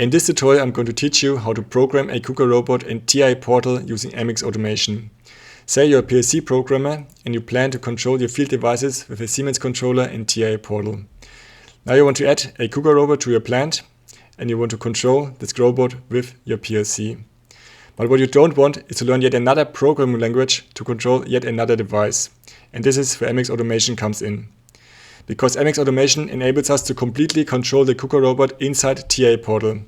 In this tutorial, I'm going to teach you how to program a KUKA robot in TI Portal using mxAutomation. Say you're a PLC programmer and you plan to control your field devices with a Siemens controller in TI Portal. Now you want to add a KUKA robot to your plant and you want to control this robot with your PLC. But what you don't want is to learn yet another programming language to control yet another device. And this is where mxAutomation comes in. Because mxAutomation enables us to completely control the KUKA robot inside TI Portal.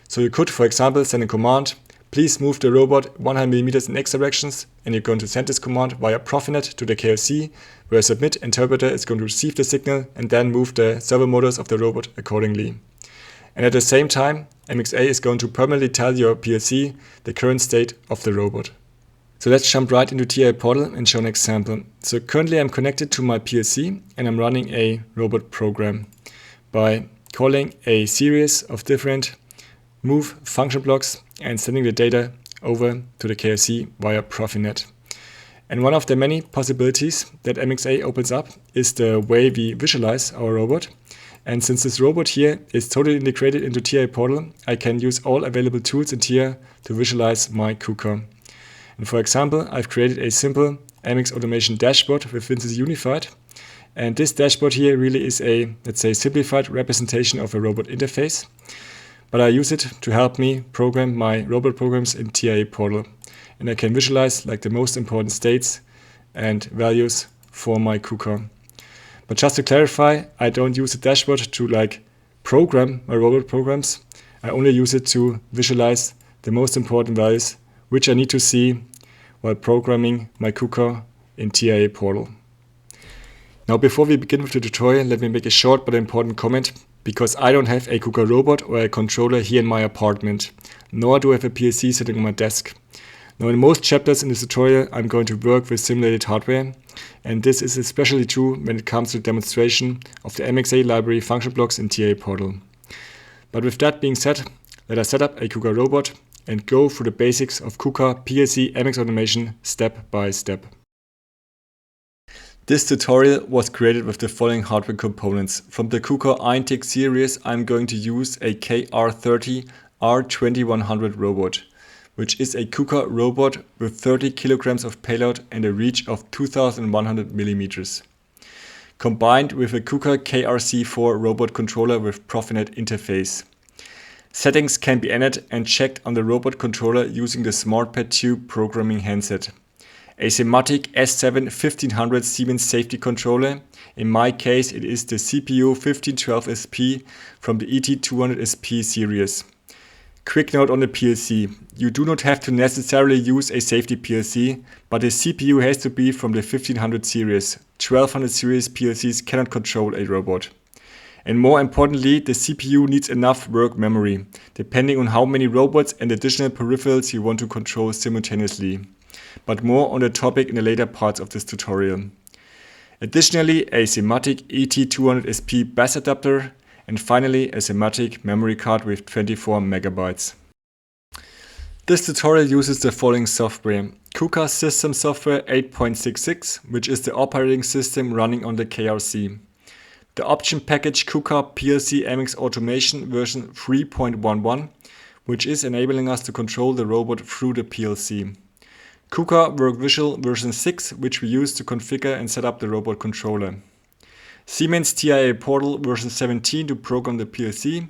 So you could, for example, send a command, please move the robot 100 mm in X directions, and you're going to send this command via PROFINET to the KRC, where a submit interpreter is going to receive the signal and then move the servo motors of the robot accordingly. And at the same time, mxA is going to permanently tell your PLC the current state of the robot. So let's jump right into TI Portal and show an example. So currently I'm connected to my PLC and I'm running a robot program by calling a series of different move function blocks and sending the data over to the KRC via PROFINET. And one of the many possibilities that mxA opens up is the way we visualize our robot. And since this robot here is totally integrated into TI Portal, I can use all available tools in TI to visualize my KUKA. And for example, I've created a simple mxAutomation dashboard with Vinces Unified. And this dashboard here really is a, let's say, simplified representation of a robot interface. But I use it to help me program my robot programs in TI Portal. And I can visualize like the most important states and values for my KUKA. But just to clarify, I don't use the dashboard to like program my robot programs. I only use it to visualize the most important values which I need to see while programming my KUKA in TI Portal. Now before we begin with the tutorial, let me make a short but important comment, because I don't have a KUKA robot or a controller here in my apartment, nor do I have a PLC sitting on my desk. Now in most chapters in this tutorial I'm going to work with simulated hardware, and this is especially true when it comes to the demonstration of the mxA library function blocks in TI Portal. But with that being said, let us set up a KUKA robot and go through the basics of KUKA.PLC mxAutomation step by step. This tutorial was created with the following hardware components. From the KUKA INTIC series, I'm going to use a KR30R2100 robot, which is a KUKA robot with 30 kilograms of payload and a reach of 2100 millimeters, combined with a KUKA KRC4 robot controller with PROFINET interface. Settings can be entered and checked on the robot controller using the SmartPad 2 programming handset. A SIMATIC S7 1500 Siemens safety controller. In my case, it is the CPU 1512SP from the ET200SP series. Quick note on the PLC. You do not have to necessarily use a safety PLC, but the CPU has to be from the 1500 series. 1200 series PLCs cannot control a robot. And more importantly, the CPU needs enough work memory, depending on how many robots and additional peripherals you want to control simultaneously. But more on the topic in the later parts of this tutorial. Additionally, a SIMATIC ET200SP bus adapter, and finally a SIMATIC memory card with 24 megabytes. This tutorial uses the following software: KUKA System Software 8.66, which is the operating system running on the KRC. The option package KUKA.PLC mxAutomation version 3.11, which is enabling us to control the robot through the PLC. KUKA WorkVisual version 6, which we use to configure and set up the robot controller. Siemens TI Portal version 17 to program the PLC,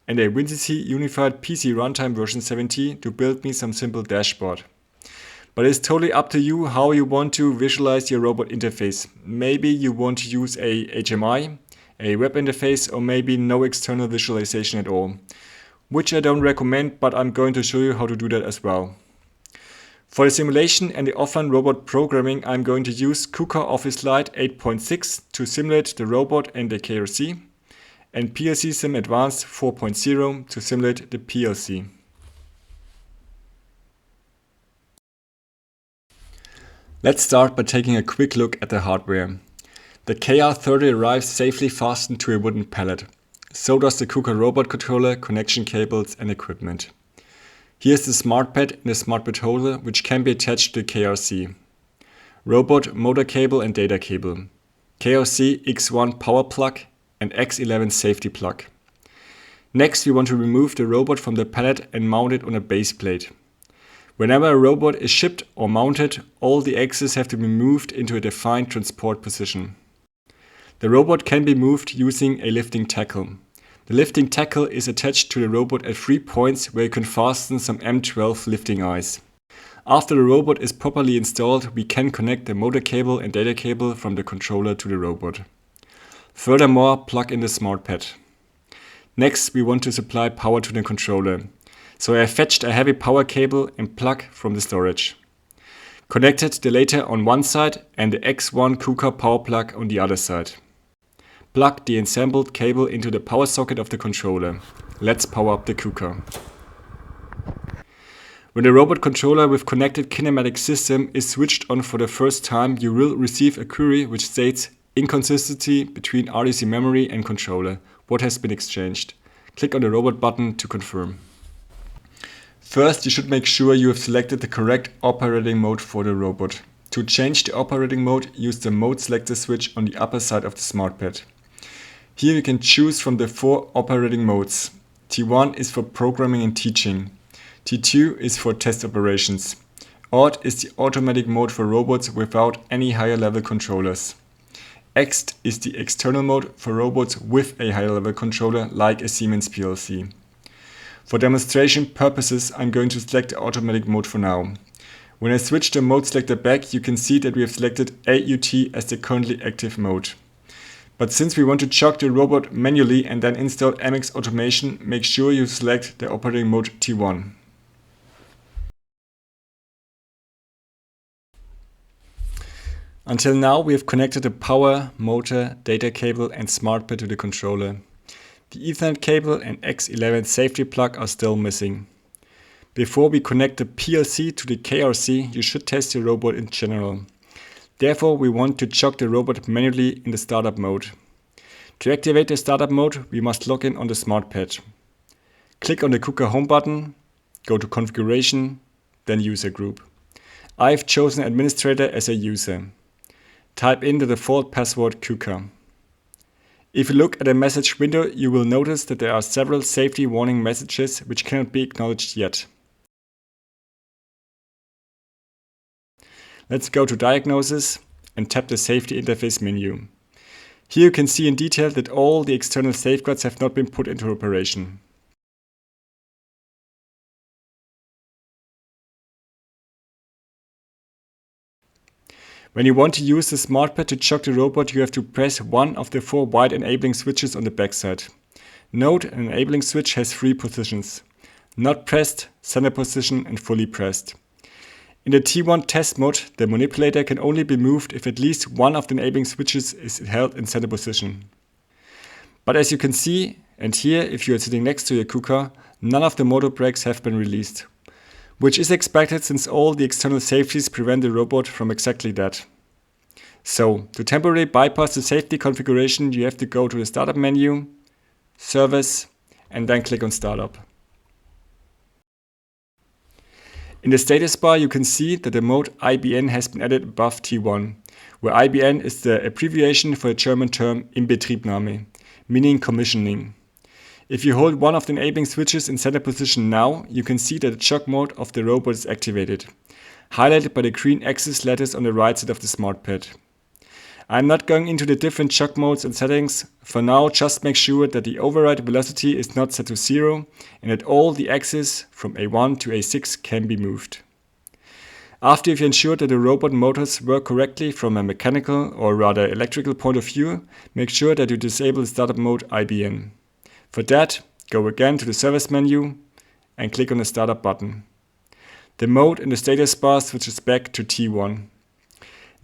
and a Vinces Unified PC Runtime version 17 to build me some simple dashboard. But it's totally up to you how you want to visualize your robot interface. Maybe you want to use a HMI, a web interface, or maybe no external visualization at all, which I don't recommend, but I'm going to show you how to do that as well. For the simulation and the offline robot programming, I'm going to use KUKA Office Lite 8.6 to simulate the robot and the KRC, and PLC Sim Advanced 4.0 to simulate the PLC. Let's start by taking a quick look at the hardware. The KR30 arrives safely fastened to a wooden pallet. So does the KUKA robot controller, connection cables and equipment. Here's the SmartPad and the SmartPad holder, which can be attached to the KRC. Robot motor cable and data cable. KRC X1 power plug and X11 safety plug. Next, we want to remove the robot from the pallet and mount it on a base plate. Whenever a robot is shipped or mounted, all the axes have to be moved into a defined transport position. The robot can be moved using a lifting tackle. The lifting tackle is attached to the robot at 3 points where you can fasten some M12 lifting eyes. After the robot is properly installed, we can connect the motor cable and data cable from the controller to the robot. Furthermore, plug in the smart pad. Next, we want to supply power to the controller. So I have fetched a heavy power cable and plug from the storage. Connected the latter on one side and the X1 KUKA power plug on the other side. Plug the assembled cable into the power socket of the controller. Let's power up the KUKA. When the robot controller with connected kinematic system is switched on for the first time, you will receive a query which states inconsistency between RDC memory and controller. What has been exchanged? Click on the robot button to confirm. First, you should make sure you have selected the correct operating mode for the robot. To change the operating mode, use the mode selector switch on the upper side of the smart pad. Here you can choose from the 4 operating modes. T1 is for programming and teaching. T2 is for test operations. Odd is the automatic mode for robots without any higher level controllers. Ext is the external mode for robots with a higher level controller like a Siemens PLC. For demonstration purposes, I'm going to select the automatic mode for now. When I switch the mode selector back, you can see that we have selected AUT as the currently active mode. But since we want to chock the robot manually and then install mxAutomation, make sure you select the operating mode T1. Until now, we have connected the power, motor, data cable and smart pad to the controller. The Ethernet cable and X11 safety plug are still missing. Before we connect the PLC to the KRC, you should test your robot in general. Therefore, we want to chock the robot manually in the startup mode. To activate the startup mode, we must log in on the smart pad. Click on the KUKA Home button, go to Configuration, then User Group. I've chosen Administrator as a user. Type in the default password KUKA. If you look at the message window, you will notice that there are several safety warning messages which cannot be acknowledged yet. Let's go to Diagnosis and tap the Safety Interface menu. Here you can see in detail that all the external safeguards have not been put into operation. When you want to use the smart pad to chock the robot, you have to press one of the 4 white enabling switches on the backside. Note, an enabling switch has 3 positions: not pressed, center position and fully pressed. In the T1 test mode, the manipulator can only be moved if at least one of the enabling switches is held in center position. But as you can see, and here if you are sitting next to your KUKA, none of the motor brakes have been released, which is expected since all the external safeties prevent the robot from exactly that. So, to temporarily bypass the safety configuration, you have to go to the Startup menu, Service, and then click on Startup. In the status bar, you can see that the mode IBN has been added above T1, where IBN is the abbreviation for the German term Inbetriebnahme, meaning commissioning. If you hold one of the enabling switches in center position now, you can see that the chock mode of the robot is activated, highlighted by the green axis letters on the right side of the smart pad. I'm not going into the different chock modes and settings. For now, just make sure that the override velocity is not set to 0 and that all the axes from A1 to A6 can be moved. After you've ensured that the robot motors work correctly from a mechanical or rather electrical point of view, make sure that you disable the startup mode IBN. For that, go again to the Service menu and click on the Startup button. The mode in the status bar switches back to T1.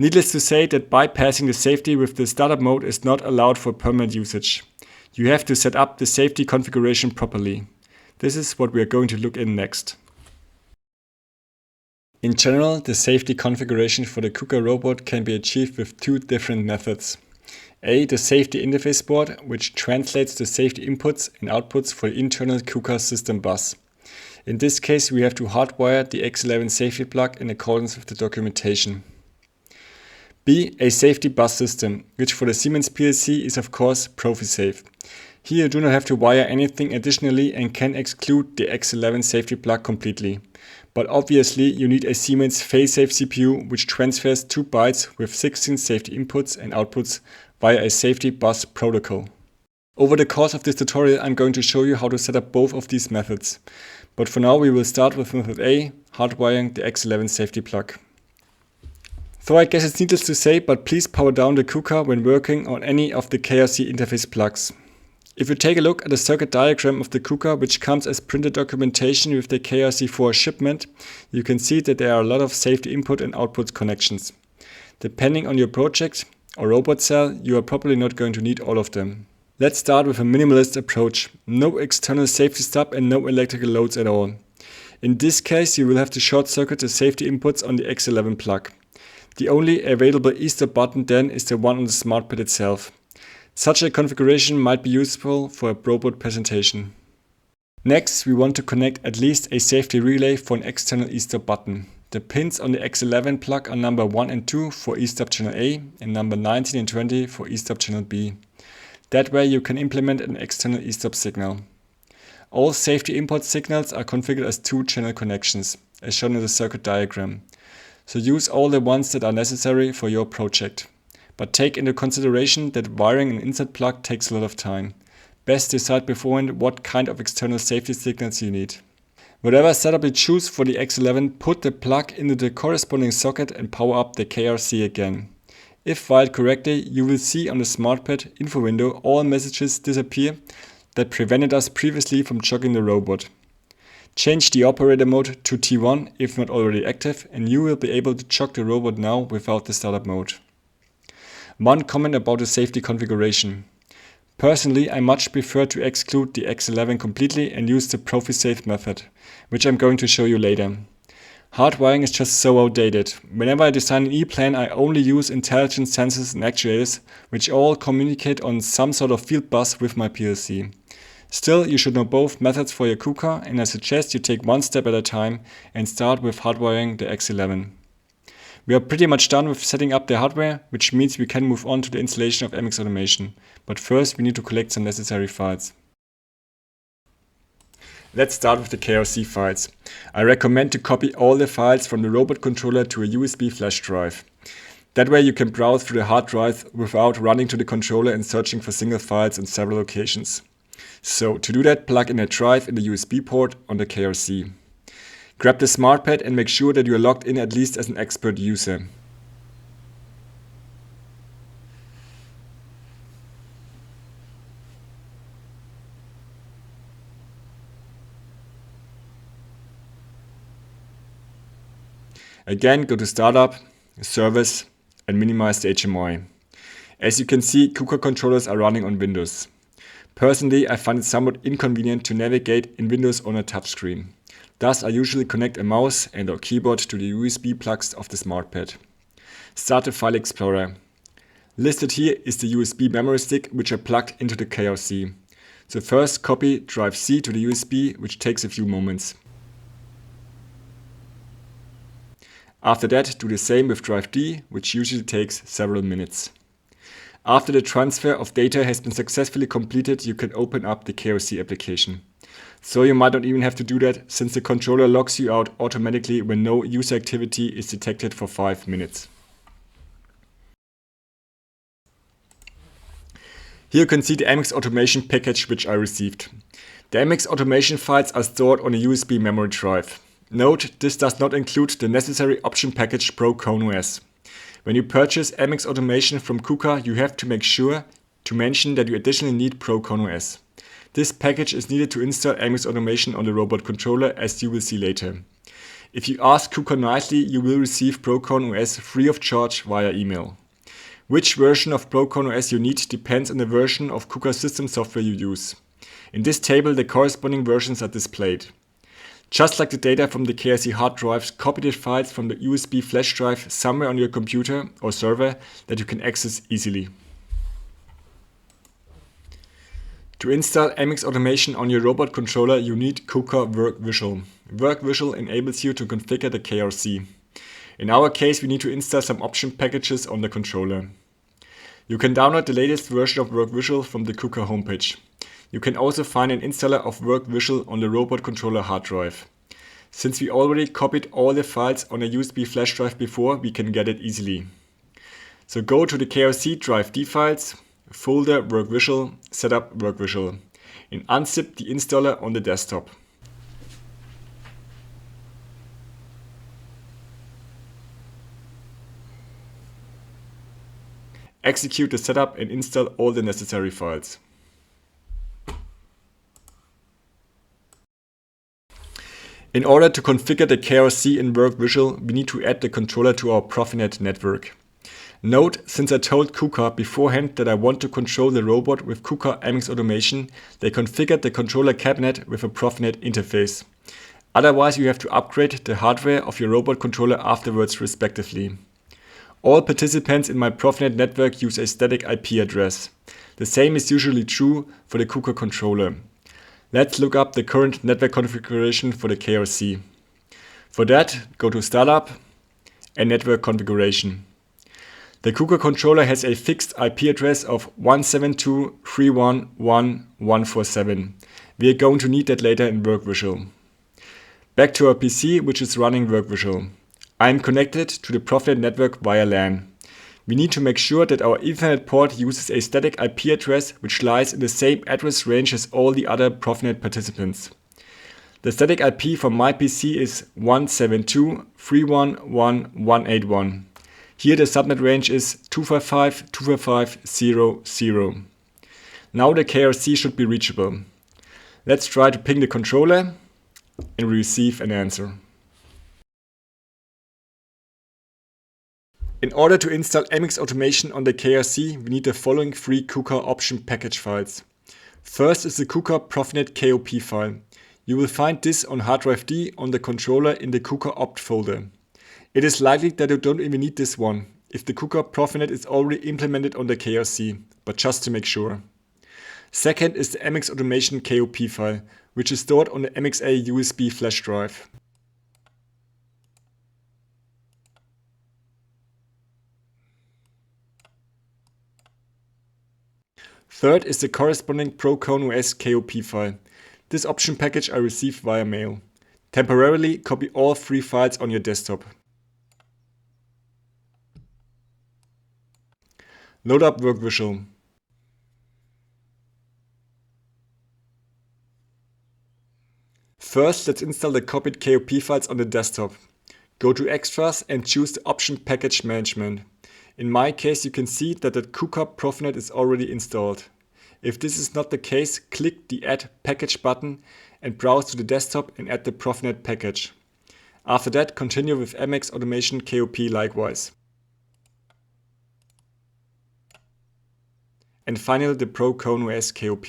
Needless to say that bypassing the safety with the startup mode is not allowed for permanent usage. You have to set up the safety configuration properly. This is what we are going to look in next. In general, the safety configuration for the KUKA robot can be achieved with 2 different methods. A. The safety interface board, which translates the safety inputs and outputs for the internal KUKA system bus. In this case, we have to hardwire the X11 safety plug in accordance with the documentation. B. A safety bus system, which for the Siemens PLC is of course PROFIsafe. Here you do not have to wire anything additionally and can exclude the X11 safety plug completely. But obviously you need a Siemens FaiSafe CPU which transfers 2 bytes with 16 safety inputs and outputs via a safety bus protocol. Over the course of this tutorial I'm going to show you how to set up both of these methods. But for now we will start with method A, hardwiring the X11 safety plug. So I guess it's needless to say, but please power down the KUKA when working on any of the KRC interface plugs. If you take a look at the circuit diagram of the KUKA, which comes as printed documentation with the KRC4 shipment, you can see that there are a lot of safety input and output connections. Depending on your project or robot cell, you are probably not going to need all of them. Let's start with a minimalist approach. No external safety stub and no electrical loads at all. In this case, you will have to short circuit the safety inputs on the X11 plug. The only available e-stop button then is the one on the SmartPad itself. Such a configuration might be useful for a robot presentation. Next, we want to connect at least a safety relay for an external e-stop button. The pins on the X11 plug are number 1 and 2 for e-stop channel A and number 19 and 20 for e-stop channel B. That way you can implement an external e-stop signal. All safety input signals are configured as 2-channel connections, as shown in the circuit diagram. So use all the ones that are necessary for your project. But take into consideration that wiring an insert plug takes a lot of time. Best decide beforehand what kind of external safety signals you need. Whatever setup you choose for the X11, put the plug into the corresponding socket and power up the KRC again. If wired correctly, you will see on the SmartPad info window all messages disappear that prevented us previously from jogging the robot. Change the operator mode to T1 if not already active, and you will be able to jog the robot now without the startup mode. One comment about the safety configuration. Personally, I much prefer to exclude the X11 completely and use the PROFIsafe method, which I'm going to show you later. Hardwiring is just so outdated. Whenever I design an E-plan, I only use intelligent sensors and actuators, which all communicate on some sort of field bus with my PLC. Still, you should know both methods for your KUKA, and I suggest you take one step at a time and start with hardwiring the X11. We are pretty much done with setting up the hardware, which means we can move on to the installation of mxAutomation. But first we need to collect some necessary files. Let's start with the KRC files. I recommend to copy all the files from the robot controller to a USB flash drive. That way you can browse through the hard drive without running to the controller and searching for single files in several locations. So to do that, plug in a drive in the USB port on the KRC. Grab the SmartPad and make sure that you are logged in at least as an expert user. Again, go to Startup, Service, and minimize the HMI. As you can see, KUKA controllers are running on Windows. Personally, I find it somewhat inconvenient to navigate in Windows on a touchscreen. Thus, I usually connect a mouse and/or keyboard to the USB plugs of the SmartPad. Start the File Explorer. Listed here is the USB memory stick which I plugged into the KRC. So first copy drive C to the USB, which takes a few moments. After that, do the same with drive D, which usually takes several minutes. After the transfer of data has been successfully completed, you can open up the KRC application. So you might not even have to do that, since the controller logs you out automatically when no user activity is detected for 5 minutes. Here you can see the mxAutomation package which I received. The mxAutomation files are stored on a USB memory drive. Note, this does not include the necessary option package ProCount. When you purchase mxAutomation from KUKA, you have to make sure to mention that you additionally need ProCount. This package is needed to install mxAutomation on the robot controller, as you will see later. If you ask KUKA nicely, you will receive ProCount free of charge via email. Which version of ProCount you need depends on the version of KUKA system software you use. In this table, the corresponding versions are displayed. Just like the data from the KRC hard drives, copy the files from the USB flash drive somewhere on your computer or server that you can access easily. To install mxAutomation on your robot controller, you need KUKA WorkVisual. WorkVisual enables you to configure the KRC. In our case, we need to install some option packages on the controller. You can download the latest version of WorkVisual from the KUKA homepage. You can also find an installer of WorkVisual on the robot controller hard drive. Since we already copied all the files on a USB flash drive before, we can get it easily. So go to the KRCWriteToolData files, folder WorkVisual, setup WorkVisual, and unzip the installer on the desktop. Execute the setup and install all the necessary files. In order to configure the KRC in WorkVisual, we need to add the controller to our PROFINET network. Note, since I told KUKA beforehand that I want to control the robot with KUKA mxAutomation, they configured the controller cabinet with a PROFINET interface. Otherwise, you have to upgrade the hardware of your robot controller afterwards respectively. All participants in my PROFINET network use a static IP address. The same is usually true for the KUKA controller. Let's look up the current network configuration for the KRC. For that, go to Startup and Network Configuration. The KUKA controller has a fixed IP address of 172.311.147. We are going to need that later in WorkVisual. Back to our PC, which is running WorkVisual. I am connected to the PROFINET network via LAN. We need to make sure that our Ethernet port uses a static IP address which lies in the same address range as all the other PROFINET participants. The static IP for my PC is 172.311.181. Here the subnet range is 255.255.0.0. Now the KRC should be reachable. Let's try to ping the controller and receive an answer. In order to install mxAutomation on the KRC, we need the following three KUKA option package files. First is the KUKA PROFINET KOP file. You will find this on hard drive D on the controller in the KUKA opt folder. It is likely that you don't even need this one, if the KUKA PROFINET is already implemented on the KRC, but just to make sure. Second is the mxAutomation KOP file, which is stored on the mxa USB flash drive. Third is the corresponding PROCON.OS KOP file. This option package I received via mail. Temporarily copy all three files on your desktop. Load up WorkVisual. First, let's install the copied KOP files on the desktop. Go to Extras and choose the option Package Management. In my case, you can see that the KUKA PROFINET is already installed. If this is not the case, click the Add Package button and browse to the desktop and add the PROFINET package. After that, continue with mxAutomation KOP likewise. And finally, the PROCON.OS KOP.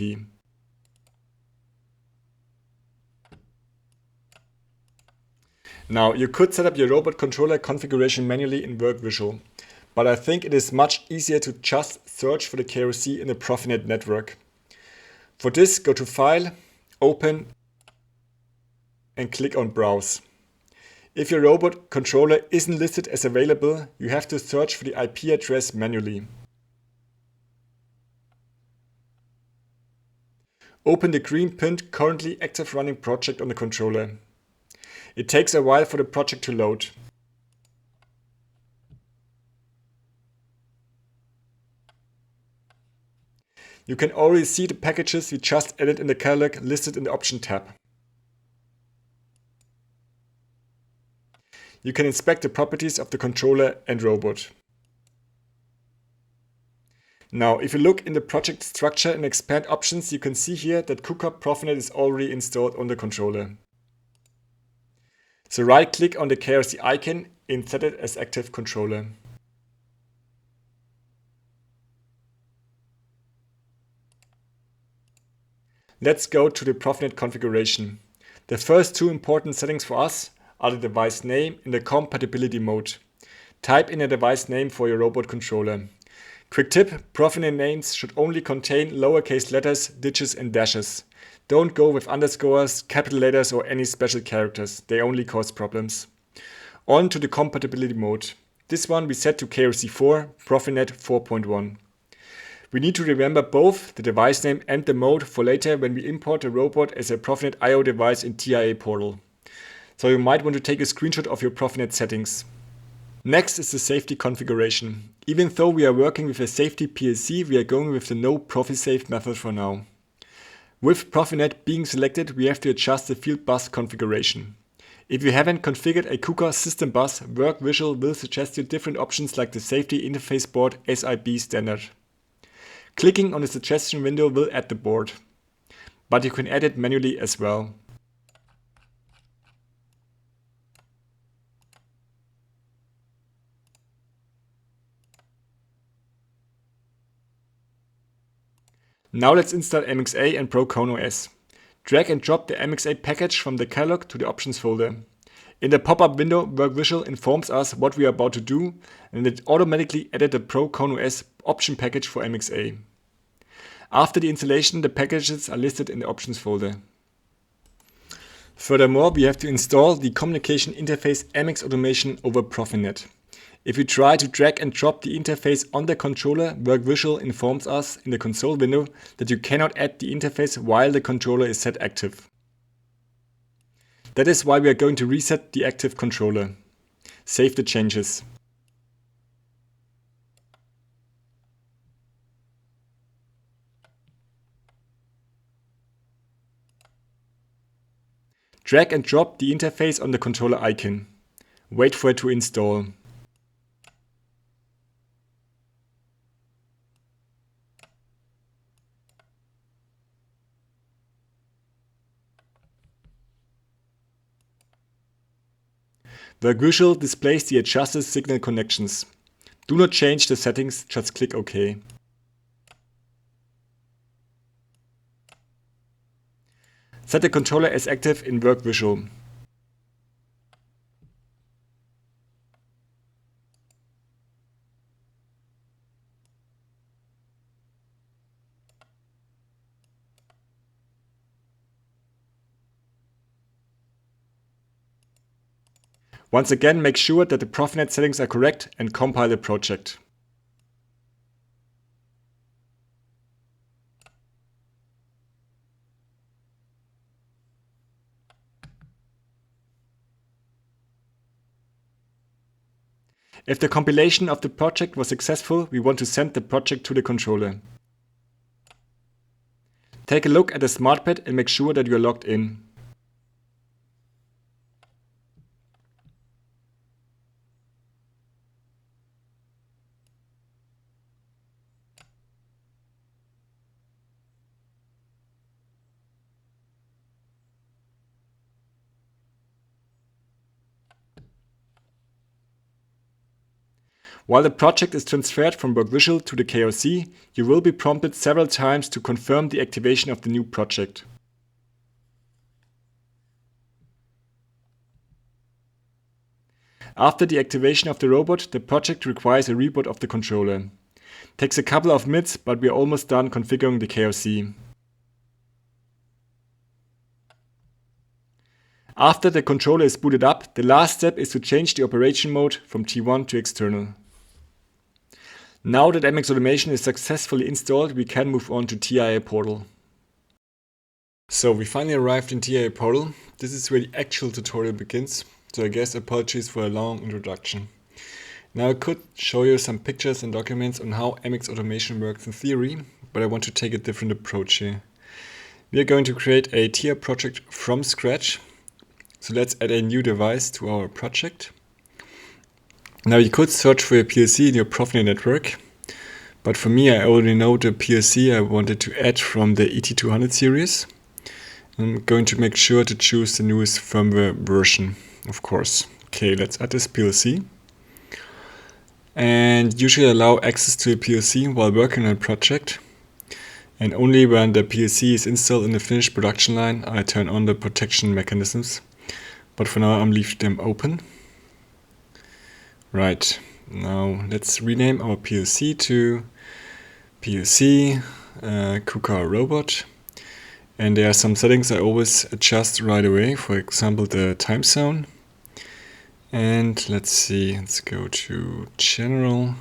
Now, you could set up your robot controller configuration manually in WorkVisual, but I think it is much easier to just search for the KRC in the PROFINET network. For this, go to File, Open, and click on Browse. If your robot controller isn't listed as available, you have to search for the IP address manually. Open the green pinned currently active running project on the controller. It takes a while for the project to load. You can already see the packages we just added in the catalog listed in the Option tab. You can inspect the properties of the controller and robot. Now, if you look in the project structure and expand options, you can see here that KUKA PROFINET is already installed on the controller. So right-click on the KRC icon and set it as active controller. Let's go to the PROFINET configuration. The first two important settings for us are the device name and the compatibility mode. Type in a device name for your robot controller. Quick tip, PROFINET names should only contain lowercase letters, digits and dashes. Don't go with underscores, capital letters or any special characters. They only cause problems. On to the compatibility mode. This one we set to KRC4, PROFINET 4.1. We need to remember both the device name and the mode for later when we import the robot as a PROFINET I/O device in TIA portal. So you might want to take a screenshot of your PROFINET settings. Next is the safety configuration. Even though we are working with a safety PLC, we are going with the no PROFIsafe method for now. With PROFINET being selected, we have to adjust the field bus configuration. If you haven't configured a KUKA system bus, WorkVisual will suggest you different options like the Safety Interface Board SIB standard. Clicking on the suggestion window will add the board, but you can add it manually as well. Now let's install mxa and ProCount OS. Drag and drop the mxa package from the catalog to the options folder. In the pop-up window, WorkVisual informs us what we are about to do, and it automatically added the ProCount OS option package for mxa. After the installation, the packages are listed in the options folder. Furthermore, we have to install the communication interface mxAutomation over PROFINET. If we try to drag and drop the interface on the controller, WorkVisual informs us in the console window that you cannot add the interface while the controller is set active. That is why we are going to reset the active controller. Save the changes. Drag and drop the interface on the controller icon. Wait for it to install. WorkVisual displays the adjusted signal connections. Do not change the settings, just click OK. Set the controller as active in WorkVisual. Once again, make sure that the PROFINET settings are correct and compile the project. If the compilation of the project was successful, we want to send the project to the controller. Take a look at the SmartPad and make sure that you are logged in. While the project is transferred from WorkVisual to the KRC, you will be prompted several times to confirm the activation of the new project. After the activation of the robot, the project requires a reboot of the controller. Takes a couple of minutes, but we are almost done configuring the KRC. After the controller is booted up, the last step is to change the operation mode from T1 to external. Now that mxAutomation is successfully installed, we can move on to TIA portal. So we finally arrived in TIA portal. This is where the actual tutorial begins, so I guess apologies for a long introduction. Now I could show you some pictures and documents on how mxAutomation works in theory, but I want to take a different approach here. We are going to create a TIA project from scratch. So let's add a new device to our project. Now you could search for a PLC in your PROFINET network, but for me I already know the PLC I wanted to add from the ET200 series. I'm going to make sure to choose the newest firmware version, of course. Okay, let's add this PLC. And usually allow access to a PLC while working on a project. And only when the PLC is installed in the finished production line, I turn on the protection mechanisms. But for now, I'm leaving them open. Right, now let's rename our PLC to PLC KUKA Robot. And there are some settings I always adjust right away. For example, the time zone. And let's see, let's go to General.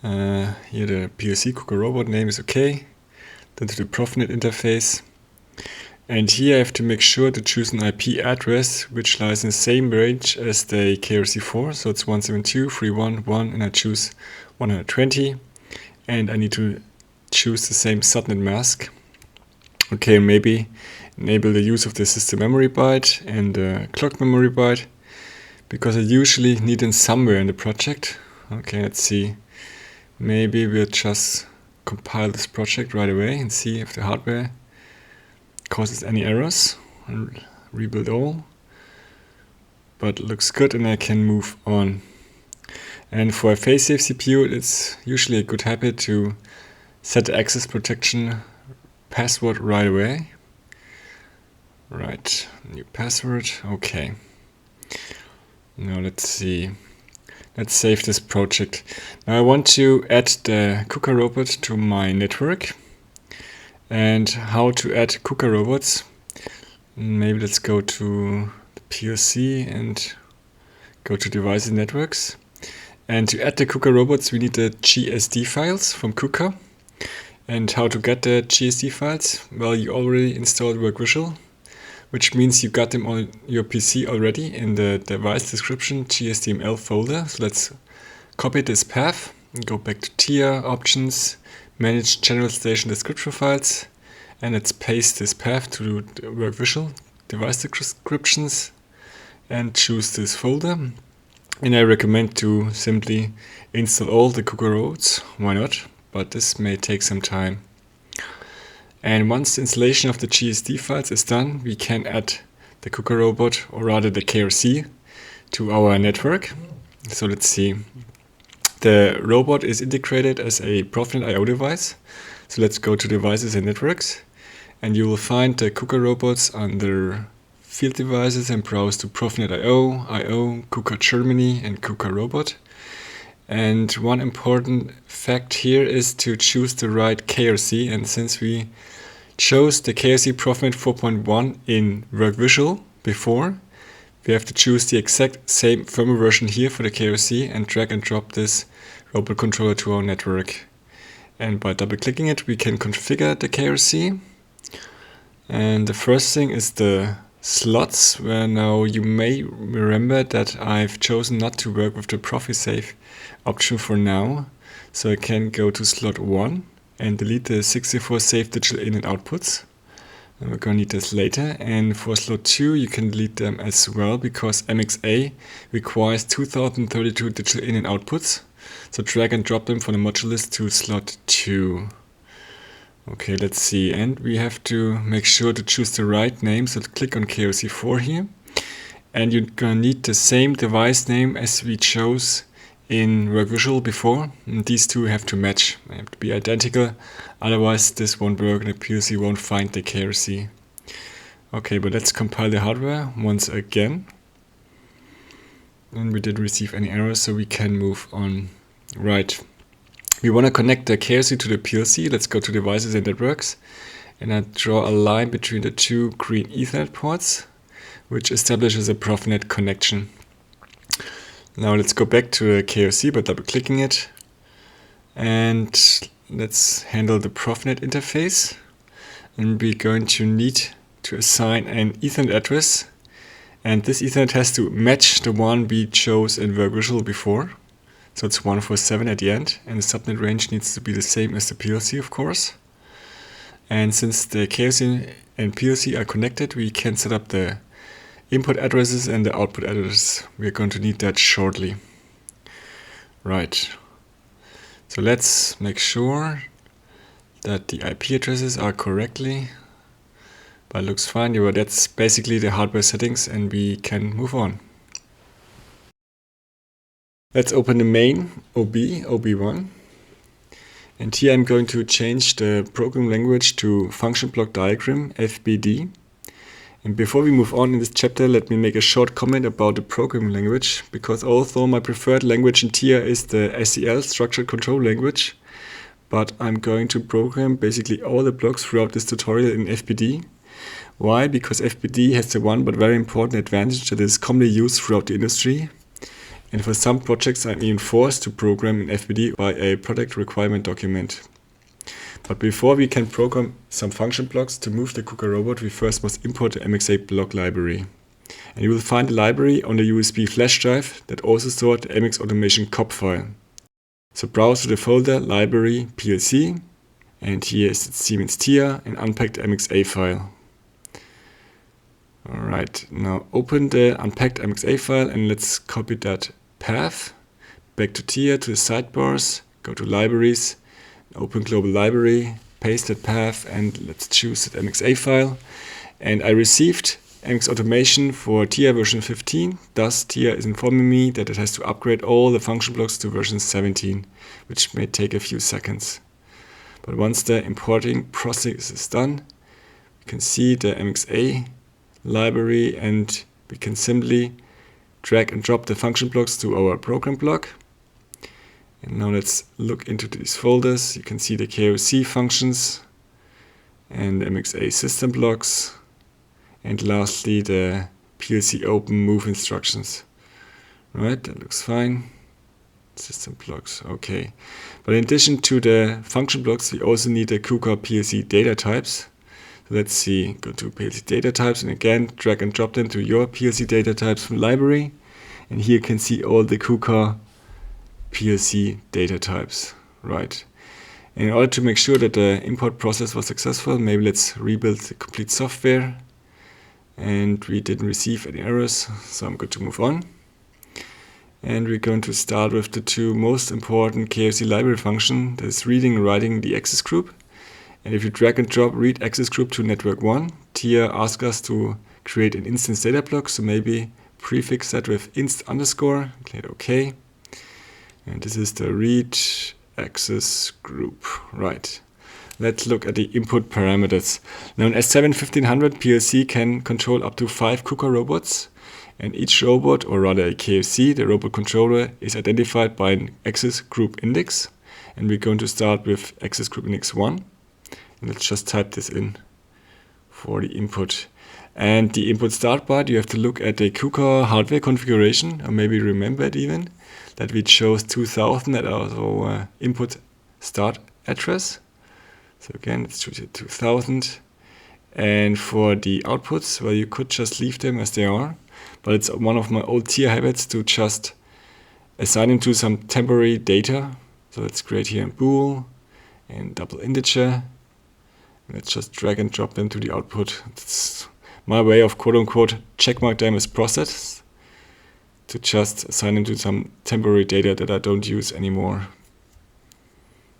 Here the PLC KUKA robot name is okay. Then to the PROFINET interface. And here I have to make sure to choose an IP address which lies in the same range as the KRC4. So it's 172.3.1.1 and I choose 120. And I need to choose the same subnet mask. Okay, maybe enable the use of the system memory byte and the clock memory byte, because I usually need them somewhere in the project. Okay, let's see. Maybe we'll just compile this project right away and see if the hardware causes any errors and rebuild all. But it looks good and I can move on. And for a fail-safe CPU, it's usually a good habit to set the access protection password right away. Right, new password, okay. Now let's see. Let's save this project. Now I want to add the KUKA robot to my network. And how to add KUKA robots. Maybe let's go to the PLC and go to Devices Networks. And to add the KUKA robots, we need the GSD files from KUKA. And how to get the GSD files? Well, you already installed WorkVisual, which means you got them on your PC already in the device description GSDML folder. So let's copy this path and go back to TIA, Options, Manage General Station Description Files, and let's paste this path to the WorkVisual device descriptions and choose this folder. And I recommend to simply install all the KUKA robots. Why not? But this may take some time. And once the installation of the GSD files is done, we can add the KUKA robot, or rather the KRC, to our network. So let's see. The robot is integrated as a PROFINET I/O device. So let's go to Devices and Networks. And you will find the KUKA robots under Field Devices and browse to PROFINET I/O, I/O, KUKA Germany, and KUKA robot. And one important fact here is to choose the right KRC. And since we chose the KRC PROFINET 4.1 in WorkVisual before, we have to choose the exact same firmware version here for the KRC and drag and drop this robot controller to our network. And by double clicking it, we can configure the KRC. And the first thing is the slots, where now you may remember that I've chosen not to work with the PROFIsafe option for now. So I can go to slot 1 and delete the 64 safe digital in and outputs. And we're going to need this later. And for slot 2, you can delete them as well, because mxA requires 2032 digital in and outputs. So drag and drop them from the module list to slot 2. Okay, let's see. And we have to make sure to choose the right name. So click on KRC4 here. And you're going to need the same device name as we chose in WorkVisual before. And these two have to match. They have to be identical. Otherwise, this won't work and the PLC won't find the KRC. Okay, but let's compile the hardware once again. And we didn't receive any errors, so we can move on. Right. We want to connect the KRC to the PLC. Let's go to Devices and Networks. And I draw a line between the two green Ethernet ports, which establishes a PROFINET connection. Now let's go back to the KRC by double clicking it. And let's handle the PROFINET interface. And we're going to need to assign an Ethernet address. And this Ethernet has to match the one we chose in WorkVisual before. So it's 147 at the end, and the subnet range needs to be the same as the PLC, of course. And since the KRC and PLC are connected, we can set up the input addresses and the output addresses. We're going to need that shortly. Right. So let's make sure that the IP addresses are correctly. But it looks fine. Yeah, that's basically the hardware settings, and we can move on. Let's open the main OB1. And here I'm going to change the program language to function block diagram, FBD. And before we move on in this chapter, let me make a short comment about the programming language, because although my preferred language in TIA is the SCL, Structured Control Language, but I'm going to program basically all the blocks throughout this tutorial in FBD. Why? Because FBD has the one but very important advantage that is commonly used throughout the industry. And for some projects, I'm even forced to program in FBD by a project requirement document. But before we can program some function blocks to move the KUKA robot, we first must import the mxa block library. And you will find the library on the USB flash drive that also stored the mxAutomation COP file. So browse to the folder library PLC, and here is the Siemens TIA and unpacked mxa file. Alright, now open the unpacked mxa file and let's copy that path back to TIA, to the sidebars, go to libraries, open global library, paste that path, and let's choose that mxa file. And I received mxAutomation for TIA version 15, thus TIA is informing me that it has to upgrade all the function blocks to version 17, which may take a few seconds. But once the importing process is done, we can see the mxa library and we can simply drag and drop the function blocks to our program block. And now let's look into these folders. You can see the KRC functions and mxa system blocks, and lastly the PLC open move instructions. Right, that looks fine. System blocks, okay. But in addition to the function blocks, we also need the KUKA.PLC data types. So let's see, go to PLC data types and again drag and drop them to your PLC data types from library. And here you can see all the KUKA.PLC data types, right? And in order to make sure that the import process was successful, maybe let's rebuild the complete software. And we didn't receive any errors, so I'm good to move on. And we're going to start with the two most important KRC library functions, that is reading and writing the access group. And if you drag and drop read access group to network 1, TIA asks us to create an instance data block, so maybe prefix that with inst underscore, click OK. And this is the read access group, right. Let's look at the input parameters. Now in S7-1500, PLC can control up to 5 KUKA robots, and each robot, or rather a KFC, the robot controller, is identified by an axis group index. And we're going to start with axis group index 1. And let's just type this in for the input. And the input start part, you have to look at the KUKA hardware configuration, or maybe remember it even, that we chose 2000 as our input start address. So again, let's choose it 2000. And for the outputs, well, you could just leave them as they are. But it's one of my old TIA habits to just assign them to some temporary data. So let's create here a bool and double integer. And let's just drag and drop them to the output. It's my way of quote-unquote checkmark them as process, to just assign them to some temporary data that I don't use anymore.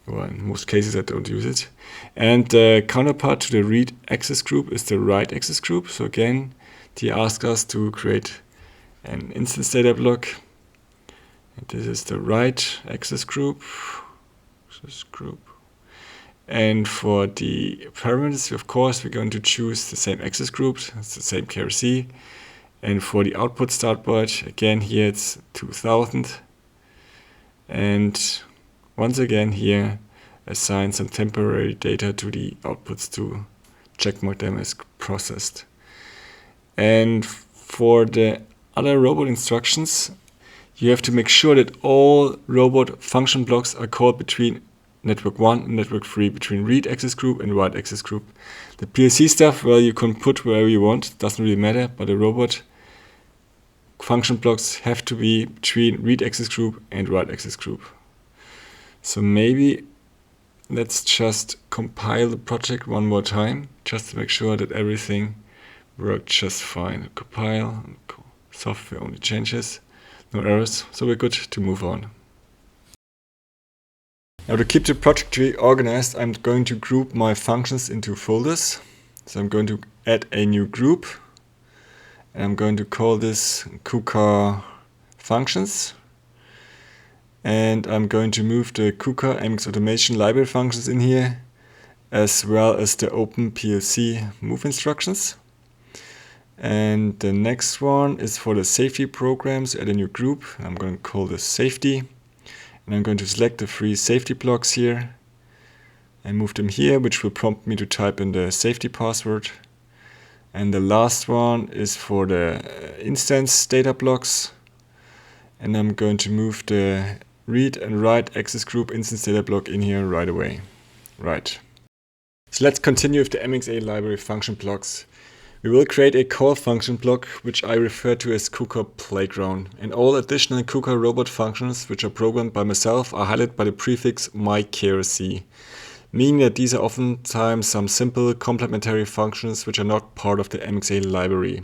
Well, in most cases I don't use it. And the counterpart to the read access group is the write access group. So again, they ask us to create an instance data block. And this is the write access group. And for the parameters, of course, we're going to choose the same access group. It's the same KRC. And for the output start byte, again, here it's 2000. And once again here, assign some temporary data to the outputs to checkmark them as processed. And for the other robot instructions, you have to make sure that all robot function blocks are called between network 1 and network 3, between read access group and write access group. The PLC stuff, well, you can put wherever you want, doesn't really matter, but the robot function blocks have to be between read access group and write access group. So maybe let's just compile the project one more time, just to make sure that everything worked just fine. Compile, software only changes, no errors, so we're good to move on. Now to keep the project tree organized, I'm going to group my functions into folders. So I'm going to add a new group, and I'm going to call this KUKA functions. And I'm going to move the KUKA mxAutomation library functions in here, as well as the open PLC move instructions. And the next one is for the safety programs. Add a new group. I'm going to call this safety. And I'm going to select the 3 safety blocks here and move them here, which will prompt me to type in the safety password. And the last one is for the instance data blocks. And I'm going to move the read and write access group instance data block in here right away. Right. So let's continue with the mxa library function blocks. We will create a call function block, which I refer to as KUKA Playground, and all additional KUKA robot functions which are programmed by myself are highlighted by the prefix myKRC, meaning that these are oftentimes some simple complementary functions which are not part of the mxa library.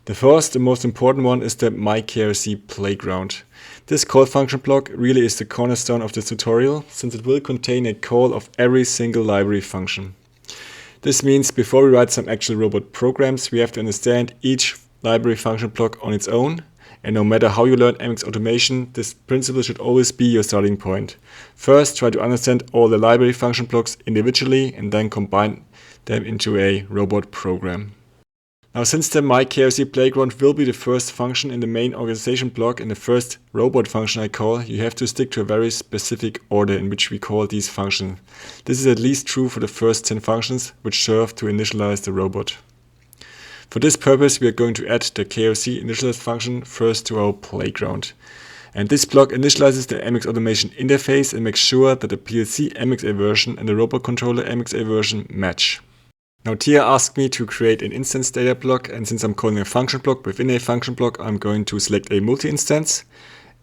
The first, the most important one, is the myKRC Playground. This call function block really is the cornerstone of this tutorial, since it will contain a call of every single library function. This means before we write some actual robot programs, we have to understand each library function block on its own. And no matter how you learn mxAutomation, this principle should always be your starting point. First, try to understand all the library function blocks individually and then combine them into a robot program. Now, since the myKRC Playground will be the first function in the main organization block and the first robot function I call, you have to stick to a very specific order in which we call these functions. This is at least true for the first 10 functions which serve to initialize the robot. For this purpose, we are going to add the KRC initialize function first to our playground. And this block initializes the mxAutomation interface and makes sure that the PLC mxa version and the robot controller mxa version match. Now Tia asked me to create an instance data block, and since I'm calling a function block within a function block, I'm going to select a multi-instance,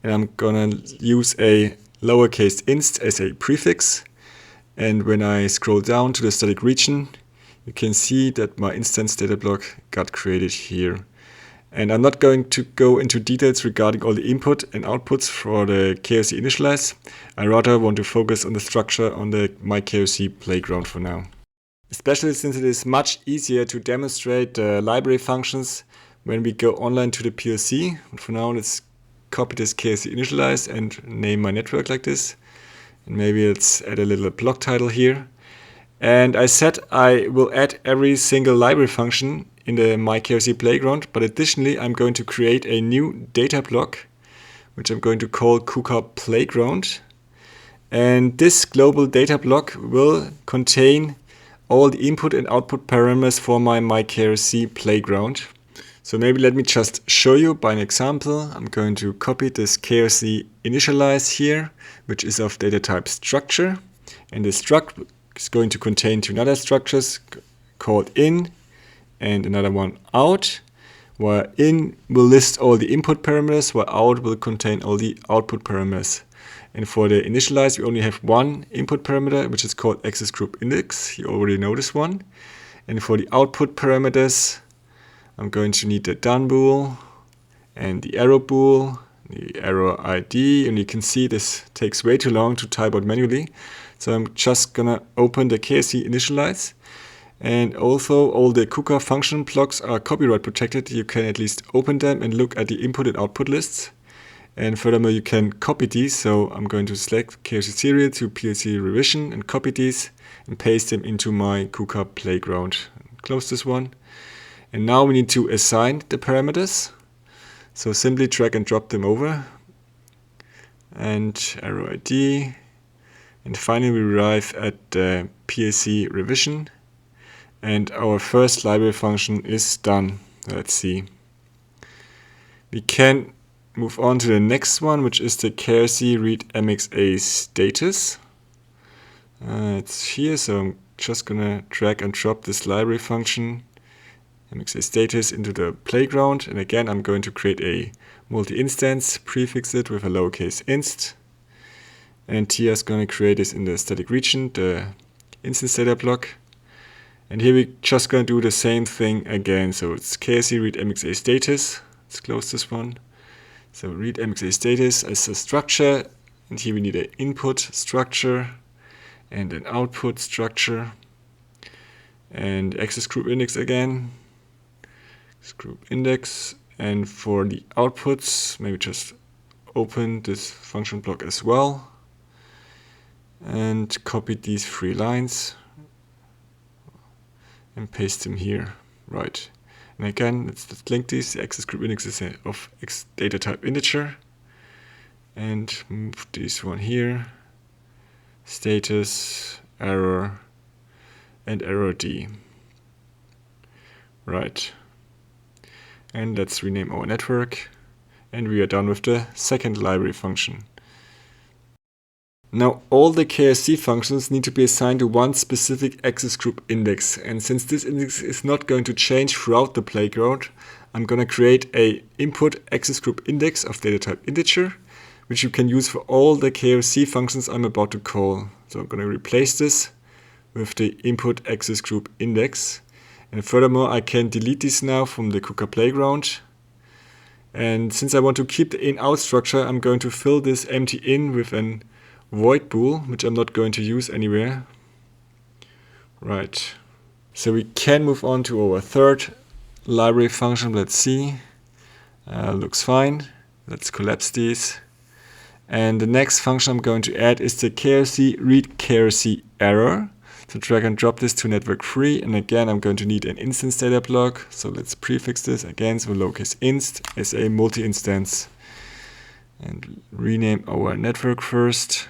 and I'm gonna use a lowercase inst as a prefix. And when I scroll down to the static region, you can see that my instance data block got created here. And I'm not going to go into details regarding all the input and outputs for the KRC initialize. I rather want to focus on the structure on the myKRC Playground for now. Especially since it is much easier to demonstrate the library functions when we go online to the PLC. For now, let's copy this KRC initialize and name my network like this. And maybe let's add a little block title here. And I said I will add every single library function in the myKRC Playground, but additionally, I'm going to create a new data block, which I'm going to call KUKA Playground. And this global data block will contain all the input and output parameters for my myKRC Playground. So maybe let me just show you by an example. I'm going to copy this KRC initialize here, which is of data type structure. And the struct is going to contain two other structures called in and another one out, where in will list all the input parameters, while out will contain all the output parameters. And for the initialize, we only have one input parameter, which is called AxisGroupIdx. You already know this one. And for the output parameters, I'm going to need the done bool and the arrow bool, the arrow ID. And you can see this takes way too long to type out manually. So I'm just gonna open the KRC initialize. And also all the KUKA function blocks are copyright protected. You can at least open them and look at the input and output lists. And furthermore, you can copy these. So I'm going to select KRC serial to PLC revision and copy these and paste them into my KUKA Playground. Close this one. And now we need to assign the parameters. So simply drag and drop them over. And arrow ID. And finally, we arrive at the PLC revision. And our first library function is done. Let's see. We can move on to the next one, which is the KRC read mxa status. It's here, so I'm just gonna drag and drop this library function mxa status into the playground. And again, I'm going to create a multi-instance, prefix it with a lowercase inst. And Tia is going to create this in the static region, the instance data block. And here we're just going to do the same thing again. So it's KRC read mxa status. Let's close this one. So read mxa status as a structure, and here we need an input structure and an output structure, and AxisGroupIdx again, AxisGroupIdx, and for the outputs, maybe just open this function block as well, and copy these 3 lines and paste them here, right. And again, let's link these. The AxisGroupIdx is of data type integer. And move this one here. Status, error, and error D. Right. And let's rename our network. And we are done with the second library function. Now all the KRC functions need to be assigned to one specific axis group index, and since this index is not going to change throughout the playground, I'm going to create a input axis group index of data type integer, which you can use for all the KRC functions I'm about to call. So I'm going to replace this with the input axis group index, and furthermore I can delete this now from the KUKA playground. And since I want to keep the in-out structure, I'm going to fill this empty in with an void bool, which I'm not going to use anywhere. Right. So we can move on to our third library function. Let's see. Looks fine. Let's collapse these. And the next function I'm going to add is the KRCWriteToolData. So drag and drop this to network 3. And again, I'm going to need an instance data block. So let's prefix this again. So lowercase inst as a multi-instance. And rename our network first.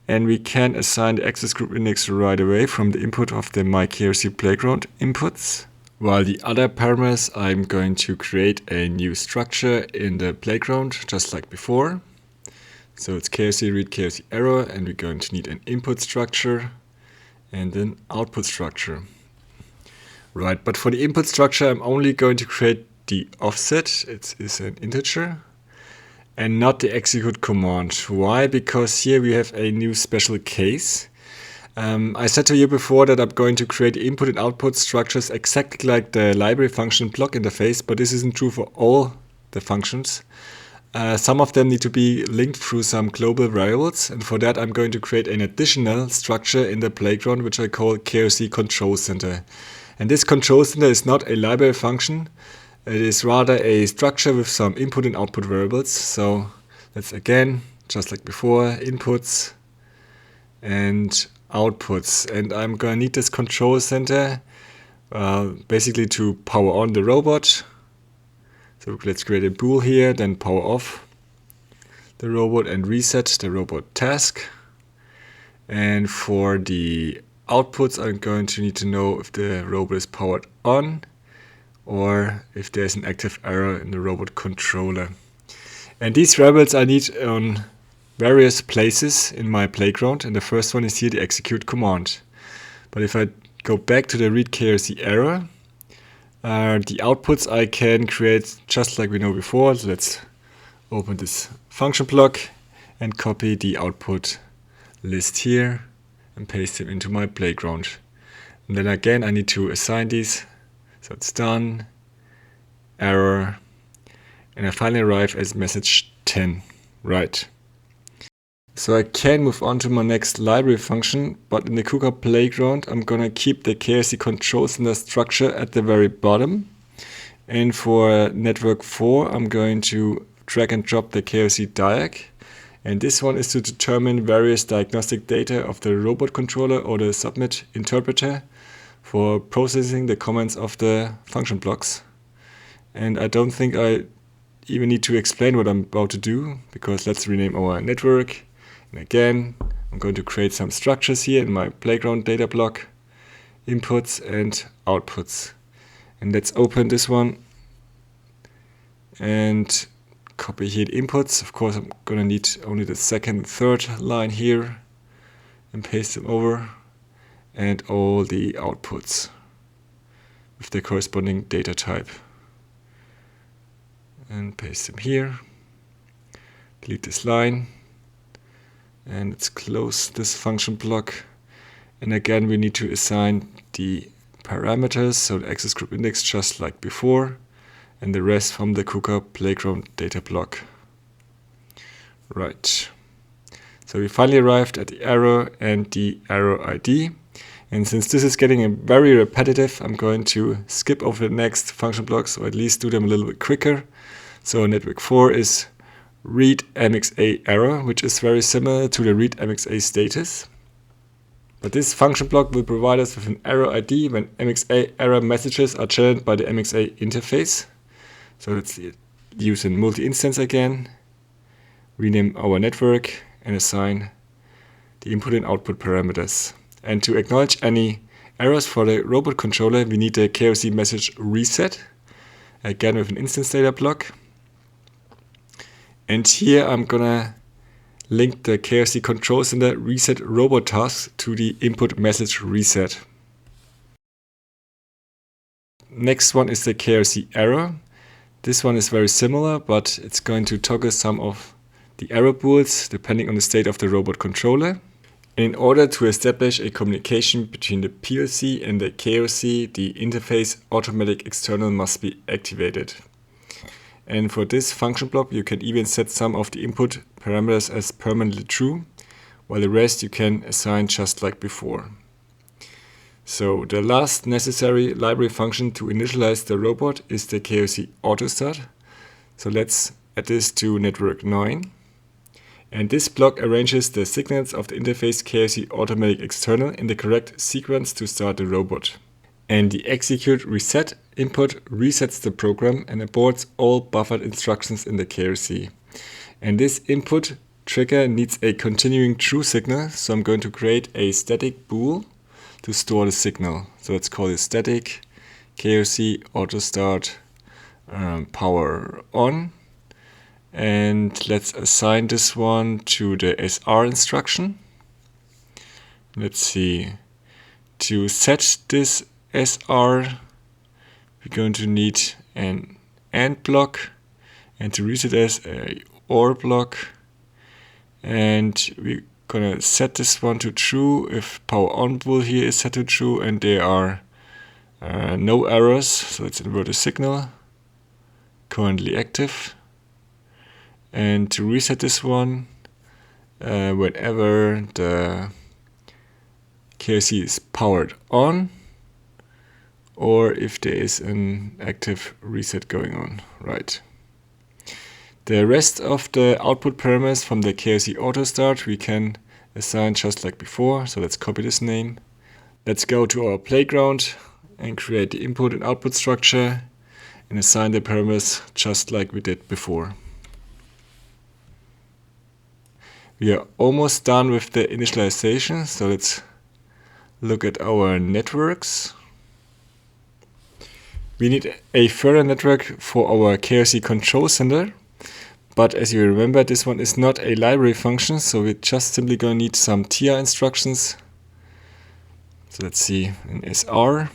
And we can assign the axis group index right away from the input of the myKRC playground inputs. While the other parameters, I'm going to create a new structure in the playground, just like before. So it's KRC read KRC error, and we're going to need an input structure and an output structure. Right, but for the input structure, I'm only going to create the offset. It is an integer. And not the execute command. Why? Because here we have a new special case. I said to you before that I'm going to create input and output structures exactly like the library function block interface, but this isn't true for all the functions. Some of them need to be linked through some global variables, and for that I'm going to create an additional structure in the playground which I call KRC control center. And this control center is not a library function. It is rather a structure with some input and output variables. So let's again, just like before, inputs and outputs. And I'm going to need this control center basically to power on the robot. So let's create a bool here, then power off the robot and reset the robot task. And for the outputs, I'm going to need to know if the robot is powered on, or if there's an active error in the robot controller. And these variables I need on various places in my playground, and the first one is here the execute command. But if I go back to the read KRC error, the outputs I can create just like we know before. So let's open this function block and copy the output list here and paste them into my playground. And then again I need to assign these. So it's done, error, and I finally arrive as message 10. Right. So I can move on to my next library function, but in the KUKA playground, I'm going to keep the KRC control center structure at the very bottom. And for network 4, I'm going to drag and drop the KRC diag. And this one is to determine various diagnostic data of the robot controller or the submit interpreter for processing the comments of the function blocks. And I don't think I even need to explain what I'm about to do, because let's rename our network. And again, I'm going to create some structures here in my playground data block, inputs and outputs. And let's open this one and copy here the inputs. Of course, I'm going to need only the second and third line here and paste them over. And all the outputs with the corresponding data type. And paste them here. Delete this line. And let's close this function block. And again, we need to assign the parameters, so the axis group index just like before, and the rest from the KUKA playground data block. Right. So we finally arrived at the error and the error ID. And since this is getting very repetitive, I'm going to skip over the next function blocks, or at least do them a little bit quicker. So network 4 is read mxa error, which is very similar to the read mxa status. But this function block will provide us with an error ID when mxa error messages are channeled by the mxa interface. So let's use a multi-instance again, rename our network, and assign the input and output parameters. And to acknowledge any errors for the robot controller, we need the KRC message reset, again with an instance data block. And here I'm gonna link the KRC control center reset robot task to the input message reset. Next one is the KRC error. This one is very similar, but it's going to toggle some of the error bools depending on the state of the robot controller. In order to establish a communication between the PLC and the KRC, the interface automatic external must be activated. And for this function block, you can even set some of the input parameters as permanently true, while the rest you can assign just like before. So the last necessary library function to initialize the robot is the KRC autostart. So let's add this to network 9. And this block arranges the signals of the interface KRC automatic external in the correct sequence to start the robot. And the execute reset input resets the program and aborts all buffered instructions in the KRC. And this input trigger needs a continuing true signal, so I'm going to create a static bool to store the signal. So let's call it static KRC autostart power on. And let's assign this one to the SR instruction. Let's see. To set this SR, we're going to need an AND block, and to reset as a OR block. And we're gonna set this one to true if power on bool here is set to true and there are no errors. So let's invert the signal, currently active. And to reset this one, whenever the KRC is powered on, or if there is an active reset going on, right? The rest of the output parameters from the KRC autostart we can assign just like before. So let's copy this name. Let's go to our playground and create the input and output structure and assign the parameters just like we did before. We are almost done with the initialization, so let's look at our networks. We need a further network for our KRC control center, but as you remember, this one is not a library function, so we're just simply going to need some TR instructions. So let's see, an SR,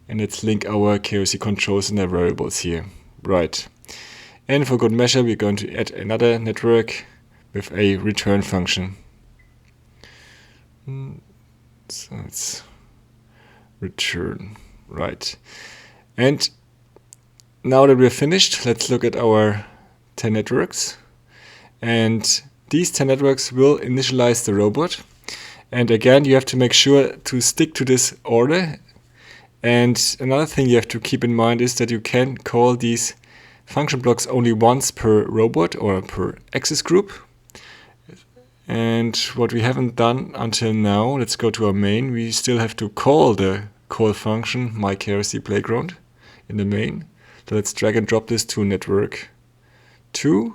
and let's link our KRC control center variables here. Right. And for good measure, we're going to add another network with a return function. So let's return, right. And now that we're finished, let's look at our 10 networks. And these 10 networks will initialize the robot. And again, you have to make sure to stick to this order. And another thing you have to keep in mind is that you can call these function blocks only once per robot or per axis group. And what we haven't done until now, let's go to our main. We still have to call the call function myKRCPlayground in the main. So let's drag and drop this to network 2.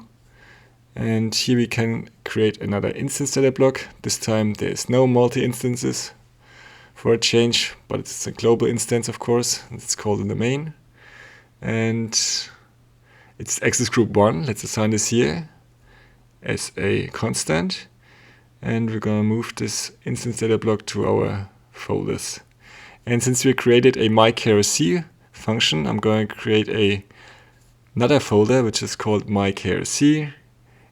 And here we can create another instance data block. This time there's no multi-instances for a change, but it's a global instance, of course. It's called in the main. And it's AxisGroup1. Let's assign this here as a constant. And we're going to move this instance data block to our folders. And since we created a myKRC function, I'm going to create another folder which is called myKRC,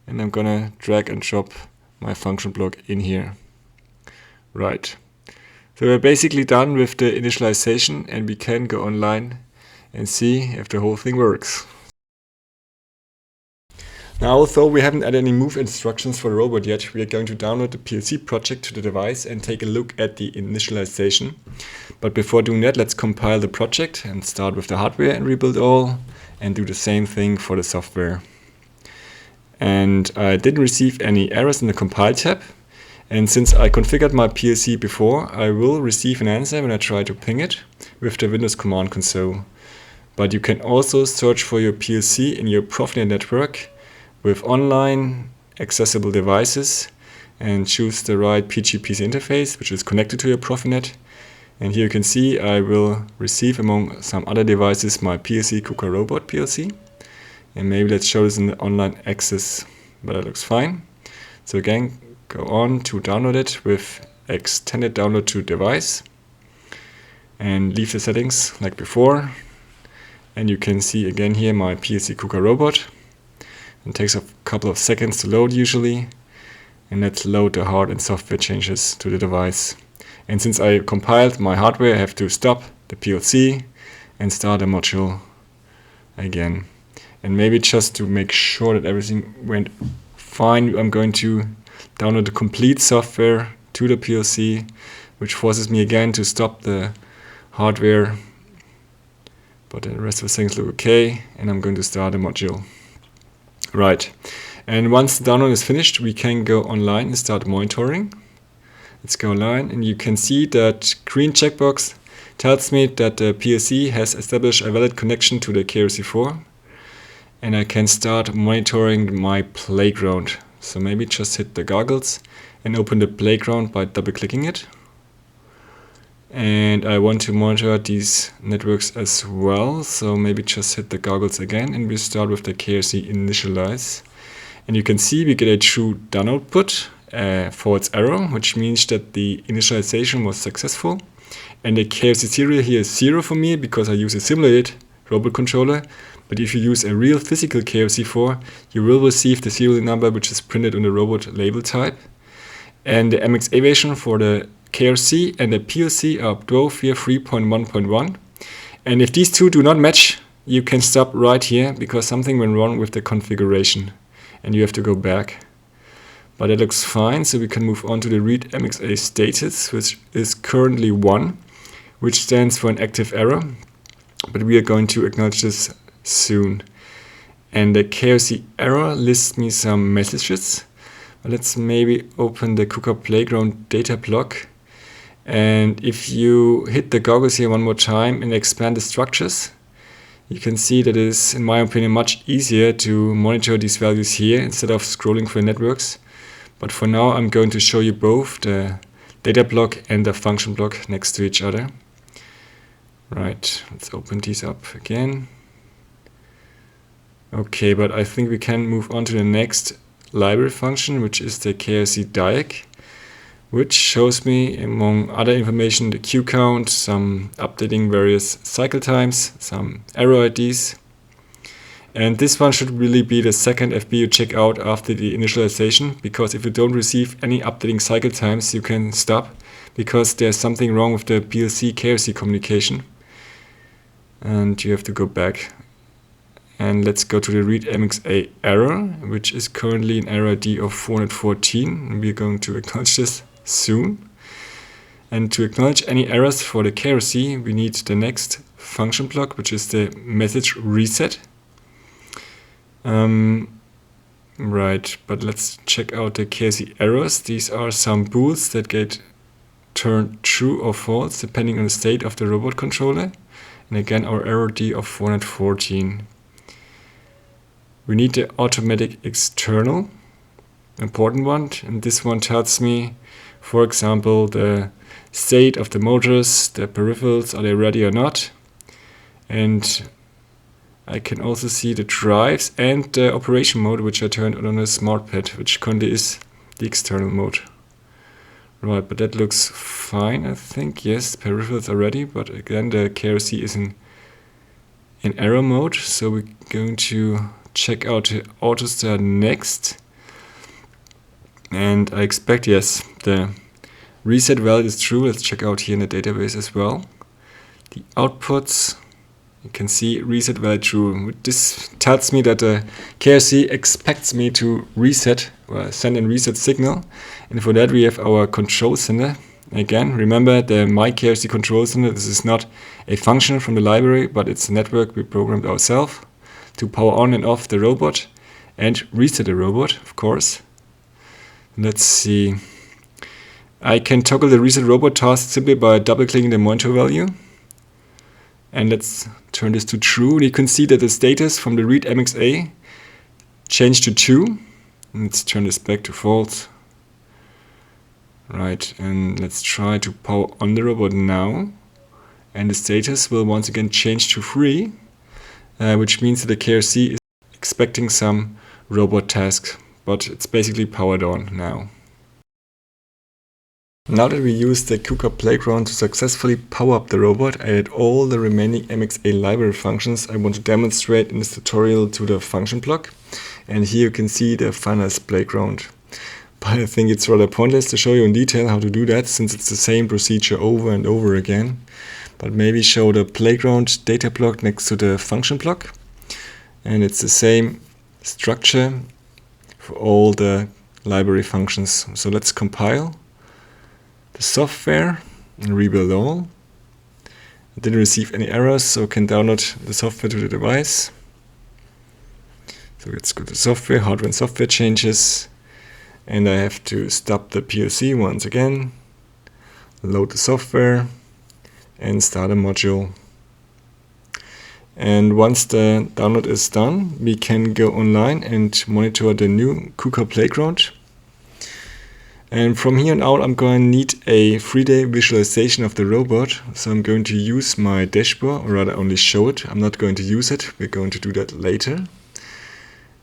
and I'm going to drag and drop my function block in here. Right. So we're basically done with the initialization, and we can go online and see if the whole thing works. Now, although we haven't added any move instructions for the robot yet, we are going to download the PLC project to the device and take a look at the initialization. But before doing that, let's compile the project and start with the hardware and rebuild all, and do the same thing for the software. And I didn't receive any errors in the compile tab. And since I configured my PLC before, I will receive an answer when I try to ping it with the Windows command console. But you can also search for your PLC in your PROFINET network with online accessible devices and choose the right PGPC interface, which is connected to your PROFINET. And here you can see I will receive among some other devices my PLC KUKA Robot PLC. And maybe let's show this in the online access, but that looks fine. So again, go on to download it with extended download to device and leave the settings like before. And you can see again here my PLC KUKA robot. It takes a couple of seconds to load usually. And let's load the hard and software changes to the device. And since I compiled my hardware, I have to stop the PLC and start a module again. And maybe just to make sure that everything went fine, I'm going to download the complete software to the PLC, which forces me again to stop the hardware. But the rest of the things look okay, and I'm going to start a module. Right, and once the download is finished, we can go online and start monitoring. Let's go online, and you can see that green checkbox tells me that the PLC has established a valid connection to the KRC4, and I can start monitoring my playground. So maybe just hit the goggles and open the playground by double-clicking it. And I want to monitor these networks as well, so maybe just hit the goggles again, and we start with the KRC Initialize. And you can see we get a true done output, false error, which means that the initialization was successful. And the KRC serial here is 0 for me because I use a simulated robot controller. But if you use a real physical KRC4, you will receive the serial number which is printed on the robot label type. And the mxAutomation for the KRC and the PLC are both here 3.1.1. And if these two do not match, you can stop right here because something went wrong with the configuration and you have to go back. But it looks fine, so we can move on to the read mxa status, which is currently 1, which stands for an active error. But we are going to acknowledge this soon. And the KRC error lists me some messages. Let's maybe open the KUKA Playground data block. And if you hit the goggles here one more time and expand the structures, you can see that it is, in my opinion, much easier to monitor these values here instead of scrolling for networks. But for now, I'm going to show you both the data block and the function block next to each other. Right, let's open these up again. Okay, but I think we can move on to the next library function, which is the KRCDiag, which shows me, among other information, the QueueCount, some updating various cycle times, some error IDs. And this one should really be the second FB you check out after the initialization, because if you don't receive any updating cycle times, you can stop, because there's something wrong with the PLC KRC communication. And you have to go back. And let's go to the read mxa error, which is currently an error ID of 414. And we're going to acknowledge this soon. And to acknowledge any errors for the KRC, we need the next function block, which is the message reset. Right, but let's check out the KRC errors. These are some bools that get turned true or false depending on the state of the robot controller. And again, our error ID of 414. We need the automatic external, important one, and this one tells me, for example, the state of the motors, the peripherals, are they ready or not. And I can also see the drives and the operation mode, which I turned on the SmartPad, which currently is the external mode. Right, but that looks fine, I think. Yes, peripherals are ready, but again, the KRC is in error mode, so we're going to check out the AutoStart next. And I expect, yes, the reset value is true. Let's check out here in the database as well. The outputs, you can see reset value true. This tells me that the KRC expects me to reset or send a reset signal. And for that we have our control center. Again, remember the my KRC control center, this is not a function from the library, but it's a network we programmed ourselves to power on and off the robot and reset the robot, of course. Let's see. I can toggle the reset robot task simply by double-clicking the monitor value. And let's turn this to true. And you can see that the status from the read mxa changed to 2. Let's turn this back to false. Right, and let's try to power on the robot now. And the status will once again change to 3. Which means that the KRC is expecting some robot task, but it's basically powered on now. Now that we used the KUKA playground to successfully power up the robot, I added all the remaining mxa library functions I want to demonstrate in this tutorial to the function block. And here you can see the finalized playground. But I think it's rather pointless to show you in detail how to do that, since it's the same procedure over and over again. But maybe show the playground data block next to the function block. And it's the same structure for all the library functions. So let's compile the software and rebuild all. I didn't receive any errors, so I can download the software to the device. So let's go to software, hardware and software changes. And I have to stop the PLC once again, load the software and start a module. And once the download is done, we can go online and monitor the new KUKA playground. And from here on out, I'm going to need a 3D visualization of the robot. So I'm going to use my dashboard, or rather only show it. I'm not going to use it. We're going to do that later.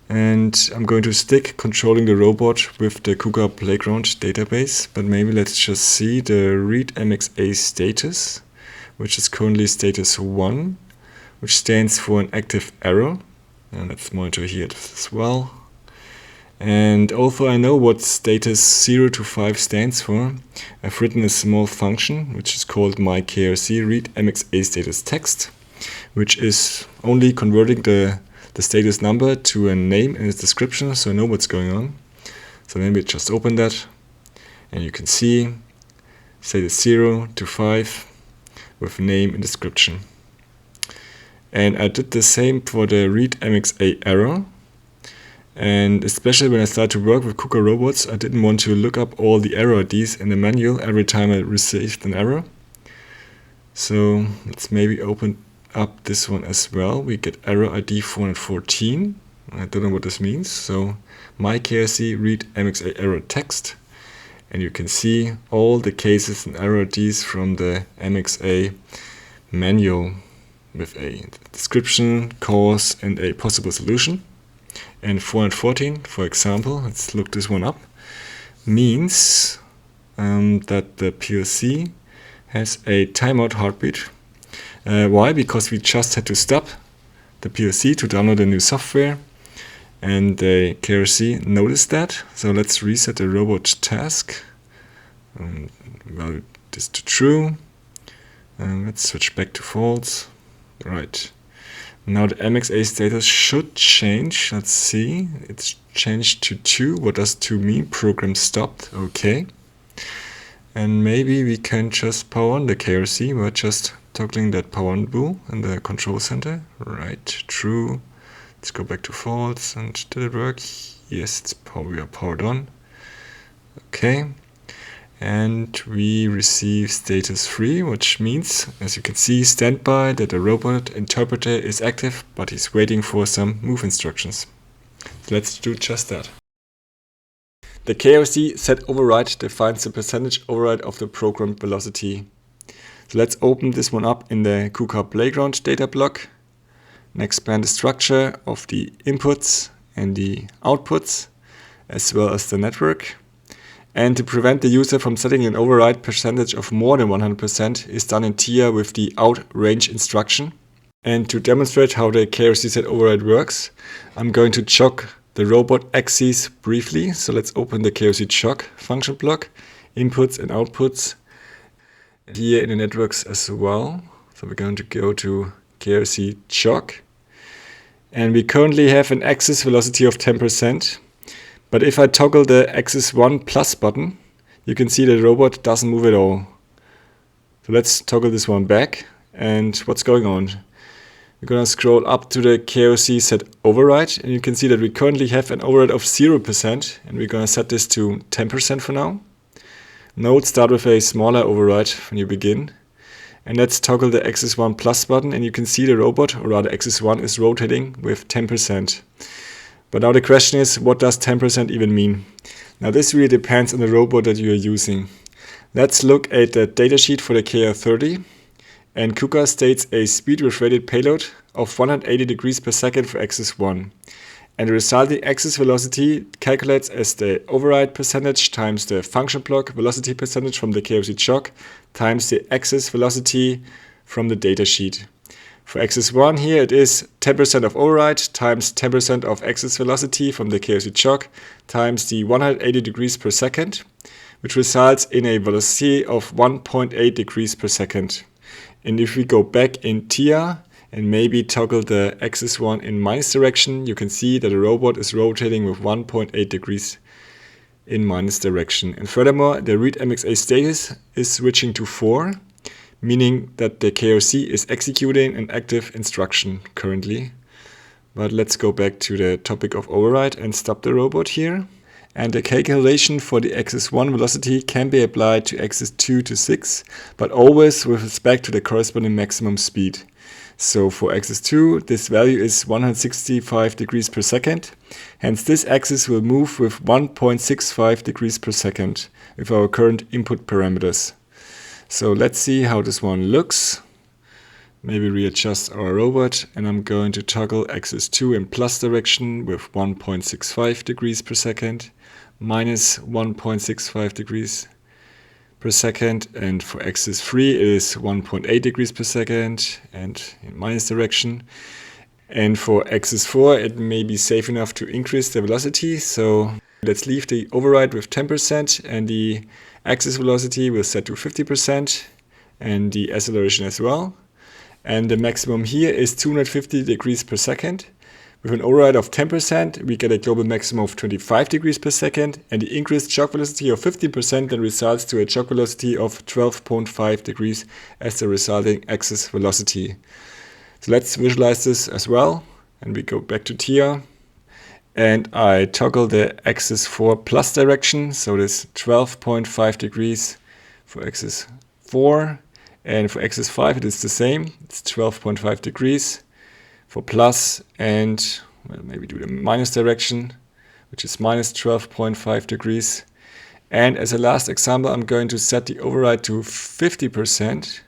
And I'm going to stick controlling the robot with the KUKA playground database. But maybe let's just see the read mxa status, which is currently status 1, which stands for an active error. And let's monitor here as well. And although I know what status 0 to 5 stands for, I've written a small function which is called myKRCWriteToolData, which is only converting the status number to a name in its description, so I know what's going on. So maybe just open that, and you can see status 0 to 5 with name and description. And I did the same for the read mxa error. And especially when I started to work with KUKA robots, I didn't want to look up all the error IDs in the manual every time I received an error. So let's maybe open up this one as well. We get error ID 414. I don't know what this means. So myKRCWriteToolData error text. And you can see all the cases and error IDs from the mxa manual with a description, cause, and a possible solution. And 414, for example, let's look this one up, means that the PLC has a timeout heartbeat. Why? Because we just had to stop the PLC to download the new software, and the KRC noticed that. So let's reset the robot task. Value this to true. Let's switch back to false. Right. Now the mxa status should change. Let's see. It's changed to 2. What does 2 mean? Program stopped. Okay. And maybe we can just power on the KRC. We're just toggling that power on bool in the control center. Right. True. Let's go back to false. And did it work? Yes, we are powered on. Okay. And we receive status 3, which means, as you can see, standby, that the robot interpreter is active, but he's waiting for some move instructions. So let's do just that. The KRC set override defines the percentage override of the program velocity. So let's open this one up in the KUKA playground data block and expand the structure of the inputs and the outputs, as well as the network. And to prevent the user from setting an override percentage of more than 100% is done in TIA with the out range instruction. And to demonstrate how the KRC set override works, I'm going to chock the robot axes briefly. So let's open the KRC chock function block, inputs and outputs, here in the networks as well. So we're going to go to KRC chock. And we currently have an axis velocity of 10%. But if I toggle the axis 1 plus button, you can see the robot doesn't move at all. So let's toggle this one back. And what's going on? We're going to scroll up to the KRC set override, and you can see that we currently have an override of 0%, and we're going to set this to 10% for now. Note, start with a smaller override when you begin. And let's toggle the axis 1 plus button, and you can see the robot, or rather axis 1, is rotating with 10%. But now the question is, what does 10% even mean? Now this really depends on the robot that you are using. Let's look at the datasheet for the KR30. And KUKA states a speed with rated payload of 180 degrees per second for axis 1. And the resulting axis velocity calculates as the override percentage times the function block velocity percentage from the KRC choc times the axis velocity from the datasheet. For axis 1 here it is 10% of override times 10% of axis velocity from the KRC choc times the 180 degrees per second, which results in a velocity of 1.8 degrees per second. And if we go back in TIA and maybe toggle the axis 1 in minus direction, you can see that the robot is rotating with 1.8 degrees in minus direction. And furthermore, the read mxa status is switching to 4, meaning that the KRC is executing an active instruction currently. But let's go back to the topic of override and stop the robot here. And the calculation for the axis 1 velocity can be applied to axis 2 to 6, but always with respect to the corresponding maximum speed. So for axis 2, this value is 165 degrees per second. Hence this axis will move with 1.65 degrees per second with our current input parameters. So let's see how this one looks. Maybe readjust our robot, and I'm going to toggle axis 2 in plus direction with 1.65 degrees per second, minus 1.65 degrees per second, and for axis 3 it is 1.8 degrees per second and in minus direction. And for axis 4 it may be safe enough to increase the velocity, so let's leave the override with 10% and the axis velocity will set to 50% and the acceleration as well. And the maximum here is 250 degrees per second. With an override of 10%, we get a global maximum of 25 degrees per second, and the increased choc velocity of 15% then results to a choc velocity of 12.5 degrees as the resulting axis velocity. So let's visualize this as well, and we go back to TIA. And I toggle the axis 4 plus direction, so this 12.5 degrees for axis 4. And for axis 5 it is the same, it's 12.5 degrees for plus, and well, maybe do the minus direction, which is minus 12.5 degrees. And as a last example, I'm going to set the override to 50%.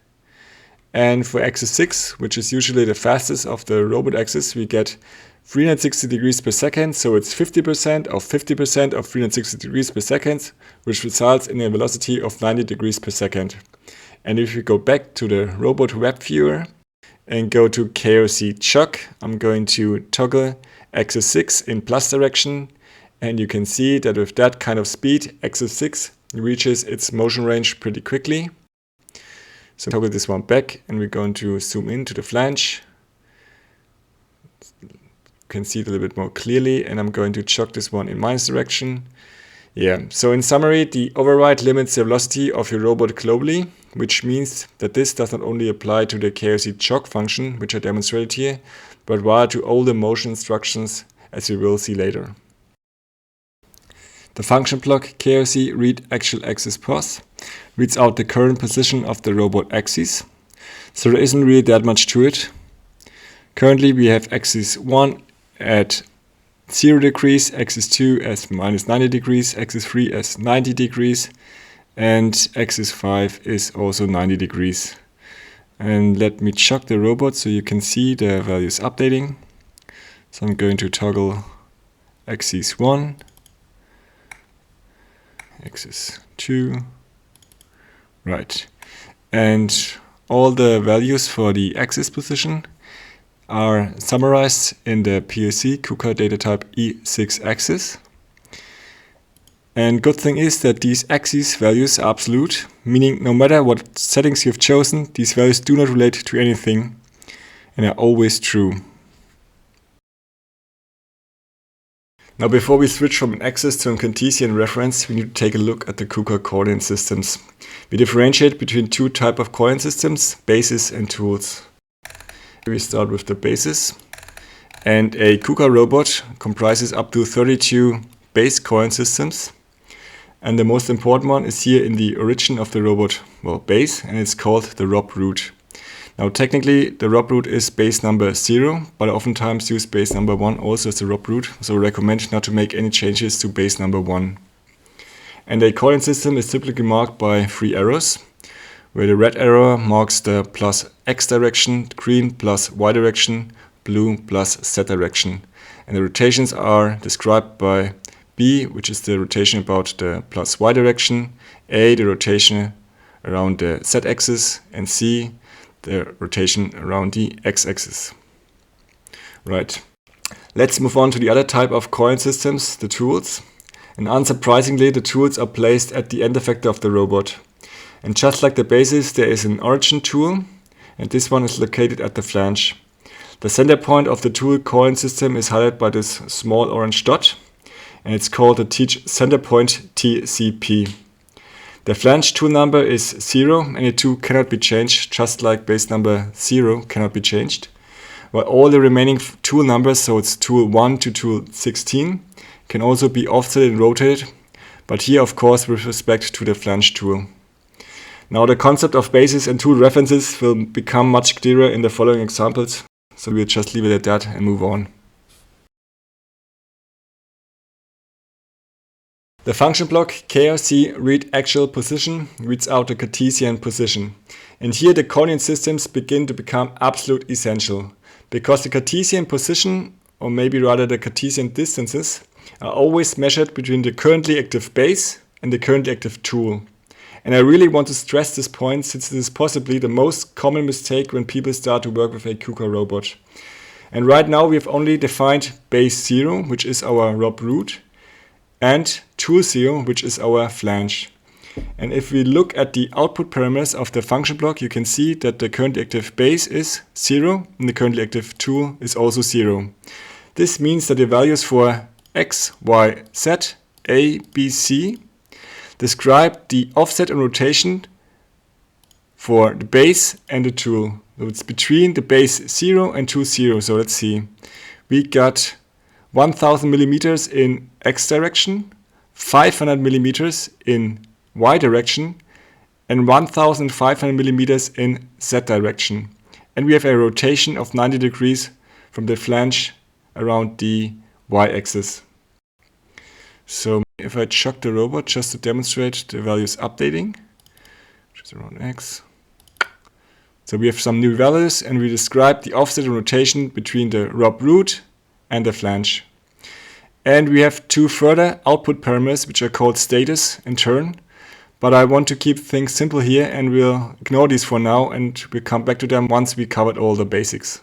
And for axis 6, which is usually the fastest of the robot axis, we get 360 degrees per second, so it's 50% of 50% of 360 degrees per second, which results in a velocity of 90 degrees per second. And if we go back to the robot web viewer and go to KRC choc, I'm going to toggle axis 6 in plus direction, and you can see that with that kind of speed, axis 6 reaches its motion range pretty quickly. So toggle this one back, and we're going to zoom into the flange. You can see it a little bit more clearly, and I'm going to choc this one in minus direction. Yeah, so in summary, the override limits the velocity of your robot globally, which means that this does not only apply to the KRC choc function, which I demonstrated here, but rather to all the motion instructions, as we will see later. The function block KRC read actual axis pos reads out the current position of the robot axis, so there isn't really that much to it. Currently we have axis 1 at 0 degrees, axis 2 as minus 90 degrees, axis 3 as 90 degrees, and axis 5 is also 90 degrees. And let me choc the robot so you can see the values updating. So I'm going to toggle axis 1, axis 2, right. And all the values for the axis position are summarized in the PLC KUKA data type E6 axis. And good thing is that these axis values are absolute, meaning no matter what settings you've chosen, these values do not relate to anything and are always true. Now before we switch from an axis to a Cartesian reference, we need to take a look at the KUKA coordinate systems. We differentiate between two types of coordinate systems, bases and tools. We start with the basis, and a KUKA robot comprises up to 32 base coordinate systems, and the most important one is here in the origin of the robot, well, base, and it's called the ROB root. Now technically the ROB root is base number 0, but I oftentimes use base number 1 also as the ROB root, so I recommend not to make any changes to base number 1. And a coordinate system is typically marked by 3 arrows, where the red arrow marks the plus x direction, green plus y direction, blue plus Z direction. And the rotations are described by B, which is the rotation about the plus Y direction, A, the rotation around the Z axis, and C, the rotation around the X axis. Right. Let's move on to the other type of coin systems, the tools. And unsurprisingly, the tools are placed at the end effector of the robot. And just like the bases, there is an origin tool, and this one is located at the flange. The center point of the tool coin system is highlighted by this small orange dot, and it's called the teach center point TCP. The flange tool number is 0, and the tool cannot be changed, just like base number 0 cannot be changed. While all the remaining tool numbers, so it's tool 1 to tool 16, can also be offset and rotated, but here of course with respect to the flange tool. Now the concept of bases and tool references will become much clearer in the following examples, so we'll just leave it at that and move on. The function block KRCWriteActualPosition reads out the Cartesian position. And here the coordinate systems begin to become absolute essential, because the Cartesian position, or maybe rather the Cartesian distances, are always measured between the currently active base and the currently active tool. And I really want to stress this point, since it is possibly the most common mistake when people start to work with a KUKA robot. And right now we have only defined base 0, which is our rob root, and tool 0, which is our flange. And if we look at the output parameters of the function block, you can see that the currently active base is 0 and the currently active tool is also 0. This means that the values for x, y, z, a, b, c describe the offset and rotation for the base and the tool. So it's between the base 0 and tool 0. So let's see. We got 1000 millimeters in x direction, 500 millimeters in y direction, and 1500 millimeters in z direction. And we have a rotation of 90 degrees from the flange around the y-axis. So if I chuck the robot just to demonstrate the values updating, which is around x. So we have some new values, and we describe the offset and rotation between the rob root and the flange. And we have two further output parameters, which are called status and turn. But I want to keep things simple here, and we'll ignore these for now, and we'll come back to them once we covered all the basics.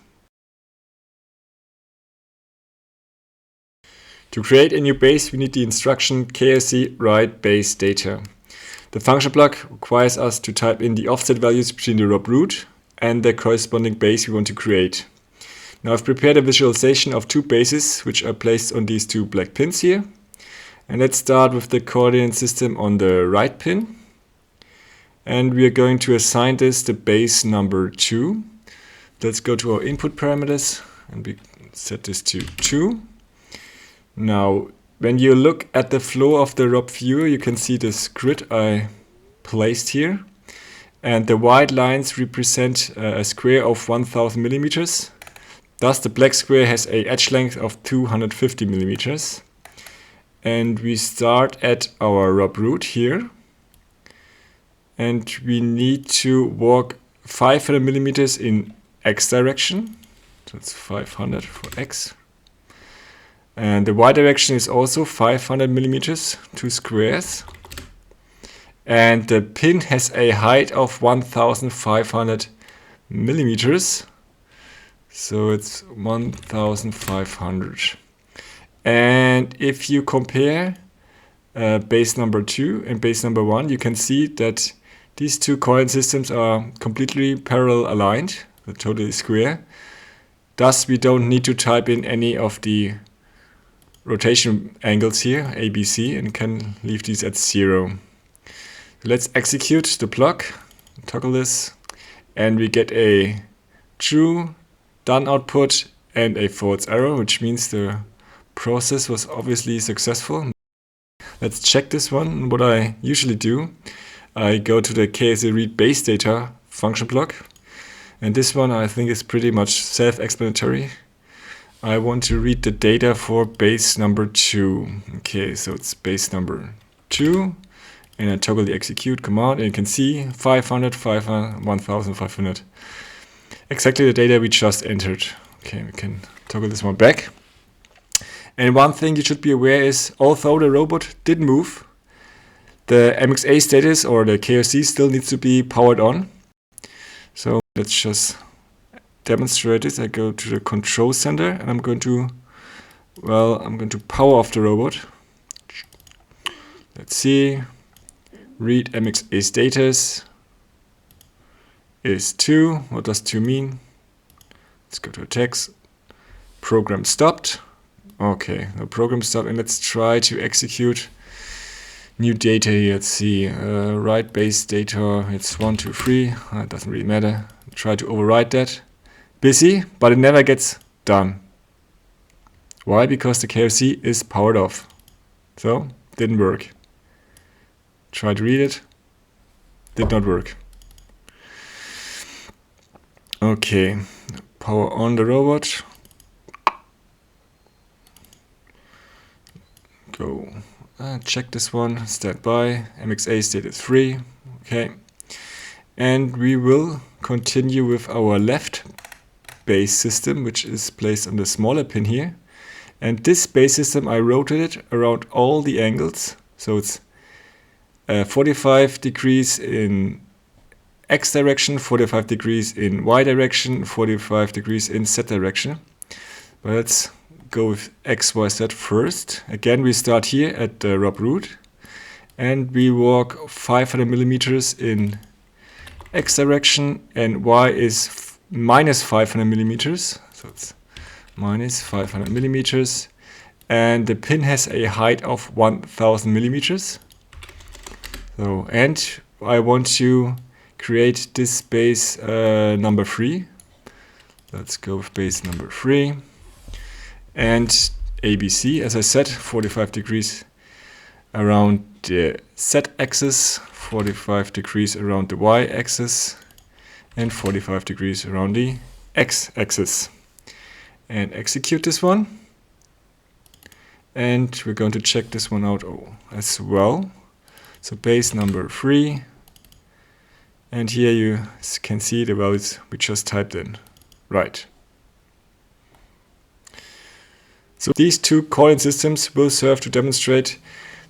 To create a new base, we need the instruction KRCWriteBaseData. The function block requires us to type in the offset values between the rob root and the corresponding base we want to create. Now I've prepared a visualization of two bases, which are placed on these two black pins here. And let's start with the coordinate system on the right pin. And we are going to assign this the base number 2. Let's go to our input parameters and we set this to 2. Now, when you look at the flow of the rob viewer, you can see this grid I placed here. And the white lines represent a square of 1000 millimeters. Thus, the black square has an edge length of 250 millimeters. And we start at our rob root here. And we need to walk 500 millimeters in x direction. So it's 500 for x. And the y direction is also 500 millimeters, 2 squares. And the pin has a height of 1500 millimeters. So it's 1500. And if you compare base number 2 and base number 1, you can see that these two coordinate systems are completely parallel aligned, they're totally square. Thus, we don't need to type in any of the rotation angles here, A, B, C, and can leave these at 0. Let's execute the block, toggle this, and we get a true done output and a false error, which means the process was obviously successful. Let's check this one. What I usually do, I go to the KRCWriteBaseData function block, and this one I think is pretty much self-explanatory. I want to read the data for base number 2. Okay, so it's base number 2, and I toggle the execute command, and you can see 500, 500, 1500. Exactly the data we just entered. Okay, we can toggle this one back. And one thing you should be aware is, although the robot did move, the mxa status or the KRC still needs to be powered on. So let's just demonstrate this. I go to the control center and I'm going to power off the robot. Let's see. Read mxa status is 2. What does 2 mean? Let's go to text. Program stopped. Okay, the program stopped, and let's try to execute new data here. Let's see. Write base data. It's 1, 2, 3. It doesn't really matter. Try to overwrite that. Busy, but it never gets done. Why? Because the KRC is powered off. So, didn't work. Try to read it. Did not work. Okay, power on the robot. Go check this one. Stand by. mxa status 3. Okay. And we will continue with our left base system, which is placed on the smaller pin here. And this base system, I rotated around all the angles. So it's 45 degrees in X direction, 45 degrees in Y direction, 45 degrees in Z direction. But let's go with X, Y, Z first. Again, we start here at the rob root. And we walk 500 millimeters in X direction, and Y is minus 500 millimeters. So it's minus 500 millimeters. And the pin has a height of 1000 millimeters. So, and I want to create this base number 3. Let's go with base number 3. And ABC, as I said, 45 degrees around the Z-axis, 45 degrees around the Y-axis, and 45 degrees around the X-axis. And execute this one. And we're going to check this one out as well. So base number 3. And here you can see the values we just typed in. Right. So these two coordinate systems will serve to demonstrate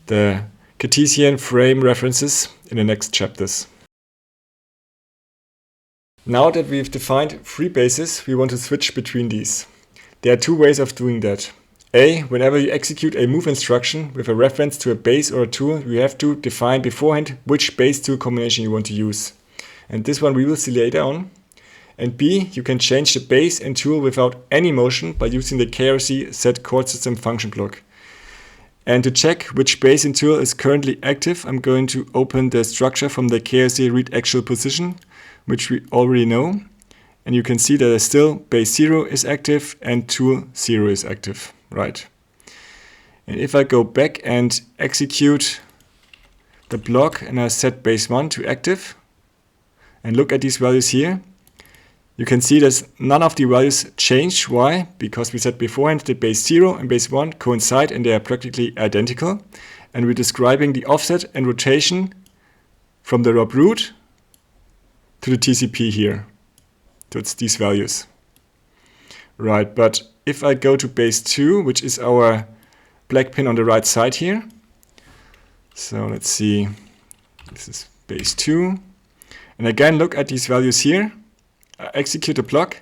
the Cartesian frame references in the next chapters. Now that we've defined 3 bases, we want to switch between these. There are 2 ways of doing that. A, whenever you execute a move instruction with a reference to a base or a tool, you have to define beforehand which base tool combination you want to use. And this one we will see later on. And B, you can change the base and tool without any motion by using the KRC set chord system function block. And to check which base and tool is currently active, I'm going to open the structure from the KRC read actual position, which we already know. And you can see that still base 0 is active and tool 0 is active. Right. And if I go back and execute the block and I set base 1 to active and look at these values here, you can see that none of the values change. Why? Because we said beforehand that base 0 and base 1 coincide and they are practically identical. And we're describing the offset and rotation from the rob root to the TCP here. So it's these values. Right, but if I go to base 2, which is our black pin on the right side here. So let's see, this is base 2. And again, look at these values here. I execute the block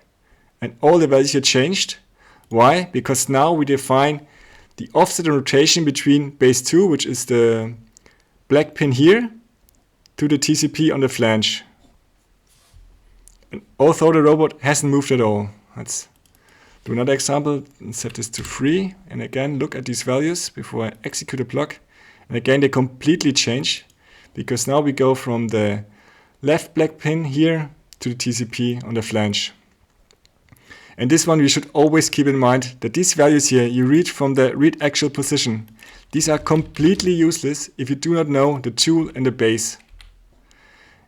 and all the values here changed. Why? Because now we define the offset and rotation between base 2, which is the black pin here, to the TCP on the flange. And although the robot hasn't moved at all. Let's do another example and set this to 3. And again, look at these values before I execute a block. And again, they completely change because now we go from the left black pin here to the TCP on the flange. And this one we should always keep in mind that these values here you read from the read actual position. These are completely useless if you do not know the tool and the base.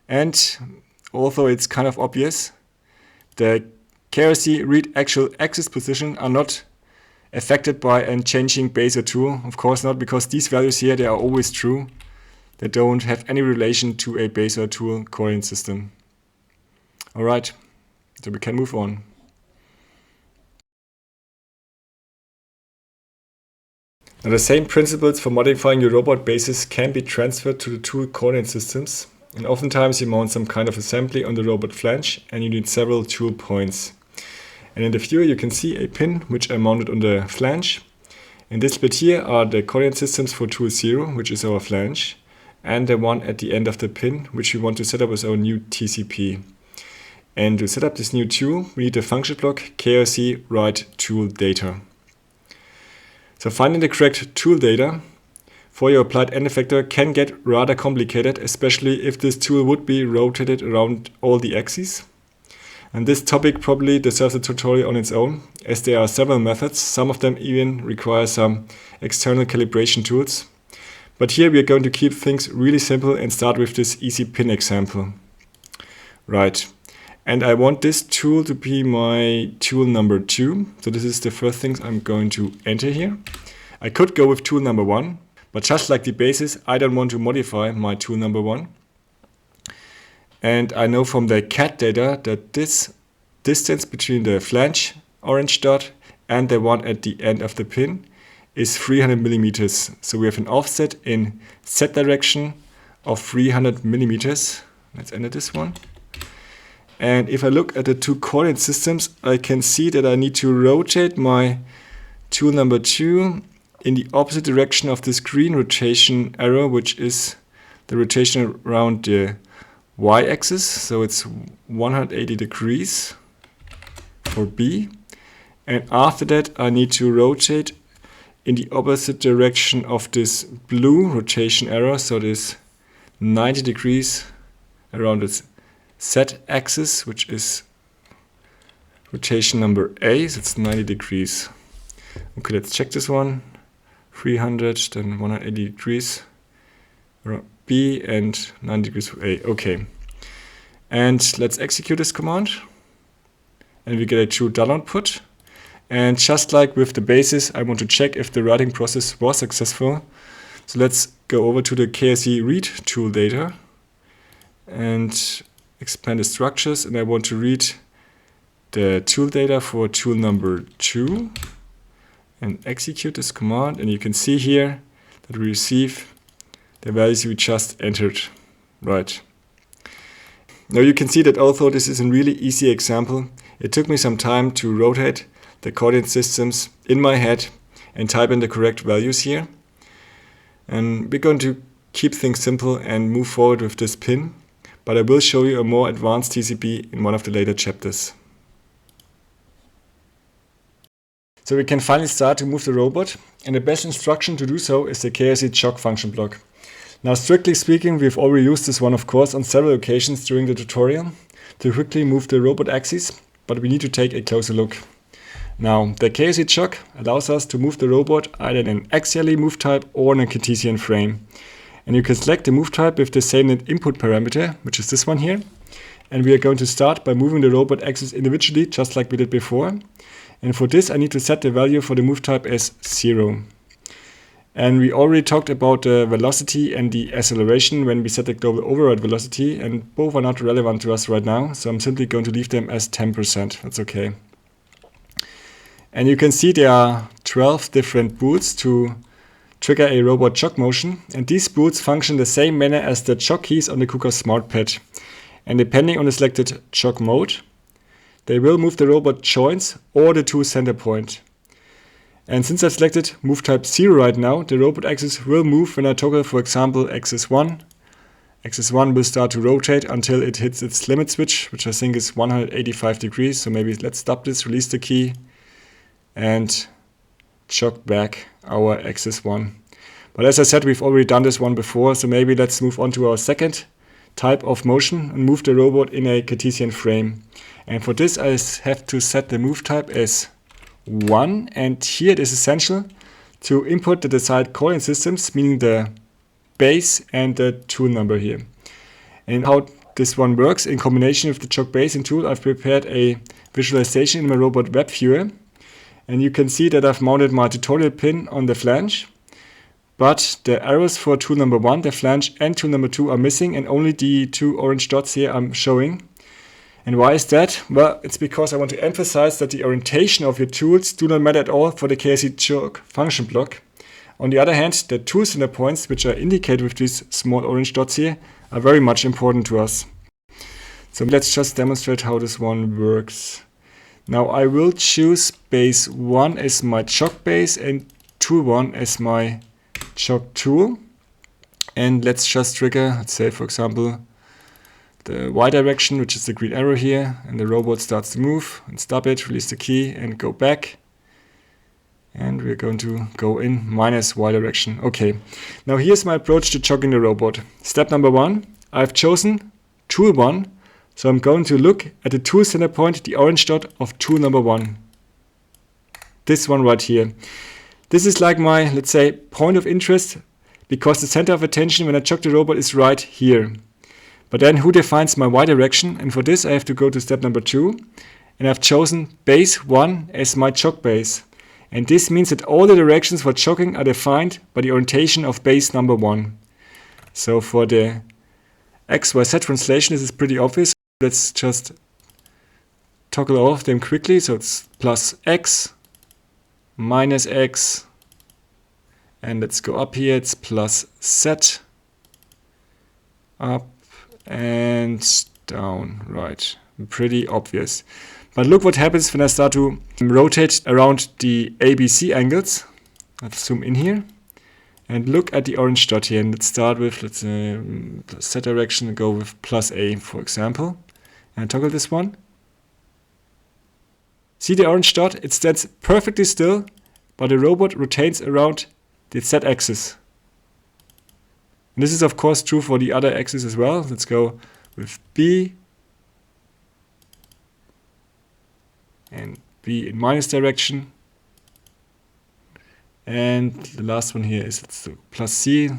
And although it's kind of obvious, the KRC read actual axis position are not affected by a changing base or tool. Of course not, because these values here, they are always true. They don't have any relation to a base or tool coordinate system. Alright, so we can move on. Now the same principles for modifying your robot bases can be transferred to the tool coordinate systems, and oftentimes you mount some kind of assembly on the robot flange and you need several tool points. And in the viewer you can see a pin which I mounted on the flange. In this bit here are the coordinate systems for tool 0, which is our flange, and the one at the end of the pin, which we want to set up as our new TCP. And to set up this new tool, we need the function block KRCWriteToolData. So finding the correct tool data for your applied end effector can get rather complicated, especially if this tool would be rotated around all the axes. And this topic probably deserves a tutorial on its own, as there are several methods. Some of them even require some external calibration tools. But here we are going to keep things really simple and start with this easy pin example. Right. And I want this tool to be my tool number 2. So this is the first thing I'm going to enter here. I could go with tool number 1, but just like the basis, I don't want to modify my tool number 1. And I know from the CAD data that this distance between the flange orange dot and the one at the end of the pin is 300 millimeters. So we have an offset in Z direction of 300 millimeters. Let's enter this one. And if I look at the two coordinate systems, I can see that I need to rotate my tool number 2 in the opposite direction of this green rotation arrow, which is the rotation around the y-axis. So it's 180 degrees for B. And after that, I need to rotate in the opposite direction of this blue rotation arrow. So this 90 degrees around its Z-axis, which is rotation number A, so it's 90 degrees. Okay, let's check this one. 300, then 180 degrees for B and 90 degrees for A. Okay. And let's execute this command. And we get a true done output. And just like with the basis, I want to check if the writing process was successful. So let's go over to the KRCWriteToolData and expand the structures, and I want to read the tool data for tool number 2 and execute this command, and you can see here that we receive the values we just entered. Right. Now you can see that although this is a really easy example, it took me some time to rotate the coordinate systems in my head and type in the correct values here. And we're going to keep things simple and move forward with this pin. But I will show you a more advanced TCP in one of the later chapters. So we can finally start to move the robot, and the best instruction to do so is the KRCWriteToolData function block. Now strictly speaking, we've already used this one of course on several occasions during the tutorial to quickly move the robot axis, but we need to take a closer look. Now the KRCWriteToolData allows us to move the robot either in an axially move type or in a Cartesian frame. And you can select the move type with the same input parameter, which is this one here. And we are going to start by moving the robot axis individually, just like we did before. And for this, I need to set the value for the move type as 0. And we already talked about the velocity and the acceleration when we set the global override velocity, and both are not relevant to us right now. So I'm simply going to leave them as 10%. That's okay. And you can see there are 12 different boots to trigger a robot jog motion, and these boots function the same manner as the jog keys on the KUKA SmartPad. And depending on the selected jog mode, they will move the robot joints or the tool center point. And since I've selected move type 0 right now, the robot axis will move when I toggle, for example, axis 1. Axis 1 will start to rotate until it hits its limit switch, which I think is 185 degrees. So maybe let's stop this, release the key, and jog back our axis 1. But as I said, we've already done this one before, so maybe let's move on to our second type of motion and move the robot in a Cartesian frame. And for this I have to set the move type as 1, and here it is essential to input the desired coordinate systems, meaning the base and the tool number here. And how this one works in combination with the jog base and tool, I've prepared a visualization in my robot web viewer. And you can see that I've mounted my tutorial pin on the flange, but the arrows for tool number 1, the flange, and tool number 2 are missing, and only the two orange dots here I'm showing. And why is that? Well, it's because I want to emphasize that the orientation of your tools do not matter at all for the KRCWriteToolData function block. On the other hand, the tool center points, which are indicated with these small orange dots here, are very much important to us. So let's just demonstrate how this one works. Now I will choose base 1 as my chalk base and tool 1 as my chalk tool. And let's just trigger, let's say for example, the Y direction, which is the green arrow here, and the robot starts to move, and stop it, release the key and go back. And we're going to go in minus Y direction. Okay, now here's my approach to chalking the robot. Step number 1, I've chosen tool 1, so I'm going to look at the tool center point, the orange dot of tool number 1. This one right here. This is like my, let's say, point of interest, because the center of attention when I chalk the robot is right here. But then who defines my Y direction? And for this I have to go to step number 2, and I've chosen base 1 as my chalk base. And this means that all the directions for chalking are defined by the orientation of base number 1. So for the XYZ translation, this is pretty obvious. Let's just toggle all of them quickly. So it's plus X, minus X, and let's go up here. It's plus Z, up and down. Right, pretty obvious. But look what happens when I start to rotate around the ABC angles. Let's zoom in here and look at the orange dot here. And let's start with, let's Z direction and go with plus A, for example. And toggle this one. See the orange dot? It stands perfectly still, but the robot rotates around the Z axis. And this is of course true for the other axis as well. Let's go with B. And B in minus direction. And the last one here is let's do plus C.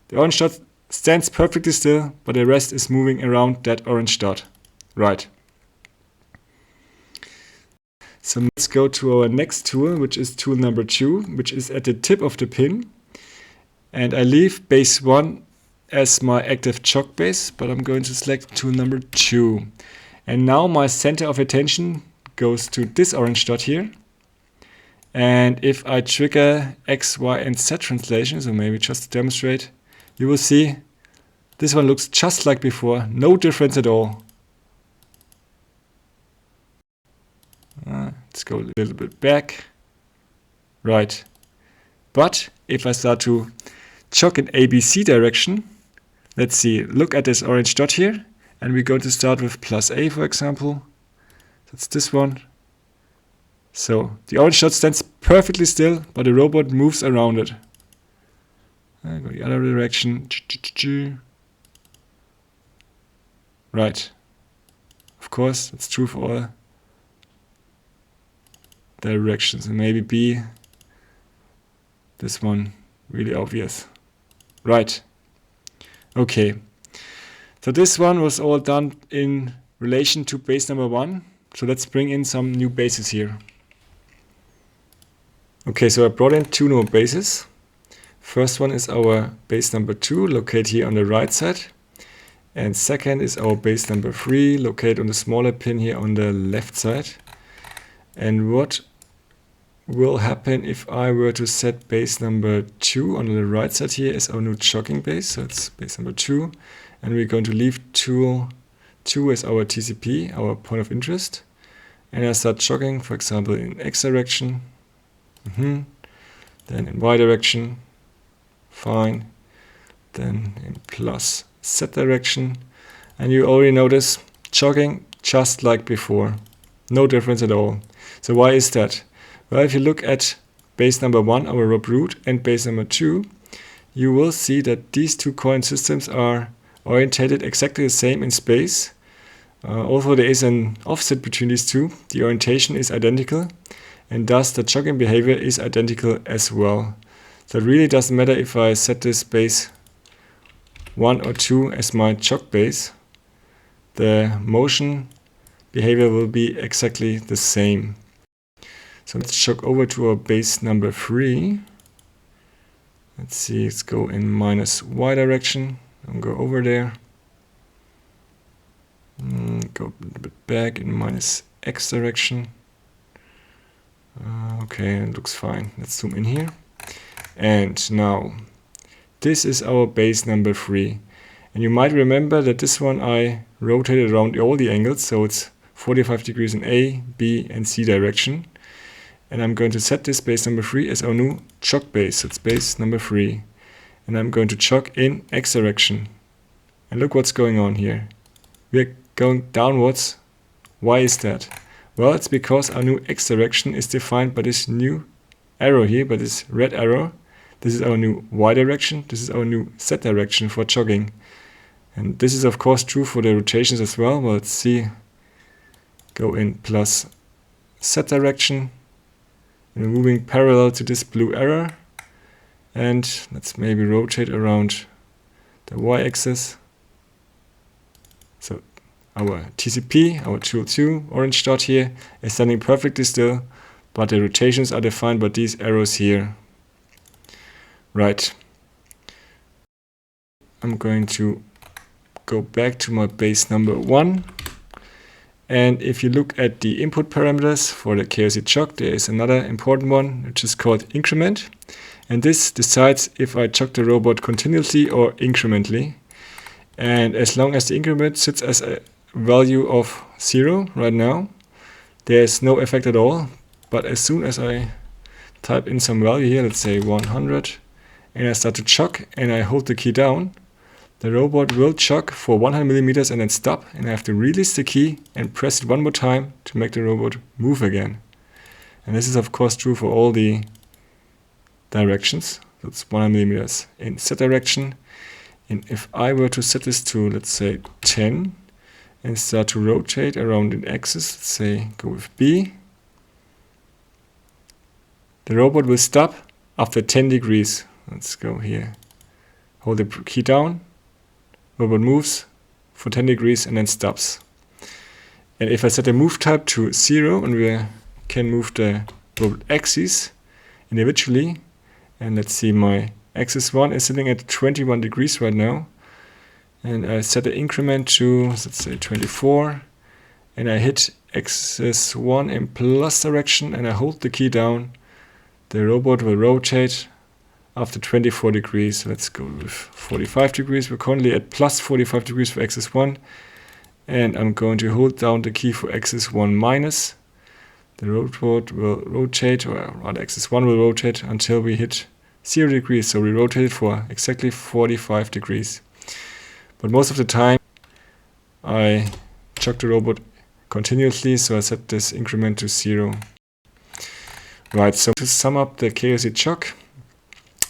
The orange dot stands perfectly still, but the rest is moving around that orange dot. Right. So let's go to our next tool, which is tool number 2, which is at the tip of the pin. And I leave base 1 as my active chalk base, but I'm going to select tool number 2. And now my center of attention goes to this orange dot here. And if I trigger X, Y, and Z translation, so maybe just to demonstrate, you will see this one looks just like before, no difference at all. Let's go a little bit back. Right. But if I start to chalk in ABC direction, let's see, look at this orange dot here, and we're going to start with plus A, for example. That's this one. So the orange dot stands perfectly still, but the robot moves around it. I go the other direction. Right. Of course, that's true for all directions. And maybe B, this one, really obvious. Right. Okay. So this one was all done in relation to base number 1. So let's bring in some new bases here. Okay, so I brought in 2 new bases. First one is our base number 2, located here on the right side. And second is our base number 3, located on the smaller pin here on the left side. And what will happen if I were to set base number 2 on the right side here as our new chalking base? So it's base number 2. And we're going to leave tool 2 as our TCP, our point of interest. And I start chalking, for example, in X direction. Then in Y direction. Fine. Then in plus Z direction. And you already notice chalking just like before. No difference at all. So why is that? Well, if you look at base number 1, our rob root, and base number 2, you will see that these 2 coin systems are orientated exactly the same in space. Although there is an offset between these two, the orientation is identical, and thus the chalking behavior is identical as well. So it really doesn't matter if I set this base 1 or 2 as my chalk base, the motion behavior will be exactly the same. So let's chalk over to our base number 3. Let's see, let's go in minus Y direction and go over there. Go a little bit back in minus X direction. Okay, it looks fine. Let's zoom in here. And now, this is our base number 3. And you might remember that this one I rotated around all the angles, so it's 45 degrees in A, B, and C direction. And I'm going to set this base number 3 as our new jog base. So it's base number 3. And I'm going to jog in X direction. And look what's going on here. We're going downwards. Why is that? Well, it's because our new X direction is defined by this new arrow here, by this red arrow. This is our new Y direction. This is our new Z direction for jogging. And this is of course true for the rotations as well. Well, let's see. Go in plus Z direction. And we're moving parallel to this blue arrow. And let's maybe rotate around the Y axis. So our TCP, our tool 2 orange dot here, is standing perfectly still, but the rotations are defined by these arrows here. Right. I'm going to go back to my base number 1. And if you look at the input parameters for the KRC jog, there is another important one, which is called increment. And this decides if I jog the robot continuously or incrementally. And as long as the increment sits as a value of 0 right now, there is no effect at all. But as soon as I type in some value here, let's say 100, and I start to jog and I hold the key down, the robot will jog for 100 millimeters and then stop, and I have to release the key and press it one more time to make the robot move again. And this is of course true for all the directions. That's 100 millimeters in Z direction. And if I were to set this to, let's say, 10 and start to rotate around an axis, let's say go with B, the robot will stop after 10 degrees. Let's go here. Hold the key down, robot moves for 10 degrees and then stops. And if I set the move type to 0, and we can move the robot axis individually, and let's see, my axis 1 is sitting at 21 degrees right now, and I set the increment to, let's say, 24, and I hit axis 1 in plus direction and I hold the key down, the robot will rotate after 24 degrees. Let's go with 45 degrees. We're currently at plus 45 degrees for axis 1, and I'm going to hold down the key for axis 1 minus. The robot will rotate, or rather axis 1 will rotate until we hit 0 degrees. So we rotate for exactly 45 degrees. But most of the time I jog the robot continuously, so I set this increment to 0. Right, so to sum up the KRC jog,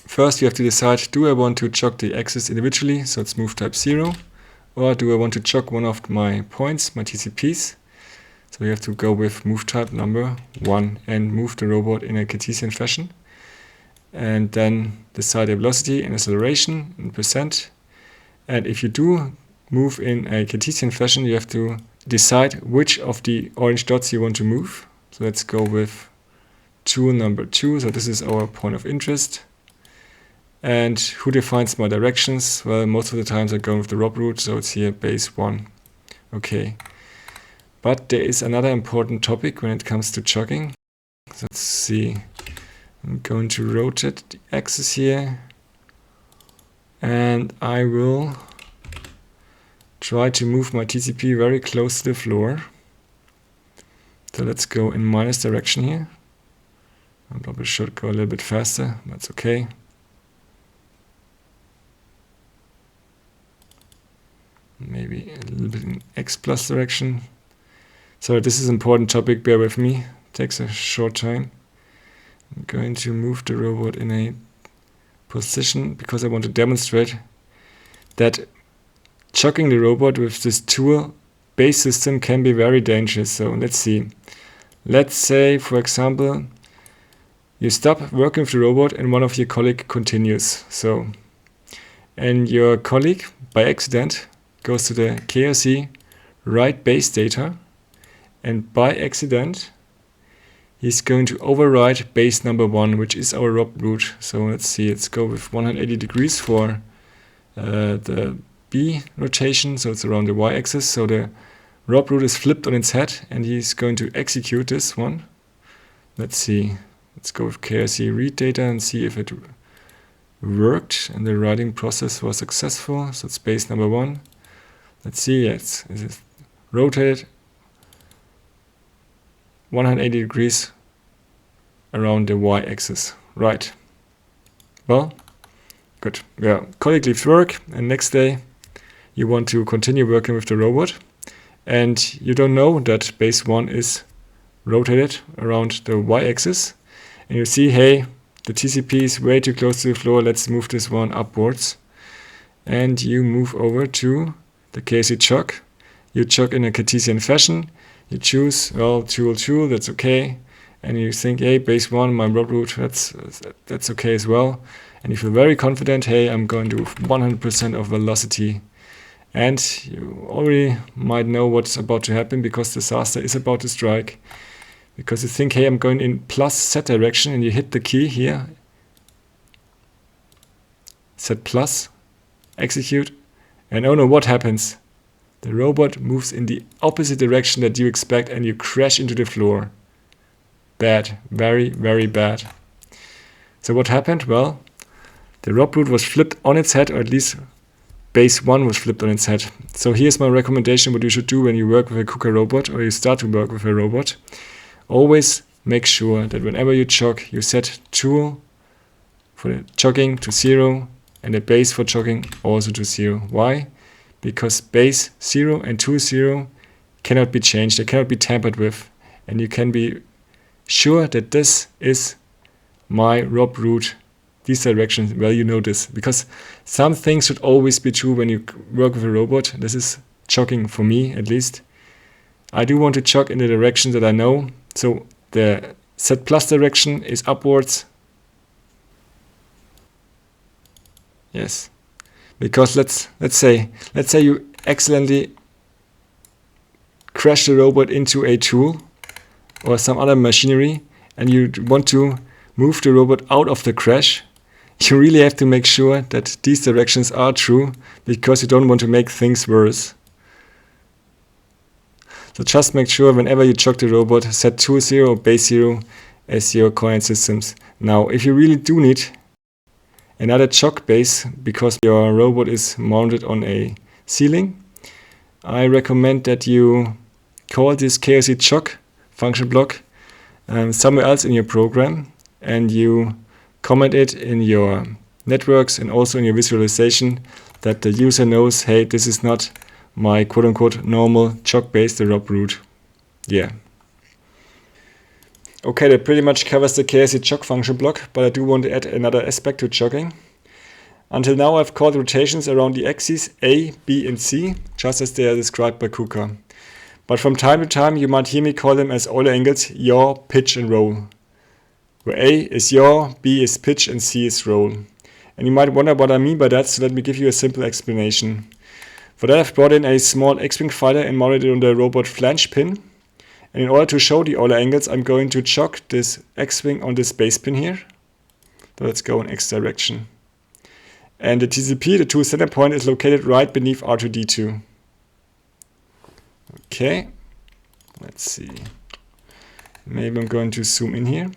first you have to decide, do I want to jog the axis individually, so it's move type 0, or do I want to jog one of my points, my TCPs? So you have to go with move type number 1 and move the robot in a Cartesian fashion. And then decide the velocity and acceleration in percent. And if you do move in a Cartesian fashion, you have to decide which of the orange dots you want to move. So let's go with tool number 2. So this is our point of interest. And who defines my directions? Well, most of the times I'm going with the rob root, so it's here base 1. Okay. But there is another important topic when it comes to jogging. So let's see. I'm going to rotate the axis here. And I will try to move my TCP very close to the floor. So let's go in minus direction here. I probably should go a little bit faster. That's okay. Maybe a little bit in X plus direction. So this is an important topic, bear with me. It takes a short time. I'm going to move the robot in a position because I want to demonstrate that jogging the robot with this tool-based system can be very dangerous. So let's see. Let's say, for example, you stop working with the robot and one of your colleagues continues. So, and your colleague, by accident, goes to the KRC write base data, and by accident he's going to overwrite base number 1, which is our rob root. So let's see, let's go with 180 degrees for the B rotation, so it's around the Y axis. So the rob root is flipped on its head and he's going to execute this one. Let's see, Let's go with KRCWriteToolData and see if it worked and the writing process was successful. So it's base number 1. Let's see, yes, it is rotated 180 degrees around the y-axis. Right. Well, good. Yeah, colleague leaves work, and next day you want to continue working with the robot, and you don't know that base 1 is rotated around the y-axis, and you see, hey, the TCP is way too close to the floor, let's move this one upwards. And you move over to the KRC chuck. You chuck in a Cartesian fashion. You choose, well, tool, that's okay. And you think, hey, base 1, my rob root, that's okay as well. And you feel very confident, hey, I'm going to 100% of velocity. And you already might know what's about to happen because disaster is about to strike. Because you think, hey, I'm going in plus set direction, and you hit the key here. Set plus, execute, and oh no, what happens? The robot moves in the opposite direction that you expect, and you crash into the floor. Bad, very, very bad. So what happened? Well, the rob root was flipped on its head, or at least base 1 was flipped on its head. So here's my recommendation what you should do when you work with a KUKA robot, or you start to work with a robot. Always make sure that whenever you chuck, you set tool for the chucking to 0 and the base for chucking also to 0. Why? Because base 0 and 0 cannot be changed, they cannot be tampered with, and you can be sure that this is my rob root, these directions, well, you know this, because some things should always be true when you work with a robot. This is chucking for me, at least. I do want to chuck in the direction that I know. So the set plus direction is upwards. Yes, because let's say you accidentally crash the robot into a tool or some other machinery, and you want to move the robot out of the crash. You really have to make sure that these directions are true, because you don't want to make things worse. So just make sure whenever you chuck the robot, set tool 0 or base 0 as your coordinate systems. Now, if you really do need another chuck base because your robot is mounted on a ceiling, I recommend that you call this KRC chuck function block somewhere else in your program, and you comment it in your networks and also in your visualization that the user knows, hey, this is not my quote-unquote normal chuck base, the rob root. Yeah. Okay, that pretty much covers the KRC chuck function block, but I do want to add another aspect to chucking. Until now I've called rotations around the axes A, B and C, just as they are described by KUKA. But from time to time you might hear me call them as Euler angles yaw, pitch and roll, where A is yaw, B is pitch and C is roll. And you might wonder what I mean by that, so let me give you a simple explanation. For that I've brought in a small X-wing fighter and mounted it on the robot flange pin. And in order to show the Euler angles, I'm going to chuck this X-wing on this base pin here. So let's go in X direction. And the TCP, the tool center point, is located right beneath R2D2. Okay, let's see. Maybe I'm going to zoom in here.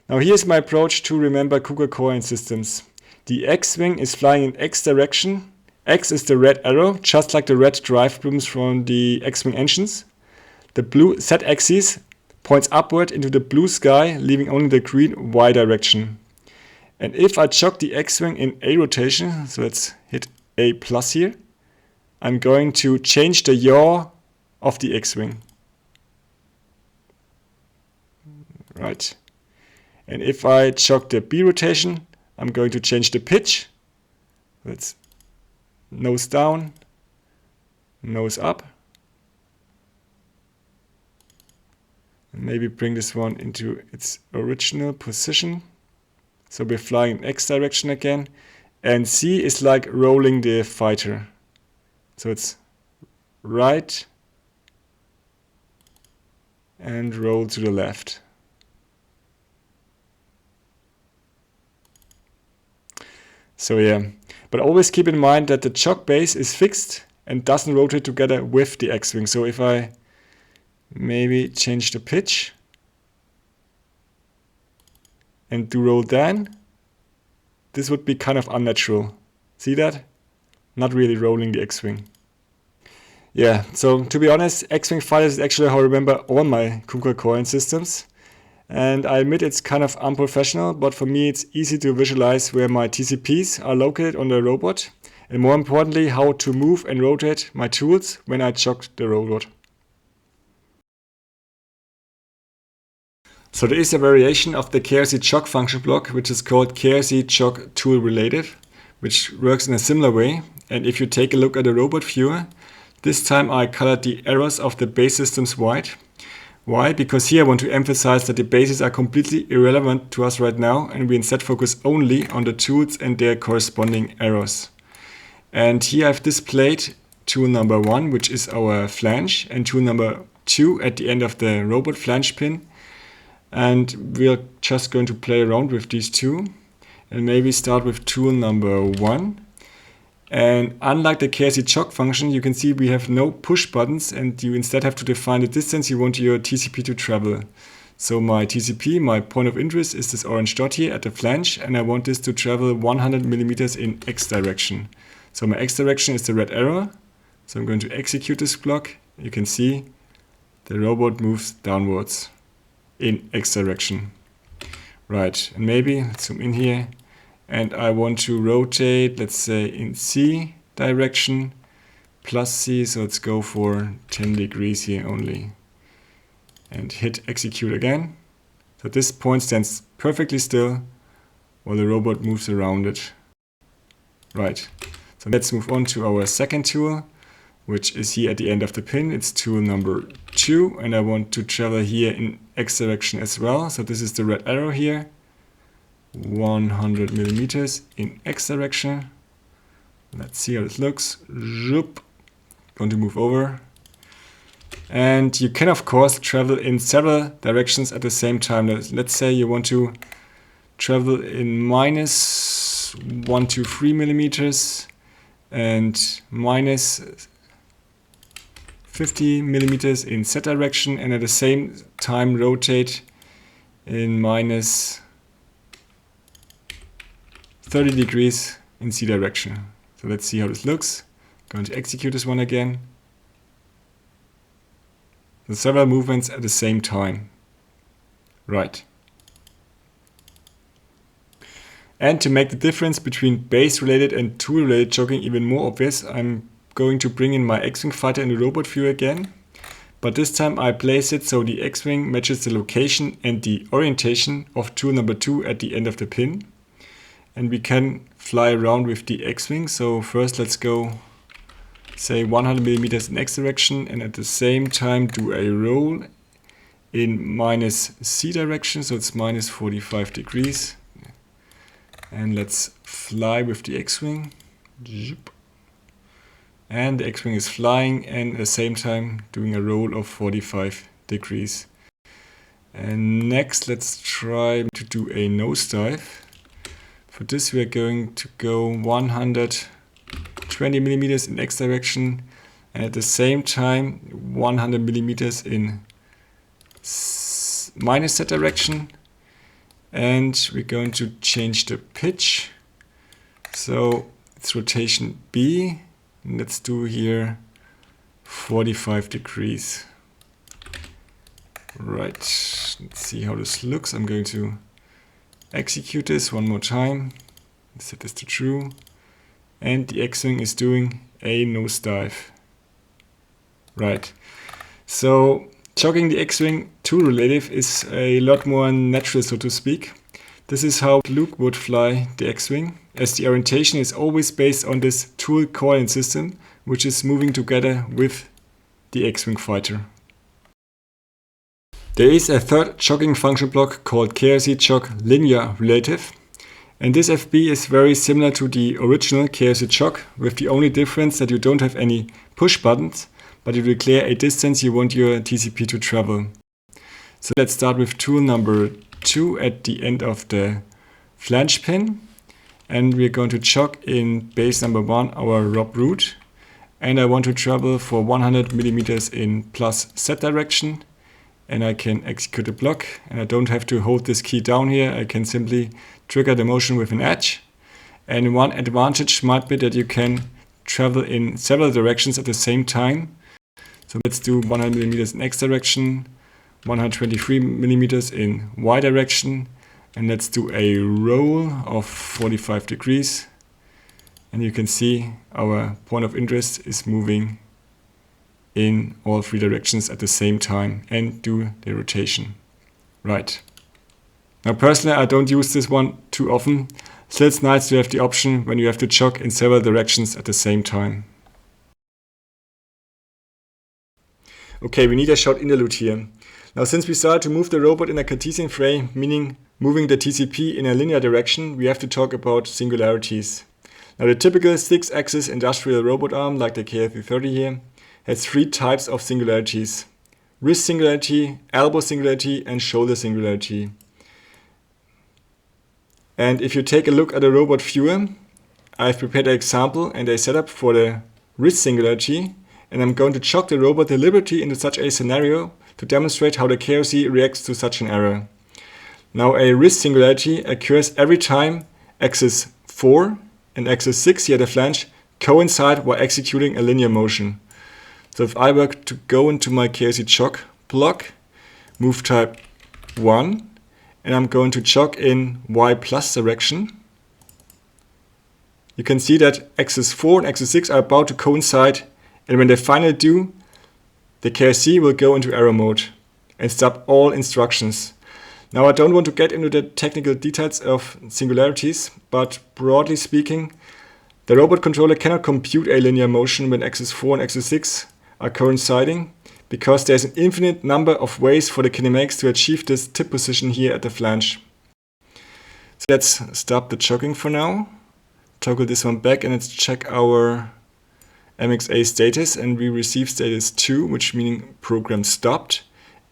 Now here's my approach to remember KUKA coordinate systems. The X-wing is flying in X direction. X is the red arrow, just like the red drive blooms from the X-wing engines. The blue Z-axis points upward into the blue sky, leaving only the green Y direction. And if I chuck the X-wing in A rotation, so let's hit A plus here, I'm going to change the yaw of the X-wing. Right. And if I chuck the B rotation, I'm going to change the pitch. Let's nose down, nose up. And maybe bring this one into its original position. So we're flying in X direction again. And C is like rolling the fighter. So it's right and roll to the left. So yeah, but always keep in mind that the chuck base is fixed and doesn't rotate together with the X-wing. So if I maybe change the pitch, and do roll then, this would be kind of unnatural. See that? Not really rolling the X-Wing. Yeah, so to be honest, X-Wing fighters is actually how I remember all my KUKA coin systems. And I admit it's kind of unprofessional, but for me it's easy to visualize where my TCPs are located on the robot, and more importantly, how to move and rotate my tools when I chock the robot. So there is a variation of the KRC chock function block, which is called KRC chock tool relative, which works in a similar way. And if you take a look at the robot viewer, this time I colored the errors of the base systems white. Why? Because here I want to emphasize that the bases are completely irrelevant to us right now, and we instead focus only on the tools and their corresponding errors. And here I've displayed tool number 1, which is our flange, and tool number 2 at the end of the robot flange pin. And we're just going to play around with these two, and maybe start with tool number 1. And unlike the KRC chock function, you can see we have no push buttons, and you instead have to define the distance you want your TCP to travel. So my TCP, my point of interest, is this orange dot here at the flange, and I want this to travel 100 millimeters in X direction. So my X direction is the red arrow. So I'm going to execute this block. You can see the robot moves downwards in X direction. Right, and maybe let's zoom in here. And I want to rotate, let's say in C direction, plus C, so let's go for 10 degrees here only. And hit execute again. So this point stands perfectly still while the robot moves around it. Right, so let's move on to our second tool, which is here at the end of the pin. It's tool number 2, and I want to travel here in X direction as well. So this is the red arrow here. 100 millimeters in X direction. Let's see how it looks. Zoop. Going to move over. And you can of course travel in several directions at the same time. Let's say you want to travel in minus 123 millimeters and minus 50 millimeters in Z direction, and at the same time rotate in minus 30 degrees in C direction. So let's see how this looks. Going to execute this one again. So several movements at the same time. Right. And to make the difference between base related and tool related chocking even more obvious, I'm going to bring in my X-Wing fighter in the robot view again. But this time I place it so the X-Wing matches the location and the orientation of tool number 2 at the end of the pin. And we can fly around with the X-Wing. So first let's go, say 100 millimeters in X direction, and at the same time do a roll in minus C direction. So it's minus 45 degrees. And let's fly with the X-Wing. And the X-Wing is flying, and at the same time doing a roll of 45 degrees. And next let's try to do a nosedive. For this we are going to go 120 millimeters in X direction, and at the same time 100 millimeters in minus Z direction. And we're going to change the pitch. So it's rotation B. Let's do here 45 degrees. Right, let's see how this looks. I'm going to execute this one more time. Set this to true. And the X-Wing is doing a nosedive. Right. So chocking the X-Wing tool relative is a lot more natural, so to speak. This is how Luke would fly the X-Wing, as the orientation is always based on this tool coordinate system, which is moving together with the X-Wing fighter. There is a third chocking function block called KRC chock linear relative, and this FB is very similar to the original KRC chock, with the only difference that you don't have any push buttons, but you declare a distance you want your TCP to travel. So let's start with tool number 2 at the end of the flange pin, and we're going to chock in base number 1 our rob root, and I want to travel for 100 millimeters in plus Z direction. and I can execute a block, and I don't have to hold this key down here. I can simply trigger the motion with an edge. And one advantage might be that you can travel in several directions at the same time. So let's do 100 millimeters in X direction, 123 millimeters in Y direction, and let's do a roll of 45 degrees. And you can see our point of interest is moving in all three directions at the same time and do the rotation. Right. Now personally, I don't use this one too often. Still, it's nice to have the option when you have to jog in several directions at the same time. Okay, we need a short interlude here. Now, since we started to move the robot in a Cartesian frame, meaning moving the TCP in a linear direction, we have to talk about singularities. Now, the typical 6-axis industrial robot arm, like the KRCWriteToolData here, has three types of singularities: wrist singularity, elbow singularity, and shoulder singularity. And if you take a look at the robot viewer, I've prepared an example and a setup for the wrist singularity, and I'm going to jog the robot deliberately into such a scenario to demonstrate how the KRC reacts to such an error. Now, a wrist singularity occurs every time axis 4 and axis 6 here at the flange coincide while executing a linear motion. So if I were to go into my KRC jog block, move type 1, and I'm going to jog in Y plus direction, you can see that axis 4 and axis 6 are about to coincide, and when they finally do, the KRC will go into error mode and stop all instructions. Now, I don't want to get into the technical details of singularities, but broadly speaking, the robot controller cannot compute a linear motion when axis 4 and axis 6 are coinciding, because there's an infinite number of ways for the kinematics to achieve this tip position here at the flange. So let's stop the jogging for now, toggle this one back, and let's check our mxa status, and we receive status 2, which meaning program stopped,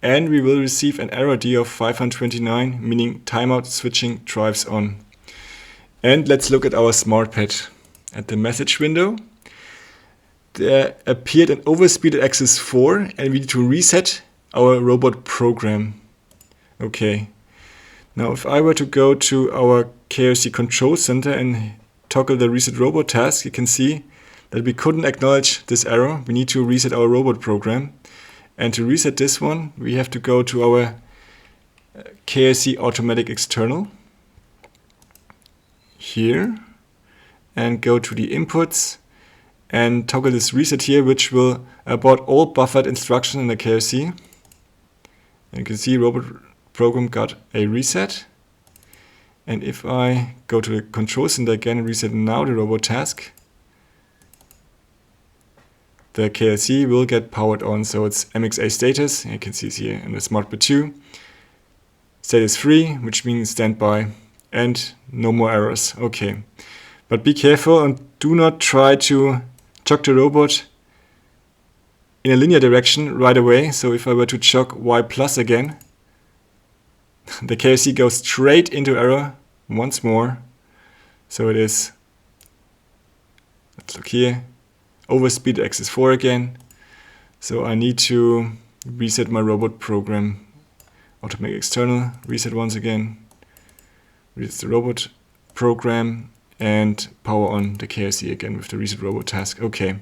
and we will receive an error D of 529, meaning timeout switching drives on. And let's look at our SmartPad. At the message window, there appeared an overspeed at axis 4, and we need to reset our robot program. Okay. Now, if I were to go to our KRC control center and toggle the reset robot task, you can see that we couldn't acknowledge this error. We need to reset our robot program. And to reset this one, we have to go to our KRC automatic external here and go to the inputs and toggle this reset here, which will abort all buffered instructions in the KRC. And you can see robot program got a reset. And if I go to the control center again and reset now the robot task, the KRC will get powered on. So it's mxa status, you can see it here in the SmartPad 2. Status 3, which means standby, and no more errors. Okay. But be careful and do not try to jog the robot in a linear direction right away. So if I were to jog Y plus again, the KRC goes straight into error once more. So it is, let's look here, overspeed axis 4 again. So I need to reset my robot program. Automatic external, reset once again, reset the robot program, and power on the KRC again with the reset robot task. Okay.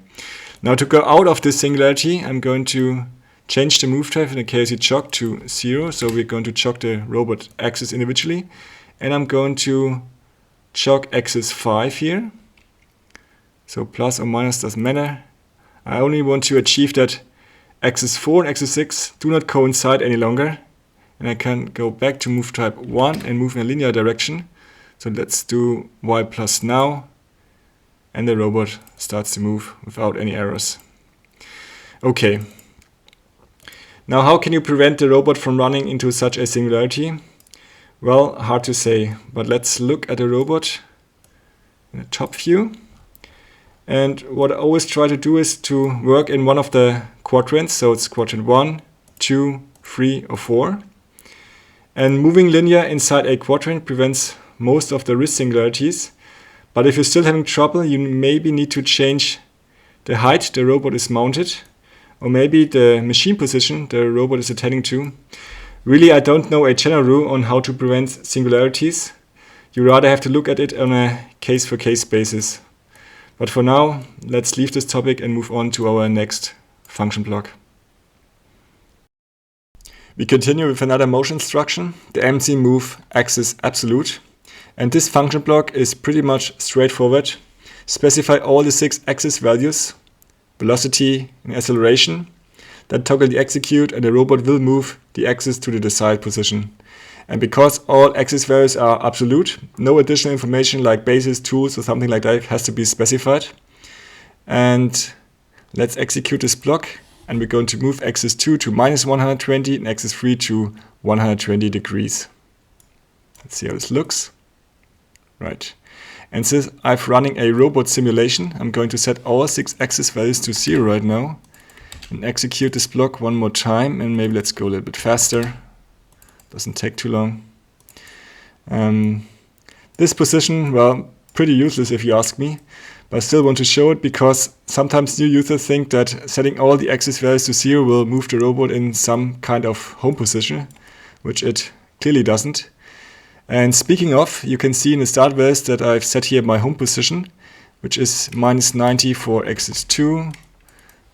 Now to go out of this singularity, I'm going to change the move type in the KRC jog to 0. So we're going to jog the robot axis individually. And I'm going to jog axis 5 here. So plus or minus doesn't matter. I only want to achieve that axis 4 and axis 6 do not coincide any longer. And I can go back to move type 1 and move in a linear direction. So let's do Y plus now, and the robot starts to move without any errors. Okay. Now, how can you prevent the robot from running into such a singularity? Well, hard to say, but let's look at the robot in the top view. And what I always try to do is to work in one of the quadrants. So it's quadrant 1, 2, 3, or 4. And moving linear inside a quadrant prevents most of the wrist singularities, but if you're still having trouble, you maybe need to change the height the robot is mounted or maybe the machine position the robot is attending to. Really, I don't know a general rule on how to prevent singularities. You rather have to look at it on a case-for-case basis. But for now, let's leave this topic and move on to our next function block. We continue with another motion instruction, the mxAutomation. And this function block is pretty much straightforward. Specify all the 6 axis values, velocity and acceleration, then toggle the execute and the robot will move the axis to the desired position. And because all axis values are absolute, no additional information like bases, tools or something like that has to be specified. And let's execute this block, and we're going to move axis 2 to -120 and axis 3 to 120 degrees. Let's see how this looks. Right. And since I'm running a robot simulation, I'm going to set all 6 axis values to 0 right now and execute this block one more time, and maybe let's go a little bit faster. Doesn't take too long. This position, well, pretty useless if you ask me, but I still want to show it because sometimes new users think that setting all the axis values to 0 will move the robot in some kind of home position, which it clearly doesn't. And speaking of, you can see in the start values that I've set here my home position, which is -90 for axis 2,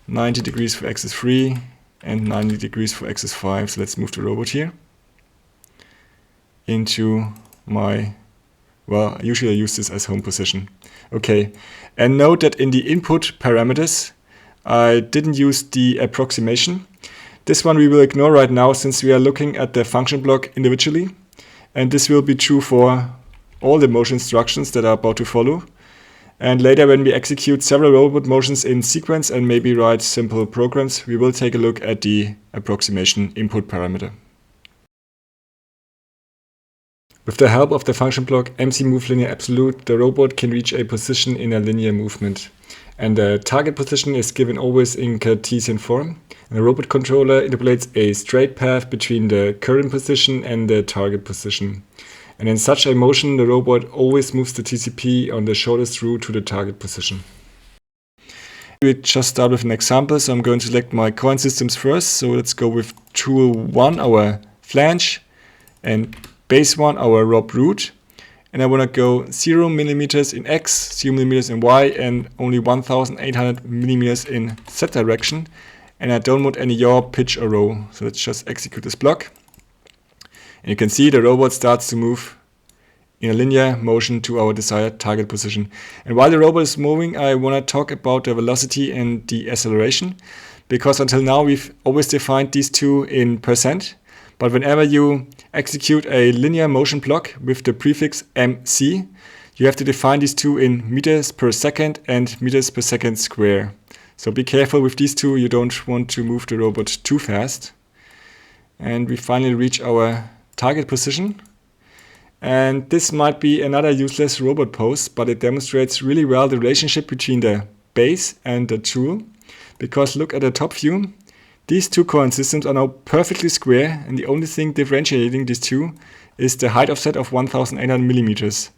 90 degrees for axis 3, and 90 degrees for axis 5. So let's move the robot here into my, well, usually I use this as home position. Okay, and note that in the input parameters, I didn't use the approximation. This one we will ignore right now since we are looking at the function block individually. And this will be true for all the motion instructions that are about to follow. And later when we execute several robot motions in sequence and maybe write simple programs, we will take a look at the approximation input parameter. With the help of the function block mxMoveLinearAbsolute, the robot can reach a position in a linear movement. And the target position is given always in Cartesian form. And the robot controller interpolates a straight path between the current position and the target position. And in such a motion, the robot always moves the TCP on the shortest route to the target position. We just start with an example, so I'm going to select my coin systems first. So let's go with tool 1, our flange, and base 1, our rob root. And I want to go 0 millimeters in X, 0 millimeters in Y, and only 1800 millimeters in Z direction. And I don't want any yaw, pitch, or roll. So let's just execute this block. And you can see the robot starts to move in a linear motion to our desired target position. And while the robot is moving, I want to talk about the velocity and the acceleration, because until now we've always defined these two in %. But whenever you execute a linear motion block with the prefix mc, you have to define these two in meters per second and meters per second square. So be careful with these two, you don't want to move the robot too fast. And we finally reach our target position. And this might be another useless robot pose, but it demonstrates really well the relationship between the base and the tool. Because look at the top view, these two coin systems are now perfectly square, and the only thing differentiating these two is the height offset of 1800 millimeters.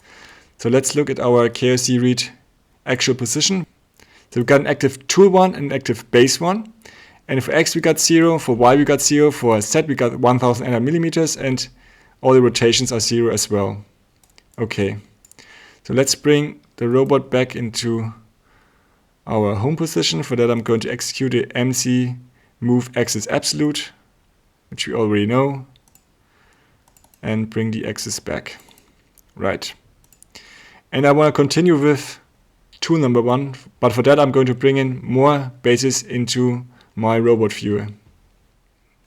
So let's look at our KRCWrite actual position. So we've got an active tool 1 and an active base 1. And for X we got 0, for Y we got 0, for Z we got 1800 millimeters, and all the rotations are 0 as well. Okay, so let's bring the robot back into our home position. For that I'm going to execute the mxMoveAxisAbsolute, which we already know, and bring the axis back. Right. And I want to continue with tool number 1, but for that I'm going to bring in more bases into my robot viewer.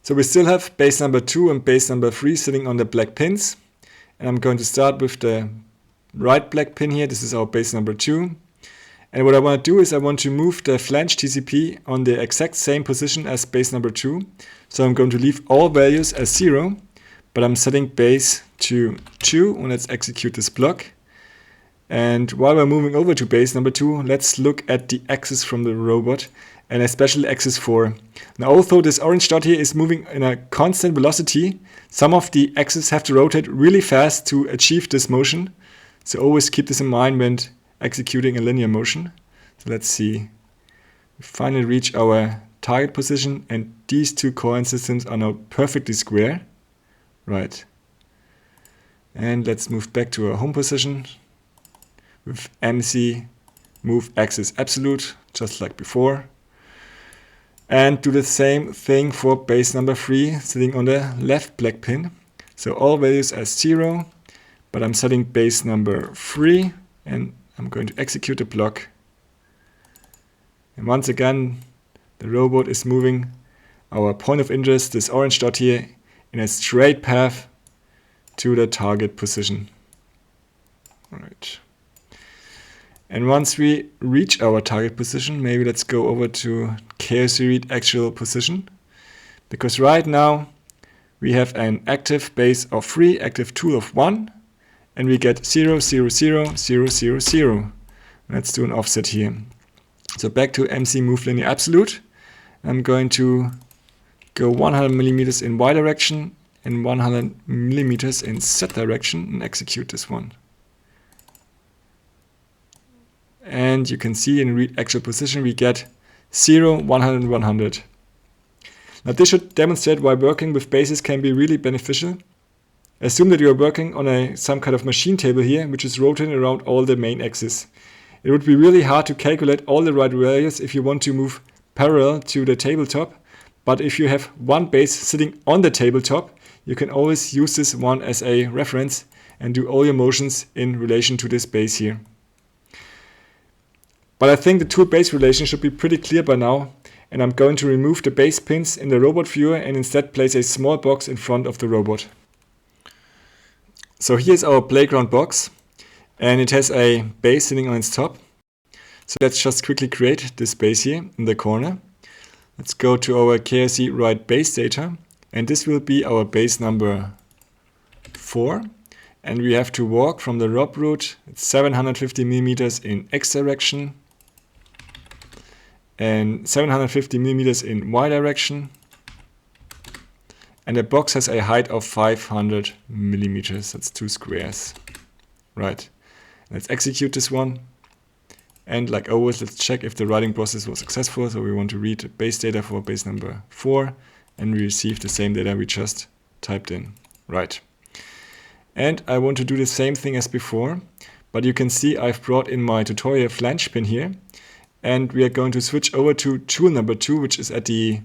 So we still have base number 2 and base number 3 sitting on the black pins. And I'm going to start with the right black pin here. This is our base number 2. And what I want to do is I want to move the flange TCP on the exact same position as base number 2. So I'm going to leave all values as 0, but I'm setting base to 2, and let's execute this block. And while we're moving over to base number 2, let's look at the axis from the robot, and especially axis 4. Now, although this orange dot here is moving in a constant velocity, some of the axes have to rotate really fast to achieve this motion. So always keep this in mind when executing a linear motion. So let's see. We finally reach our target position, and these two coordinate systems are now perfectly square. Right. And let's move back to our home position with MC move axis absolute, just like before. And do the same thing for base number 3 sitting on the left black pin. So all values are 0, but I'm setting base number 3 and I'm going to execute the block. And once again, the robot is moving our point of interest, this orange dot here, in a straight path to the target position. All right. And once we reach our target position, maybe let's go over to KRCWrite actual position. Because right now we have an active base of 3, active tool of 1, and we get 0, 0, 0, 0, 0, 0. Let's do an offset here. So back to MC move linear absolute. I'm going to go 100 millimeters in Y direction and 100 millimeters in Z direction and execute this one. And you can see in read actual position we get 0, 100, and 100. Now this should demonstrate why working with bases can be really beneficial. Assume that you are working on some kind of machine table here, which is rotating around all the main axes. It would be really hard to calculate all the right values if you want to move parallel to the tabletop. But if you have one base sitting on the tabletop, you can always use this one as a reference and do all your motions in relation to this base here. But I think the tool-base relation should be pretty clear by now, and I'm going to remove the base pins in the robot viewer and instead place a small box in front of the robot. So here's our playground box, and it has a base sitting on its top. So let's just quickly create this base here in the corner. Let's go to our KRCWrite base data, and this will be our base number 4. And we have to walk from the rob root, it's 750 millimeters in X direction, and 750 millimeters in Y direction. And the box has a height of 500 millimeters. That's 2 squares. Right. Let's execute this one. And like always, let's check if the writing process was successful. So we want to read base data for base number 4. And we receive the same data we just typed in. Right. And I want to do the same thing as before. But you can see I've brought in my tutorial flange pin here. And we are going to switch over to tool number 2, which is at the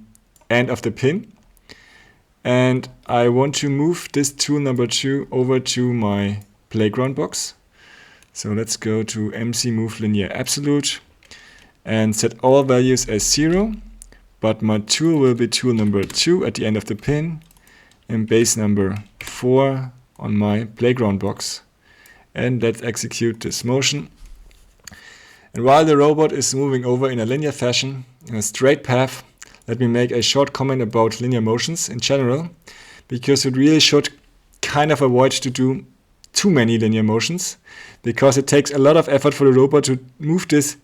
end of the pin. And I want to move this tool number 2 over to my playground box. So let's go to MC move linear absolute and set all values as 0. But my tool will be tool number 2 at the end of the pin and base number 4 on my playground box. And let's execute this motion. And while the robot is moving over in a linear fashion, in a straight path, let me make a short comment about linear motions in general, because it really should kind of avoid to do too many linear motions, because it takes a lot of effort for the robot to move this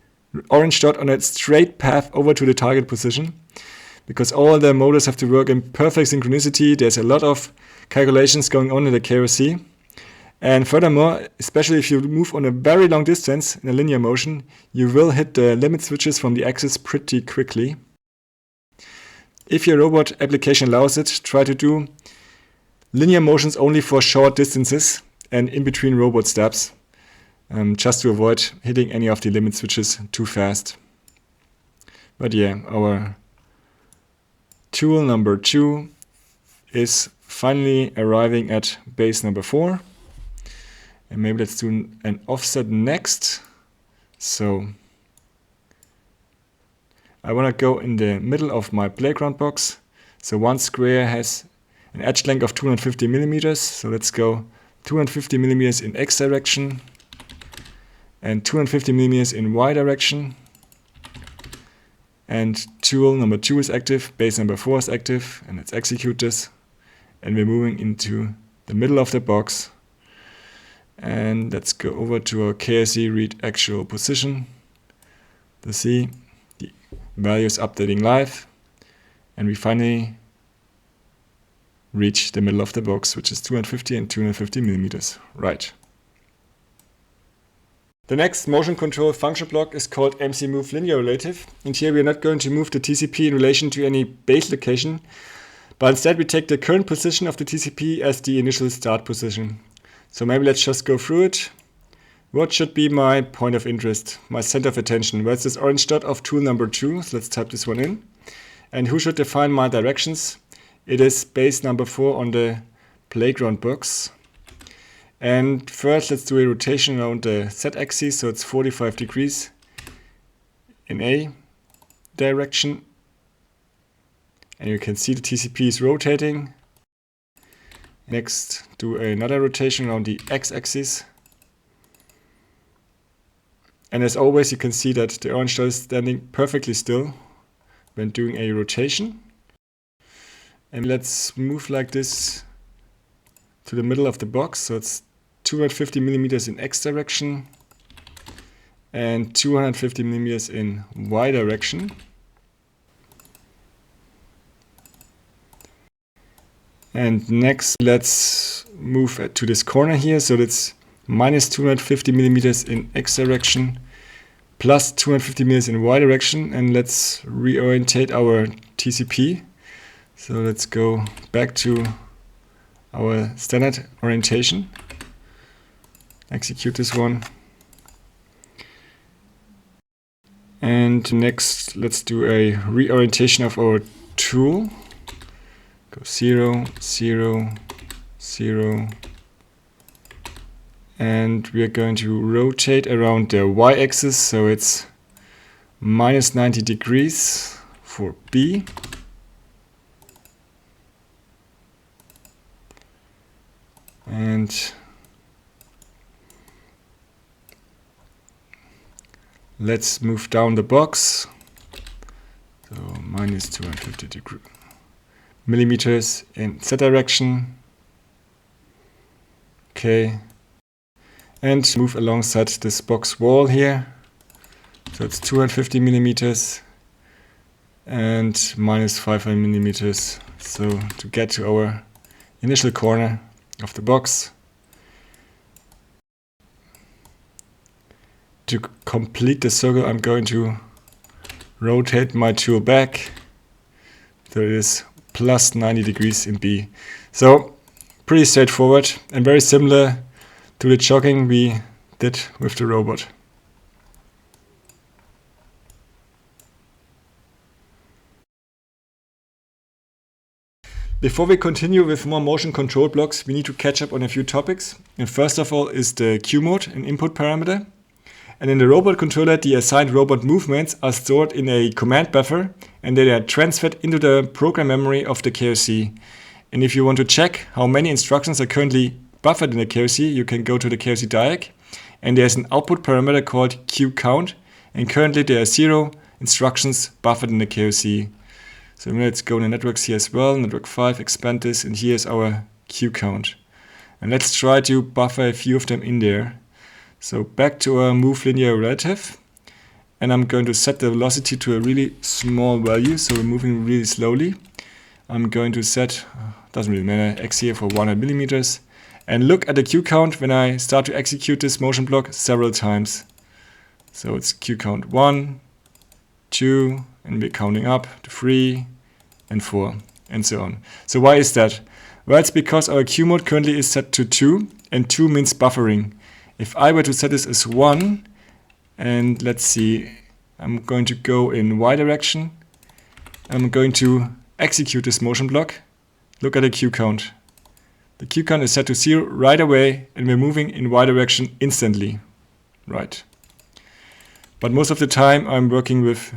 orange dot on a straight path over to the target position, because all the motors have to work in perfect synchronicity. There's a lot of calculations going on in the KRC. And furthermore, especially if you move on a very long distance in a linear motion, you will hit the limit switches from the axis pretty quickly. If your robot application allows it, try to do linear motions only for short distances and in between robot steps, just to avoid hitting any of the limit switches too fast. But yeah, our tool number 2 is finally arriving at base number 4. And maybe let's do an offset next. So I want to go in the middle of my playground box. So one square has an edge length of 250 millimeters. So let's go 250 millimeters in X direction and 250 millimeters in Y direction. And tool number 2 is active, base number 4 is active, and let's execute this. And we're moving into the middle of the box. And let's go over to our KRCWrite actual position to see the values updating live. And we finally reach the middle of the box, which is 250 and 250 millimeters. Right. The next motion control function block is called mxMoveLinearRelative, and here we are not going to move the TCP in relation to any base location, but instead we take the current position of the TCP as the initial start position. So maybe let's just go through it. What should be my point of interest, my center of attention? Well, it's this orange dot of tool number 2, so let's type this one in. And who should define my directions? It is base number 4 on the playground box. And first let's do a rotation around the z-axis, so it's 45 degrees in A direction. And you can see the TCP is rotating. Next, do another rotation around the x-axis. And as always, you can see that the orange dot is standing perfectly still when doing a rotation. And let's move like this to the middle of the box, so it's 250 millimeters in x direction and 250 millimeters in y direction. And next, let's move to this corner here, so that's minus 250 millimeters in x direction plus 250 millimeters in y direction, and let's reorientate our TCP. So let's go back to our standard orientation. Execute this one. And next, let's do a reorientation of our tool. Go 0, 0, 0. And we are going to rotate around the y-axis, so it's minus 90 degrees for B. And let's move down the box. So minus 250 millimeters in Z direction. Okay. And move alongside this box wall here. So it's 250 millimeters and minus 500 millimeters. So to get to our initial corner of the box. To complete the circle, I'm going to rotate my tool back. So it is plus 90 degrees in B. So pretty straightforward and very similar to the jogging we did with the robot. Before we continue with more motion control blocks, we need to catch up on a few topics. And first of all is the Q mode, an input parameter. And in the robot controller, the assigned robot movements are stored in a command buffer and they are transferred into the program memory of the KRC. And if you want to check how many instructions are currently buffered in the KRC, you can go to the KRC diag, and there's an output parameter called QueueCount, and currently there are 0 instructions buffered in the KRC. So let's go to networks here as well, network 5, expand this, and here's our QueueCount. And let's try to buffer a few of them in there. So back to our move-linear-relative, and I'm going to set the velocity to a really small value, so we're moving really slowly. I'm going to set, doesn't really matter, x here for 100 millimeters. And look at the QueueCount when I start to execute this motion block several times. So it's QueueCount 1, 2, and we're counting up to 3 and 4 and so on. So why is that? Well, it's because our Q mode currently is set to 2, and 2 means buffering. If I were to set this as 1, and let's see, I'm going to go in Y direction. I'm going to execute this motion block. Look at the QueueCount. The QueueCount is set to 0 right away, and we're moving in Y direction instantly. Right. But most of the time I'm working with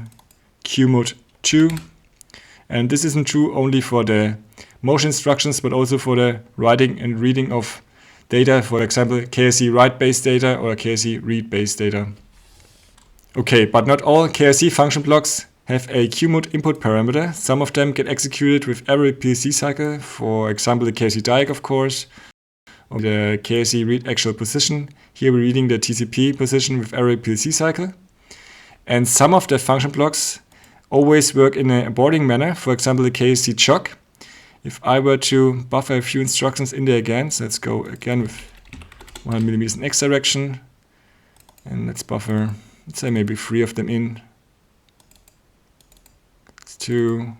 Q mode 2. And this isn't true only for the motion instructions, but also for the writing and reading of data, for example, KRC write based data or KRC read based data. Okay, but not all KRC function blocks have a Q mode input parameter. Some of them get executed with every PLC cycle, for example the KRC diag of course, or the KRC read actual position. Here we're reading the TCP position with every PLC cycle. And some of the function blocks always work in an aborting manner, for example the KRC choc. If I were to buffer a few instructions in there again, so let's go again with 100 millimeters in X direction, And let's buffer, let's say maybe 3 of them in. It's 2,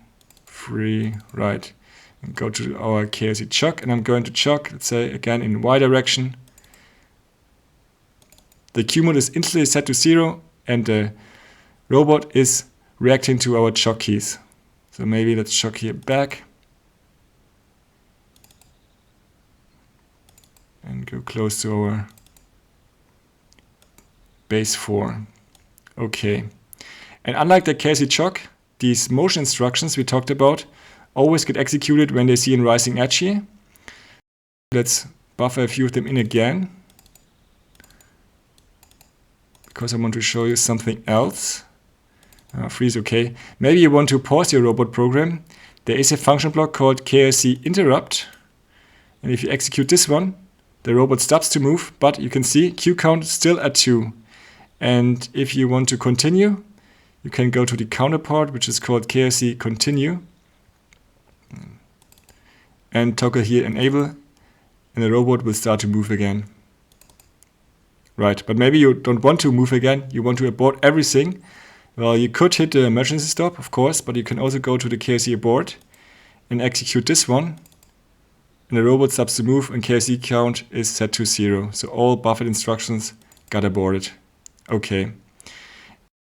3, right. And go to our KRC chuck, and I'm going to chuck, let's say again in Y direction. The Q mode is instantly set to 0, and the robot is reacting to our chuck keys. So maybe let's chuck here back. And go close to our base 4. Okay. And unlike the KRC chuck, these motion instructions we talked about always get executed when they see a rising edge here. Let's buffer a few of them in again, because I want to show you something else. 3 is okay. Maybe you want to pause your robot program. There is a function block called KRCWriteToolData. And if you execute this one, the robot stops to move, but you can see QueueCount still at 2. And if you want to continue, you can go to the counterpart, which is called KRCContinue, and toggle here enable, and the robot will start to move again. Right, but maybe you don't want to move again, you want to abort everything. Well, you could hit the emergency stop, of course, but you can also go to the KRC abort and execute this one. And the robot stops to move, and KRC count is set to 0. So all buffered instructions got aborted. Okay.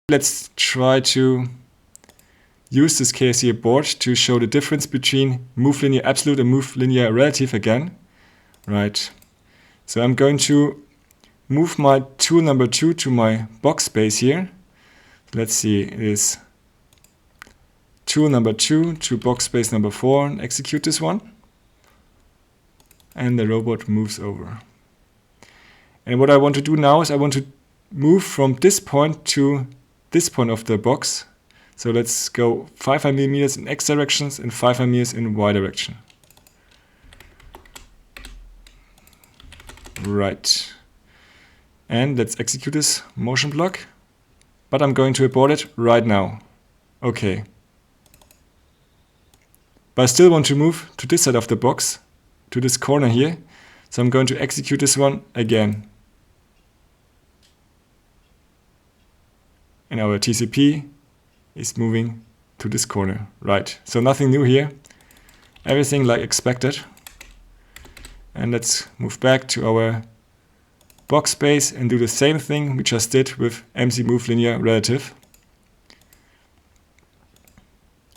Let's try to use this KRC abort to show the difference between move linear absolute and move linear relative again. Right. So I'm going to move my tool number 2 to my box space here. Let's see, it is tool number 2 to box space number 4, and execute this one. And the robot moves over. And what I want to do now is I want to move from this point to this point of the box. So let's go 500 millimeters in X directions and 500 millimeters in Y direction. Right. And let's execute this motion block. But I'm going to abort it right now. Okay. But I still want to move to this side of the box, to this corner here. So I'm going to execute this one again. And our TCP is moving to this corner. Right, so nothing new here. Everything like expected. And let's move back to our box space and do the same thing we just did with MC move linear relative.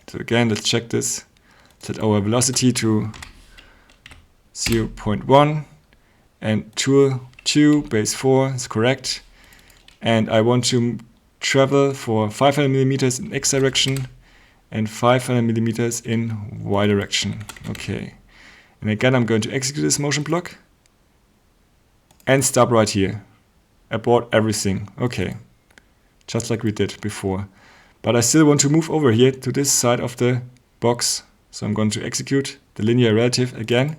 So again, let's check this. Set our velocity to 0.1 and tool 2 base 4 is correct. And I want to travel for 500 millimeters in X direction and 500 millimeters in Y direction. Okay. And again, I'm going to execute this motion block and stop right here. Abort everything. Okay. Just like we did before. But I still want to move over here to this side of the box. So I'm going to execute the linear relative again.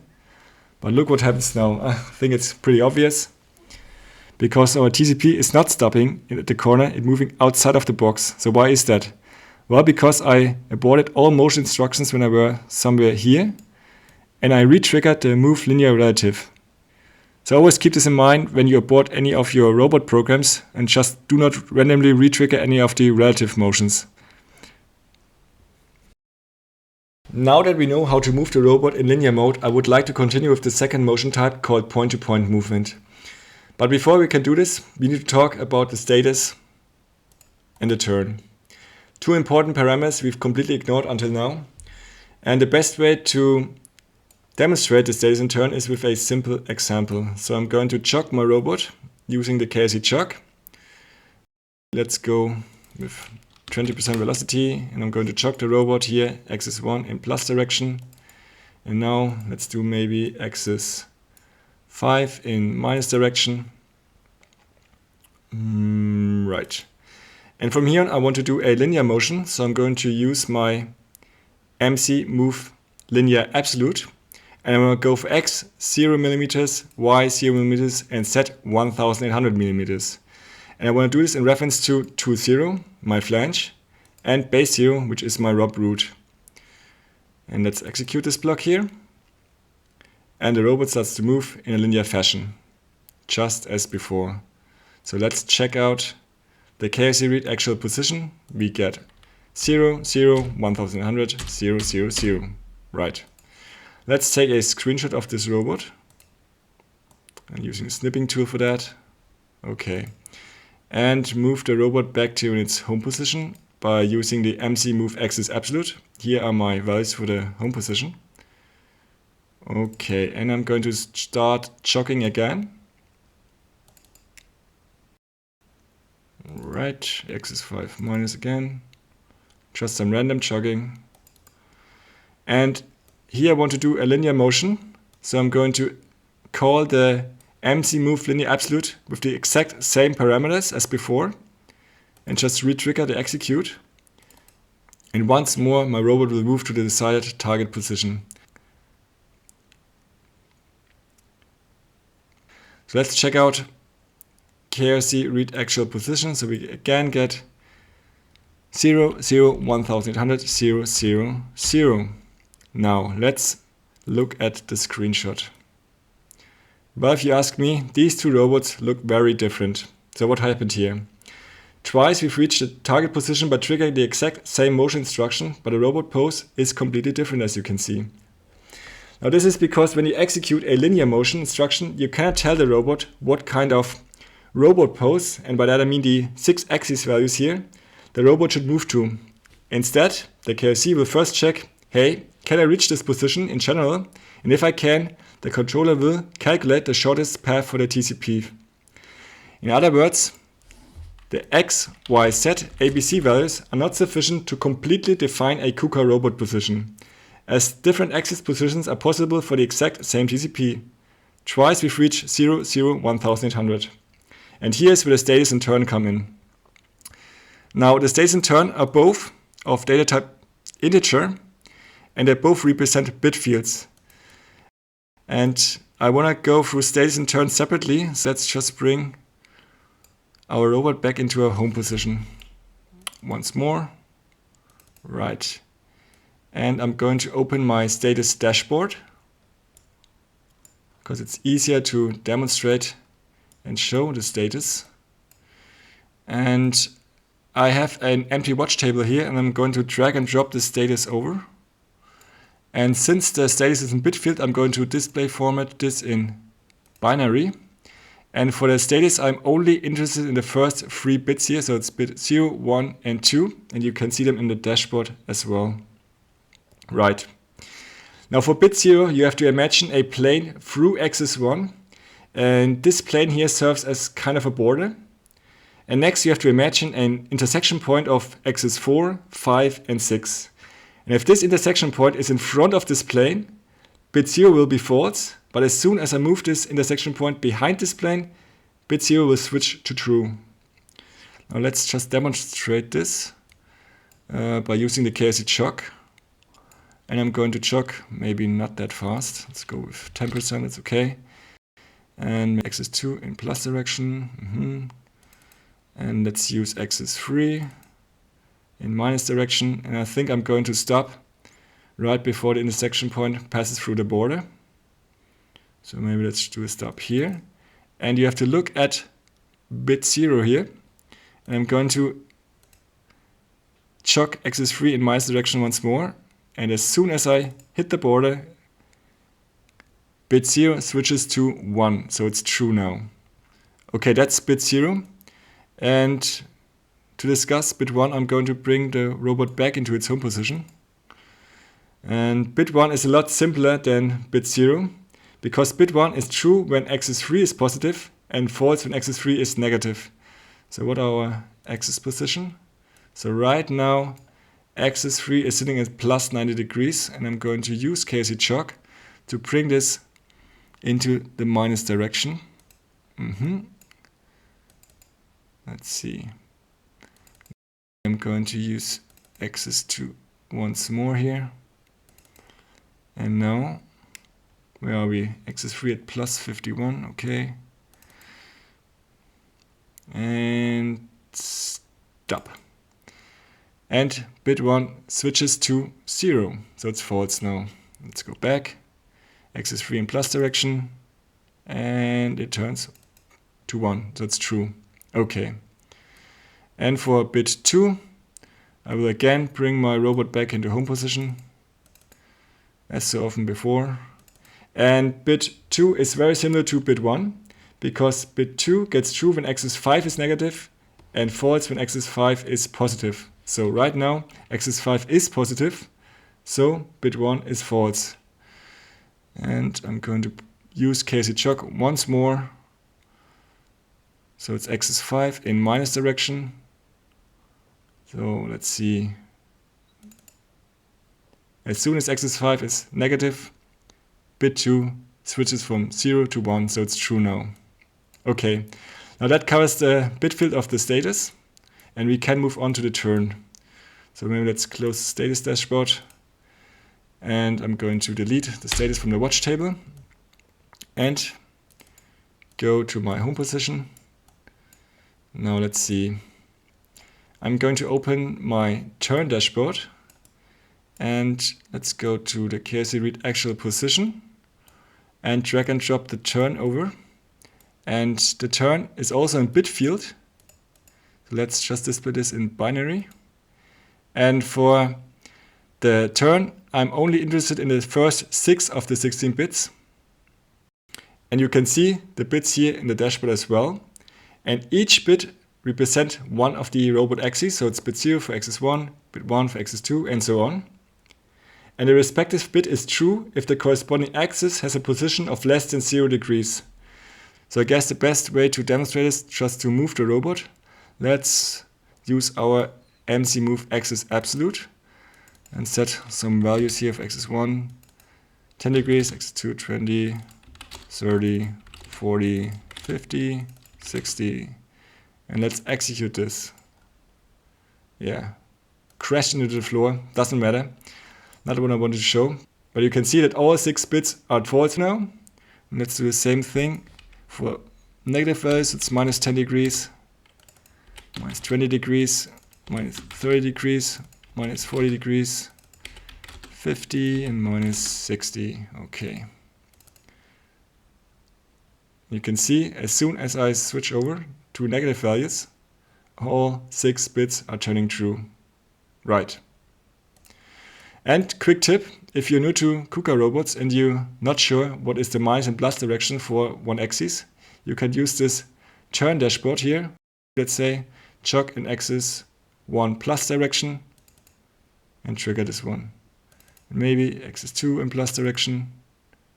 But look what happens now. I think it's pretty obvious. Because our TCP is not stopping at the corner, it's moving outside of the box. So why is that? Well, because I aborted all motion instructions when I were somewhere here. And I re-triggered the move linear relative. So always keep this in mind when you abort any of your robot programs, and just do not randomly re-trigger any of the relative motions. Now that we know how to move the robot in linear mode, I would like to continue with the second motion type called point-to-point movement. But before we can do this, we need to talk about the status and the turn. Two important parameters we've completely ignored until now. And the best way to demonstrate the status and turn is with a simple example. So I'm going to chuck my robot using the KRC chuck. Let's go with 20% velocity, and I'm going to chuck the robot here, axis 1 in plus direction. And now let's do maybe axis 5 in minus direction. Right. And from here on I want to do a linear motion, so I'm going to use my MC move linear absolute. And I'm going to go for X 0 millimeters, Y 0 millimeters, and Z 1800 millimeters. And I want to do this in reference to tool 0, my flange, and base 0, which is my rob root. And let's execute this block here. And the robot starts to move in a linear fashion, just as before. So let's check out the KRC read actual position. We get 0, 0, 1100, 0, 0, 0. Right. Let's take a screenshot of this robot. I'm using a snipping tool for that. Okay. And move the robot back to its home position by using the mxAutomation. Here are my values for the home position. Okay, and I'm going to start jogging again. Right, axis 5 minus again. Just some random jogging. And here I want to do a linear motion. So I'm going to call the mxMoveLinearAbsolute with the exact same parameters as before. And just re-trigger the execute. And once more, my robot will move to the desired target position. So let's check out KRC read actual position. So we again get 0, 0, 1100, 0, 0, 0. Now let's look at the screenshot. Well, if you ask me, these two robots look very different. So what happened here? Twice we've reached the target position by triggering the exact same motion instruction, but the robot pose is completely different, as you can see. Now this is because when you execute a linear motion instruction, you cannot tell the robot what kind of robot pose, and by that I mean the 6 axis values here, the robot should move to. Instead, the KRC will first check, hey, can I reach this position in general? And if I can, the controller will calculate the shortest path for the TCP. In other words, the X, Y, Z, ABC values are not sufficient to completely define a KUKA robot position, as different axis positions are possible for the exact same TCP. Twice we've reached 0, 0, 1800. And here's where the status and turn come in. Now the status and turn are both of data type integer, and they both represent bit fields. And I want to go through status and turn separately, so let's just bring our robot back into our home position. Once more. Right. And I'm going to open my status dashboard, because it's easier to demonstrate and show the status. And I have an empty watch table here, and I'm going to drag and drop the status over. And since the status is in bit field, I'm going to display format this in binary. And for the status, I'm only interested in the first 3 bits here. So it's bit 0, 1, and 2. And you can see them in the dashboard as well. Right. Now for bit 0, you have to imagine a plane through axis 1. And this plane here serves as kind of a border. And next you have to imagine an intersection point of axis 4, 5, and 6. And if this intersection point is in front of this plane, bit 0 will be false. But as soon as I move this intersection point behind this plane, bit 0 will switch to true. Now let's just demonstrate this by using the KRC jog. And I'm going to jog, maybe not that fast. Let's go with 10%, it's okay. And axis 2 in plus direction. And let's use axis 3 in minus direction. And I think I'm going to stop right before the intersection point passes through the border. So maybe let's do a stop here. And you have to look at bit 0 here. And I'm going to jog axis 3 in minus direction once more. And as soon as I hit the border, bit 0 switches to 1. So it's true now. Okay, that's bit 0. And to discuss bit 1, I'm going to bring the robot back into its home position. And bit 1 is a lot simpler than bit 0. Because bit 1 is true when axis 3 is positive and false when axis 3 is negative. So what are our axis position? So right now axis 3 is sitting at plus 90 degrees, and I'm going to use KRC jog to bring this into the minus direction. Let's see. I'm going to use axis 2 once more here. And now, where are we? Axis 3 at plus 51, okay. And stop. And bit 1 switches to 0, so it's false now. Let's go back. Axis 3 in plus direction, and it turns to 1, so it's true. Okay. And for bit 2, I will again bring my robot back into home position, as so often before. And bit 2 is very similar to bit 1, because bit 2 gets true when axis 5 is negative and false when axis 5 is positive. So right now, axis 5 is positive, so bit 1 is false. And I'm going to use KRCWriteToolData once more. So it's axis 5 in minus direction. So let's see. As soon as axis 5 is negative, bit 2 switches from 0 to 1, so it's true now. Okay, now that covers the bit field of the status, and we can move on to the turn. So maybe let's close the status dashboard, and I'm going to delete the status from the watch table and go to my home position. Now let's see. I'm going to open my turn dashboard, and let's go to the KRCWrite actual position and drag and drop the turn over. And the turn is also in bit field. So let's just display this in binary. And for the turn, I'm only interested in the first 6 of the 16 bits. And you can see the bits here in the dashboard as well. And each bit represents one of the robot axes. So it's bit 0 for axis 1, bit 1 for axis 2, and so on. And the respective bit is true if the corresponding axis has a position of less than 0 degrees. So I guess the best way to demonstrate is just to move the robot. Let's use our mxAutomation and set some values here for axis 1, 10 degrees, axis 2, 20, 30, 40, 50, 60. And let's execute this. Yeah, crashed into the floor, doesn't matter. Not what I wanted to show. But you can see that all 6 bits are false now. And let's do the same thing. For negative values, it's minus 10 degrees, minus 20 degrees, minus 30 degrees, minus 40 degrees, 50, and minus 60. Okay. You can see as soon as I switch over to negative values, all 6 bits are turning true. Right. And quick tip, if you're new to KUKA robots and you're not sure what is the minus and plus direction for one axis, you can use this turn dashboard here. Let's say chuck in axis 1 plus direction and trigger this one. And maybe axis 2 in plus direction,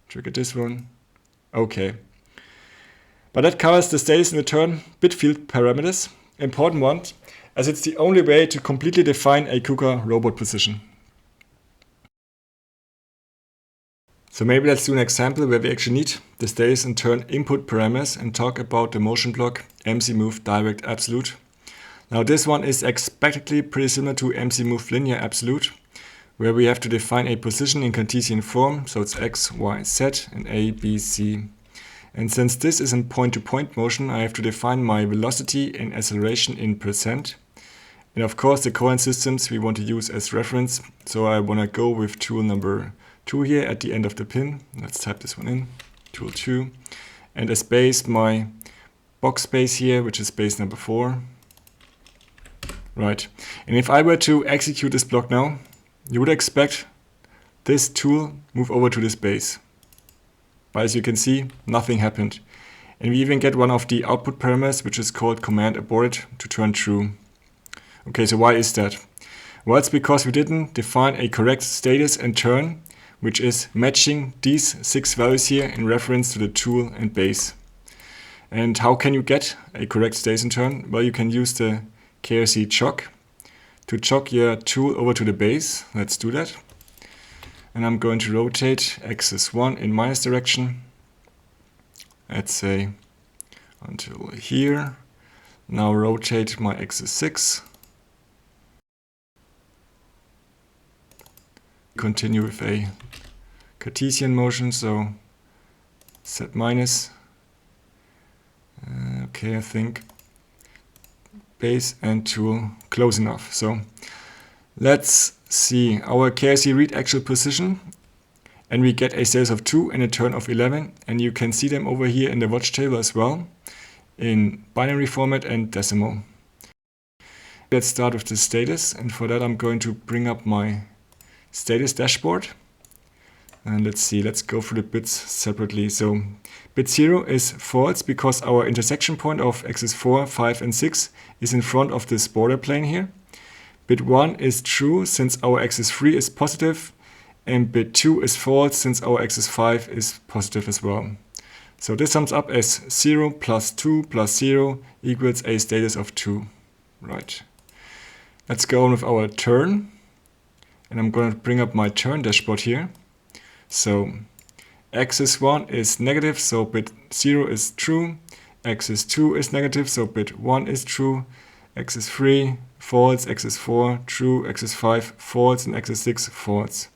trigger this one. Okay. But that covers the status in the turn bit field parameters. Important one, as it's the only way to completely define a KUKA robot position. So maybe let's do an example where we actually need the status and turn input parameters and talk about the motion block mxMoveDirectAbsolute. Now this one is expectedly pretty similar to mxMoveLinearAbsolute, where we have to define a position in Cartesian form, so it's x, y, z, and a, b, c. And since this is in point-to-point motion, I have to define my velocity and acceleration in %. And of course the coordinate systems we want to use as reference, so I want to go with tool number 2 here at the end of the pin. Let's type this one in, tool 2. And as base, my box space here, which is base number 4. Right. And if I were to execute this block now, you would expect this tool move over to this base. But as you can see, nothing happened. And we even get one of the output parameters, which is called command aborted, to turn true. Okay, so why is that? Well, it's because we didn't define a correct status and turn, which is matching these 6 values here in reference to the tool and base. And how can you get a correct status and turn? Well, you can use the KRCWriteToolData to chock your tool over to the base. Let's do that. And I'm going to rotate axis 1 in minus direction. Let's say until here. Now rotate my axis 6. Continue with a Cartesian motion, so set minus. Okay, I think base and tool close enough. So let's see our KRCWrite actual position, and we get a status of 2 and a turn of 11, and you can see them over here in the watch table as well. in binary format and decimal. Let's start with the status, and for that I'm going to bring up my status dashboard. And let's see, let's go through the bits separately. So bit 0 is false because our intersection point of axis 4, 5 and 6 is in front of this border plane here. Bit 1 is true since our axis 3 is positive, and bit 2 is false since our axis 5 is positive as well. So this sums up as 0 plus 2 plus 0 equals a status of 2. Right. Let's go on with our turn. And I'm going to bring up my turn dashboard here. So axis 1 is negative, so bit 0 is true. Axis 2 is negative, so bit 1 is true. Axis 3 false, axis 4 true, axis 5 false, and axis 6 false.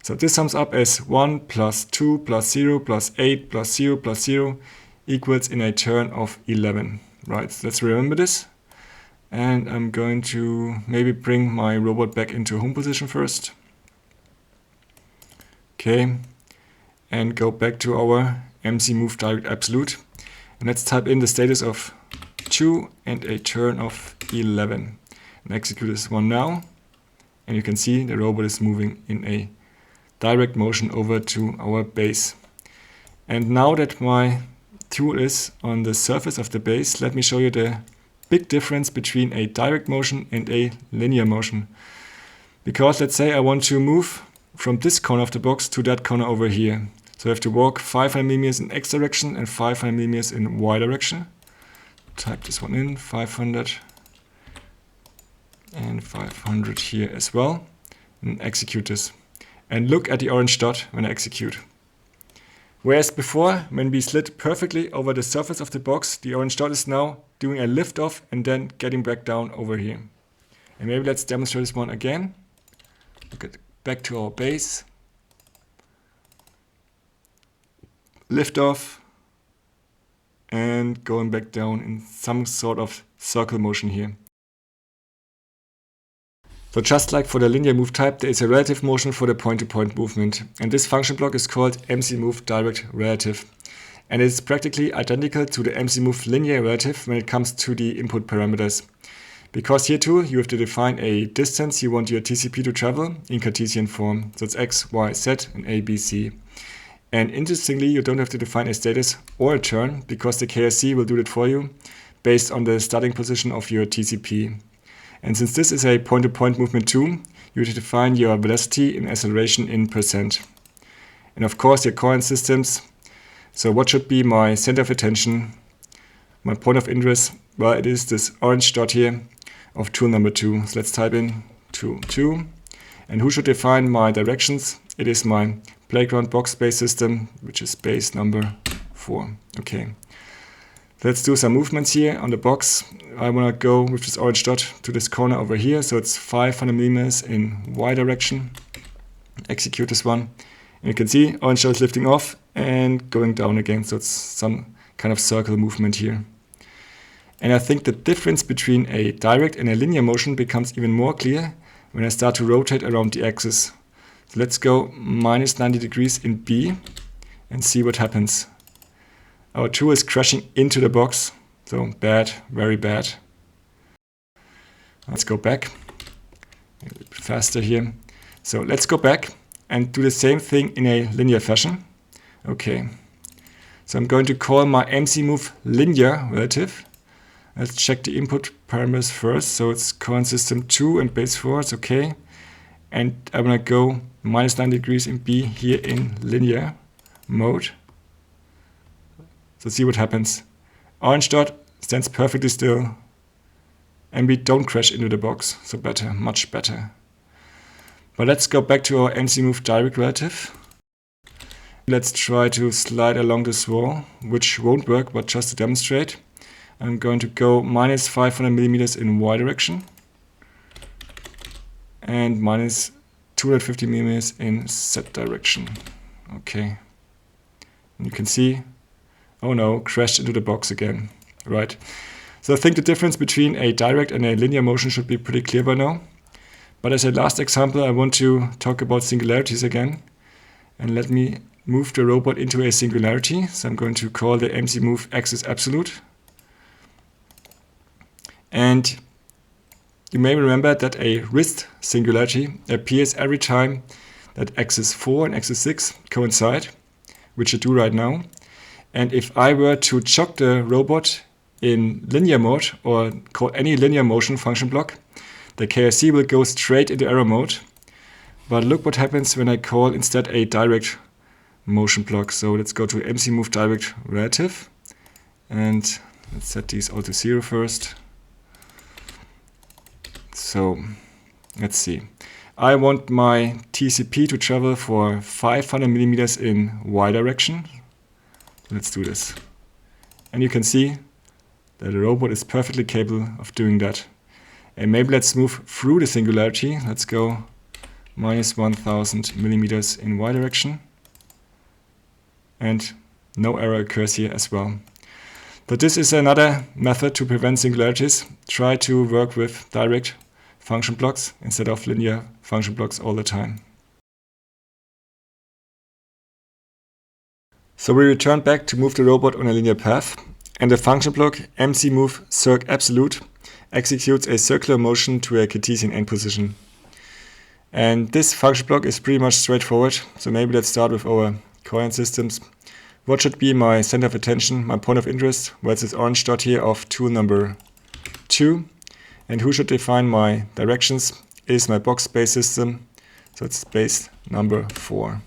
So this sums up as 1 plus 2 plus 0 plus 8 plus 0 plus 0 equals in a turn of 11. Right, so let's remember this. And I'm going to maybe bring my robot back into home position first. Okay, and go back to our mxMoveDirectAbsolute. And let's type in the status of 2 and a turn of 11. And execute this one now. And you can see the robot is moving in a direct motion over to our base. And now that my tool is on the surface of the base, let me show you the big difference between a direct motion and a linear motion. Because let's say I want to move from this corner of the box to that corner over here. So I have to walk 500 millimeters in X direction and 500 millimeters in Y direction. Type this one in, 500 and 500 here as well, and execute this. And look at the orange dot when I execute. Whereas before, when we slid perfectly over the surface of the box, the orange dot is now doing a lift off and then getting back down over here. And maybe let's demonstrate this one again. Look at back to our base. Lift off and going back down in some sort of circle motion here. So just like for the linear move type, there is a relative motion for the point-to-point movement. And this function block is called mxMoveDirectRelative. And it's practically identical to the mxMoveLinearRelative when it comes to the input parameters. Because here too, you have to define a distance you want your TCP to travel in Cartesian form. So it's x, y, z, and a, b, c. And interestingly, you don't have to define a status or a turn, because the KRC will do it for you based on the starting position of your TCP. And since this is a point-to-point movement too, you have to define your velocity and acceleration in %. And of course, your coordinate systems. So what should be my center of attention, my point of interest? Well, it is this orange dot here of tool number 2. So let's type in tool 2. And who should define my directions? It is my playground box space system, which is base number 4. Okay. Let's do some movements here on the box. I want to go with this orange dot to this corner over here. So it's 500 millimeters in Y direction. Execute this one. And you can see orange dot is lifting off and going down again. So it's some kind of circle movement here. And I think the difference between a direct and a linear motion becomes even more clear when I start to rotate around the axis. So let's go minus 90 degrees in B and see what happens. Our tool is crashing into the box. So bad, very bad. Let's go back. A little bit faster here. So let's go back and do the same thing in a linear fashion. Okay. So I'm going to call my mxMoveLinearRelative. Let's check the input parameters first. So it's coordinate system 2 and base 4. It's okay. And I'm going to go minus 90 degrees in B here in linear mode. So see what happens. Orange dot stands perfectly still. And we don't crash into the box. So better, much better. But let's go back to our mxMoveDirectRelative. Let's try to slide along this wall, which won't work, but just to demonstrate. I'm going to go minus 500 millimeters in Y direction. And minus 250 millimeters in Z direction. Okay. And you can see, oh no, crashed into the box again. Right. So I think the difference between a direct and a linear motion should be pretty clear by now. But as a last example, I want to talk about singularities again. And let me move the robot into a singularity. So I'm going to call the mxMoveAxisAbsolute. And you may remember that a wrist singularity appears every time that axis 4 and axis 6 coincide, which I do right now. And if I were to chock the robot in linear mode or call any linear motion function block, the KRC will go straight into error mode. But look what happens when I call instead a direct motion block. So let's go to mxMove direct relative, and let's set these all to 0 first. So let's see. I want my TCP to travel for 500 millimeters in Y direction. Let's do this. And you can see that the robot is perfectly capable of doing that. And maybe let's move through the singularity. Let's go minus 1000 millimeters in Y direction. And no error occurs here as well. But this is another method to prevent singularities. Try to work with direct function blocks instead of linear function blocks all the time. So we return back to move the robot on a linear path. And the function block mxMove circ_absolute executes a circular motion to a Cartesian end position. And this function block is pretty much straightforward. So maybe let's start with our coordinate systems. What should be my center of attention, my point of interest? Well, it's this orange dot here of tool number 2. And who should define my directions is my box space system. So it's space number 4.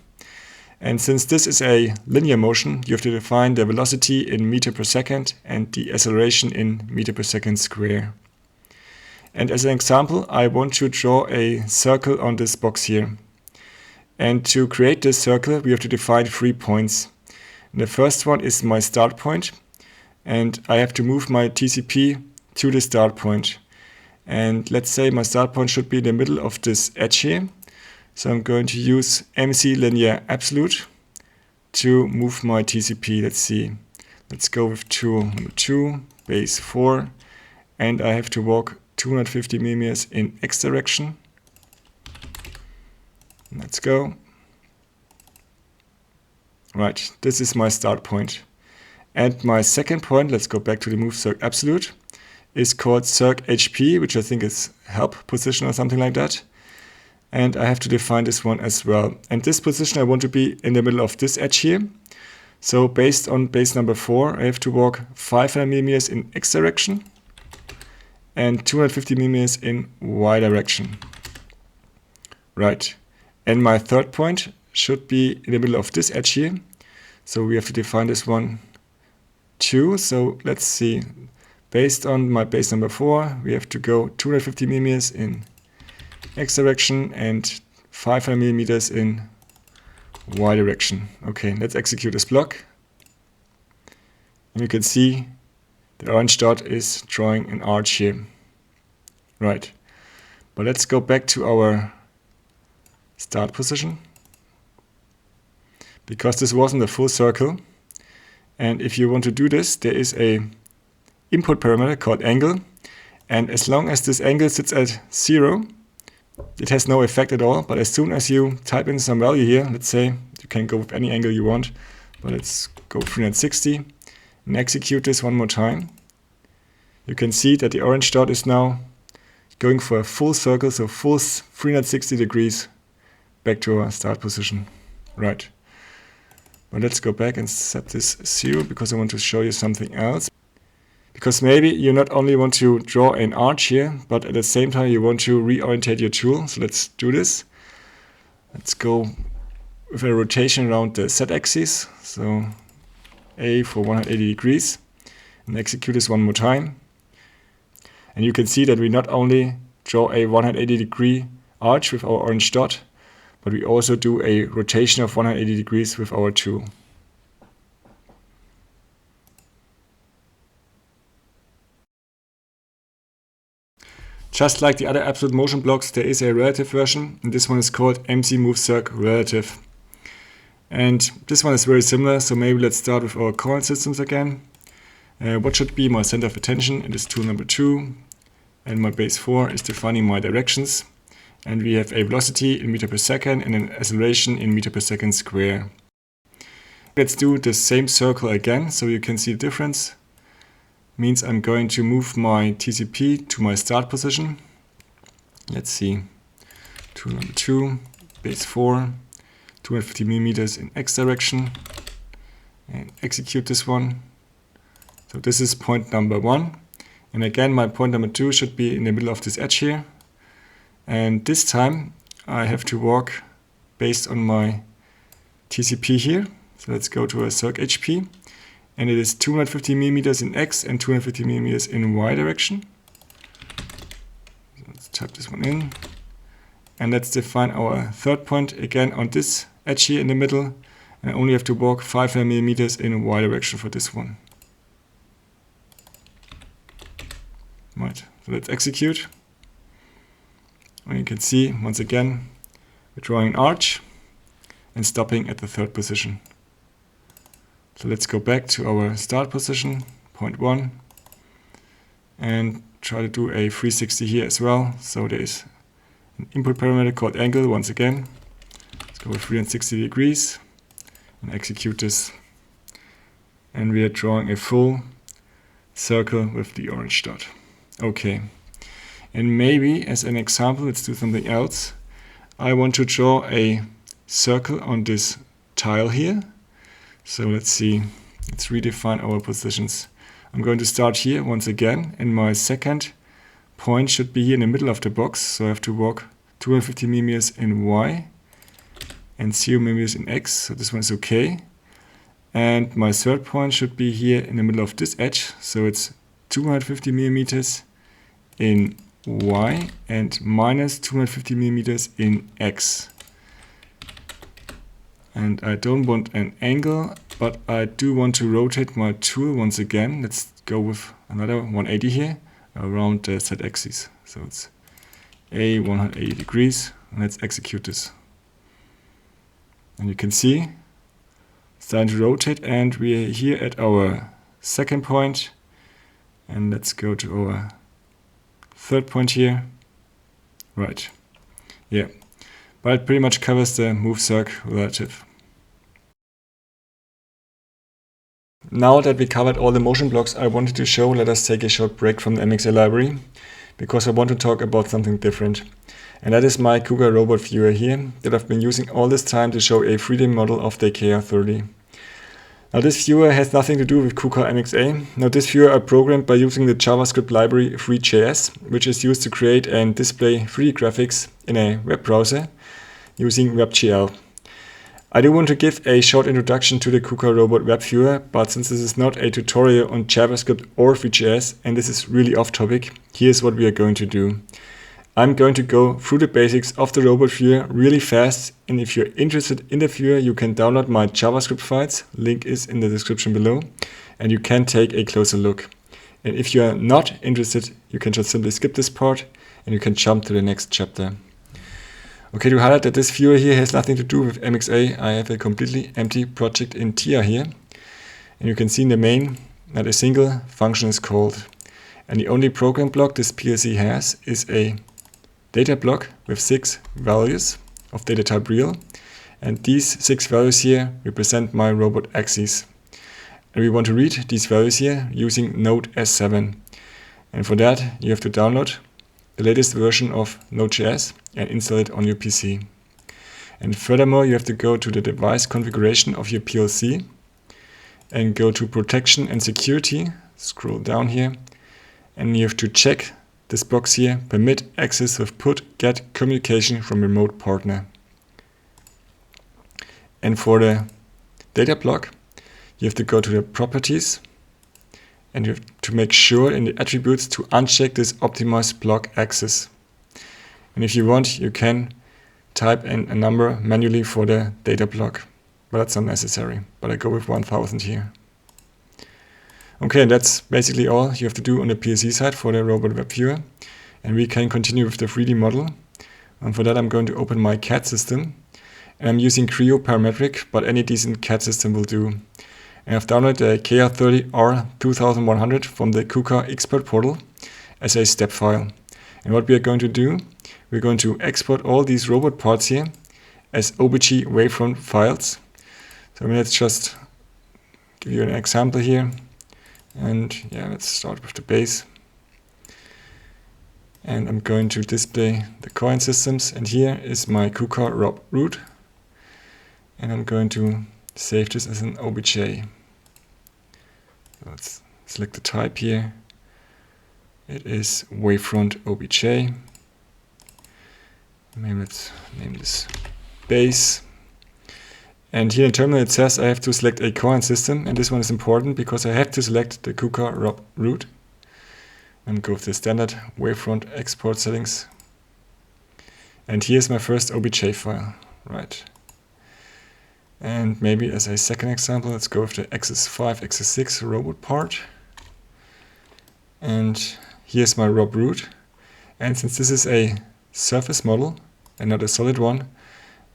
And since this is a linear motion, you have to define the velocity in meter per second and the acceleration in meter per second square. And as an example, I want to draw a circle on this box here. And to create this circle, we have to define 3 points. And the first one is my start point. And I have to move my TCP to the start point. And let's say my start point should be in the middle of this edge here. So I'm going to use mxLinear_absolute to move my TCP. Let's see. Let's go with tool number 2, base 4. And I have to walk 250 millimeters in X direction. Let's go. Right, this is my start point. And my second point, let's go back to the move circ_absolute, is called circ_HP, which I think is help position or something like that. And I have to define this one as well. And this position I want to be in the middle of this edge here. So based on base number 4, I have to walk 500 millimeters in X direction and 250 millimeters in Y direction. Right. And my third point should be in the middle of this edge here. So we have to define this one too. So let's see. Based on my base number 4, we have to go 250 millimeters in X direction and 500 millimeters in Y direction. Okay, let's execute this block. And you can see the orange dot is drawing an arch here. Right. But let's go back to our start position, because this wasn't a full circle. And if you want to do this, there is a input parameter called angle. And as long as this angle sits at 0, it has no effect at all. But as soon as you type in some value here, let's say you can go with any angle you want, but let's go 360 and execute this one more time. You can see that the orange dot is now going for a full circle, so full 360 degrees back to our start position. Right. But let's go back and set this 0 because I want to show you something else. Because maybe you not only want to draw an arch here, but at the same time you want to reorientate your tool. So let's do this. Let's go with a rotation around the z-axis. So A for 180 degrees. And execute this one more time. And you can see that we not only draw a 180 degree arch with our orange dot, but we also do a rotation of 180 degrees with our tool. Just like the other absolute motion blocks, there is a relative version, and this one is called mxMove circ_relative. And this one is very similar, so maybe let's start with our coordinate systems again. What should be my center of attention? It is tool number 2, and my base 4 is defining my directions. And we have a velocity in meter per second and an acceleration in meter per second square. Let's do the same circle again so you can see the difference. means I'm going to move my TCP to my start position. Let's see, tool number 2, base 4, 250 millimeters in X direction, and execute this one. So this is point number 1. And again, my point number 2 should be in the middle of this edge here. And this time I have to walk based on my TCP here. So let's go to a circ HP. And it is 250 millimeters in X and 250 millimeters in Y direction. So let's type this one in. And let's define our third point again on this edge here in the middle. And I only have to walk 500 millimeters in Y direction for this one. Right, so let's execute. And you can see, once again, we're drawing an arch and stopping at the third position. So let's go back to our start position, point 1, and try to do a 360 here as well. So there is an input parameter called angle once again. Let's go with 360 degrees and execute this. And we are drawing a full circle with the orange dot. Okay, and maybe as an example, let's do something else. I want to draw a circle on this tile here. So let's see, let's redefine our positions. I'm going to start here once again, and my second point should be here in the middle of the box. So I have to walk 250 millimeters in Y and 0 millimeters in X. So this one is okay. And my third point should be here in the middle of this edge. So it's 250 millimeters in Y and minus 250 millimeters in X. And I don't want an angle, but I do want to rotate my tool once again. Let's go with another 180 here around the Z axis. So it's a 180 degrees. And let's execute this. And you can see it's starting to rotate, and we are here at our second point. And let's go to our third point here. Right. Yeah. But it pretty much covers the move circ relative. Now that we covered all the motion blocks I wanted to show, let us take a short break from the mxA library, because I want to talk about something different. And that is my KUKA robot viewer here that I've been using all this time to show a 3D model of the KR30. Now this viewer has nothing to do with KUKA mxA. Now this viewer I programmed by using the JavaScript library Free.js, which is used to create and display 3D graphics in a web browser using WebGL. I do want to give a short introduction to the KUKA robot web viewer, but since this is not a tutorial on JavaScript or Free.js, and this is really off topic, here's what we are going to do. I'm going to go through the basics of the robot viewer really fast, and if you're interested in the viewer, you can download my JavaScript files, link is in the description below, and you can take a closer look. And if you are not interested, you can just simply skip this part and you can jump to the next chapter. Okay, to highlight that this viewer here has nothing to do with mxA, I have a completely empty project in TIA here. And you can see in the main that a single function is called. And the only program block this PLC has is a data block with 6 values of data type real. And these 6 values here represent my robot axes. And we want to read these values here using Node S7. And for that, you have to download the latest version of Node.js and install it on your PC. And furthermore, you have to go to the device configuration of your PLC and go to protection and security, scroll down here, and you have to check this box here, permit access with put get communication from remote partner. And for the data block, you have to go to the properties and you have to make sure in the attributes to uncheck this optimized block access. And if you want, you can type in a number manually for the data block, but that's not necessary. But I go with 1000 here. Okay, and that's basically all you have to do on the PLC side for the robot web viewer. And we can continue with the 3D model. And for that, I'm going to open my CAD system. And I'm using Creo parametric, but any decent CAD system will do. And I've downloaded the KR30R2100 from the KUKA export portal as a step file. And what we are going to do, we're going to export all these robot parts here as OBJ waveform files. So let's just give you an example here. And yeah, let's start with the base. And I'm going to display the coin systems, and here is my KUKA root. And I'm going to save this as an obj. Let's select the type here. It is wavefront obj. Maybe let's name this base. And here in terminal it says I have to select a coin system, and this one is important because I have to select the KUKA root and go with the standard wavefront export settings. And here's my first obj file, right? And maybe as a second example, let's go with the Axis5, Axis6 robot part. And here's my root. And since this is a surface model and not a solid one,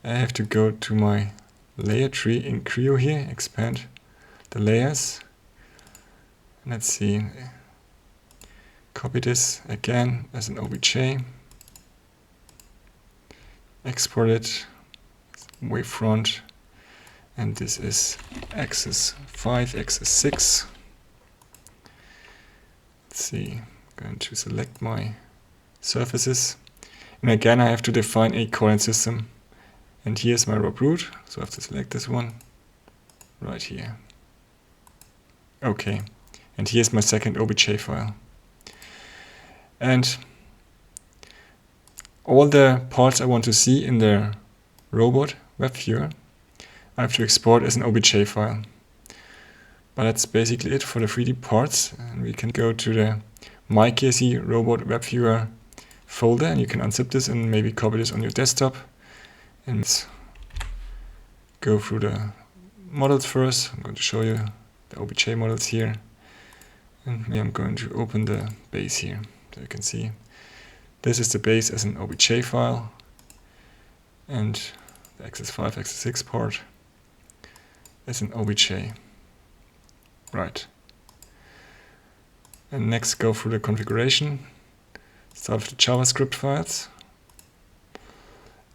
I have to go to my layer tree in Creo here, expand the layers. Let's see, copy this again as an obj, export it, wavefront, and this is Axis5, Axis6. Let's see, I'm going to select my surfaces, and again I have to define a coordinate system. And here's my root, so I have to select this one right here. Okay, and here's my second obj file. And all the parts I want to see in the robot web viewer, I have to export as an obj file. But that's basically it for the 3D parts. And we can go to the myKSE robot web viewer folder, and you can unzip this and maybe copy this on your desktop. And let's go through the models first. I'm going to show you the obj models here. And I'm going to open the base here. So you can see this is the base as an obj file. And the Axis5, Axis6 part as an obj. Right. And next go through the configuration. Start with the JavaScript files.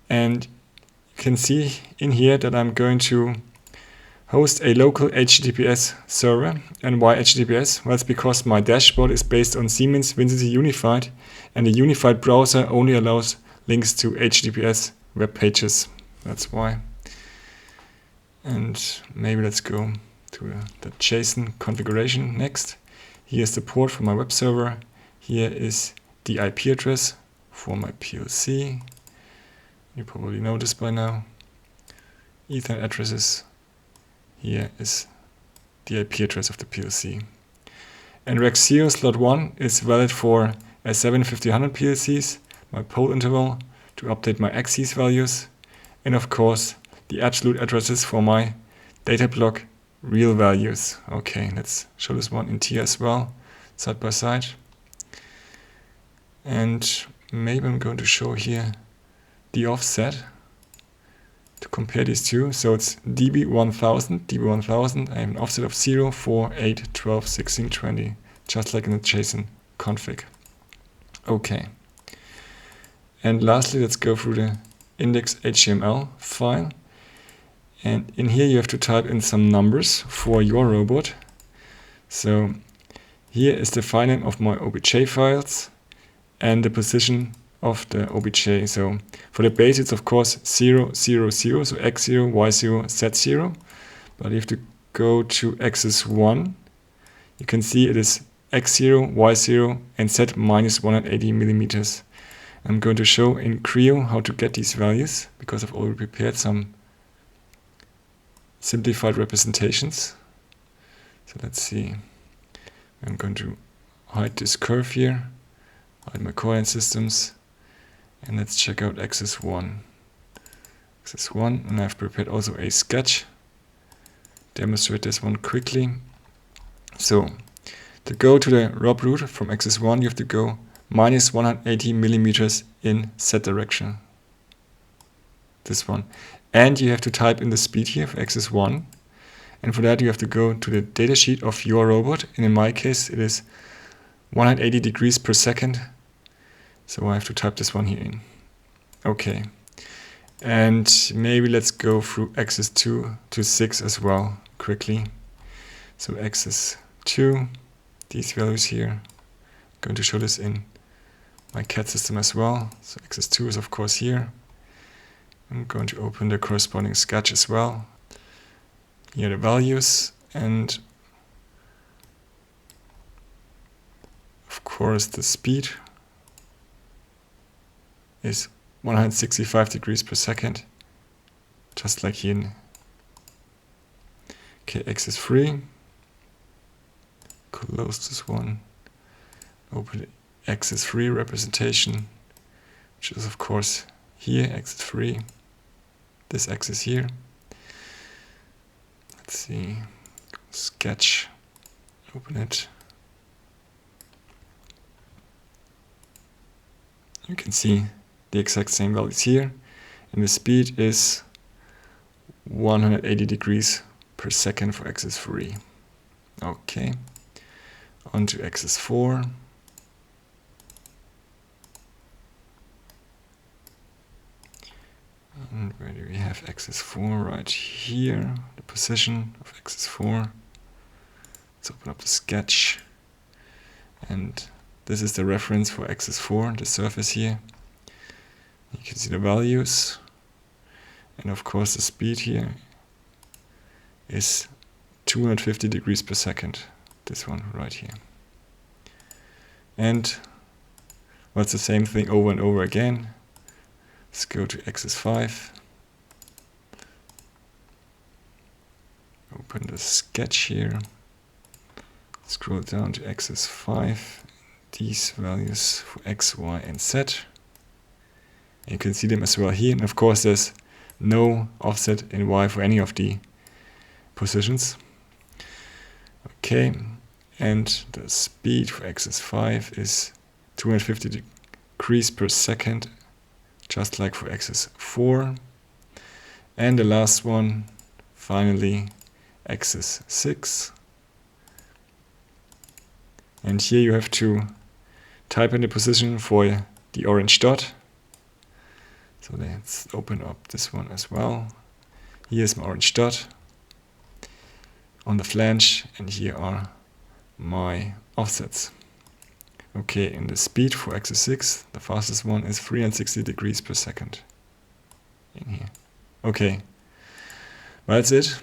And you can see in here that I'm going to host a local HTTPS server. And why HTTPS? Well, it's because my dashboard is based on Siemens Vincency Unified, and the Unified browser only allows links to HTTPS web pages. That's why. And maybe let's go to the JSON configuration next. Here's the port for my web server. Here is the IP address for my PLC. You probably know this by now. Ethernet addresses. Here is the IP address of the PLC. And Rec 0 slot 1 is valid for S7-5000 PLCs, my pole interval to update my axes values, and of course the absolute addresses for my data block real values. Okay, let's show this one in tier as well, side by side. And maybe I'm going to show here the offset to compare these two. So it's dB1000, I have an offset of 0, 4, 8, 12, 16, 20, just like in the JSON config. Okay. And lastly, let's go through the index.html file. And in here you have to type in some numbers for your robot. So here is the file name of my obj files and the position of the obj. So for the base it's of course 0, 0, 0, so x0, y0, z0. But you have to go to axis 1. You can see it is x0, y0 and z minus 180 millimeters. I'm going to show in Creo how to get these values because I've already prepared some simplified representations. So let's see. I'm going to hide this curve here, hide my coordinate systems, and let's check out axis 1. Axis 1, and I've prepared also a sketch. Demonstrate this one quickly. So to go to the root from axis 1, you have to go minus 180 millimeters in z direction. This one. And you have to type in the speed here for axis 1. And for that you have to go to the datasheet of your robot. And in my case it is 180 degrees per second. So I have to type this one here in. Okay. And maybe let's go through axis 2 to 6 as well quickly. So axis 2, these values here. I'm going to show this in my CAD system as well. So axis 2 is of course here. I'm going to open the corresponding sketch as well. Here are the values, and of course the speed is 165 degrees per second, just like here in axis 3. Close this one, open the axis 3 representation, which is of course here, axis 3, this axis here. Let's see, sketch, open it. You can see the exact same values here, and the speed is 180 degrees per second for axis 3. Okay, on to axis 4. And where do we have axis 4? Right here, the position of axis 4. Let's open up the sketch, and this is the reference for axis 4, the surface here. You can see the values, and of course the speed here is 250 degrees per second, this one right here. And well, it's the same thing over and over again. Let's go to axis 5. Open the sketch here. Scroll down to axis 5. These values for x, y, and z. And you can see them as well here. And of course, there's no offset in y for any of the positions. Okay, and the speed for axis 5 is 250 degrees per second, just like for axis 4. And the last one, finally, axis 6. And here you have to type in the position for the orange dot. So let's open up this one as well. Here's my orange dot on the flange, and here are my offsets. Okay, and the speed for axis 6, the fastest one, is 360 degrees per second in here. Okay, well, that's it.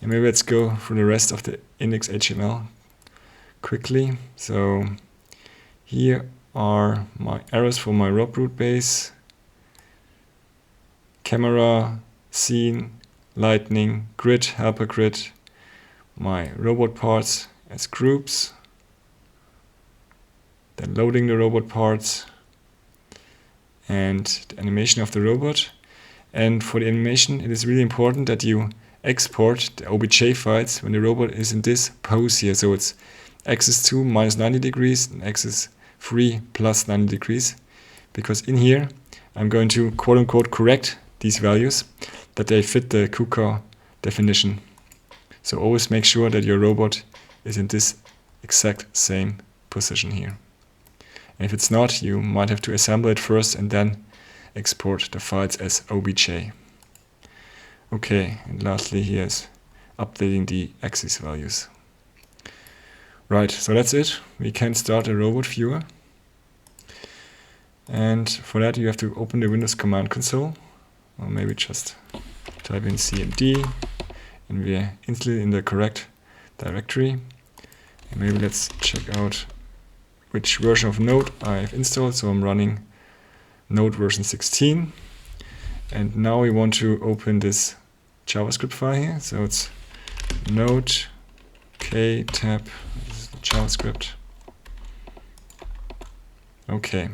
And maybe let's go through the rest of the index.html quickly. So here are my arrows for my rope root base, camera, scene, lightning, grid, helper grid, my robot parts as groups, then loading the robot parts, and the animation of the robot. And for the animation, it is really important that you export the OBJ files when the robot is in this pose here. So it's axis 2 minus 90 degrees and axis 3 plus 90 degrees. Because in here, I'm going to quote-unquote correct these values that they fit the KUKA definition. So always make sure that your robot is in this exact same position here. And if it's not, you might have to assemble it first and then export the files as OBJ. Okay, and lastly here's updating the axis values. Right, so that's it. We can start a robot viewer. And for that you have to open the Windows Command Console, or maybe just type in CMD, and we're instantly in the correct directory. And maybe let's check out which version of Node I've installed. So I'm running Node version 16. And now we want to open this JavaScript file here. So it's node k-tab, this is the JavaScript. Okay.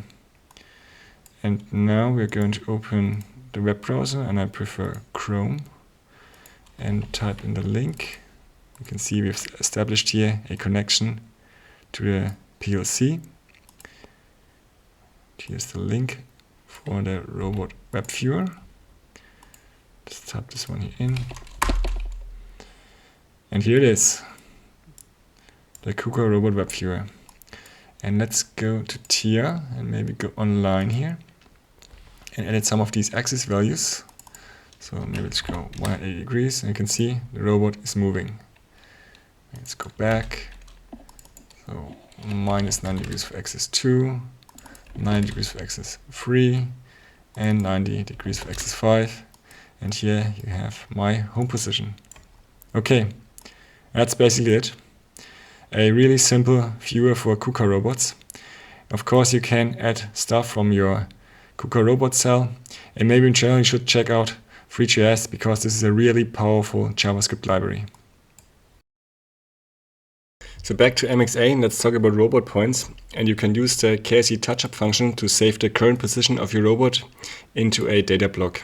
And now we're going to open the web browser, and I prefer Chrome, and type in the link. You can see we've established here a connection to the PLC. Here's the link for the robot web viewer. Just type this one here in. And here it is, the KUKA robot web viewer. And let's go to tier and maybe go online here and edit some of these axis values. So maybe let's go 180 degrees, and you can see the robot is moving. Let's go back, minus 90 degrees for axis 2, 90 degrees for axis 3, and 90 degrees for axis 5. And here you have my home position. Okay, that's basically it. A really simple viewer for KUKA robots. Of course, you can add stuff from your KUKA robot cell, and maybe in general you should check out Free.js because this is a really powerful JavaScript library. So back to mxa, let's talk about robot points, and you can use the KRC TouchUP function to save the current position of your robot into a data block.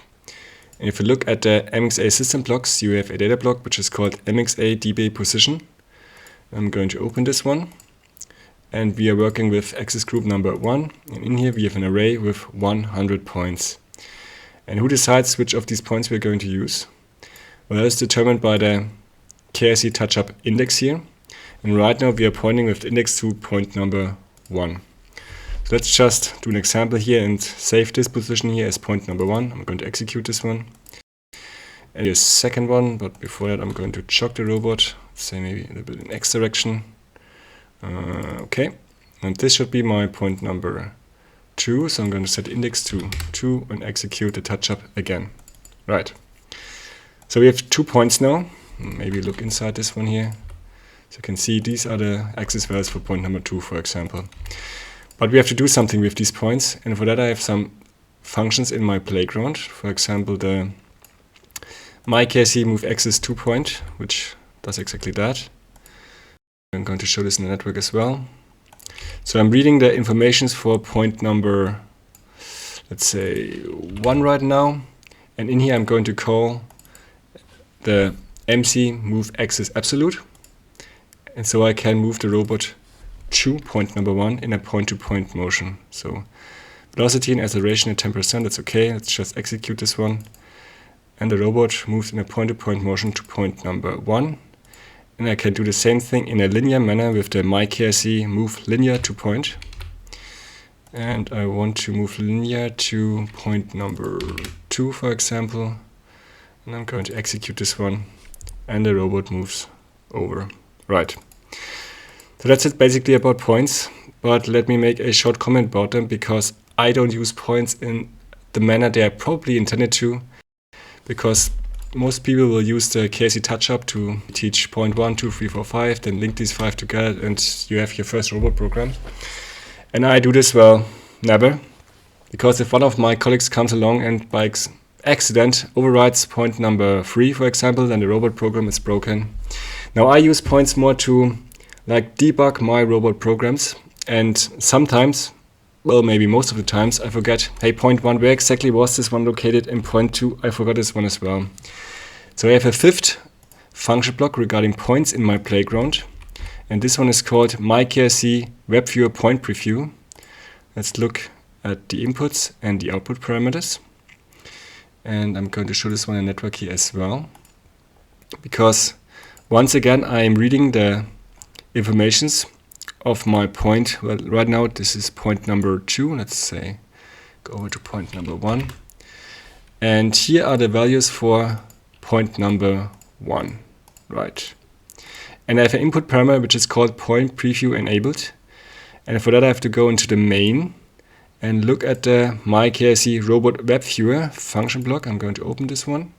And if you look at the mxa system blocks, you have a data block which is called mxa_db_position. I'm going to open this one, and we are working with axis group number 1, and in here we have an array with 100 points. And who decides which of these points we're going to use? Well, it's determined by the KRC TouchUP index here. And right now we are pointing with the index to point number 1. So let's just do an example here and save this position here as point number 1. I'm going to execute this one. And the second one, but before that I'm going to jog the robot, let's say maybe a little bit in X direction. Okay, and this should be my point number 2, so I'm going to set index to 2 and execute the TouchUP again. Right. So we have 2 points now. Maybe look inside this one here. So you can see these are the axis values for point number 2, for example. But we have to do something with these points, and for that I have some functions in my playground. For example, the myKRCMoveAxis2 point, which does exactly that. I'm going to show this in the network as well. So I'm reading the informations for point number, let's say 1 right now, and in here I'm going to call the mxMoveAxisAbsolute. And so I can move the robot to point number 1 in a point-to-point motion. So velocity and acceleration at 10%, that's okay. Let's just execute this one. And the robot moves in a point-to-point motion to point number 1. And I can do the same thing in a linear manner with the myKRCMoveLinear2point. And I want to move linear to point number 2, for example. And I'm going to execute this one. And the robot moves over. Right. So that's it basically about points, but let me make a short comment about them because I don't use points in the manner they are probably intended to, because most people will use the KRC TouchUP to teach point 1, 2, 3, 4, 5, then link these 5 together and you have your first robot program. And I do this, well, never, because if one of my colleagues comes along and by accident overrides point number 3, for example, then the robot program is broken. Now I use points more to debug my robot programs, and sometimes, well maybe most of the times, I forget, hey, point 1, where exactly was this one located? In point 2, I forgot this one as well. So I have a 5th function block regarding points in my playground, and this one is called myKRCWebViewerPointPreview. Let's look at the inputs and the output parameters. And I'm going to show this one in network here as well, because once again I am reading the informations of my point. Well, right now this is point number 2. Let's say go over to point number 1, and here are the values for point number 1. Right, and I have an input parameter which is called pointPreviewEnabled, and for that I have to go into the main and look at the myKRCRobotWebViewer function block. I'm going to open this one,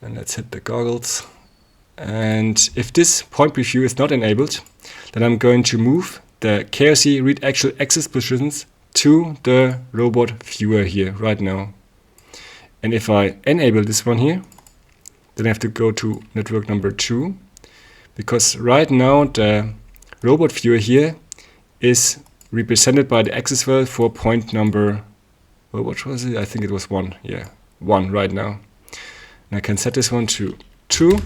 and let's hit the goggles. And if this point preview is not enabled, then I'm going to move the KRC read actual axis positions to the robot viewer here right now. And if I enable this one here, then I have to go to network number 2, because right now the robot viewer here is represented by the axis value for point number, well, what was it? I think it was 1. Yeah, 1 right now. And I can set this one to 2.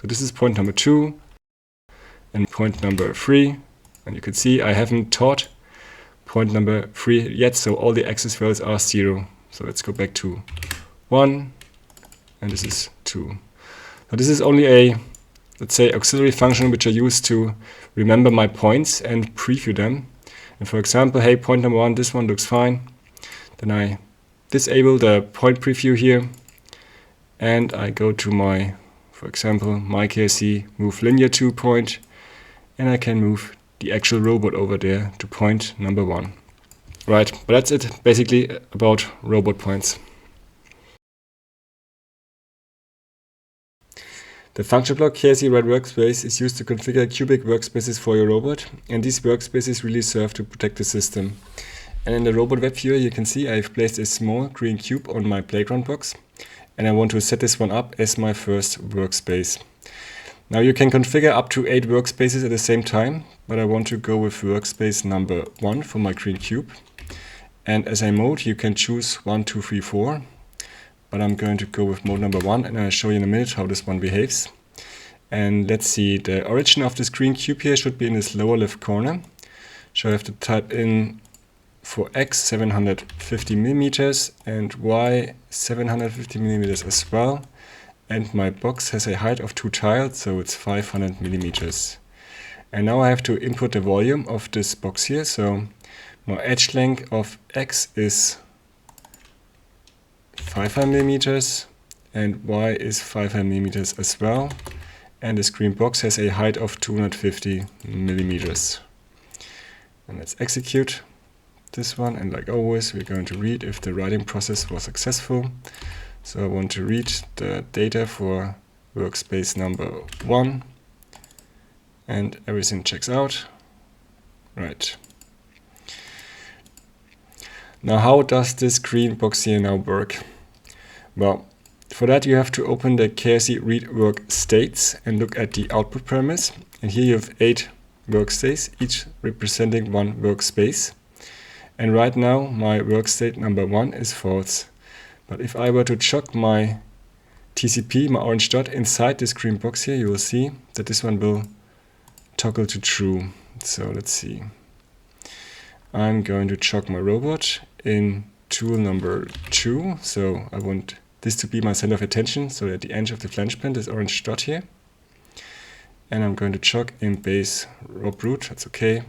So this is point number 2 and point number 3. And you can see I haven't taught point number 3 yet, so all the axis values are 0. So let's go back to 1, and this is 2. Now this is only a, let's say, auxiliary function which I use to remember my points and preview them. And for example, hey, point number 1, this one looks fine. Then I disable the point preview here, and I go to my, for example, myKRCMoveLinear2 point, and I can move the actual robot over there to point number 1. Right, but that's it basically about robot points. The function block KRCWriteWorkspace is used to configure cubic workspaces for your robot, and these workspaces really serve to protect the system. And in the robot web viewer you can see I've placed a small green cube on my playground box, and I want to set this one up as my first workspace. Now you can configure up to 8 workspaces at the same time, but I want to go with workspace number 1 for my green cube. And as a mode you can choose 1, 2, 3, 4, but I'm going to go with mode number 1, and I'll show you in a minute how this one behaves. And let's see, the origin of this green cube here should be in this lower left corner. So I have to type in for X 750 millimeters and Y 750 millimeters as well. And my box has a height of 2 tiles, so it's 500 millimeters. And now I have to input the volume of this box here. So my edge length of X is 500 millimeters and Y is 500 millimeters as well. And this green box has a height of 250 millimeters. And let's execute this one. And like always, we're going to read if the writing process was successful. So I want to read the data for workspace number 1. And everything checks out. Right. Now how does this green box here now work? Well, for that you have to open the KRCWriteWorkStates and look at the output parameters. And here you have 8 workstates, each representing 1 workspace. And right now my workstate number 1 is false. But if I were to chuck my TCP, my orange dot, inside this green box here, you will see that this one will toggle to true. So let's see. I'm going to chuck my robot in tool number 2. So I want this to be my center of attention, so at the edge of the flange pan, this orange dot here. And I'm going to chuck in base rob root, that's okay.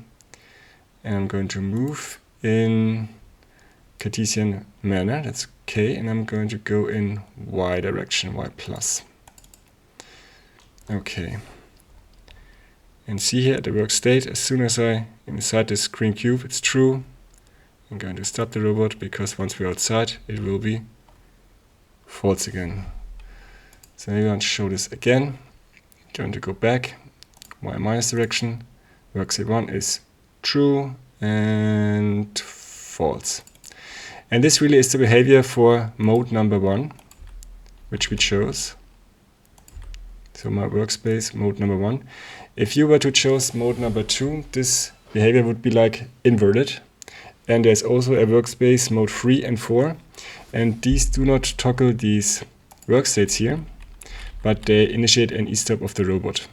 And I'm going to move in Cartesian manner, that's okay. And I'm going to go in Y direction, Y plus. Okay. And see here at the work state, as soon as I inside this green cube, it's true. I'm going to stop the robot because once we're outside, it will be false again. So maybe I'll show this again. Going to go back, Y minus direction. Workstate 1 is true and false. And this really is the behavior for mode number 1, which we chose. So my workspace mode number 1. If you were to choose mode number 2, this behavior would be like inverted. And there's also a workspace mode 3 and 4. And these do not toggle these workstates here, but they initiate an e-stop of the robot.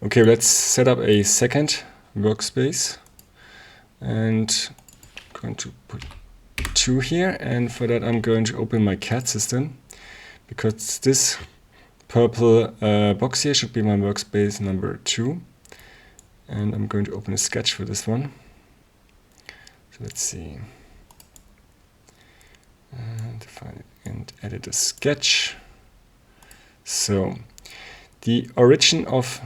Okay, let's set up a second workspace. And I'm going to put 2 here. And for that, I'm going to open my CAD system, because this purple box here should be my workspace number 2. And I'm going to open a sketch for this one. So let's see. Define it and edit a sketch. So the origin of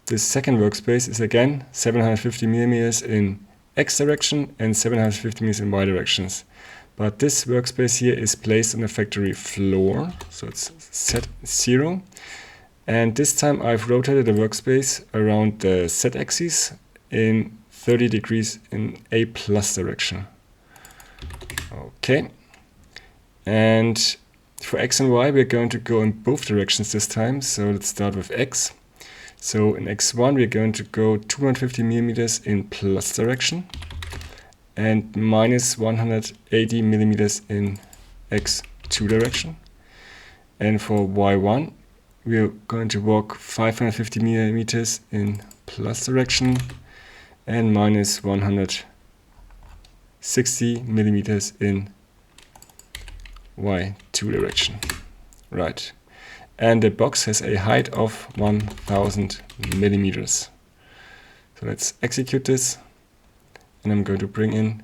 this second workspace is again 750 millimeters in X direction and 750 millimeters in Y directions. But this workspace here is placed on the factory floor, so it's set 0. And this time I've rotated the workspace around the Z axis in 30 degrees in A plus direction. Okay. And for X and Y, we're going to go in both directions this time. So let's start with X. So in X1, we're going to go 250 millimeters in plus direction and minus 180 millimeters in X2 direction. And for Y1, we're going to walk 550 millimeters in plus direction and minus 160 millimeters in Y2 direction. Right. And the box has a height of 1000 millimeters. So let's execute this. And I'm going to bring in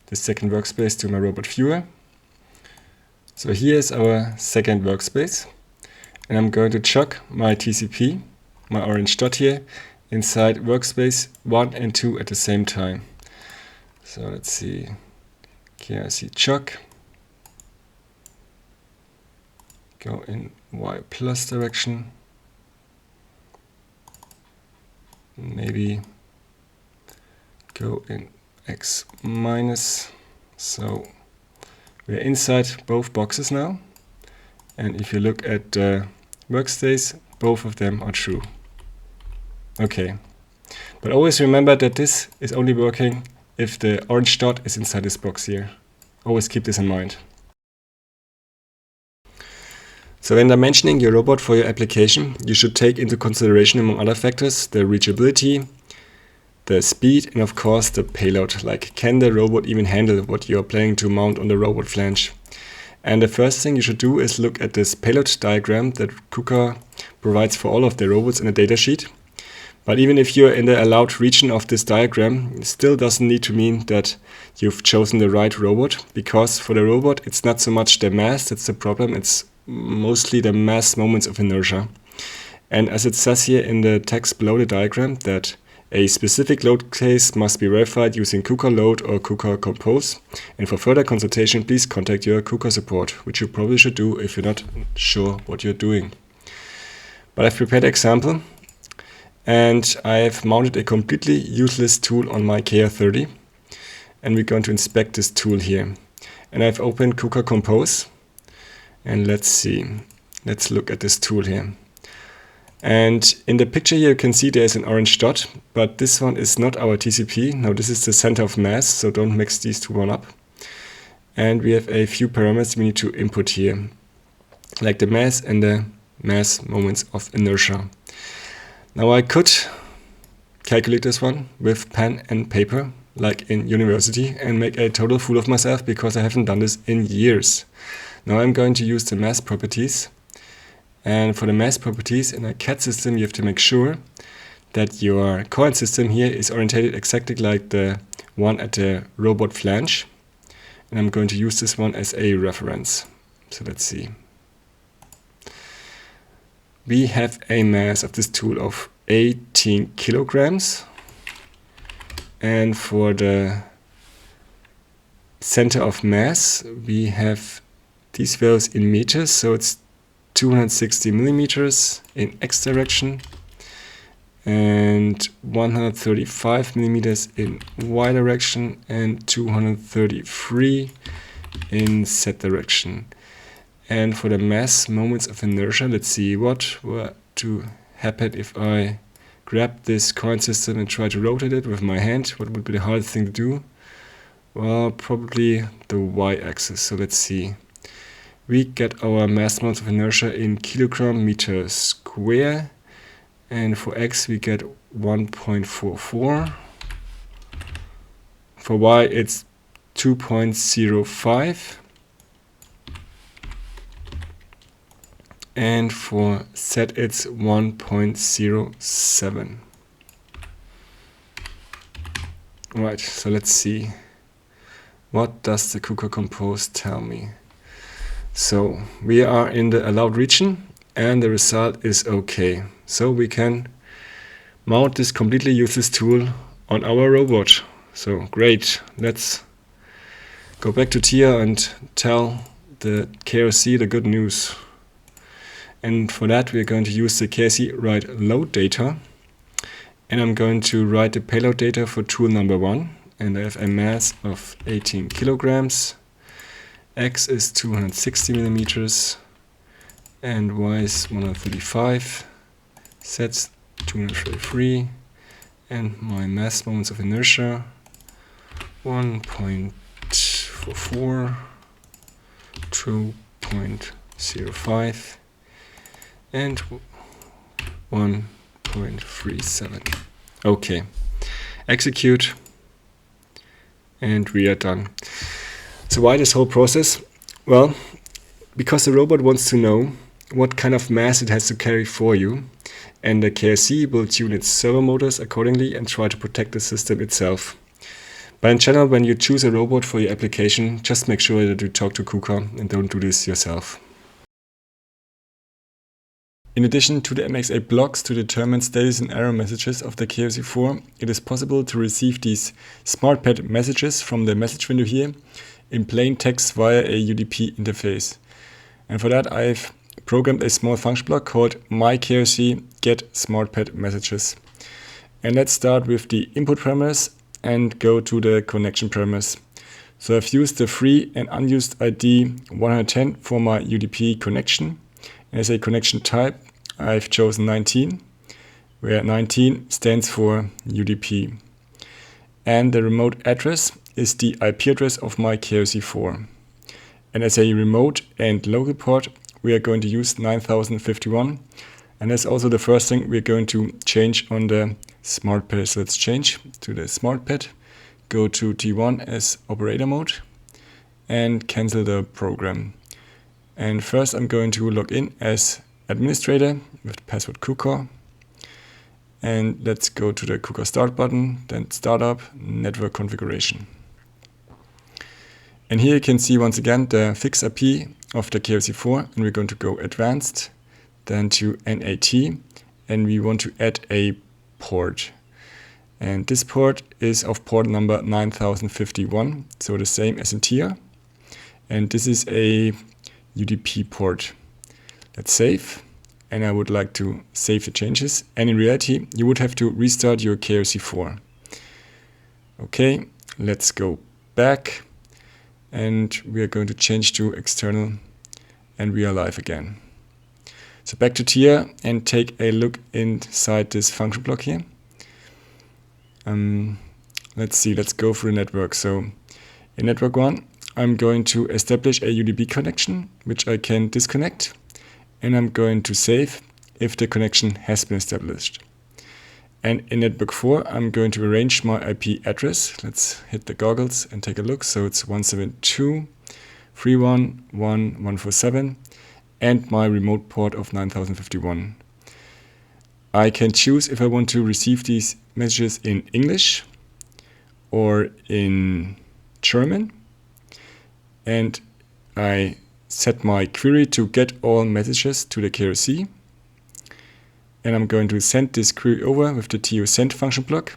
the second workspace to my robot viewer. So here's our second workspace. And I'm going to chuck my TCP, my orange dot here, inside workspace 1 and 2 at the same time. So let's see, KRCWriteToolData, go in Y plus direction, maybe go in X minus. So we're inside both boxes now, and if you look at the workspace, both of them are true. Okay, but always remember that this is only working if the orange dot is inside this box here. Always keep this in mind. So when dimensioning your robot for your application, you should take into consideration, among other factors, the reachability, the speed, and of course the payload, like can the robot even handle what you are planning to mount on the robot flange. And the first thing you should do is look at this payload diagram that KUKA provides for all of the robots in a datasheet. But even if you're in the allowed region of this diagram, it still doesn't need to mean that you've chosen the right robot, because for the robot it's not so much the mass that's the problem, it's mostly the mass moments of inertia. And as it says here in the text below the diagram, that a specific load case must be verified using KUKA load or KUKA compose. And for further consultation, please contact your KUKA support, which you probably should do if you're not sure what you're doing. But I've prepared an example, and I've mounted a completely useless tool on my KR30. And we're going to inspect this tool here. And I've opened KUKA compose. And let's see, let's look at this tool here. And in the picture here you can see there's an orange dot, but this one is not our TCP. No, this is the center of mass, so don't mix these two one up. And we have a few parameters we need to input here, like the mass and the mass moments of inertia. Now I could calculate this one with pen and paper, like in university, and make a total fool of myself because I haven't done this in years. Now I'm going to use the mass properties. And for the mass properties in a CAD system, you have to make sure that your coin system here is orientated exactly like the one at the robot flange. And I'm going to use this one as a reference. So let's see. We have a mass of this tool of 18 kilograms. And for the center of mass, we have these values in meters. So it's 260 millimeters in X direction and 135 millimeters in Y direction and 233 in Z direction. And for the mass moments of inertia, let's see what were to happen if I grab this coin system and try to rotate it with my hand. What would be the hardest thing to do? Well, probably the Y axis. So let's see. We get our mass moments of inertia in kilogram meter square, and for X we get 1.44. For Y it's 2.05, and for Z it's 1.07. Right, so let's see. What does the KUKA compose tell me? So we are in the allowed region and the result is okay. So we can mount this completely useless tool on our robot. So great. Let's go back to TIA and tell the KRC the good news. And for that we're going to use the KRCWriteToolData. And I'm going to write the payload data for tool number 1. And I have a mass of 18 kilograms. X is 260 millimeters and Y is 135, Z 233, and my mass moments of inertia 1.44, 2.05, and 1.37. Okay, execute, and we are done. So why this whole process? Well, because the robot wants to know what kind of mass it has to carry for you, and the KRC will tune its servo motors accordingly and try to protect the system itself. But in general, when you choose a robot for your application, just make sure that you talk to KUKA and don't do this yourself. In addition to the mxA blocks to determine status and error messages of the KRC4, it is possible to receive these SmartPad messages from the message window here in plain text via a UDP interface. And for that I've programmed a small function block called myKRC get SmartPad messages. And let's start with the input parameters and go to the connection parameters. So I've used the free and unused ID 110 for my UDP connection. As a connection type, I've chosen 19, where 19 stands for UDP. And the remote address is the IP address of my KRC4. And as a remote and local port, we are going to use 9051. And that's also the first thing we're going to change on the SmartPad. So let's change to the SmartPad, go to T1 as operator mode, and cancel the program. And first I'm going to log in as administrator with the password KUKA. And let's go to the KUKA start button, then startup, network configuration. And here you can see once again the fixed IP of the KRC4, and we're going to go advanced, then to NAT, and we want to add a port. And this port is of port number 9051, so the same as in TIA. And this is a UDP port. Let's save, and I would like to save the changes, and in reality you would have to restart your KRC4. Okay, let's go back, and we are going to change to external, and we are live again. So back to TIA and take a look inside this function block here. Let's see, let's go through the network. So in network 1, I'm going to establish a UDP connection, which I can disconnect, and I'm going to save if the connection has been established. And in network 4, I'm going to arrange my IP address. Let's hit the goggles and take a look. So it's 172.311.147 and my remote port of 9051. I can choose if I want to receive these messages in English or in German. And I set my query to get all messages to the KRC. And I'm going to send this query over with the TOSend function block.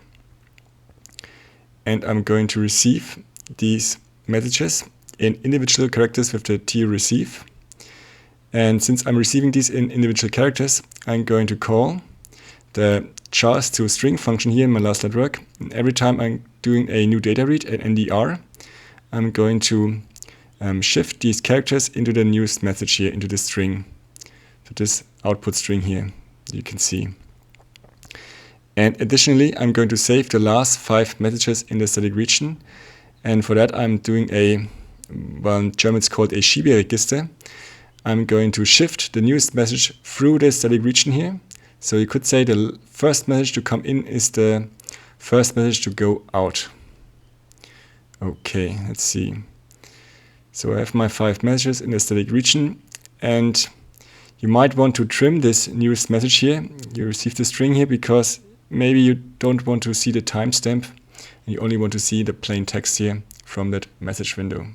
And I'm going to receive these messages in individual characters with the TOReceive. And since I'm receiving these in individual characters, I'm going to call the chars to string function here in my last network. And every time I'm doing a new data read at NDR, I'm going to shift these characters into the newest message here, into the string. So this output string here, you can see. And additionally, I'm going to save the last 5 messages in the static region. And for that, I'm doing a, well, in German it's called a Schieberegister. I'm going to shift the newest message through the static region here. So you could say the first message to come in is the first message to go out. Okay, let's see. So I have my 5 messages in the static region, and you might want to trim this newest message here. You receive the string here because maybe you don't want to see the timestamp, and you only want to see the plain text here from that message window.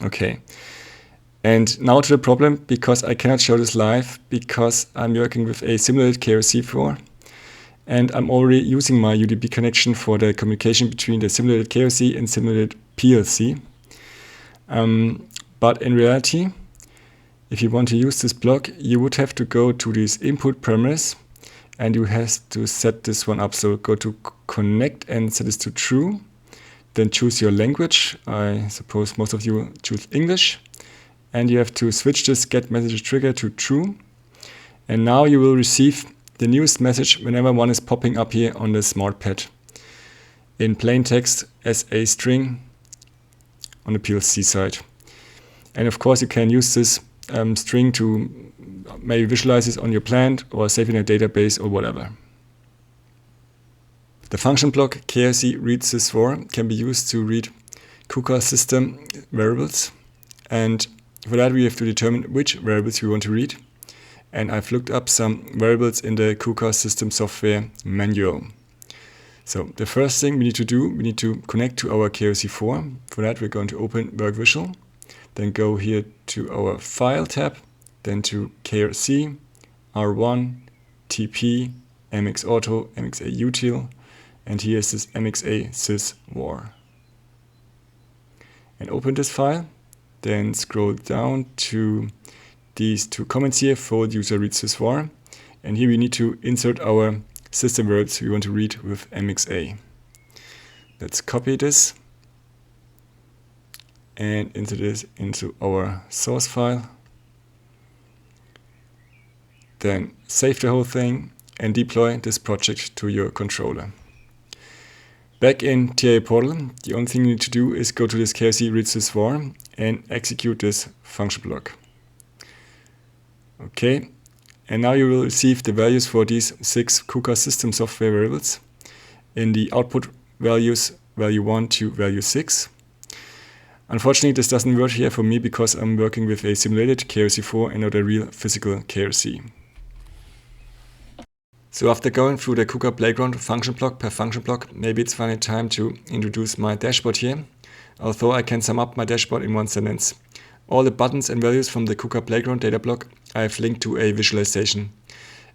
Okay. And now to the problem, because I cannot show this live, because I'm working with a simulated KRC4, and I'm already using my UDP connection for the communication between the simulated KRC and simulated PLC. But in reality, if you want to use this block, you would have to go to these input parameters, and you have to set this one up. So go to connect and set this to true. Then choose your language. I suppose most of you choose English. And you have to switch this get message trigger to true. And now you will receive the newest message whenever one is popping up here on the SmartPad in plain text as a string on the PLC side. And of course, you can use this string to maybe visualize this on your plant or save it in a database or whatever. The function block KRCWriteToolData can be used to read KUKA system variables. And for that, we have to determine which variables we want to read. And I've looked up some variables in the KUKA system software manual. So the first thing we need to do, we need to connect to our KRC4. For that, we're going to open WorkVisual, then go here to our File tab, then to KRC, R1, TP, mxAuto, mxAutil, and here is this mxAsysWar. And open this file, then scroll down to these two comments here, fold user read syswar, and here we need to insert our system variables we want to read with mxa. Let's copy this and insert this into our source file. Then save the whole thing and deploy this project to your controller. Back in TIA Portal, the only thing you need to do is go to this KRCWriteToolData and execute this function block. Okay, and now you will receive the values for these 6 KUKA system software variables in the output values, value 1 to value 6. Unfortunately, this doesn't work here for me because I'm working with a simulated KRC4 and not a real physical KRC. So after going through the KUKA playground function block per function block, maybe it's finally time to introduce my dashboard here. Although I can sum up my dashboard in one sentence. All the buttons and values from the KUKA playground data block I have linked to a visualization.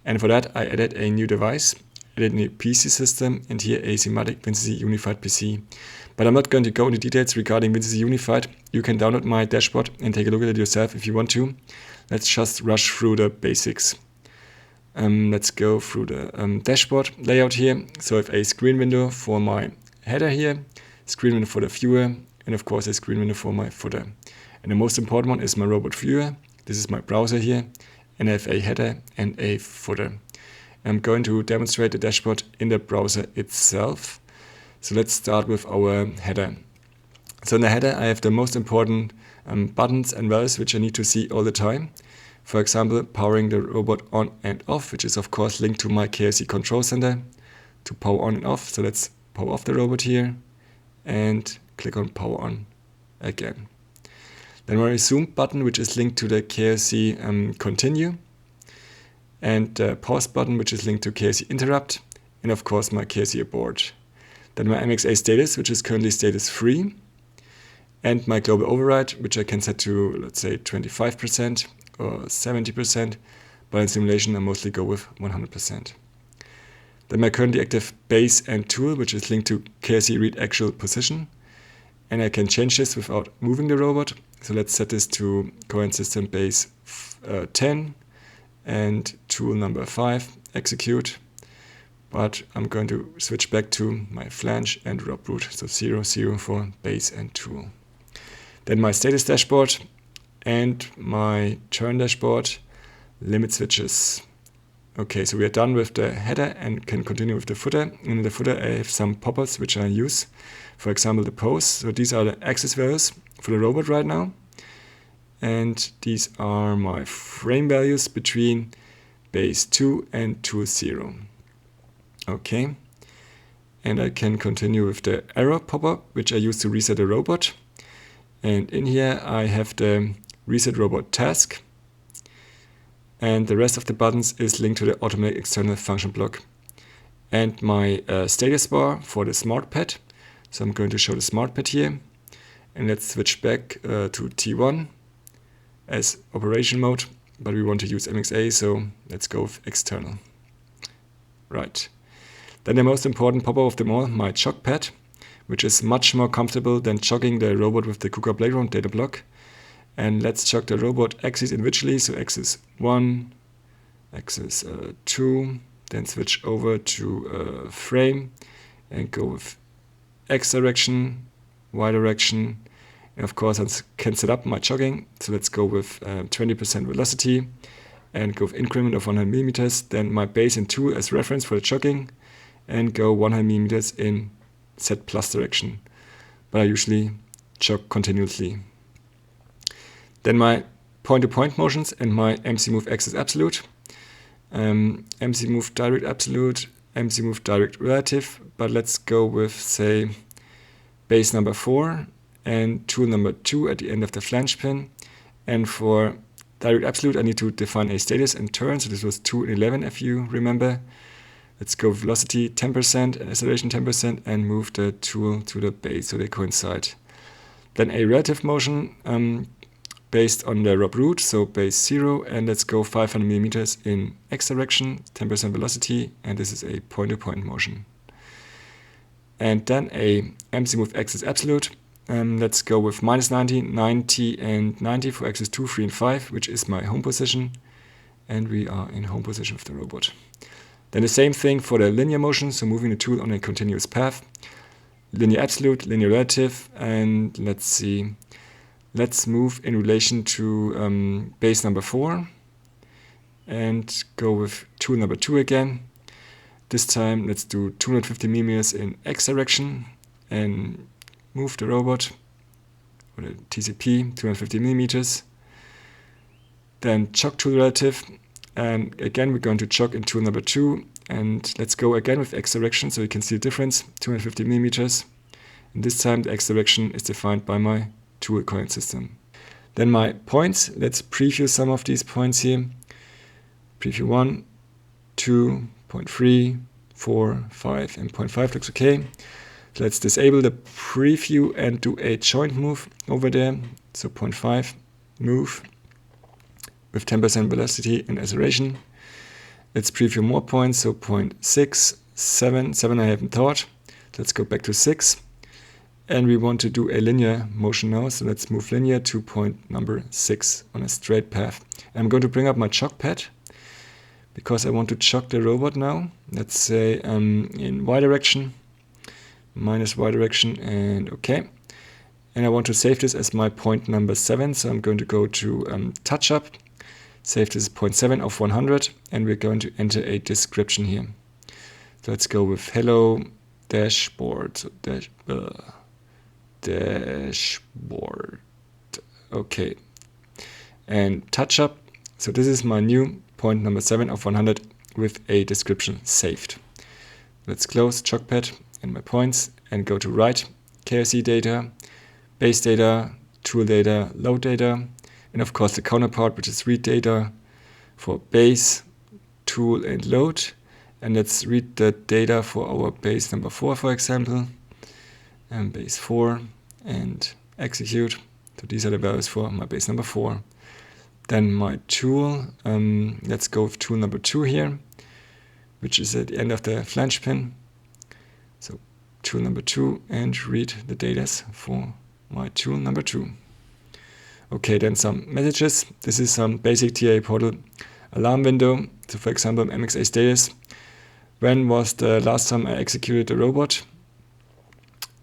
And for that I added a new device, added a new PC system, and here a schematic WinCC Unified PC. But I'm not going to go into details regarding WinCC Unified. You can download my dashboard and take a look at it yourself if you want to. Let's just rush through the basics. Let's go through the dashboard layout here. So I have a screen window for my header here, screen window for the viewer, and of course a screen window for my footer. And the most important one is my robot viewer. This is my browser here, and I have a header and a footer. I'm going to demonstrate the dashboard in the browser itself. So let's start with our header. So in the header I have the most important buttons and values which I need to see all the time. For example, powering the robot on and off, which is of course linked to my KRC control center to power on and off. So let's power off the robot here and click on power on again. Then my resume button, which is linked to the KRC continue, and the pause button, which is linked to KRC interrupt, and of course my KRC abort. Then my mxa status, which is currently status 3, and my global override, which I can set to, let's say, 25% or 70%, but in simulation I mostly go with 100%. Then my currently active base and tool, which is linked to KRC read actual position, and I can change this without moving the robot. So let's set this to current system base 10 and tool number 5, execute. But I'm going to switch back to my flange and rob root, so 0, 0 for base and tool. Then my status dashboard and my turn dashboard, limit switches. Okay, so we are done with the header and can continue with the footer. In the footer I have some pop-ups which I use. For example, the pose. So these are the axis values for the robot right now. And these are my frame values between base 2 and tool 0. Okay. And I can continue with the error pop-up, which I use to reset the robot. And in here I have the reset robot task. And the rest of the buttons is linked to the automatic external function block. And my status bar for the smart pad. So I'm going to show the smart pad here. And let's switch back to T1 as operation mode. But we want to use mxa, so let's go with external. Right. Then the most important pop-up of them all, my jog pad, which is much more comfortable than jogging the robot with the KUKA playground data block. And let's jog the robot axis individually, so axis 1, axis 2, then switch over to frame and go with X direction, Y direction, and of course I can set up my jogging, so let's go with 20% velocity and go with increment of 100 millimeters, then my base and tool as reference for the jogging, and go 100 millimeters in Z plus direction, but I usually jog continuously. Then my point-to-point motions and my MC move axis absolute, MC move direct absolute, MC move direct relative, but let's go with, say, base number 4 and tool number 2 at the end of the flange pin. And for direct absolute, I need to define a status and turn, so this was 2 and 11 if you remember. Let's go with velocity 10%, acceleration 10%, and move the tool to the base so they coincide. Then a relative motion, based on the ROB root, so base 0, and let's go 500 millimeters in x direction, 10% velocity, and this is a point-to-point motion. And then a mxMove axis absolute. Let's go with minus 90, 90, and 90 for axis 2, 3, and 5, which is my home position. And we are in home position of the robot. Then the same thing for the linear motion, so moving the tool on a continuous path. Linear absolute, linear relative, and let's see. Let's move in relation to base number 4 and go with tool number 2 again. This time let's do 250 millimeters in x direction and move the robot, or the TCP, 250 millimeters. Then chock tool relative, and again we're going to chock in tool number 2, and let's go again with x direction so you can see the difference, 250 millimeters. And this time the x direction is defined by my tool coordinate system. Then my points, let's preview some of these points here. Preview 1, 2, 0.3, 4, 5, and 0.5 looks okay. So let's disable the preview and do a joint move over there. So 0.5 move with 10% velocity and acceleration. Let's preview more points, so 0.6, 7 I haven't thought. Let's go back to 6. And we want to do a linear motion now, so let's move linear to point number 6 on a straight path. I'm going to bring up my chock pad because I want to chock the robot now. Let's say in y direction, minus y direction, and okay. And I want to save this as my point number 7, so I'm going to go to TouchUP, save this as 0.7 of 100, and we're going to enter a description here. So let's go with hello dashboard, so dashboard, okay, and TouchUP. So this is my new point number 7 of 100 with a description saved. Let's close chockpad and my points and go to write KRC data, base data, tool data, load data, and of course the counterpart, which is read data for base, tool, and load. And let's read the data for our base number 4, for example, and base 4, and execute. So these are the values for my base number 4. Then my tool, let's go with tool number 2 here, which is at the end of the flange pin. So tool number 2, and read the data for my tool number 2. Okay, then some messages. This is some basic TIA portal alarm window. So for example, mxa status. When was the last time I executed the robot?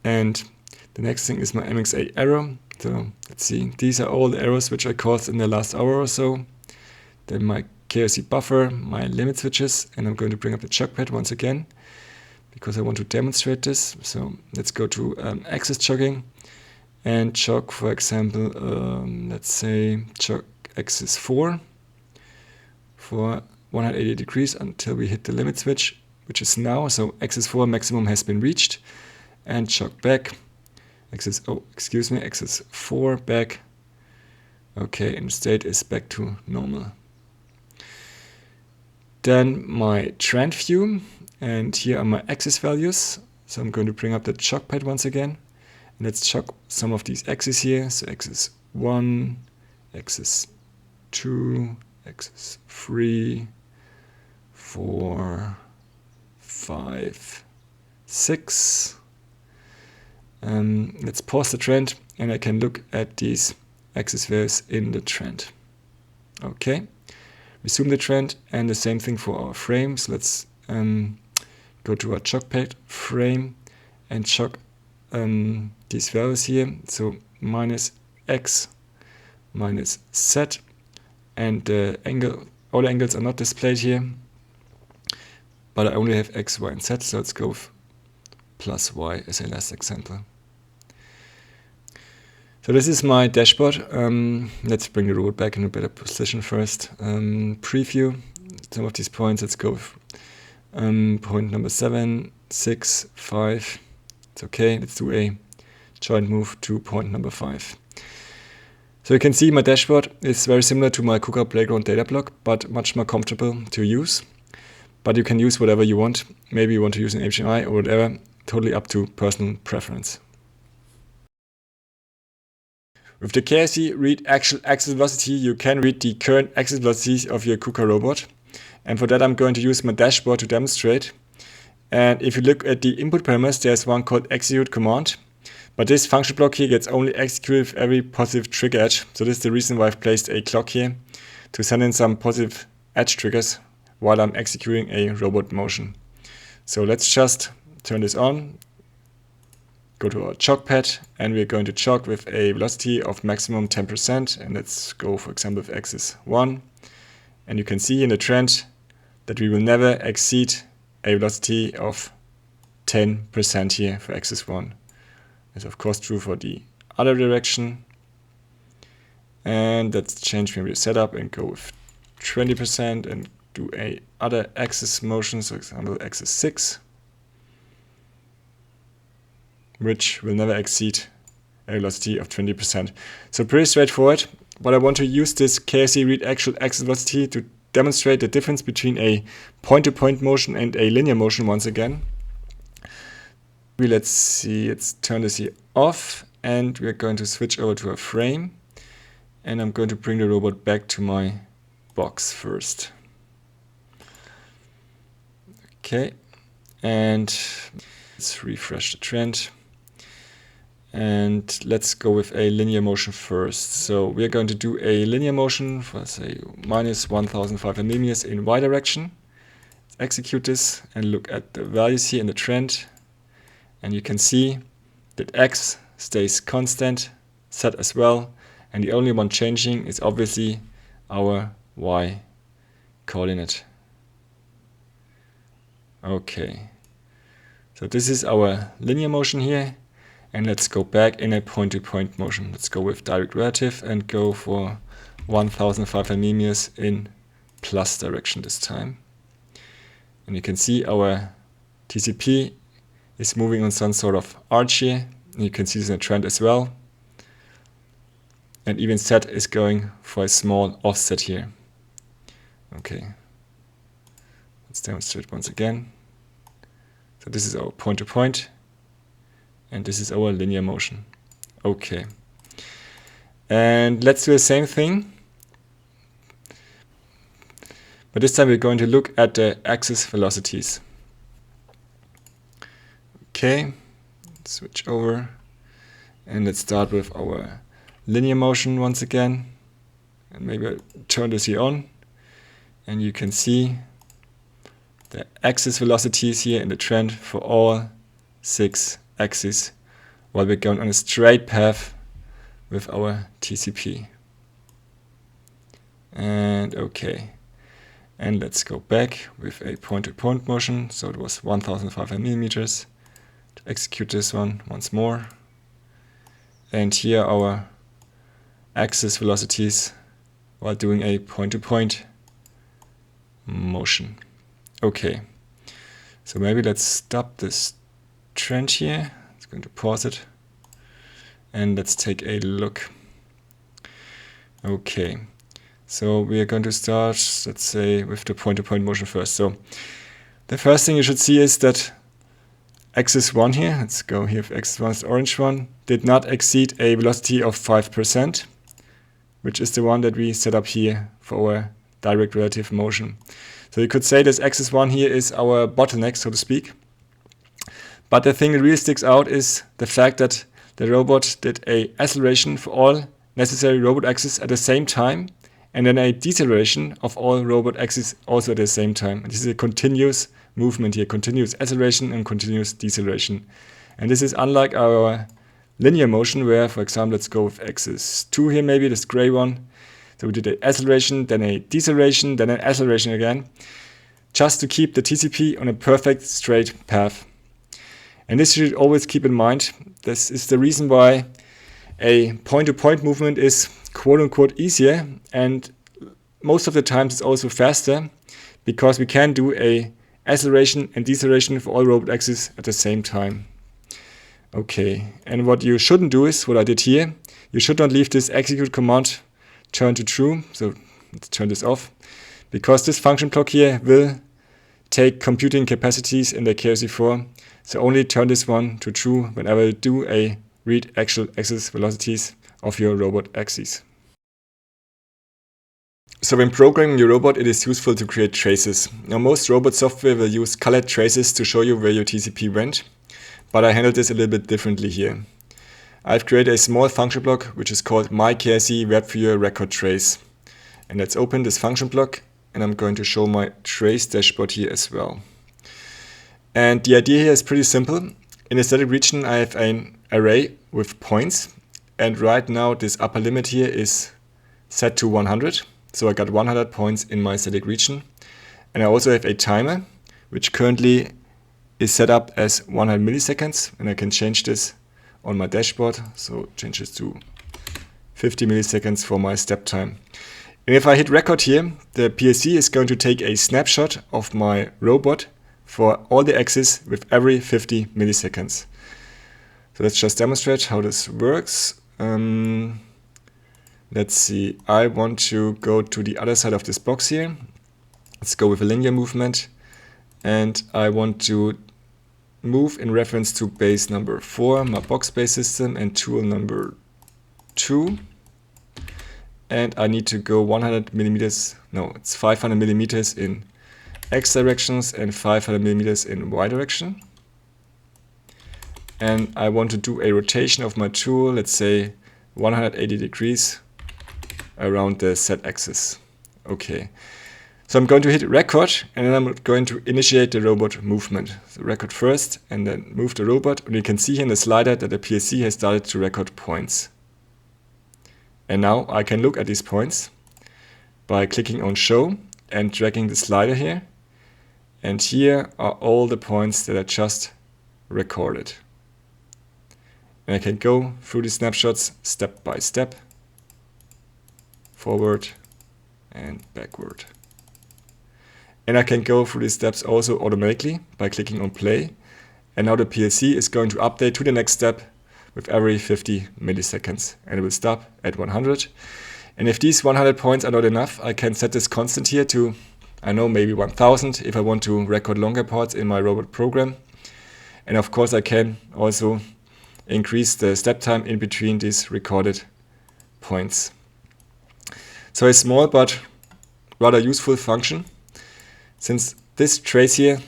And the next thing is my mxa error. So let's see, these are all the errors which I caused in the last hour or so. Then my KRC buffer, my limit switches, and I'm going to bring up the chock pad once again because I want to demonstrate this. So let's go to axis chocking and chock, for example, let's say chock axis 4 for 180 degrees until we hit the limit switch, which is now. So axis 4 maximum has been reached, and chock back. Axis 4 back. Okay, and the state is back to normal. Then my trend view, and here are my axis values. So I'm going to bring up the chock pad once again, and let's chock some of these axes here. So axis 1, axis 2, axis 3, 4, 5, 6. Let's pause the trend, and I can look at these axis values in the trend. Okay, resume the trend, and the same thing for our frames. Let's go to our chock pad frame and chock these values here. So minus x, minus z, and the angle, all the angles are not displayed here, but I only have x, y, and z. So let's go with plus y as a last example. So this is my dashboard. Let's bring the robot back in a better position first. Preview some of these points. Let's go with point number 7, 6, 5. It's okay. Let's do a joint move to point number 5. So you can see my dashboard is very similar to my KUKA Playground data block, but much more comfortable to use. But you can use whatever you want. Maybe you want to use an HMI or whatever. Totally up to personal preference. With the KRC read actual axis velocity, you can read the current axis velocities of your KUKA robot. And for that, I'm going to use my dashboard to demonstrate. And if you look at the input parameters, there's one called execute command. But this function block here gets only executed with every positive trigger edge. So this is the reason why I've placed a clock here to send in some positive edge triggers while I'm executing a robot motion. So let's just turn this on. Go to our chalk pad, and we're going to chalk with a velocity of maximum 10%. And let's go, for example, with axis 1. And you can see in the trend that we will never exceed a velocity of 10% here for axis 1. It's of course true for the other direction. And let's change maybe the setup and go with 20% and do a other axis motion, so for example axis 6. Which will never exceed a velocity of 20%. So pretty straightforward, but I want to use this KRC read actual axis velocity to demonstrate the difference between a point-to-point motion and a linear motion once again. Let's see, let's turn this here off, and we're going to switch over to a frame, and I'm going to bring the robot back to my box first. Okay, and let's refresh the trend. And let's go with a linear motion first. So we're going to do a linear motion for, say, minus 1,500 millimeters in y direction. Let's execute this and look at the values here in the trend. And you can see that x stays constant, z as well. And the only one changing is obviously our y coordinate. Okay. So this is our linear motion here. And let's go back in a point-to-point motion. Let's go with direct relative and go for 1,500 millimeters in plus direction this time. And you can see our TCP is moving on some sort of arch here. And you can see this in the trend as well. And even Z is going for a small offset here. Okay. Let's demonstrate once again. So this is our point-to-point. And this is our linear motion. Okay. And let's do the same thing. But this time we're going to look at the axis velocities. Okay. Let's switch over. And let's start with our linear motion once again. And maybe I'll turn this here on. And you can see the axis velocities here in the trend for all 6 axis while we're going on a straight path with our TCP. And okay. And let's go back with a point-to-point motion. So it was 1,500 millimeters. To execute this one once more. And here our axis velocities while doing a point-to-point motion. Okay. So maybe let's stop this trend here. It's going to pause it and let's take a look. Okay, so we are going to start, let's say, with the point-to-point motion first. So the first thing you should see is that axis 1 here, let's go here with axis 1, the orange one, did not exceed a velocity of 5%, which is the one that we set up here for our direct relative motion. So you could say this axis 1 here is our bottleneck, so to speak. But the thing that really sticks out is the fact that the robot did a acceleration for all necessary robot axes at the same time, and then a deceleration of all robot axes also at the same time. And this is a continuous movement here, continuous acceleration and continuous deceleration. And this is unlike our linear motion where, for example, let's go with axis 2 here maybe, this gray one. So we did an acceleration, then a deceleration, then an acceleration again, just to keep the TCP on a perfect straight path. And this you should always keep in mind. This is the reason why a point-to-point movement is quote-unquote easier, and most of the times it's also faster, because we can do a acceleration and deceleration for all robot axes at the same time. Okay, and what you shouldn't do is what I did here. You should not leave this execute command turned to true. So let's turn this off, because this function block here will take computing capacities in the KRC4. So only turn this one to true whenever you do a read actual axis velocities of your robot axis. So when programming your robot, it is useful to create traces. Now most robot software will use colored traces to show you where your TCP went, but I handled this a little bit differently here. I've created a small function block which is called myKRCWriteToolData. And let's open this function block, and I'm going to show my trace dashboard here as well. And the idea here is pretty simple. In the static region I have an array with points, and right now this upper limit here is set to 100. So I got 100 points in my static region. And I also have a timer which currently is set up as 100 milliseconds, and I can change this on my dashboard. So change this to 50 milliseconds for my step time. And if I hit record here, the PLC is going to take a snapshot of my robot for all the axes with every 50 milliseconds. So let's just demonstrate how this works. Let's see, I want to go to the other side of this box here. Let's go with a linear movement. And I want to move in reference to base number 4, my box base system, and tool number 2. And I need to go 100 millimeters, no, it's 500 millimeters in X directions and 500 millimeters in Y direction. And I want to do a rotation of my tool, let's say 180 degrees around the Z axis. Okay. So I'm going to hit record, and then I'm going to initiate the robot movement. So record first, and then move the robot. And you can see here in the slider that the PLC has started to record points. And now I can look at these points by clicking on show and dragging the slider here. And here are all the points that I just recorded. And I can go through the snapshots step by step, forward and backward. And I can go through these steps also automatically by clicking on play. And now the PLC is going to update to the next step with every 50 milliseconds, and it will stop at 100. And if these 100 points are not enough, I can set this constant here to, I know, maybe 1000 if I want to record longer parts in my robot program. And of course I can also increase the step time in between these recorded points. So a small but rather useful function, since this trace here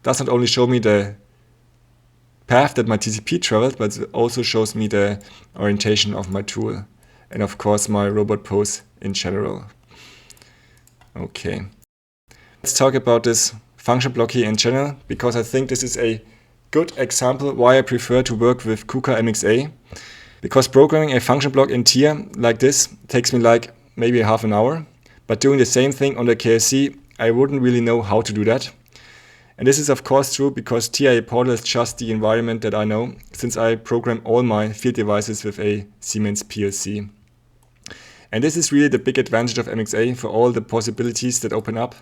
does not only show me the path that my TCP traveled, but it also shows me the orientation of my tool and of course my robot pose in general. Okay, let's talk about this function block here in general, because I think this is a good example why I prefer to work with KUKA mxa. Because programming a function block in tier like this takes me like maybe half an hour, but doing the same thing on the KRC, I wouldn't really know how to do that. And this is of course true because TIA Portal is just the environment that I know, since I program all my field devices with a Siemens PLC. And this is really the big advantage of mxa for all the possibilities that open up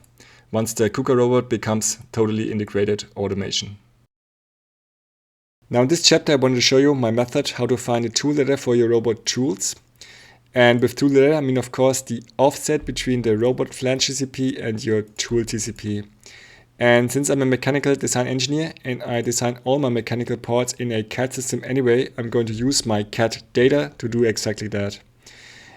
once the KUKA robot becomes totally integrated automation. Now in this chapter I wanted to show you my method how to find a tool data for your robot tools. And with tool data I mean of course the offset between the robot flange TCP and your tool TCP. And since I'm a mechanical design engineer and I design all my mechanical parts in a CAD system anyway, I'm going to use my CAD data to do exactly that.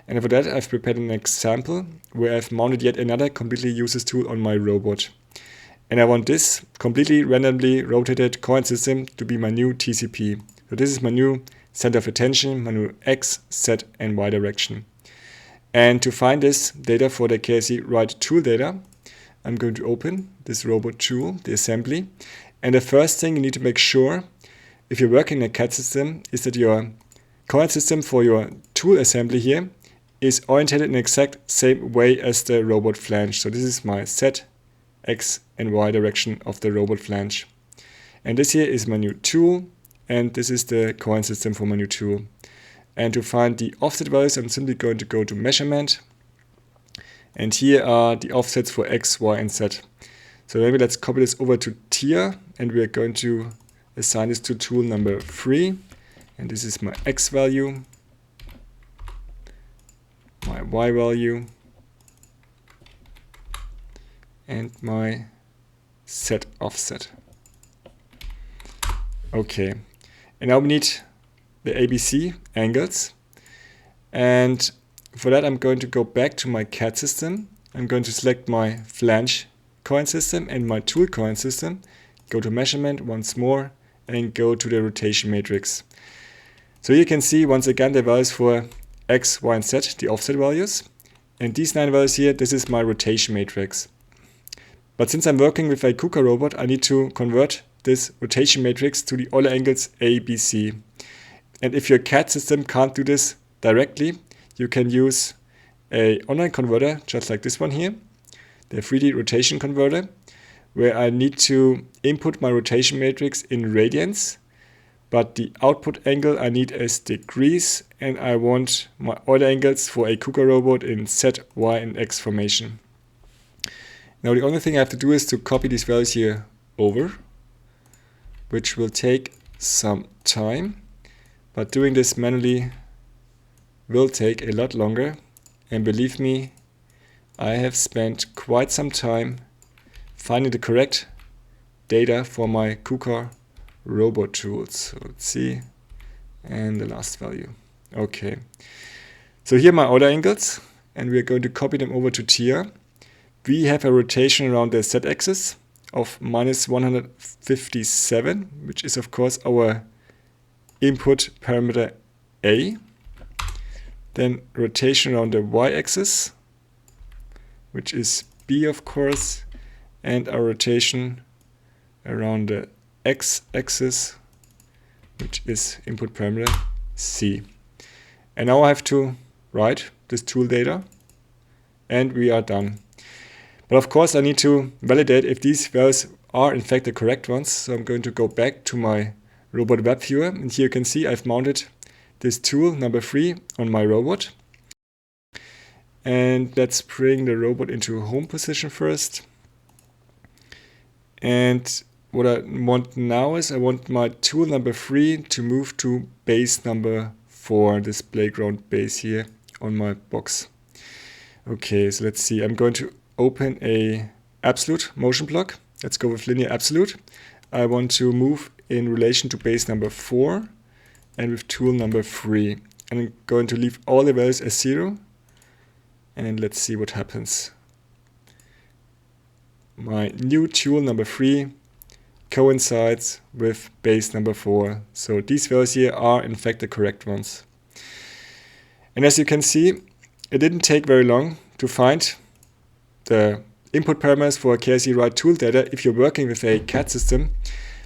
And for that I've prepared an example where I've mounted yet another completely useless tool on my robot. And I want this completely randomly rotated coin system to be my new TCP. So this is my new center of attention, my new X, Z and Y direction. And to find this data for the KRCWriteToolData, I'm going to open this robot tool, the assembly. And the first thing you need to make sure, if you're working in a CAD system, is that your coin system for your tool assembly here is oriented in the exact same way as the robot flange. So this is my Z, X and Y direction of the robot flange. And this here is my new tool, and this is the coin system for my new tool. And to find the offset values, I'm simply going to go to measurement. And here are the offsets for X, Y and Z. So maybe let's copy this over to tier, and we are going to assign this to tool number 3. And this is my X value, my Y value, and my Z offset. Okay, and now we need the ABC angles. And for that, I'm going to go back to my CAD system. I'm going to select my flange coin system and my tool coin system. Go to measurement once more and go to the rotation matrix. So you can see once again the values for X, Y, and Z, the offset values. And these 9 values here, this is my rotation matrix. But since I'm working with a KUKA robot, I need to convert this rotation matrix to the Euler angles A, B, C. And if your CAD system can't do this directly, you can use an online converter, just like this one here, the 3D rotation converter, where I need to input my rotation matrix in radians, but the output angle I need as degrees, and I want my Euler angles for a KUKA robot in Z, Y, and X formation. Now the only thing I have to do is to copy these values here over, which will take some time, but doing this manually will take a lot longer. And believe me, I have spent quite some time finding the correct data for my KUKA robot tools. So let's see, and the last value. Okay, so here are my Euler angles, and we're going to copy them over to TIA. We have a rotation around the z-axis of -157, which is of course our input parameter A. Then rotation around the y-axis, which is B of course, and our rotation around the x-axis, which is input parameter C. And now I have to write this tool data, and we are done. But of course I need to validate if these values are in fact the correct ones. So I'm going to go back to my robot web viewer, and here you can see I've mounted this tool number 3 on my robot. And let's bring the robot into home position first. And what I want now is I want my tool number 3 to move to base number 4, this playground base here on my box. Okay, so let's see. I'm going to open a absolute motion block. Let's go with linear absolute. I want to move in relation to base number 4 and with tool number 3. And I'm going to leave all the values as 0. And let's see what happens. My new tool number 3 coincides with base number 4. So these values here are in fact the correct ones. And as you can see, it didn't take very long to find the input parameters for KRCWriteToolData if you're working with a CAD system.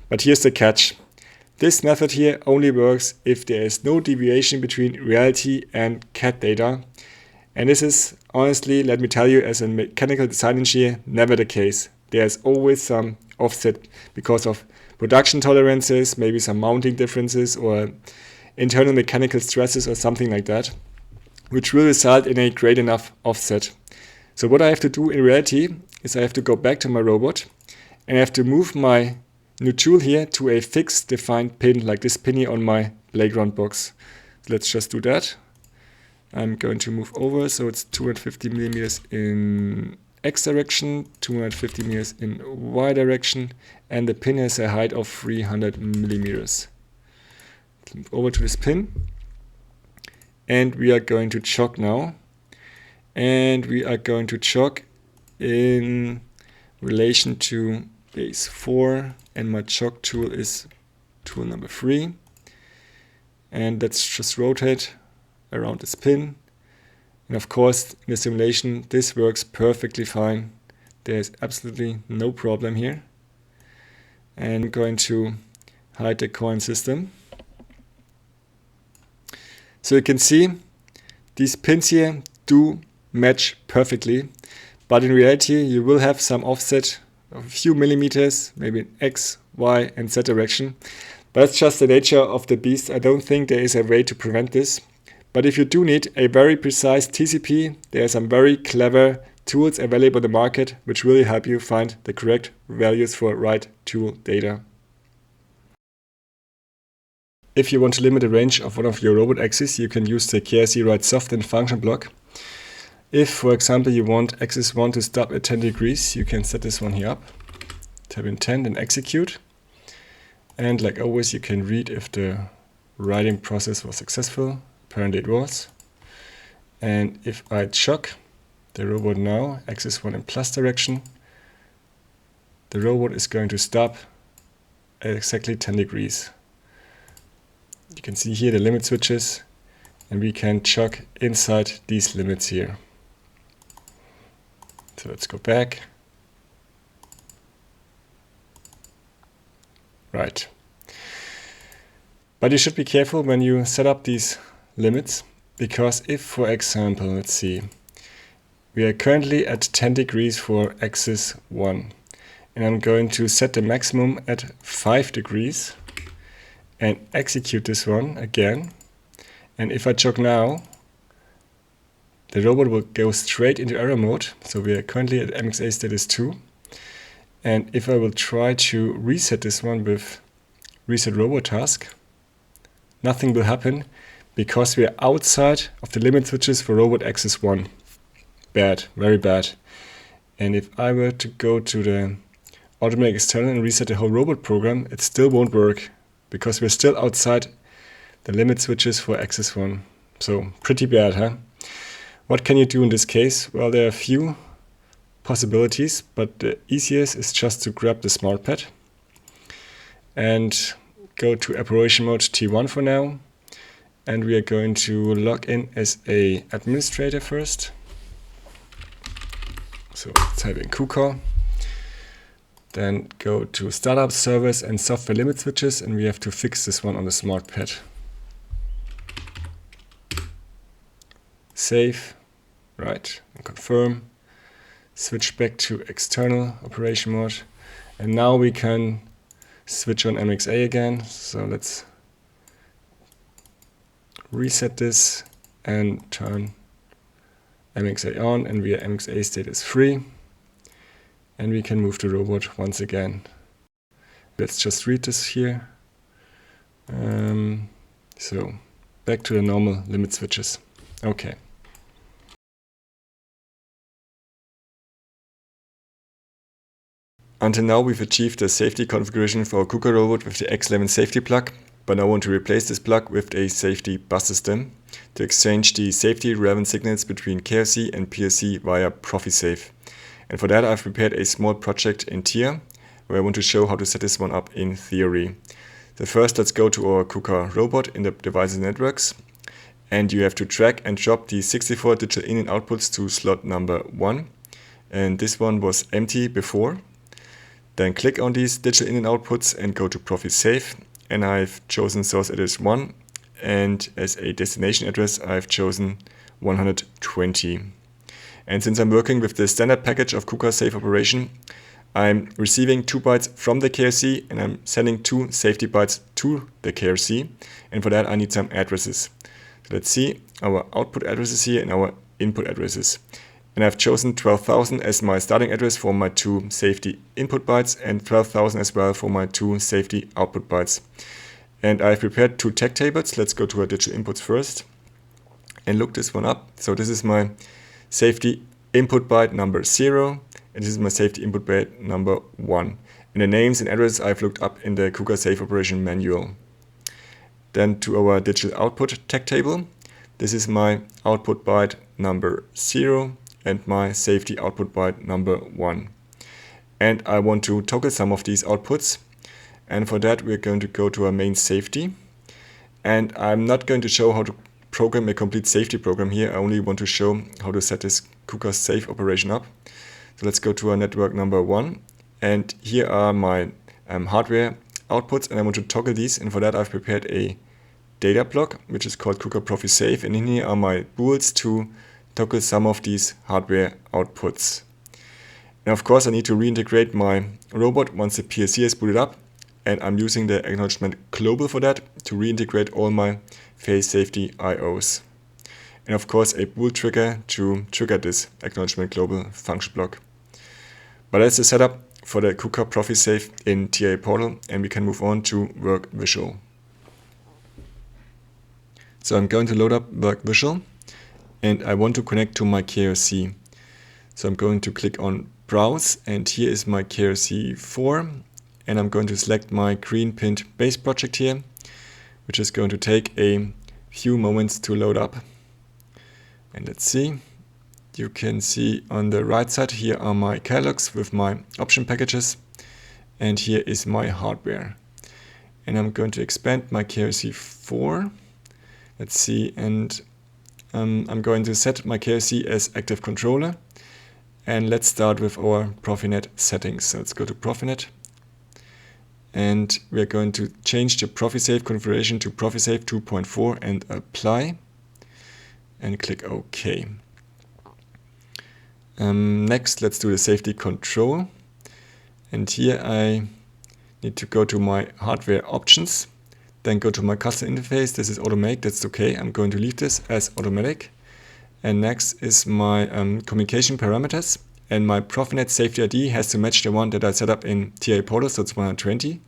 But here's the catch. This method here only works if there is no deviation between reality and CAD data. And this is honestly, let me tell you, as a mechanical design engineer, never the case. There's always some offset because of production tolerances, maybe some mounting differences or internal mechanical stresses or something like that, which will result in a great enough offset. So what I have to do in reality is I have to go back to my robot and I have to move my new tool here to a fixed defined pin, like this pin here on my playground box. So let's just do that. I'm going to move over, so it's 250 millimeters in X direction, 250 millimeters in Y direction, and the pin has a height of 300 millimeters. Let's move over to this pin, and we are going to chock now. And we are going to chock in relation to base 4, and my chock tool is tool number 3. And let's just rotate around this pin. And of course, in the simulation, this works perfectly fine. There's absolutely no problem here. And I'm going to hide the coin system. So you can see these pins here do match perfectly, but in reality you will have some offset of a few millimeters, maybe in X, Y, and Z direction. But that's just the nature of the beast. I don't think there is a way to prevent this. But if you do need a very precise TCP, there are some very clever tools available in the market which really help you find the correct values for right tool data. If you want to limit the range of one of your robot axes, you can use the KRCWriteSoft and function block. If, for example, you want axis 1 to stop at 10 degrees, you can set this one here up. Tab in 10 and execute. And like always, you can read if the writing process was successful. Apparently it was. And if I chuck the robot now, axis 1 in plus direction, the robot is going to stop at exactly 10 degrees. You can see here the limit switches, and we can chuck inside these limits here. So let's go back. Right. But you should be careful when you set up these limits, because if, for example, let's see, we are currently at 10 degrees for axis 1, and I'm going to set the maximum at 5 degrees and execute this one again. And if I chuck now, the robot will go straight into error mode. So we are currently at mxa status 2. And if I will try to reset this one with reset robot task, nothing will happen because we are outside of the limit switches for robot axis 1. Bad, very bad. And if I were to go to the automatic external and reset the whole robot program, it still won't work because we're still outside the limit switches for axis 1. So pretty bad, huh? What can you do in this case? Well, there are a few possibilities, but the easiest is just to grab the smart pad and go to operation mode T1 for now. And we are going to log in as a administrator first. So type in KUKA. Then go to startup servers and software limit switches, and we have to fix this one on the smart pad. Save, right, and confirm. Switch back to external operation mode, and now we can switch on mxa again. So let's reset this and turn mxa on, and we are mxa status 3. And we can move the robot once again. Let's just read this here. So back to the normal limit switches. Okay. Until now we've achieved the safety configuration for our KUKA robot with the X11 safety plug, but now I want to replace this plug with a safety bus system to exchange the safety relevant signals between KRC and PLC via PROFISafe. And for that I've prepared a small project in TIA where I want to show how to set this one up in theory. So first let's go to our KUKA robot in the devices networks, and you have to drag and drop the 64 digital in and outputs to slot number 1, and this one was empty before. Then click on these digital in and outputs and go to PROFISafe, and I've chosen source address 1, and as a destination address I've chosen 120. And since I'm working with the standard package of KUKA safe operation, I'm receiving 2 bytes from the KRC and I'm sending 2 safety bytes to the KRC, and for that I need some addresses. So let's see our output addresses here and our input addresses. And I've chosen 12,000 as my starting address for my 2 safety input bytes and 12,000 as well for my 2 safety output bytes. And I've prepared 2 tag tables. Let's go to our digital inputs first and look this one up. So this is my safety input byte number 0, and this is my safety input byte number 1. And the names and addresses I've looked up in the KUKA safe operation manual. Then to our digital output tag table. This is my output byte number 0 and my safety output byte number 1. And I want to toggle some of these outputs. And for that we're going to go to our main safety. And I'm not going to show how to program a complete safety program here. I only want to show how to set this KUKA safe operation up. So let's go to our network number 1, and here are my hardware outputs, and I want to toggle these, and for that I've prepared a data block which is called KUKA PROFISafe, and in here are my bools to toggle some of these hardware outputs. And of course I need to reintegrate my robot once the PLC is booted up, and I'm using the acknowledgement global for that to reintegrate all my phase safety IOs. And of course a bool trigger to trigger this acknowledgement global function block. But that's the setup for the KUKA PROFISafe in TIA Portal, and we can move on to WorkVisual. So I'm going to load up WorkVisual, and I want to connect to my KRC. So I'm going to click on Browse, and here is my KRC 4, and I'm going to select my green pinned base project here, which is going to take a few moments to load up. And let's see. You can see on the right side, here are my catalogs with my option packages. And here is my hardware. And I'm going to expand my KRC4. Let's see, and I'm going to set my KRC as active controller. And let's start with our PROFINET settings. So let's go to PROFINET. And we're going to change the PROFIsafe configuration to PROFIsafe 2.4 and apply. And click OK. Next, let's do the safety control. And here I need to go to my hardware options. Then go to my custom interface. This is automatic. That's okay. I'm going to leave this as automatic. And next is my communication parameters. And my PROFINET safety ID has to match the one that I set up in TI Portal, so it's 120.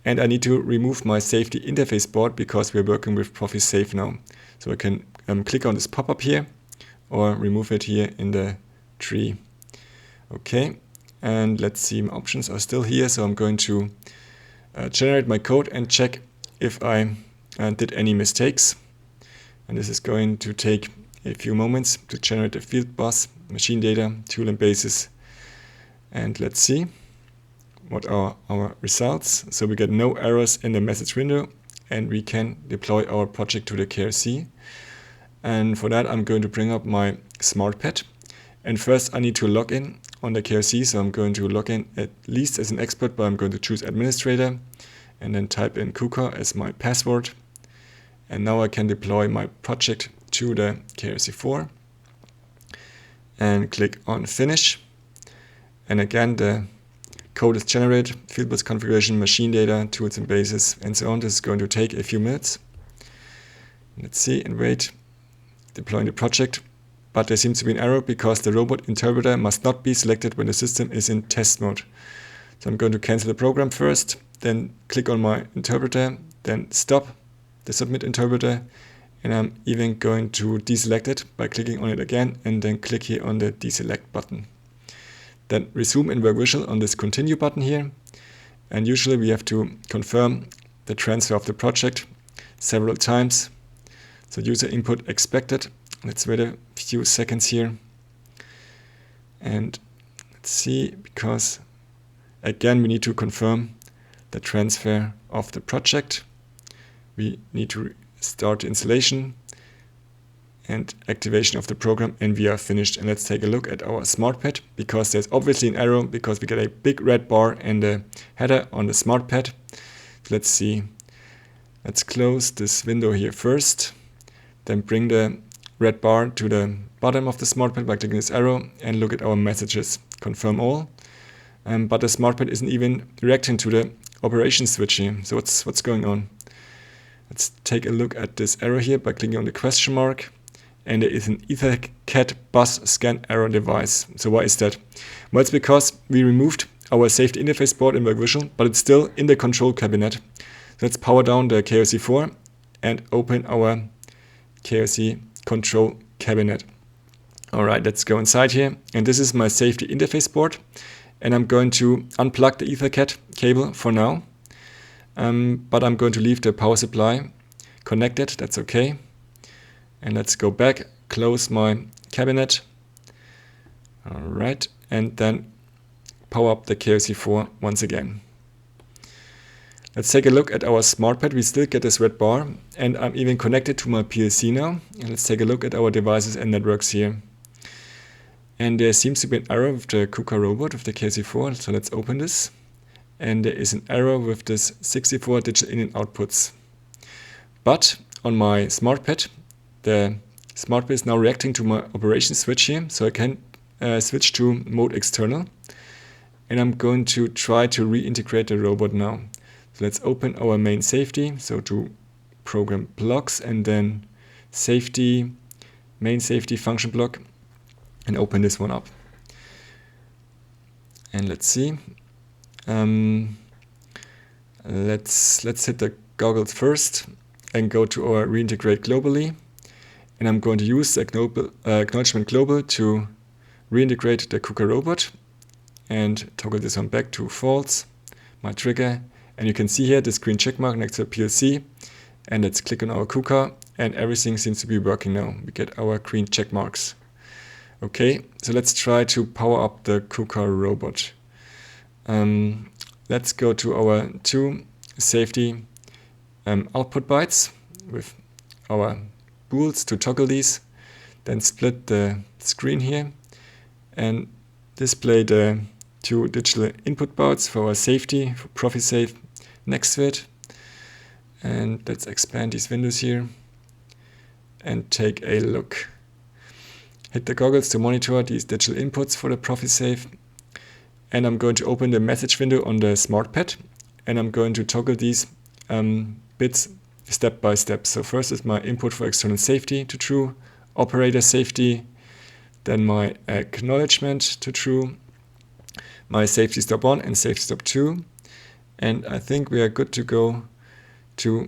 And I need to remove my safety interface board because we're working with PROFIsafe now. So I can click on this pop-up here or remove it here in the tree. Okay, and let's see, my options are still here. So I'm going to generate my code and check if I did any mistakes. And this is going to take a few moments to generate the field bus, machine data, tool and basis. And let's see what are our results. So we get no errors in the message window and we can deploy our project to the KRC. And for that, I'm going to bring up my SmartPad. And first I need to log in on the KRC. So I'm going to log in at least as an expert, but I'm going to choose administrator and then type in KUKA as my password. And now I can deploy my project to the KRC4 and click on finish. And again, the code is generated, field bus configuration, machine data, tools and bases, and so on. This is going to take a few minutes. Let's see and wait. Deploying the project. But there seems to be an error because the robot interpreter must not be selected when the system is in test mode. So I'm going to cancel the program first, then click on my interpreter, then stop the submit interpreter, and I'm even going to deselect it by clicking on it again and then click here on the deselect button. Then resume in WorkVisual on this continue button here, and usually we have to confirm the transfer of the project several times. So user input expected. Let's wait a few seconds here and let's see, because again we need to confirm the transfer of the project. We need to start the installation and activation of the program, and we are finished. And let's take a look at our SmartPad, because there's obviously an error because we get a big red bar in the header on the SmartPad. So let's see. Let's close this window here first, then bring the red bar to the bottom of the SmartPad by clicking this arrow and look at our messages. Confirm all. But the SmartPad isn't even reacting to the operation switch here. So what's going on? Let's take a look at this error here by clicking on the question mark. And there is an EtherCAT bus scan error device. So why is that? Well, it's because we removed our safety interface board in WorkVisual, but it's still in the control cabinet. So let's power down the KRC4 and open our KRC control cabinet. All right, let's go inside here. And this is my safety interface board. And I'm going to unplug the EtherCAT cable for now. But I'm going to leave the power supply connected. That's okay. And let's go back, close my cabinet. All right, and then power up the KRC4 once again. Let's take a look at our SmartPad. We still get this red bar, and I'm even connected to my PLC now. And let's take a look at our devices and networks here. And there seems to be an error with the KUKA robot with the KRC4. So let's open this. And there is an error with this 64 digital in and outputs. But on my SmartPad, the SmartPad is now reacting to my operation switch here, so I can switch to mode external. And I'm going to try to reintegrate the robot now. So let's open our main safety, so to program blocks and then safety, main safety function block, and open this one up. And let's see. Let's hit the goggles first and go to our reintegrate globally. And I'm going to use the acknowledgement global to reintegrate the KUKA robot and toggle this one back to false, my trigger. And you can see here this green check mark next to the PLC. And let's click on our KUKA and everything seems to be working now. We get our green check marks. Okay, so let's try to power up the KUKA robot. Let's go to our two safety output bytes with our bools to toggle these, then split the screen here and display the two digital input bytes for our safety, for PROFIsafe next to it. And let's expand these windows here and take a look. Hit the goggles to monitor these digital inputs for the PROFIsafe. And I'm going to open the message window on the SmartPad, and I'm going to toggle these bits step by step. So first is my input for external safety to true, operator safety, then my acknowledgement to true, my safety stop 1 and safety stop 2. And I think we are good to go to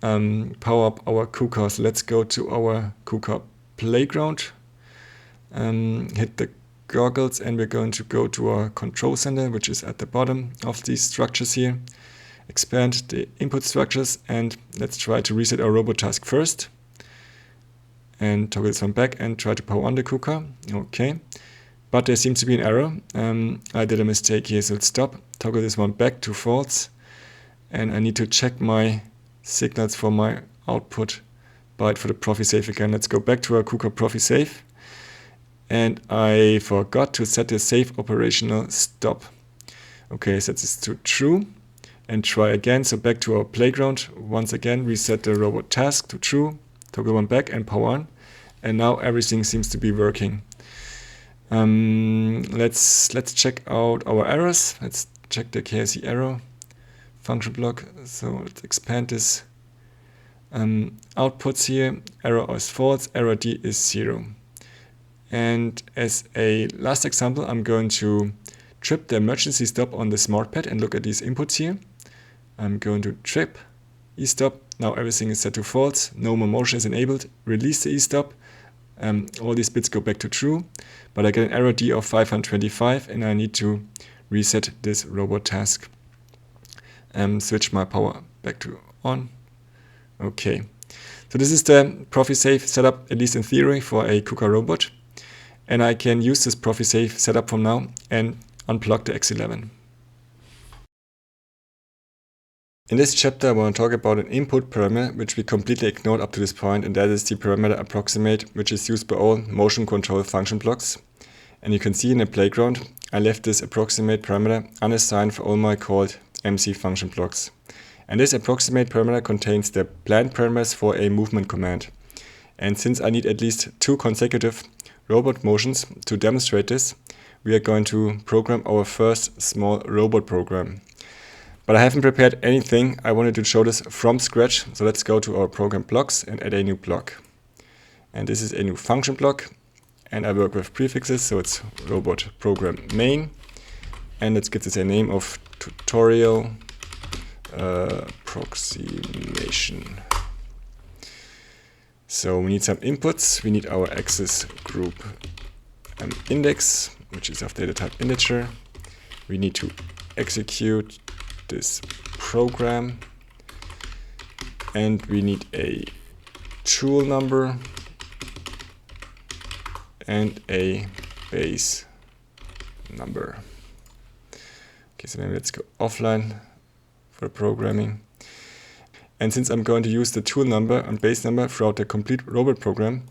power up our KUKA. So let's go to our KUKA playground, hit the goggles, and we're going to go to our control center, which is at the bottom of these structures here. Expand the input structures, and let's try to reset our robot task first. And toggle this one back and try to power on the KUKA. Okay, but there seems to be an error. I did a mistake here, so let's stop. Toggle this one back to false, and I need to check my signals for my output byte for the PROFIsafe again. Let's go back to our KUKA PROFIsafe. And I forgot to set the safe operational stop. Okay, set this to true and try again. So back to our playground. Once again, reset the robot task to true, toggle one back and power on. And now everything seems to be working. Let's check out our errors. Let's check the KRC error function block. So let's expand this outputs here. Error is false, error D is 0. And as a last example, I'm going to trip the emergency stop on the SmartPad and look at these inputs here. I'm going to trip e-stop. Now everything is set to false. No more motion is enabled. Release the e-stop. All these bits go back to true. But I get an error D of 525, and I need to reset this robot task. Switch my power back to on. Okay. So this is the PROFIsafe setup, at least in theory, for a KUKA robot. And I can use this PROFIsafe setup from now and unplug the X11. In this chapter I want to talk about an input parameter which we completely ignored up to this point, and that is the parameter Approximate, which is used by all motion control function blocks. And you can see in the playground I left this Approximate parameter unassigned for all my called MC function blocks. And this Approximate parameter contains the planned parameters for a movement command. And since I need at least 2 consecutive robot motions to demonstrate this, we are going to program our first small robot program. But I haven't prepared anything. I wanted to show this from scratch. So let's go to our program blocks and add a new block. And this is a new function block. And I work with prefixes, so it's robot program main. And let's give this a name of tutorial approximation. So we need some inputs. We need our AxisGroupIdx, which is of data type integer. We need to execute this program, and we need a tool number and a base number. Okay, so then let's go offline for programming. And since I'm going to use the tool number and base number throughout the complete robot program,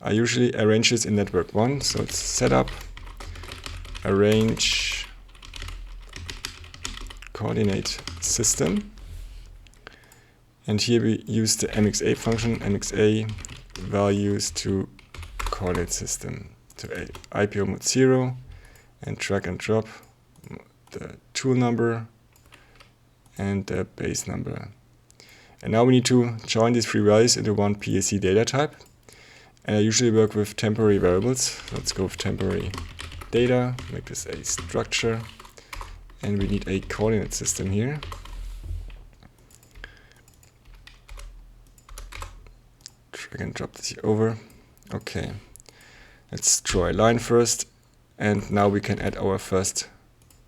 I usually arrange this in network 1. So it's setup, arrange, coordinate system. And here we use the mxa function, mxa values to coordinate system. So IPO mode 0, and drag and drop the tool number and the base number. And now we need to join these 3 values into one PLC data type. And I usually work with temporary variables. Let's go with temporary data, make this a structure. And we need a coordinate system here. Drag and drop this here over. Okay. Let's draw a line first. And now we can add our first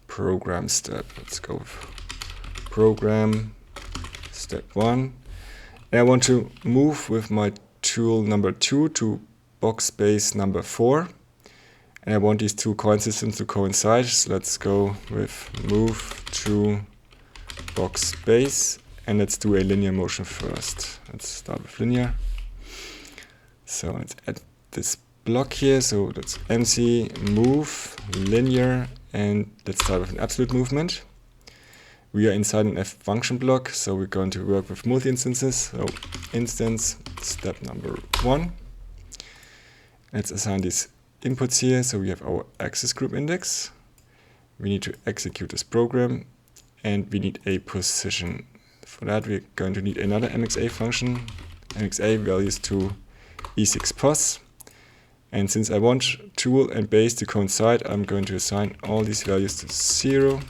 program step. Let's go with program step 1, And I want to move with my tool number 2 to box space number 4. And I want these two coin systems to coincide. So let's go with move to box space. And let's do a linear motion first. Let's start with linear. So let's add this block here. So let's MC move linear, and let's start with an absolute movement. We are inside an F function block, so we're going to work with multi-instances. So instance step number 1. Let's assign these inputs here. So we have our AxisGroupIdx. We need to execute this program, and we need a position. For that, we're going to need another mxa function. Mxa values to e6 pos. And since I want tool and base to coincide, I'm going to assign all these values to 0.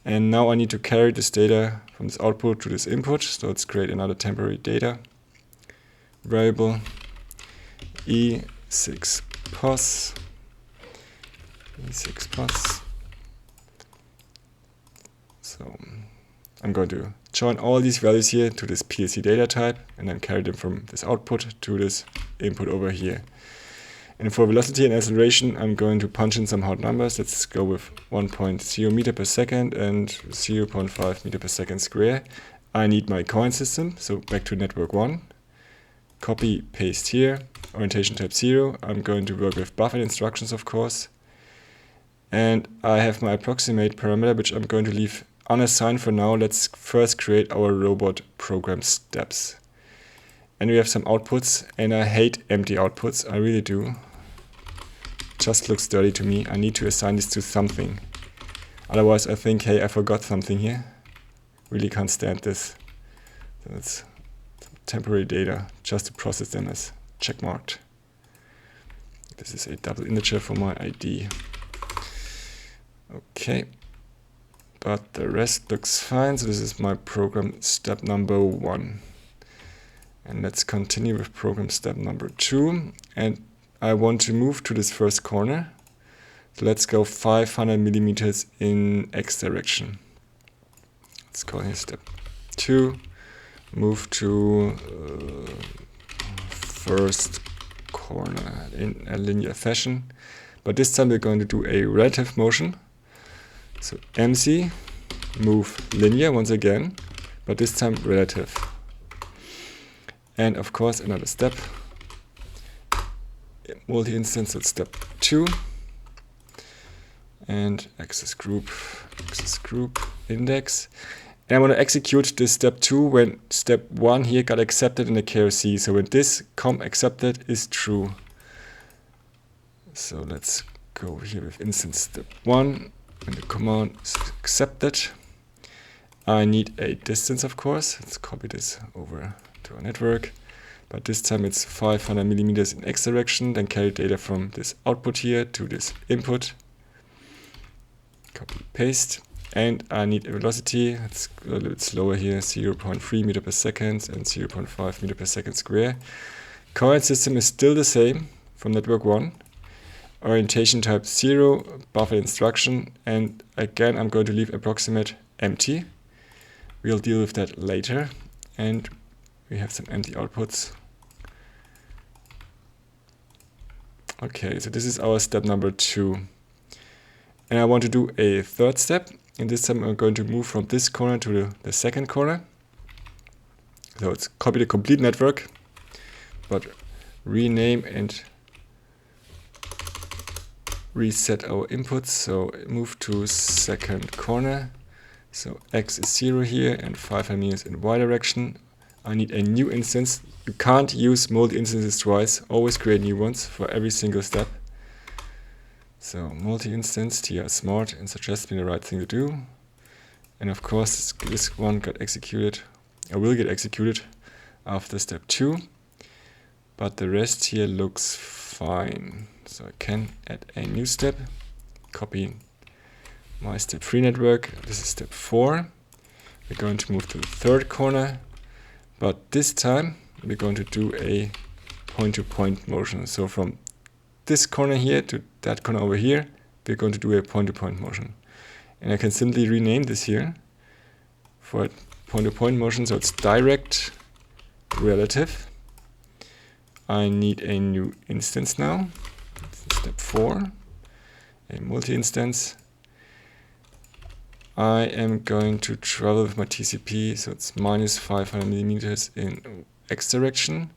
And now I need to carry this data from this output to this input. So let's create another temporary data variable, e6 pos, e6 pos. So I'm going to join all these values here to this PLC data type and then carry them from this output to this input over here. And for velocity and acceleration, I'm going to punch in some hard numbers. Let's go with 1.0 meter per second and 0.5 meter per second square. I need my coin system, so back to network 1. Copy, paste here, orientation type 0. I'm going to work with buffet instructions, of course. And I have my approximate parameter, which I'm going to leave unassigned for now. Let's first create our robot program steps. And we have some outputs, and I hate empty outputs, I really do. Just looks dirty to me. I need to assign this to something. Otherwise I think, hey, I forgot something here. Really can't stand this. So it's temporary data, just to process them as checkmarked. This is a double integer for my ID. Okay. But the rest looks fine, so this is my program step number 1. And let's continue with program step number 2. And I want to move to this first corner. So let's go 500 millimeters in X direction. Let's call here step 2. Move to first corner in a linear fashion. But this time we're going to do a relative motion. So MC, move linear once again, but this time relative. And of course another step, multi-instance, so step 2. And AxisGroupIdx. And I want to execute this step 2 when step 1 here got accepted in the KRC. So when this comp accepted is true. So let's go here with instance step 1. When the command is accepted, I need a distance, of course. Let's copy this over to our network. But this time it's 500 millimeters in X direction. Then carry data from this output here to this input. Copy, paste. And I need a velocity. It's a little bit slower here, 0.3 meter per second and 0.5 meter per second square. Current system is still the same from network 1. Orientation type 0, buffer instruction, and again I'm going to leave approximate empty. We'll deal with that later, and we have some empty outputs. Okay, so this is our step number 2. And I want to do a third step, and this time I'm going to move from this corner to the second corner. So it's copy the complete network, but rename and reset our inputs. So move to second corner. So X is 0 here and 500 meters in Y direction. I need a new instance. You can't use multi-instances twice. Always create new ones for every single step. So multi-instance, TR smart, and suggests me the right thing to do. And of course this one got executed, or will get executed after step 2. But the rest here looks fine. So I can add a new step, copy my step 3 network. This is step 4. We're going to move to the third corner, but this time we're going to do a point-to-point motion. So from this corner here to that corner over here, we're going to do a point-to-point motion. And I can simply rename this here for point-to-point motion, so it's direct relative. I need a new instance now. Step 4, a multi-instance. I am going to travel with my TCP, so it's minus 500 millimeters in X direction.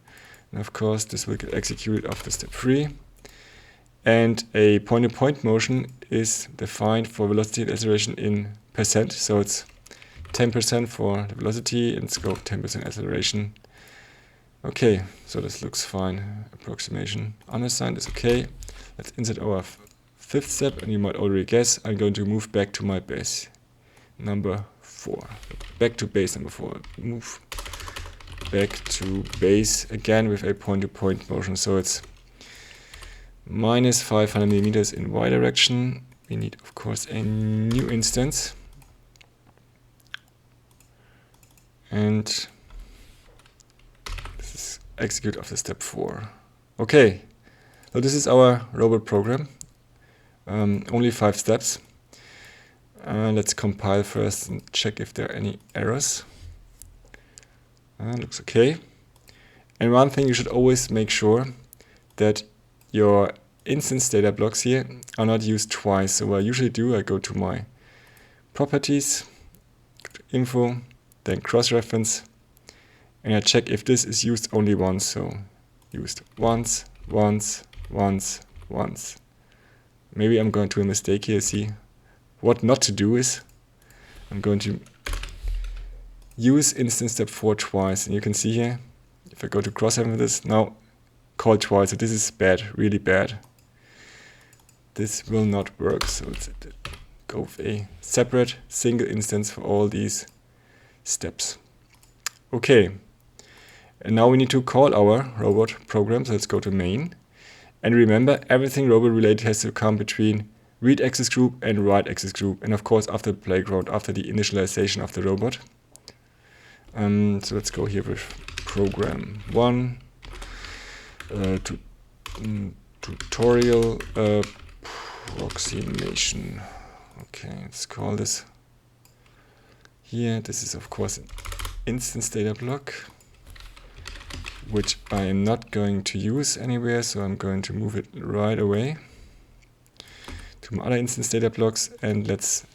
And of course, this will get executed after step 3. And a point-to-point motion is defined for velocity and acceleration in percent. So it's 10% for the velocity and scope 10% acceleration. Okay, so this looks fine. Approximation unassigned is okay. Let's insert our 5th step, and you might already guess I'm going to move back to my base number 4. Back to base number 4. Move back to base again with a point-to-point motion. So it's minus 500 millimeters in Y direction. We need, of course, a new instance. And this is execute after step 4. Okay, so this is our robot program. Only 5 steps. Let's compile first and check if there are any errors. Looks okay. And one thing you should always make sure that your instance data blocks here are not used twice. So what I usually do, I go to my properties, info, then cross-reference, and I check if this is used only once. So used once, once, once, once. Maybe I'm going to a mistake here. See, what not to do is I'm going to use instance step 4 twice. And you can see here, if I go to cross-reference, now call twice. So this is bad, really bad. This will not work. So let's go with a separate single instance for all these steps. Okay. And now we need to call our robot program. So let's go to main. And remember, everything robot related has to come between read access group and write access group. And of course, after the playground, after the initialization of the robot. So let's go here with program 1. Tutorial approximation. Okay, let's call this here. This is of course an instance data block, which I am not going to use anywhere, so I'm going to move it right away to my other instance data blocks, and let's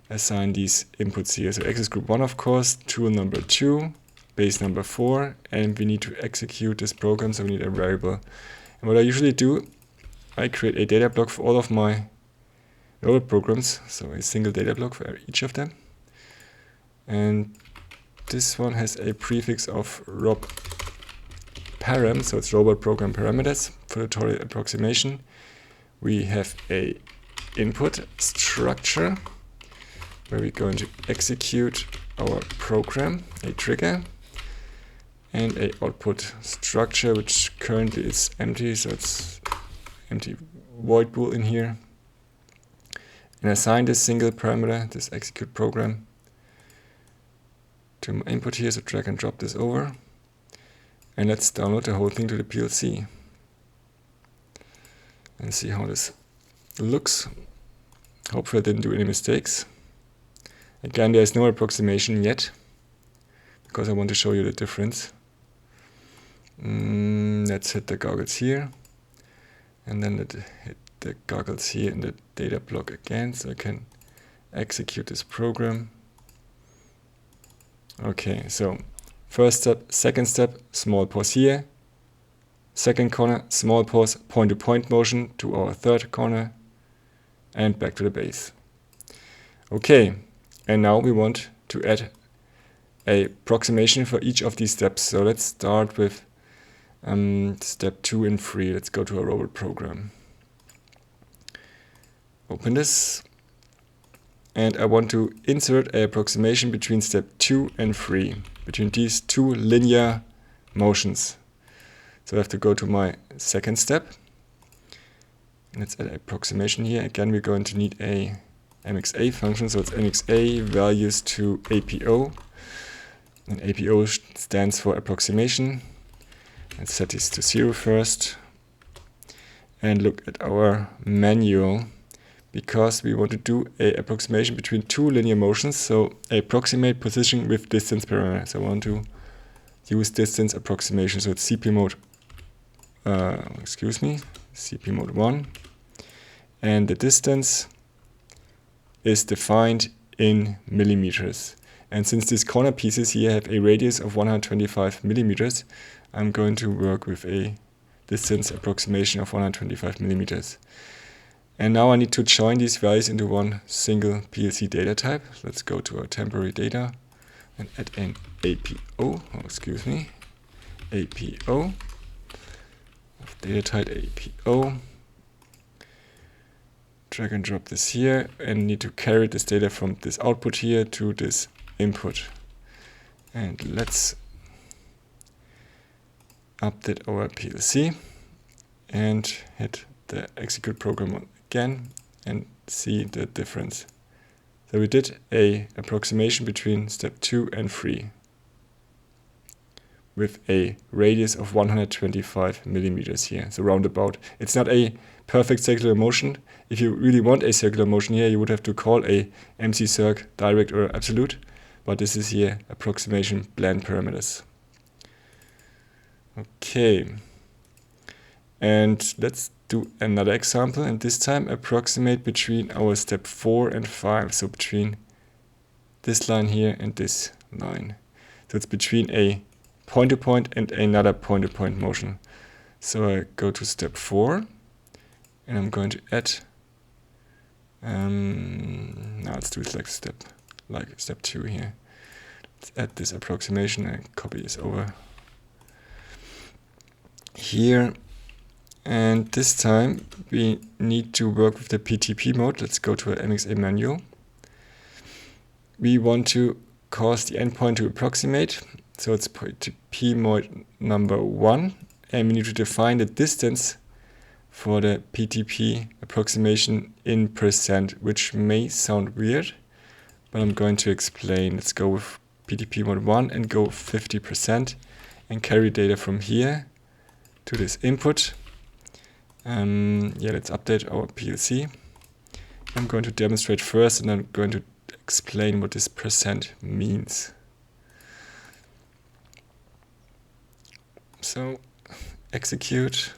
assign these inputs here. So access group 1, of course, tool number 2, base number 4, and we need to execute this program, so we need a variable. And what I usually do, I create a data block for all of my robot programs, so a single data block for each of them. And this one has a prefix of rob param, so it's robot program parameters for the tutorial approximation. We have a input structure where we're going to execute our program, a trigger, and a output structure which currently is empty, so it's empty void bool in here. And assign this single parameter, this execute program, to my input here, so drag and drop this over. And let's download the whole thing to the PLC and see how this looks. Hopefully I didn't do any mistakes. Again, there is no approximation yet, because I want to show you the difference. Let's hit the goggles here, and then hit the goggles here in the data block again, so I can execute this program. Okay, so first step, second step, small pause here. Second corner, small pause, point-to-point motion to our third corner, and back to the base. Okay. And now we want to add a approximation for each of these steps. So let's start with step 2 and 3. Let's go to a robot program. Open this. And I want to insert an approximation between step 2 and 3, between these two linear motions. So I have to go to my second step. Let's add an approximation here. Again, we're going to need a mxa function, so it's mxa values to APO, and APO stands for approximation. Let's set this to 0 first, and look at our manual because we want to do a approximation between two linear motions, so approximate position with distance parameter. So I want to use distance approximation, so it's CP mode, CP mode 1, and the distance is defined in millimeters. And since these corner pieces here have a radius of 125 millimeters, I'm going to work with a distance approximation of 125 millimeters. And now I need to join these values into one single PLC data type. Let's go to our temporary data and add an APO, APO, of data type APO. Drag and drop this here, and need to carry this data from this output here to this input. And let's update our PLC and hit the execute program again and see the difference. So we did a approximation between step 2 and 3 with a radius of 125 millimeters here, so roundabout. It's not a perfect circular motion. If you really want a circular motion here, you would have to call a mxCirc direct or absolute, but this is here approximation blend parameters. Okay, and let's do another example, and this time approximate between our step 4 and 5, so between this line here and this line. So it's between a point-to-point and another point-to-point motion. So I go to step 4, and I'm going to add, now let's do it like step 2 here. Let's add this approximation and copy this over here. And this time we need to work with the PTP mode. Let's go to an MXA manual. We want to cause the endpoint to approximate. So it's PTP mode number 1. And we need to define the distance for the PTP approximation in percent, which may sound weird, but I'm going to explain. Let's go with PTP mode 1 and go 50% and carry data from here to this input. Let's update our PLC. I'm going to demonstrate first, and I'm going to explain what this percent means. So execute.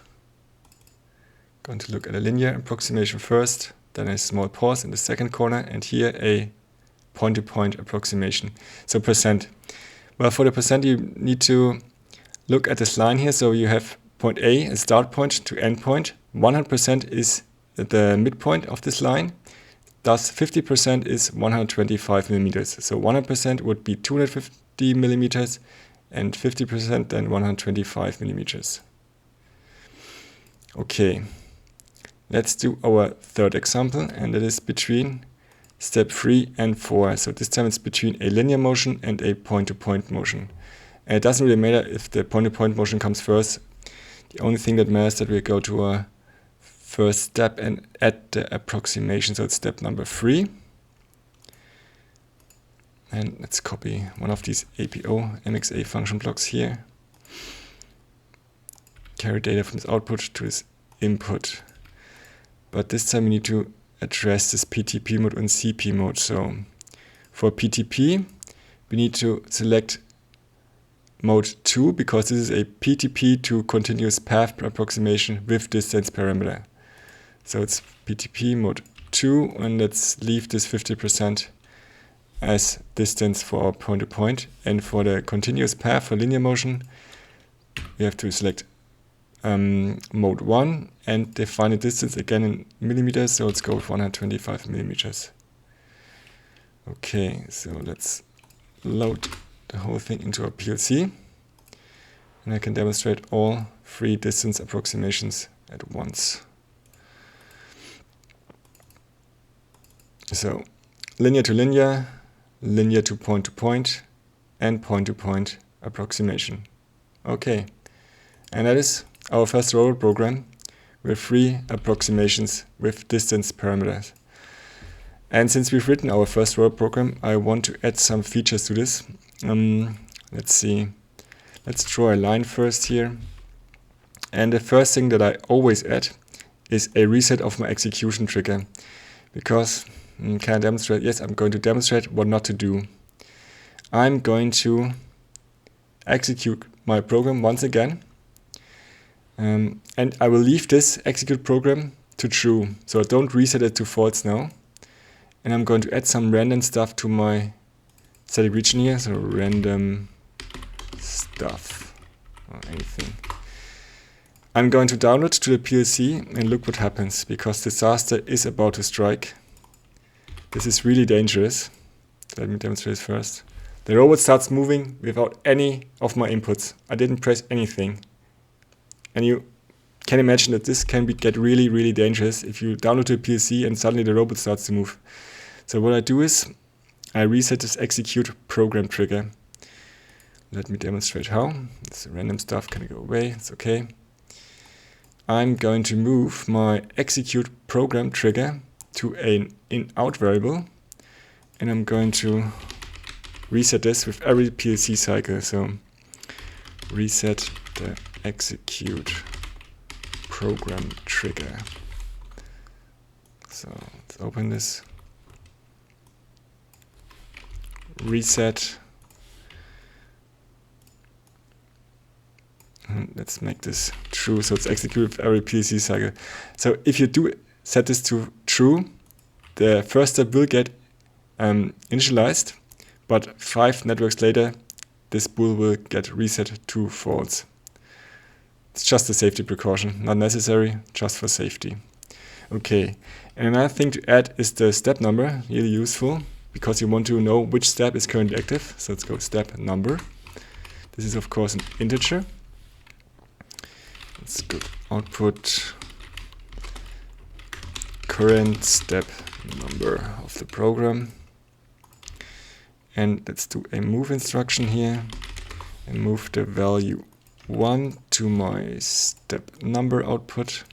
Going to look at a linear approximation first, then a small pause in the second corner, and here a point-to-point approximation. So percent. Well, for the percent you need to look at this line here. So you have point A, a start point to end point. 100% is the midpoint of this line. Thus 50% is 125 millimeters. So 100% would be 250 millimeters and 50% then 125 millimeters. Okay, let's do our third example, and that is between step 3 and 4. So this time it's between a linear motion and a point-to-point motion. And it doesn't really matter if the point-to-point motion comes first. The only thing that matters is that we go to our first step and add the approximation. So it's step number 3. And let's copy one of these APO MXA function blocks here. Carry data from this output to this input. But this time we need to address this PTP mode and CP mode. So for PTP, we need to select mode 2, because this is a PTP to continuous path approximation with distance parameter. So it's PTP mode 2, and let's leave this 50% as distance for our point-to-point. And for the continuous path for linear motion, we have to select mode 1 and define the distance again in millimeters. So let's go with 125 millimeters. Okay, so let's load the whole thing into our PLC, and I can demonstrate all 3 distance approximations at once. So linear to linear, linear to point, and point-to-point approximation. Okay, and that is our first robot program with 3 approximations with distance parameters. And since we've written our first robot program, I want to add some features to this. Let's see. Let's draw a line first here. And the first thing that I always add is a reset of my execution trigger. because can I demonstrate? Yes, I'm going to demonstrate what not to do. I'm going to execute my program once again, and I will leave this execute program to true, so I don't reset it to false now. And I'm going to add some random stuff to my static region here, so random stuff or anything. I'm going to download to the PLC and look what happens, because disaster is about to strike. This is really dangerous. Let me demonstrate first. The robot starts moving without any of my inputs. I didn't press anything. And you can imagine that this can get really, really dangerous if you download to a PLC and suddenly the robot starts to move. So what I do is I reset this execute program trigger. Let me demonstrate how. This random stuff can go away. It's okay. I'm going to move my execute program trigger to an in-out variable, and I'm going to reset this with every PLC cycle. So reset the execute program trigger. So let's open this. Reset. And let's make this true, so it's executed with every PLC cycle. So if you do set this to true, the first step will get initialized, but 5 networks later, this bool will get reset to false. It's just a safety precaution, not necessary, just for safety. Okay, and another thing to add is the step number, really useful, because you want to know which step is currently active. So let's go step number. This is of course an integer. Let's go output current step number of the program. And let's do a move instruction here and move the value 1 to my step number output.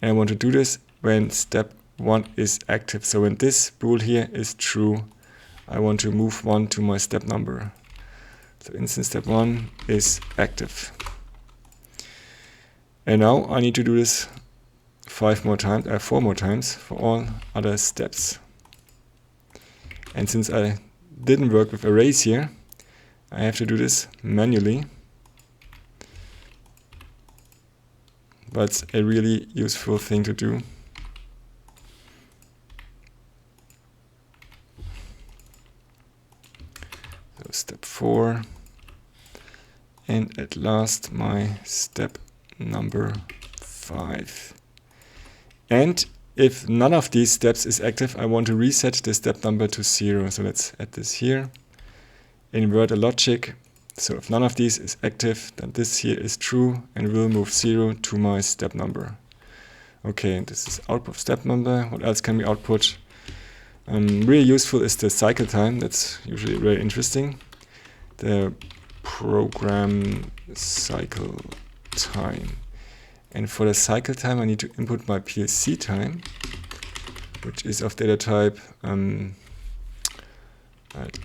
And I want to do this when step 1 is active. So when this bool here is true, I want to move 1 to my step number. So instance step 1 is active. And now I need to do this 4 more times for all other steps. And since I didn't work with arrays here, I have to do this manually. But it's a really useful thing to do. So step 4. And at last my step number 5. And if none of these steps is active, I want to reset the step number to 0. So let's add this here. Invert the logic. So if none of these is active, then this here is true and will move 0 to my step number. Okay, this is output step number. What else can we output? Really useful is the cycle time. That's usually very interesting. The program cycle time. And for the cycle time, I need to input my PLC time, which is of data type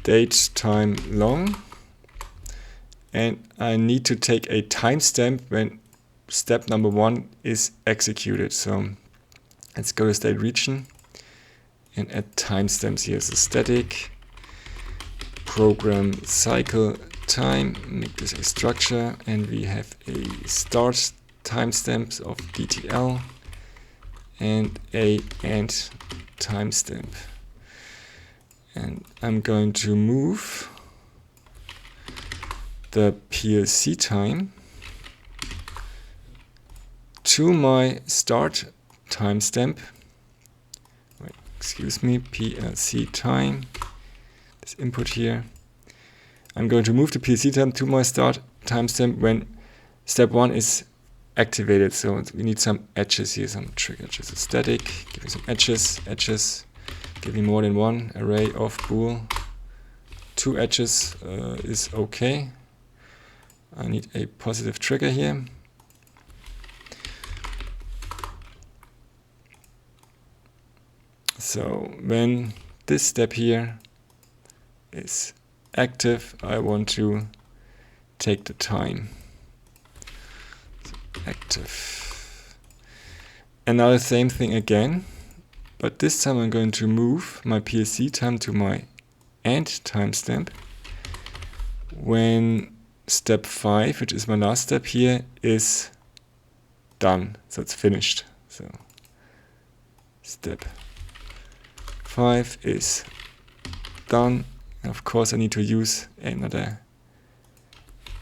date time long. And I need to take a timestamp when step number 1 is executed. So let's go to state region and add timestamps here. So static program cycle time, make this a structure, and we have a start timestamps of DTL and a end timestamp. And I'm going to move the PLC time to my start timestamp. Excuse me, PLC time. This input here. I'm going to move the PLC time to my start timestamp when step 1 is activated. So we need some edges here, some trigger edges. So static, give me some edges, give me more than one array of bool. 2 edges is okay. I need a positive trigger here. So when this step here is active, I want to take the time. So active. And now the same thing again, but this time I'm going to move my PLC time to my end timestamp when step 5, which is my last step here, is done. So it's finished. So step 5 is done. And of course I need to use another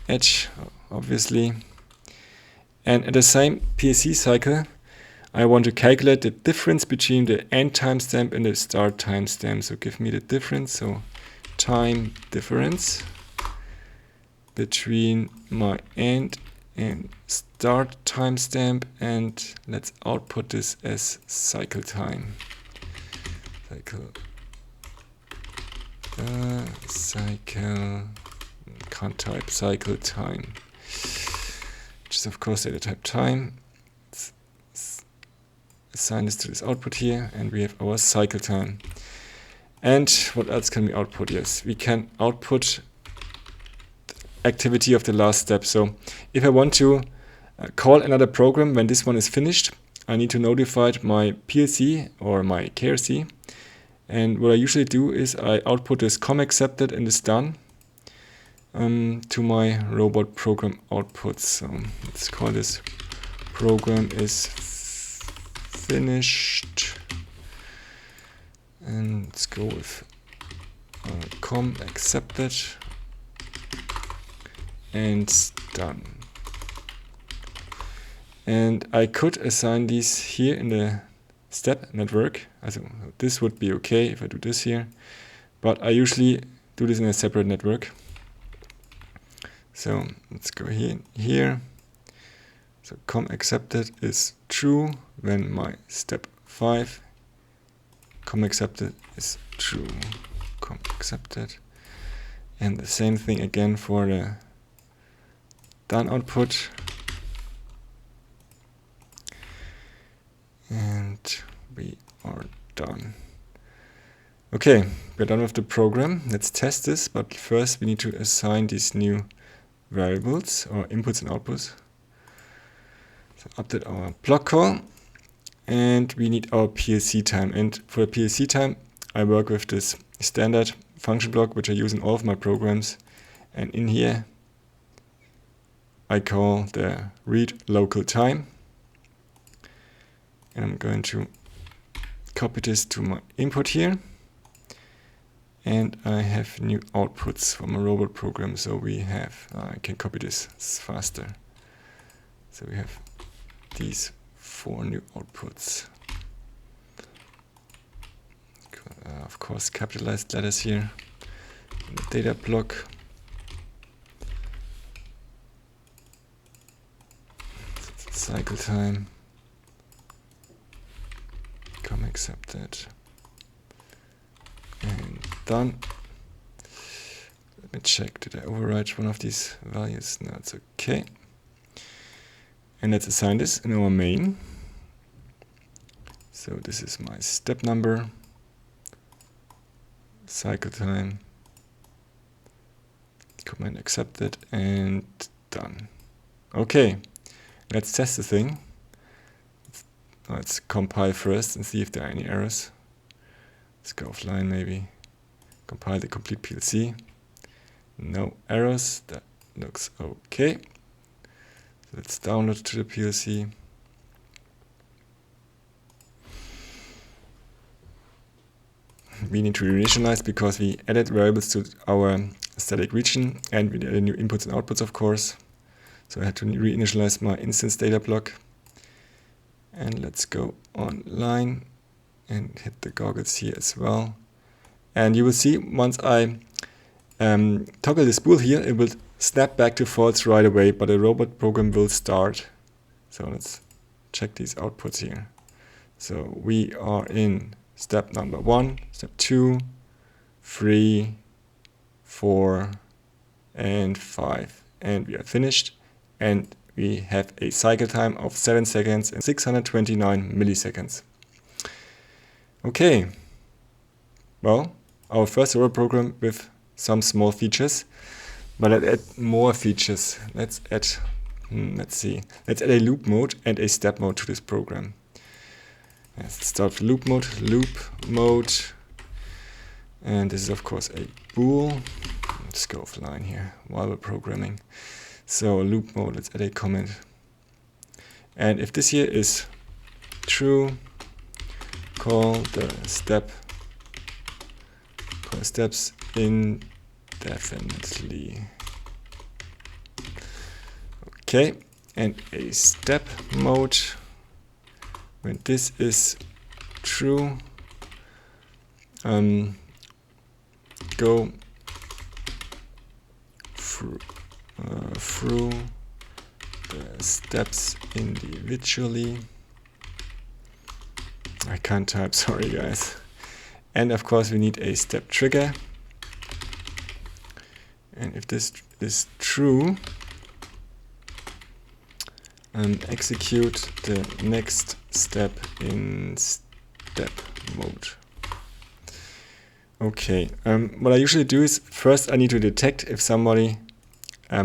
edge, obviously. And at the same PLC cycle, I want to calculate the difference between the end timestamp and the start timestamp. So give me the difference. So time difference between my end and start timestamp, and let's output this as cycle time. Cycle can't type cycle time, which is of course data type time. Let's assign this to this output here, and we have our cycle time. And what else can we output? Yes, we can output the activity of the last step. So if I want to call another program when this one is finished, I need to notify my PLC or my KRC. And what I usually do is I output this accepted and this done to my robot program output. So let's call this program is finished. And let's go with accepted and done. And I could assign these here in the step network. So this would be okay if I do this here, but I usually do this in a separate network. So let's go here. So accepted is true when my step 5 accepted is true. Accepted, and the same thing again for the done output. And we are done. Okay, we're done with the program. Let's test this, but first we need to assign these new variables or inputs and outputs. So update our block call, and we need our PLC time. And for the PLC time, I work with this standard function block, which I use in all of my programs. And in here, I call the read local time. And I'm going to copy this to my input here. And I have new outputs from a robot program. So we have, I can copy this, it's faster. So we have these 4 new outputs. Of course, capitalized letters here in the data block. Cycle time. Accepted and done. Let me check, did I overwrite one of these values? No, it's okay. And let's assign this in our main. So this is my step number, cycle time, command accepted, and done. Okay, let's test the thing. Let's compile first and see if there are any errors. Let's go offline maybe. Compile the complete PLC. No errors. That looks okay. So let's download to the PLC. We need to reinitialize because we added variables to our static region, and we added new inputs and outputs, of course. So I had to reinitialize my instance data block. And let's go online and hit the goggles here as well. And you will see once I toggle the spool here, it will snap back to false right away, but the robot program will start. So let's check these outputs here. So we are in step number 1, step 2, 3, 4, and 5. And we are finished. And we have a cycle time of 7 seconds and 629 milliseconds. Okay, well, our first robot program with some small features, but let's add more features. Let's add, let's add a loop mode and a step mode to this program. Let's start with loop mode, and this is of course a bool. Let's go offline here while we're programming. So loop mode, let's add a comment. And if this here is true, call the steps indefinitely. Okay, and a step mode. When this is true, go through the steps individually. I can't type, sorry guys. And of course we need a step trigger. And if this is true, execute the next step in step mode. Okay, what I usually do is first I need to detect if somebody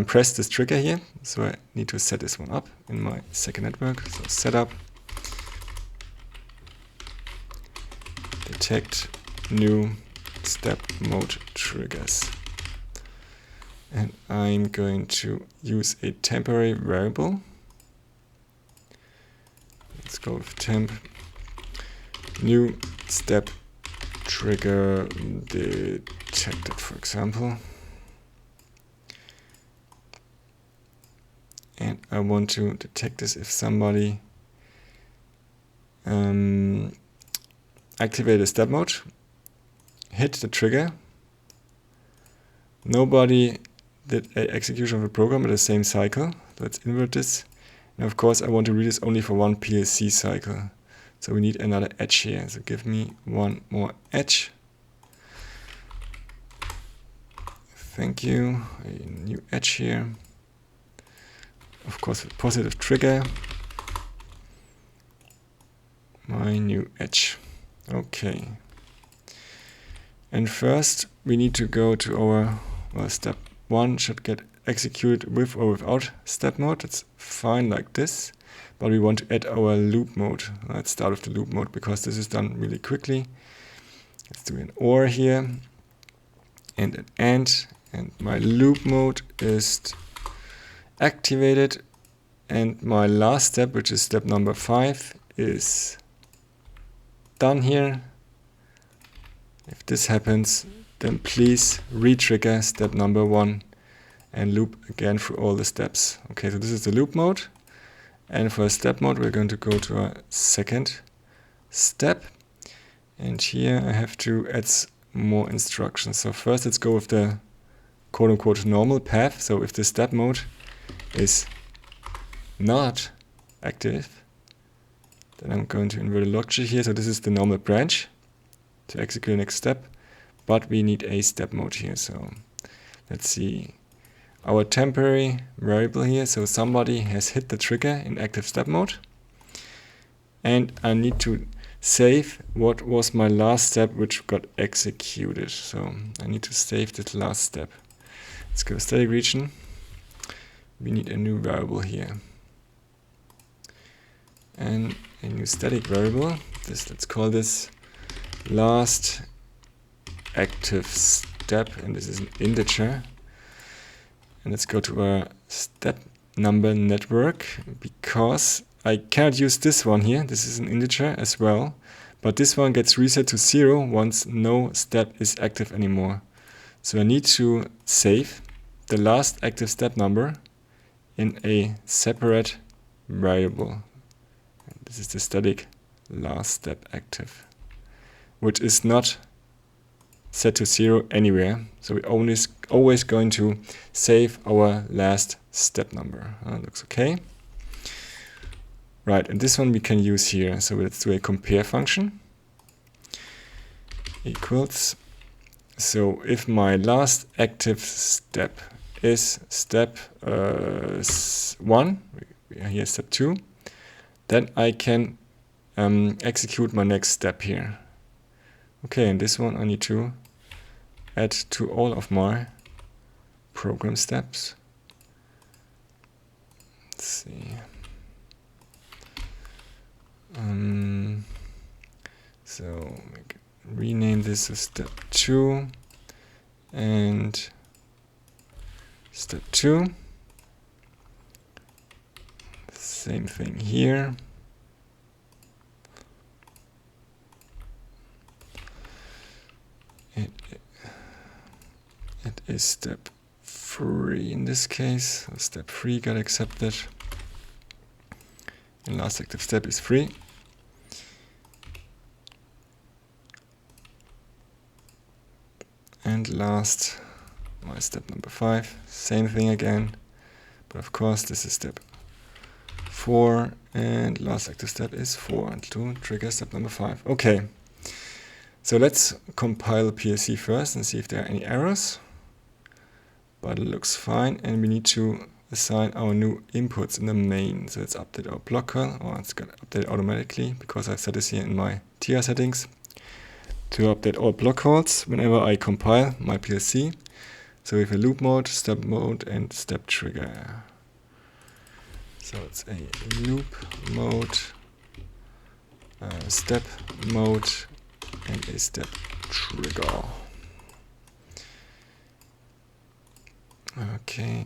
pressed this trigger here. So I need to set this one up in my second network. So setup, detect new step mode triggers. And I'm going to use a temporary variable. Let's go with temp new step trigger detected, for example. And I want to detect this if somebody activated a step mode, hit the trigger, nobody did an execution of a program at the same cycle. Let's invert this. And of course I want to read this only for one PLC cycle. So we need another edge here. So give me one more edge. Thank you. A new edge here. Of course with positive trigger. My new edge. Okay. And first we need to go to our step 1 should get executed with or without step mode. It's fine like this, but we want to add our loop mode. Let's start with the loop mode because this is done really quickly. Let's do an OR here and an AND, and my loop mode is activated, and my last step, which is step number 5, is done here. If this happens, then please re-trigger step number 1 and loop again through all the steps. Okay, so this is the loop mode. And for step mode, we're going to go to our second step. And here I have to add more instructions. So first let's go with the quote-unquote normal path. So if the step mode is not active, then I'm going to invert a logic here. So this is the normal branch to execute the next step, but we need a step mode here. So let's see our temporary variable here. So somebody has hit the trigger in active step mode, and I need to save what was my last step which got executed. So I need to save this last step. Let's go to static region. We need a new variable here and a new static variable. Let's call this last active step, and this is an integer. And let's go to our step number network, because I cannot use this one here. This is an integer as well, but this one gets reset to 0 once no step is active anymore. So I need to save the last active step number in a separate variable. This is the static last step active, which is not set to 0 anywhere. So we're always going to save our last step number. Looks okay. Right, and this one we can use here. So let's do a compare function. Equals. So if my last active step is step 1, we are here step 2, then I can execute my next step here. Okay, and this one I need to add to all of my program steps. Let's see. So we can rename this to step 2 and step 2. Same thing here. It is step 3 in this case. So step 3 got accepted. And last active step is 3. And last, my step number 5. Same thing again. But of course, this is step 4. And last active step is 4 to trigger step number 5. Okay. So let's compile PLC first and see if there are any errors. But it looks fine, and we need to assign our new inputs in the main. So let's update our block call, or it's going to update automatically because I've set this here in my TR settings to update all block calls whenever I compile my PLC. So we have a loop mode, step mode, and step trigger. So it's a loop mode, step mode, and a step trigger. Okay.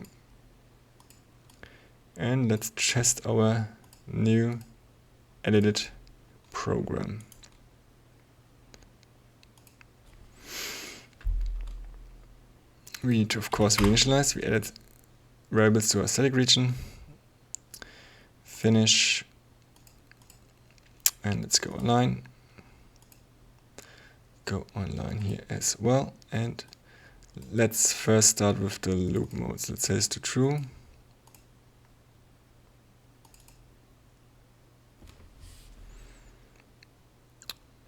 And let's test our new edited program. We need to, of course, reinitialize. We added variables to our static region. Finish. And let's go online. Go online here as well. And let's first start with the loop modes. Let's set this to true.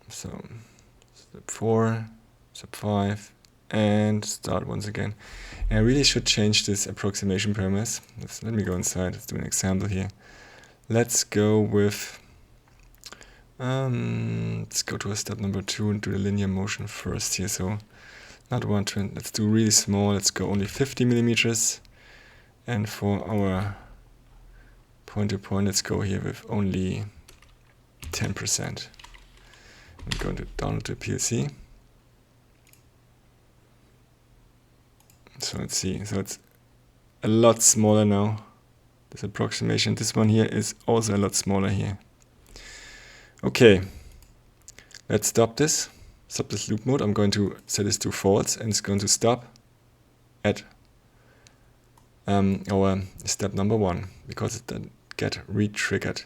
So step 4, step 5, and start once again. And I really should change this approximation parameters. Let me go inside. Let's do an example here. Let's go with let's go to a step number 2 and do the linear motion first here. So not 120. Let's do really small. Let's go only 50 millimeters. And for our point-to-point, let's go here with only 10%. I'm going to download the PLC. So let's see. So it's a lot smaller now. This approximation. This one here is also a lot smaller here. Okay. Let's stop this. Stop this loop mode. I'm going to set this to false, and it's going to stop at our step number 1 because it didn't get re-triggered.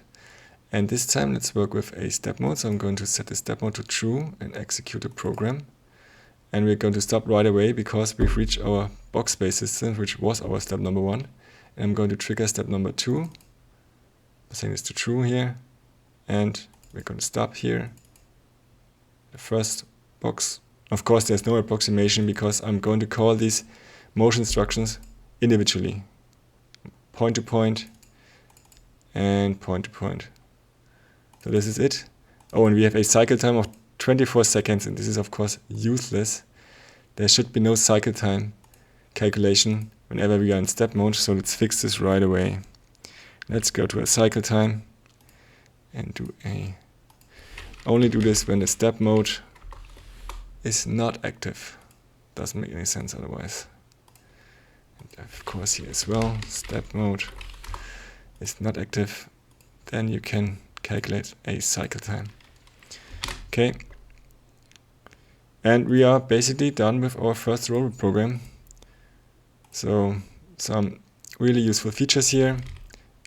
And this time let's work with a step mode. So I'm going to set the step mode to true and execute the program. And we're going to stop right away because we've reached our box space distance, which was our step number 1. And I'm going to trigger step number 2. I'm setting this to true here. And we're going to stop here. The first box. Of course, there's no approximation because I'm going to call these motion instructions individually. Point to point and point to point. So this is it. Oh, and we have a cycle time of 24 seconds, and this is of course useless. There should be no cycle time calculation whenever we are in step mode, so let's fix this right away. Let's go to a cycle time and only do this when the step mode is not active. Doesn't make any sense otherwise. And of course here as well, step mode is not active. Then you can calculate a cycle time. Okay. And we are basically done with our first robot program. So some really useful features here.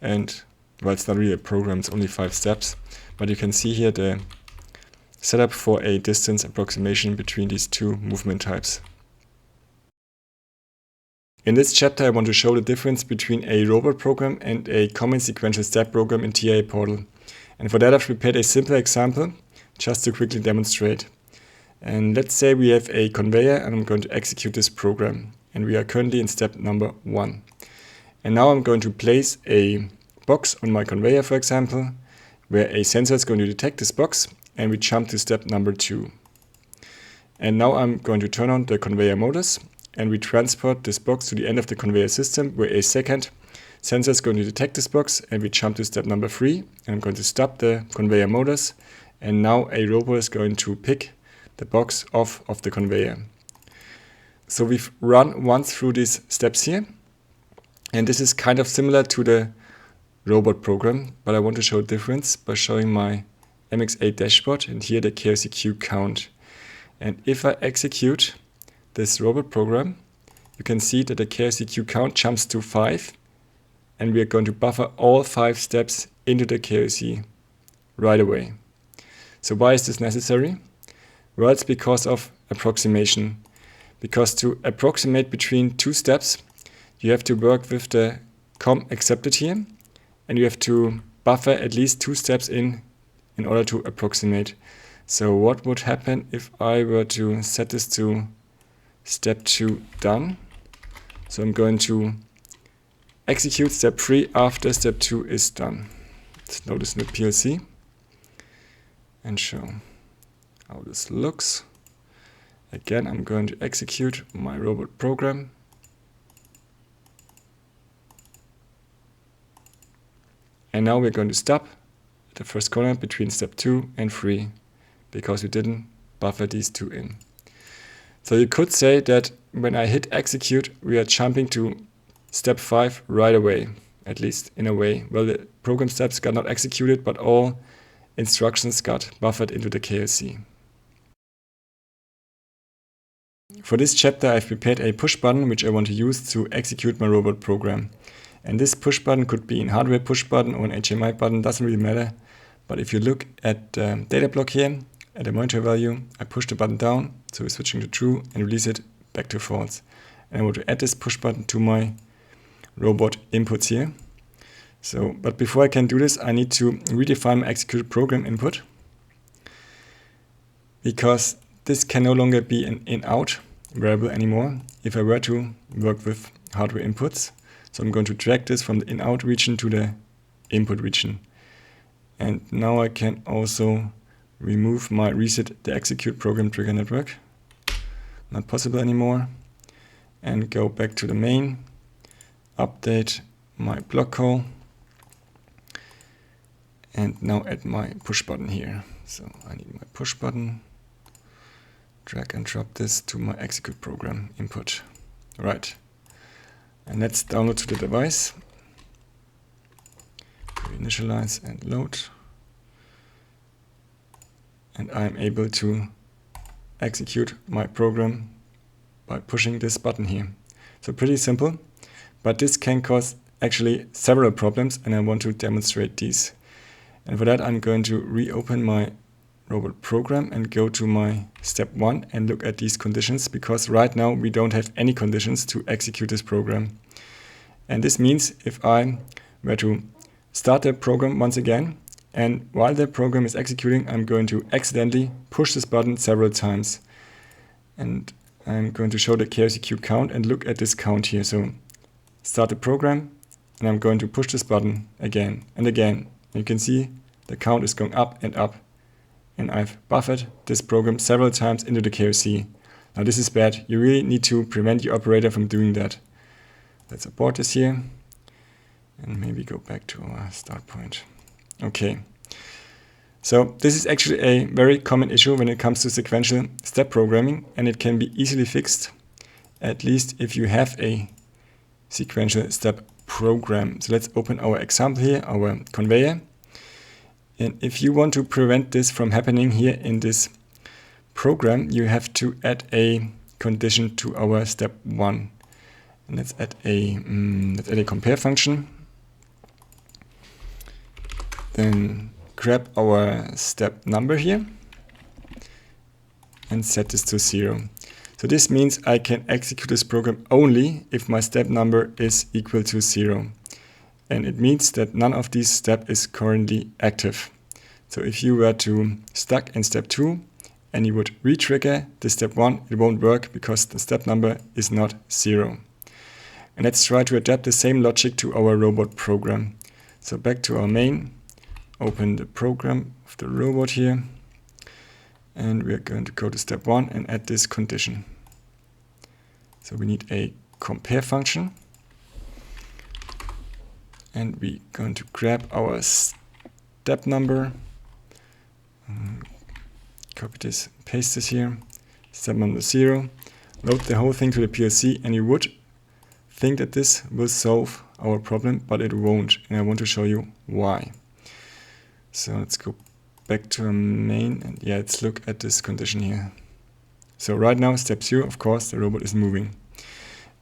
And well, it's not really a program, it's only 5 steps. But you can see here the setup for a distance approximation between these two movement types. In this chapter, I want to show the difference between a robot program and a common sequential step program in TIA Portal. And for that, I've prepared a simple example just to quickly demonstrate. And let's say we have a conveyor and I'm going to execute this program. And we are currently in step number 1. And now I'm going to place a box on my conveyor, for example, where a sensor is going to detect this box, and we jump to step number 2. And now I'm going to turn on the conveyor motors, and we transport this box to the end of the conveyor system, where a second sensor is going to detect this box, and we jump to step number 3, and I'm going to stop the conveyor motors, and now a robot is going to pick the box off of the conveyor. So we've run once through these steps here, and this is kind of similar to the robot program, but I want to show a difference by showing my mx8 dashboard and here the KRCWriteToolData. And if I execute this robot program, you can see that the KRCWriteToolData jumps to 5, and we are going to buffer all 5 steps into the KRC right away. So why is this necessary? Well, it's because of approximation. Because to approximate between 2 steps, you have to work with the com accepted here, and you have to buffer at least 2 steps in order to approximate. So what would happen if I were to set this to step 2 done? So I'm going to execute step 3 after step 2 is done. Let's load this in the PLC and show how this looks. Again, I'm going to execute my robot program. And now we're going to stop at the first corner between step 2 and 3 because we didn't buffer these 2 in. So you could say that when I hit execute, we are jumping to step 5 right away, at least in a way. Well, the program steps got not executed, but all instructions got buffered into the KRC. For this chapter, I've prepared a push button which I want to use to execute my robot program. And this push button could be an hardware push button or an HMI button, doesn't really matter. But if you look at the data block here, at the monitor value, I push the button down, so we're switching to true, and release it back to false. And I want to add this push button to my robot inputs here. So, but before I can do this, I need to redefine my executed program input, because this can no longer be an in-out variable anymore if I were to work with hardware inputs. So I'm going to drag this from the in-out region to the input region. And now I can also remove my reset the execute program trigger network. Not possible anymore. And go back to the main, update my block call, and now add my push button here. So I need my push button, drag and drop this to my execute program input. Right. And let's download to the device. Initialize and load. And I'm able to execute my program by pushing this button here. So pretty simple, but this can cause actually several problems, and I want to demonstrate these. And for that, I'm going to reopen my robot program and go to my step 1 and look at these conditions, because right now we don't have any conditions to execute this program. And this means if I were to start the program once again, and while the program is executing, I'm going to accidentally push this button several times. And I'm going to show the KRCWriteToolData and look at this count here. So start the program, and I'm going to push this button again and again. And you can see the count is going up and up. And I've buffered this program several times into the KRC. Now this is bad. You really need to prevent your operator from doing that. Let's abort this here and maybe go back to our start point. Okay. So this is actually a very common issue when it comes to sequential step programming, and it can be easily fixed, at least if you have a sequential step program. So let's open our example here, our conveyor. And if you want to prevent this from happening here in this program, you have to add a condition to our step 1. And let's add a compare function. Then grab our step number here and set this to 0. So this means I can execute this program only if my step number is equal to 0. And it means that none of these steps is currently active. So if you were to stuck in step 2 and you would re-trigger the step 1, it won't work because the step number is not 0. And let's try to adapt the same logic to our robot program. So back to our main, open the program of the robot here, and we are going to go to step 1 and add this condition. So we need a compare function, and we're going to grab our step number. Copy this, paste this here. Step number 0. Load the whole thing to the PLC, and you would think that this will solve our problem, but it won't, and I want to show you why. So let's go back to our main, and yeah, let's look at this condition here. So right now, step 0, of course, the robot is moving.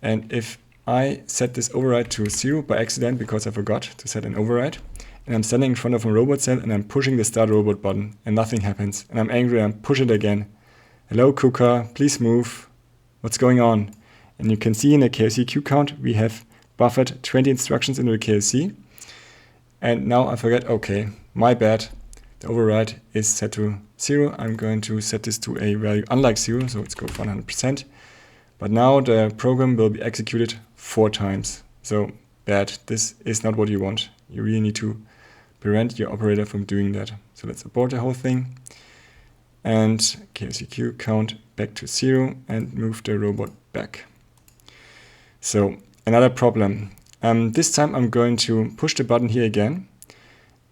And if I set this override to 0 by accident because I forgot to set an override, and I'm standing in front of a robot cell and I'm pushing the start robot button and nothing happens, and I'm angry and I push it again. Hello KUKA, please move. What's going on? And you can see in the KRC QueueCount we have buffered 20 instructions into the KRC. And now I forget, okay, my bad. The override is set to 0. I'm going to set this to a value unlike 0, so let's go for 100%. But now the program will be executed 4 times. So bad, this is not what you want. You really need to prevent your operator from doing that. So let's abort the whole thing. And KRC QueueCount back to 0 and move the robot back. So another problem. This time I'm going to push the button here again.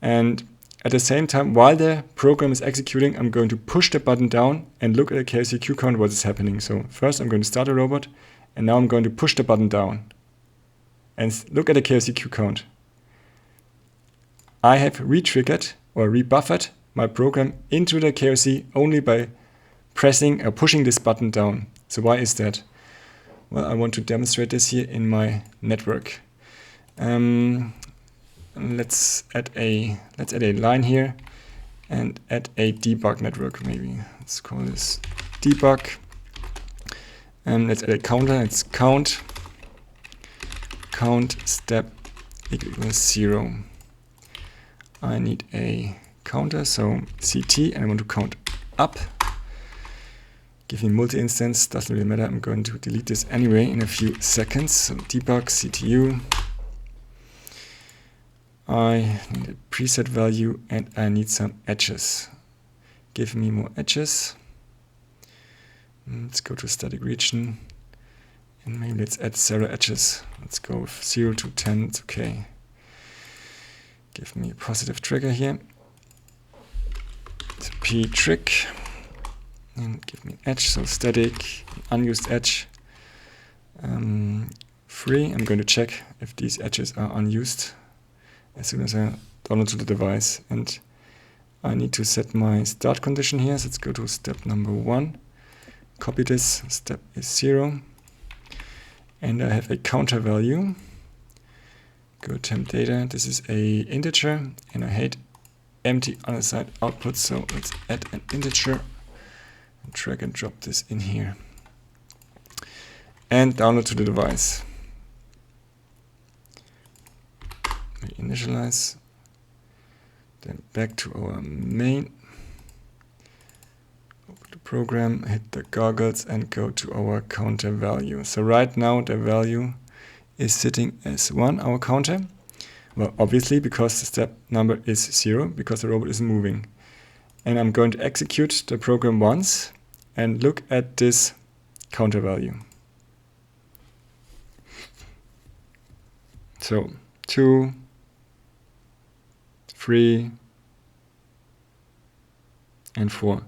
And at the same time, while the program is executing, I'm going to push the button down and look at the KRC QueueCount what is happening. So first I'm going to start a robot, and now I'm going to push the button down. And look at the KRC QueueCount. I have re-triggered or rebuffered my program into the KRC only by pressing or pushing this button down. So why is that? Well, I want to demonstrate this here in my network. Let's add a line here and add a debug network maybe. Let's call this debug. And let's add a counter. It's count step equals 0. I need a counter, so CT, and I want to count up. Give me multi-instance, doesn't really matter. I'm going to delete this anyway in a few seconds. So debug CTU. I need a preset value and I need some edges. Give me more edges. Let's go to static region and maybe let's add 0 edges. Let's go with 0 to 10, it's okay. Give me a positive trigger here. It's a P trick. And give me an edge, so static, unused edge. Free, I'm going to check if these edges are unused as soon as I download to the device. And I need to set my start condition here. So let's go to step number 1. Copy this, step is 0. And I have a counter value. Go temp data, this is a integer, and I hate empty unassigned output, so let's add an integer. Drag and drop this in here. And download to the device. We initialize. Then back to our main. Open the program, hit the goggles and go to our counter value. So right now the value is sitting as 1, our counter. Well, obviously because the step number is 0, because the robot is moving. And I'm going to execute the program once and look at this counter value. So 2, 3, and 4.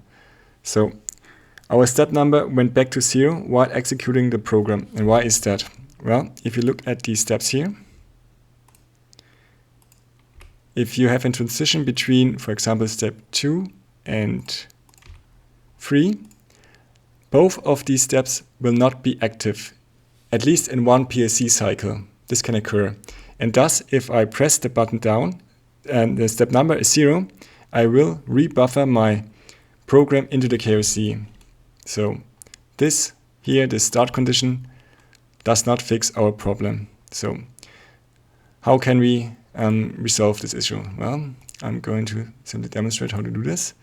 So our step number went back to 0 while executing the program. And why is that? Well, if you look at these steps here, if you have a transition between, for example, step 2 and 3, both of these steps will not be active, at least in one PLC cycle. This can occur. And thus, if I press the button down and the step number is 0, I will rebuffer my program into the KRC. So this here, the start condition, does not fix our problem. So how can we resolve this issue? Well, I'm going to simply demonstrate how to do this.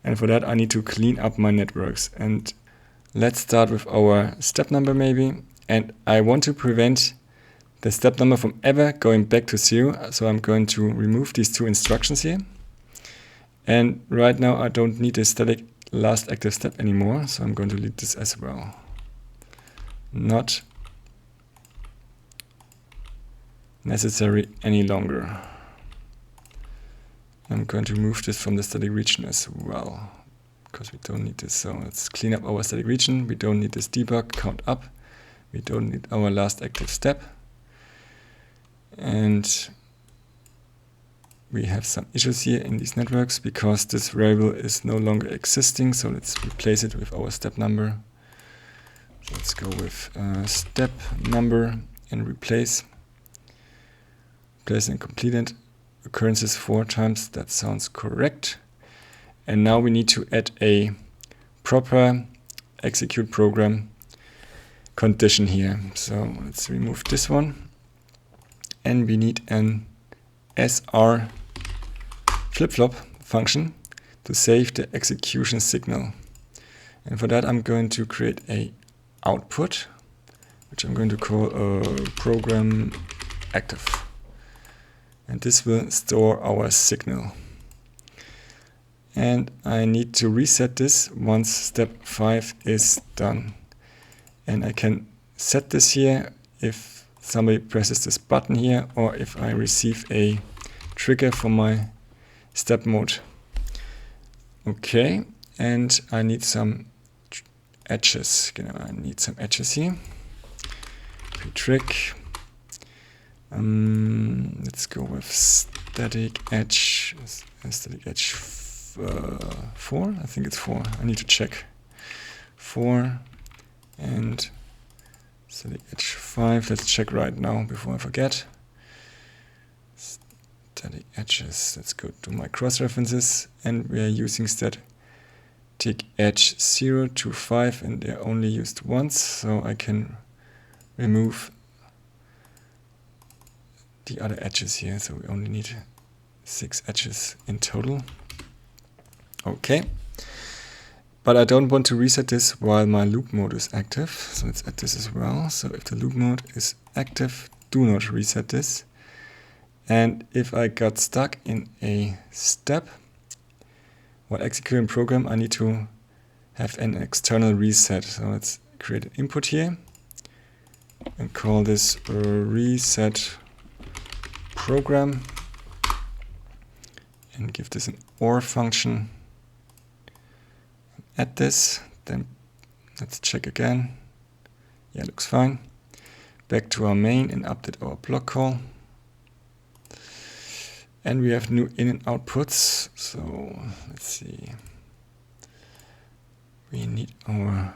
And for that, I need to clean up my networks. And let's start with our step number maybe. And I want to prevent the step number from ever going back to 0. So I'm going to remove these 2 instructions here. And right now I don't need a static last active step anymore. So I'm going to delete this as well. Not necessary any longer. I'm going to remove this from the static region as well, because we don't need this. So let's clean up our static region. We don't need this debug count up. We don't need our last active step. And we have some issues here in these networks because this variable is no longer existing. So let's replace it with our step number. So let's go with step number and replace and completed occurrences 4 times. That sounds correct. And now we need to add a proper execute program condition here. So let's remove this one. And we need an SR flip-flop function to save the execution signal. And for that I'm going to create a output, which I'm going to call program active. And this will store our signal. And I need to reset this once step 5 is done. And I can set this here if somebody presses this button here, or if I receive a trigger from my step mode. Okay, and I need some edges. I need some edges here. Pre-trick. Let's go with static edge 4. I think it's 4. I need to check. 4 and static edge 5. Let's check right now before I forget. Static edges. Let's go to my cross references, and we are using static edge 0 to 5, and they're only used once, so I can remove the other edges here. So we only need 6 edges in total. Okay, but I don't want to reset this while my loop mode is active, so let's add this as well. So if the loop mode is active, do not reset this. And if I got stuck in a step while executing program, I need to have an external reset. So let's create an input here and call this reset program and give this an OR function. Add this, then let's check again. Yeah, looks fine. Back to our main and update our block call. And we have new in and outputs. So let's see. We need our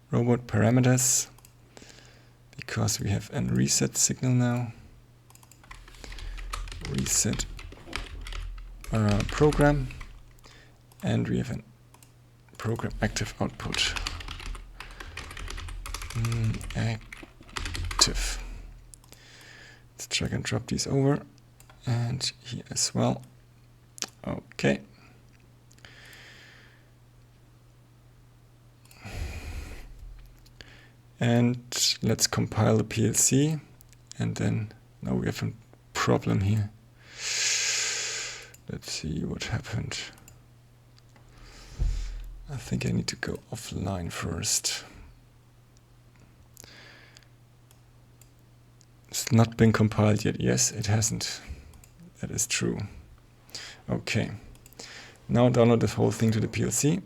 robot parameters because we have a reset signal now. Reset program, and we have a program active output. Active. Let's drag and drop these over. And here as well. Okay. And let's compile the PLC. And then now we have a problem here. Let's see what happened. I think I need to go offline first. It's not been compiled yet. Yes, it hasn't. That is true. Okay. Now download this whole thing to the PLC.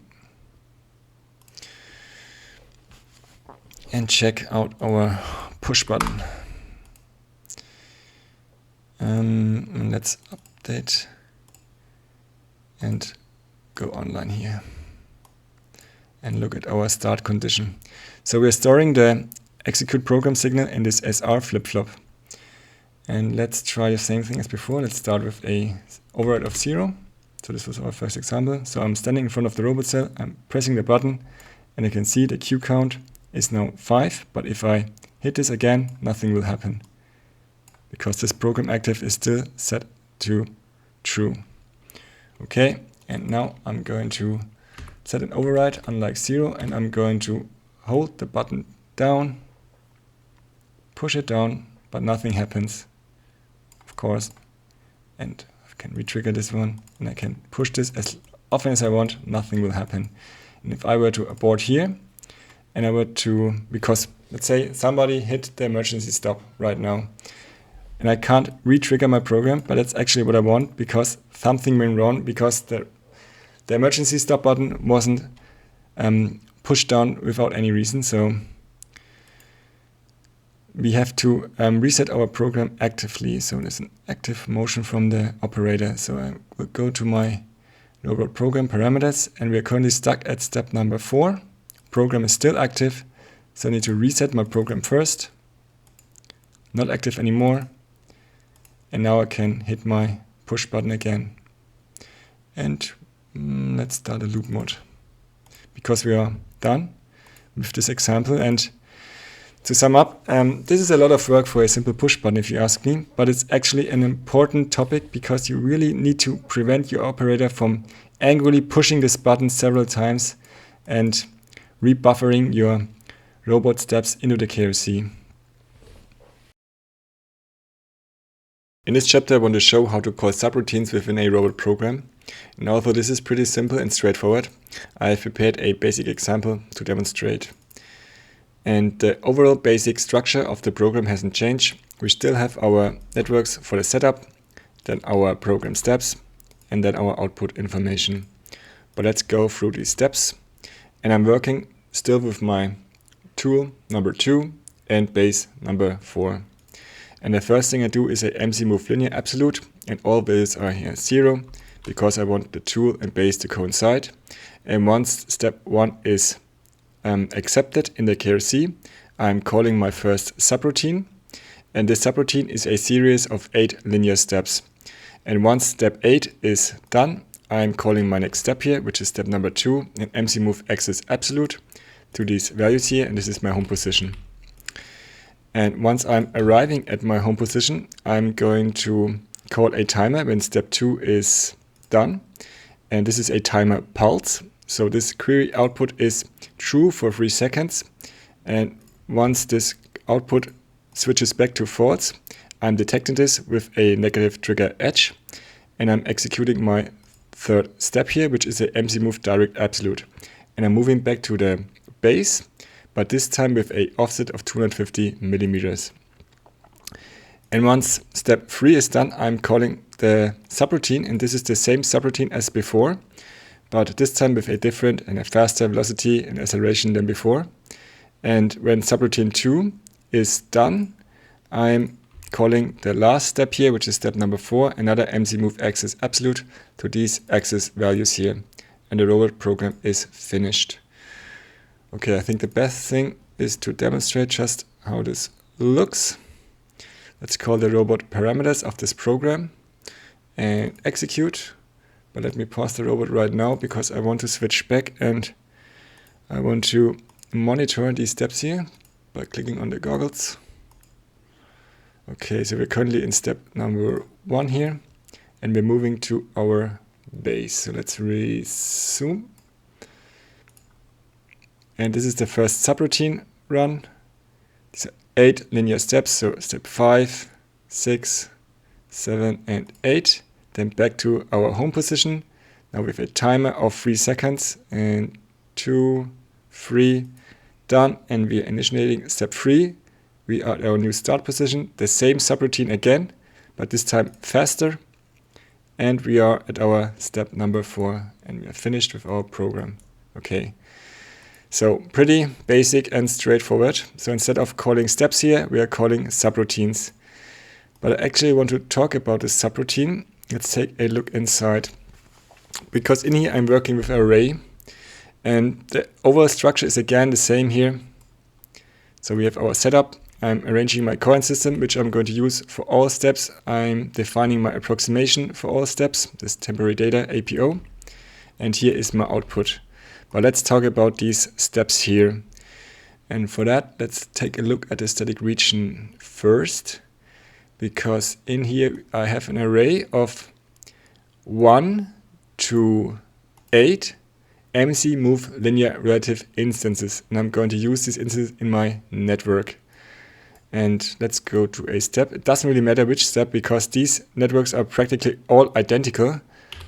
And check out our push button. And let's update and go online here. And look at our start condition. So we're storing the execute program signal in this SR flip-flop. And let's try the same thing as before. Let's start with a override of 0. So this was our first example. So I'm standing in front of the robot cell, I'm pressing the button, and I can see the queue count is now 5. But if I hit this again, nothing will happen, because this program active is still set to true. Okay, and now I'm going to set an override unlike 0, and I'm going to hold the button down, push it down, but nothing happens, of course. And I can retrigger this one, and I can push this as often as I want, nothing will happen. And if I were to abort here, and I were to, because let's say somebody hit the emergency stop right now, and I can't re-trigger my program, but that's actually what I want because something went wrong because the emergency stop button wasn't pushed down without any reason. So we have to reset our program actively. So there's an active motion from the operator. So I will go to my robot program parameters, and we are currently stuck at step number 4. Program is still active, so I need to reset my program first. Not active anymore. And now I can hit my push button again. And let's start a loop mode, because we are done with this example. And to sum up, this is a lot of work for a simple push button if you ask me, but it's actually an important topic because you really need to prevent your operator from angrily pushing this button several times and rebuffering your robot steps into the KRC. In this chapter I want to show how to call subroutines within a robot program. And although this is pretty simple and straightforward, I have prepared a basic example to demonstrate. And the overall basic structure of the program hasn't changed. We still have our networks for the setup, then our program steps, and then our output information. But let's go through these steps. And I'm working still with my tool number 2 and base number 4. And the first thing I do is a mxMove linear absolute, and all values are here 0, because I want the tool and base to coincide. And once step 1 is accepted in the KRC, I'm calling my first subroutine, and this subroutine is a series of 8 linear steps. And once step 8 is done, I'm calling my next step here, which is step number 2, and mxMove axis absolute to these values here, and this is my home position. And once I'm arriving at my home position, I'm going to call a timer when step 2 is done, and this is a timer pulse. So this query output is true for 3 seconds, and once this output switches back to false, I'm detecting this with a negative trigger edge, and I'm executing my third step here, which is a mxMove direct absolute. And I'm moving back to the base, but this time with a offset of 250 millimeters. And once step 3 is done, I'm calling the subroutine, and this is the same subroutine as before, but this time with a different and a faster velocity and acceleration than before. And when subroutine 2 is done, I'm calling the last step here, which is step number 4, another mxMove axis absolute to these axis values here. And the robot program is finished. Okay, I think the best thing is to demonstrate just how this looks. Let's call the robot parameters of this program and execute. But let me pause the robot right now because I want to switch back and I want to monitor these steps here by clicking on the goggles. Okay, so we're currently in step number 1 here, and we're moving to our base. So let's resume. And this is the first subroutine run. These are 8 linear steps, so step 5, 6, 7, and 8. Then back to our home position. Now with a timer of 3 seconds, and 2, 3, done. And we are initiating step 3. We are at our new start position, the same subroutine again, but this time faster. And we are at our step number 4, and we are finished with our program. Okay. So pretty basic and straightforward. So instead of calling steps here, we are calling subroutines. But I actually want to talk about this subroutine. Let's take a look inside. Because in here I'm working with an array, and the overall structure is again the same here. So we have our setup. I'm arranging my current system, which I'm going to use for all steps. I'm defining my approximation for all steps, this temporary data APO. And here is my output. But let's talk about these steps here. And for that, let's take a look at the static region first. Because in here I have an array of 1 to 8 mxMove linear relative instances. And I'm going to use these instances in my network. And let's go to a step. It doesn't really matter which step because these networks are practically all identical.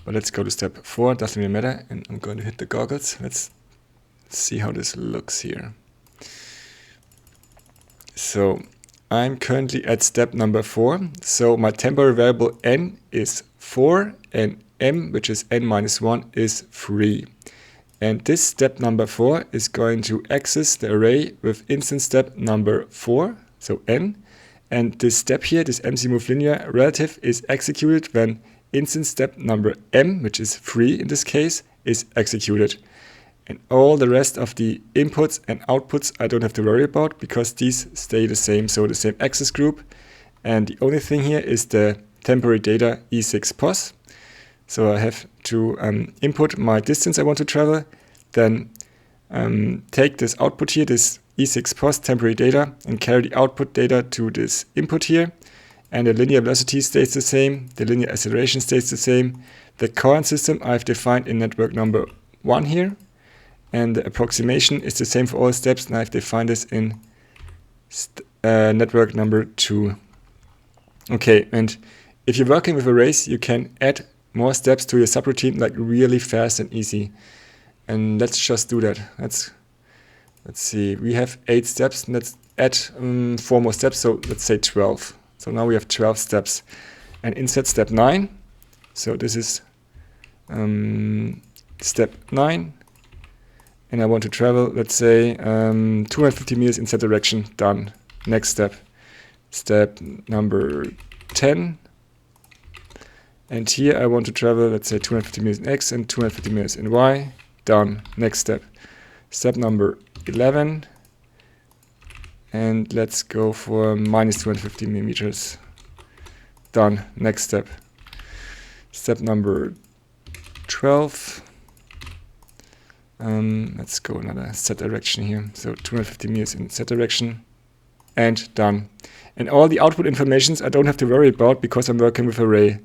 But let's go to step 4, doesn't really matter. And I'm going to hit the goggles. Let's see how this looks here. So I'm currently at step number 4. So my temporary variable n is 4 and m, which is n minus 1, is 3. And this step number 4 is going to access the array with instance step number 4, so n. And this step here, this mxMoveLinear relative, is executed when instance step number m, which is 3 in this case, is executed. And all the rest of the inputs and outputs I don't have to worry about because these stay the same, so the same axis group. And the only thing here is the temporary data E6 pos. So I have to input my distance I want to travel, then take this output here, this E6 pos temporary data, and carry the output data to this input here. And the linear velocity stays the same, the linear acceleration stays the same. The current system I've defined in network number 1 here. And the approximation is the same for all steps, and I've defined this in network number 2. Okay, and if you're working with arrays, you can add more steps to your subroutine like really fast and easy. And let's just do that. Let's see, we have 8 steps, and let's add 4 more steps, so let's say 12. So now we have 12 steps. And insert step 9, so this is step 9. And I want to travel, let's say, 250 meters in that direction. Done. Next step. Step number 10. And here I want to travel, let's say, 250 meters in X and 250 meters in Y. Done. Next step. Step number 11. And let's go for minus 250 millimeters. Done. Next step. Step number 12. Let's go another Z direction here. So 250 meters in Z direction. And done. And all the output informations I don't have to worry about because I'm working with array.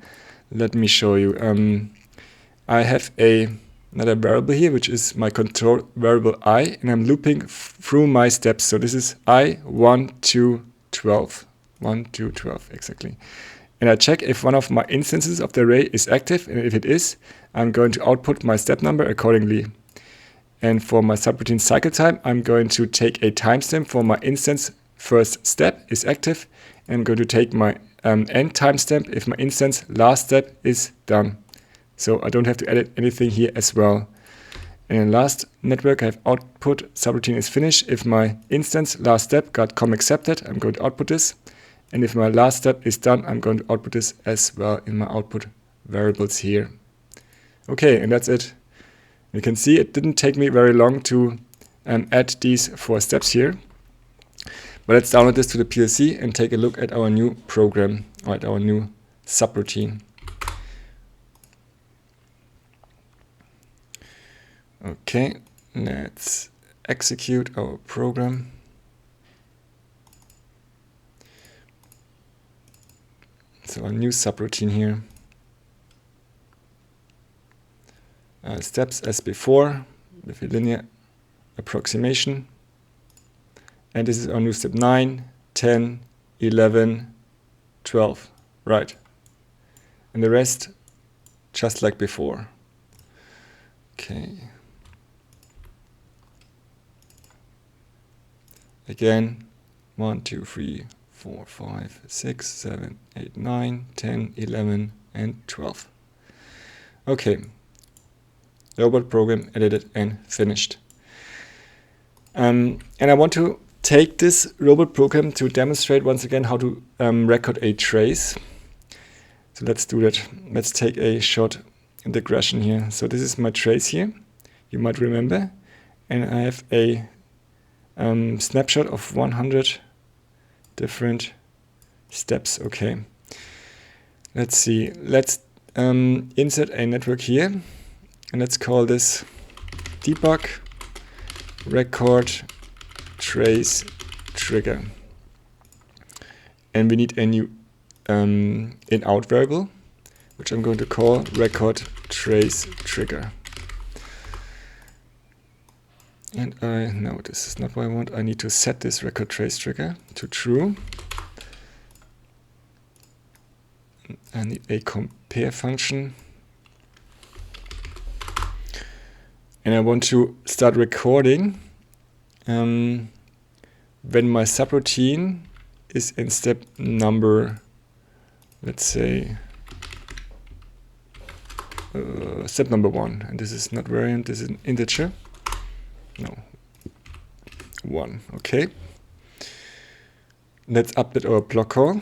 Let me show you. I have another variable here, which is my control variable I, and I'm looping through my steps. So this is I 1 to 12. 1 to 12, exactly. And I check if one of my instances of the array is active, and if it is, I'm going to output my step number accordingly. And for my subroutine cycle time, I'm going to take a timestamp for my instance first step is active, and I'm going to take my end timestamp if my instance last step is done. So I don't have to edit anything here as well. And in last network, I have output subroutine is finished. If my instance last step got com accepted, I'm going to output this. And if my last step is done, I'm going to output this as well in my output variables here. Okay, and that's it. You can see it didn't take me very long to add these 4 steps here. But let's download this to the PLC and take a look at our new program, or at our new subroutine. Okay, let's execute our program. So a new subroutine here. Steps as before with a linear approximation. And this is our new step 9, 10, 11, 12. Right. And the rest just like before. Okay. Again, 1, 2, 3, 4, 5, 6, 7, 8, 9, 10, 11, and 12. Okay. Robot program edited and finished. And I want to take this robot program to demonstrate once again how to record a trace. So let's do that. Let's take a short digression here. So this is my trace here, you might remember. And I have a snapshot of 100 different steps. Okay. Let's see. Let's insert a network here. And let's call this debug record trace trigger. And we need a new in-out variable, which I'm going to call record trace trigger. And no, this is not what I want. I need to set this record trace trigger to true. I need a compare function. And I want to start recording when my subroutine is in step number, let's say, step number 1, and this is not variant, this is an integer. No, 1. Okay. Let's update our block call.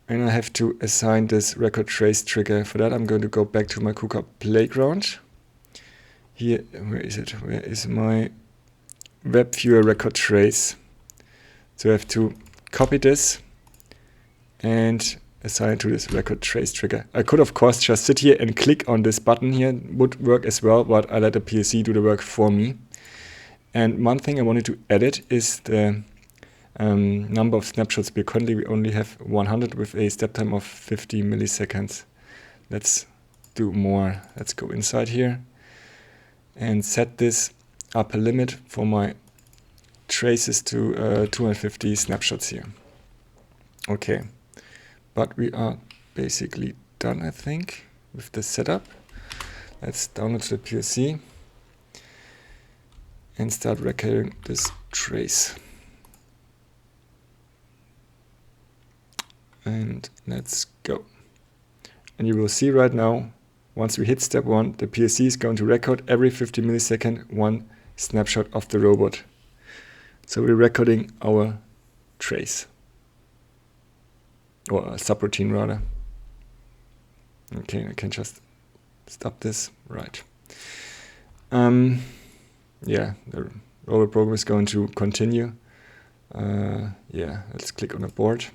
And I have to assign this record trace trigger. For that, I'm going to go back to my KUKA playground. Here, where is it? Where is my web viewer record trace? So I have to copy this and assign it to this record trace trigger. I could, of course, just sit here and click on this button here. It would work as well, but I let the PLC do the work for me. And one thing I wanted to edit is the number of snapshots. Because currently we only have 100 with a step time of 50 milliseconds. Let's do more. Let's go inside here and set this upper limit for my traces to 250 snapshots here. Okay, but we are basically done, I think, with the setup. Let's download the PLC and start recording this trace. And let's go. And you will see right now, once we hit step 1, the PLC is going to record every 50 milliseconds one snapshot of the robot. So we're recording our trace, or a subroutine rather. Okay, I can just stop this. Right. Yeah, the robot program is going to continue. Yeah, let's click on the board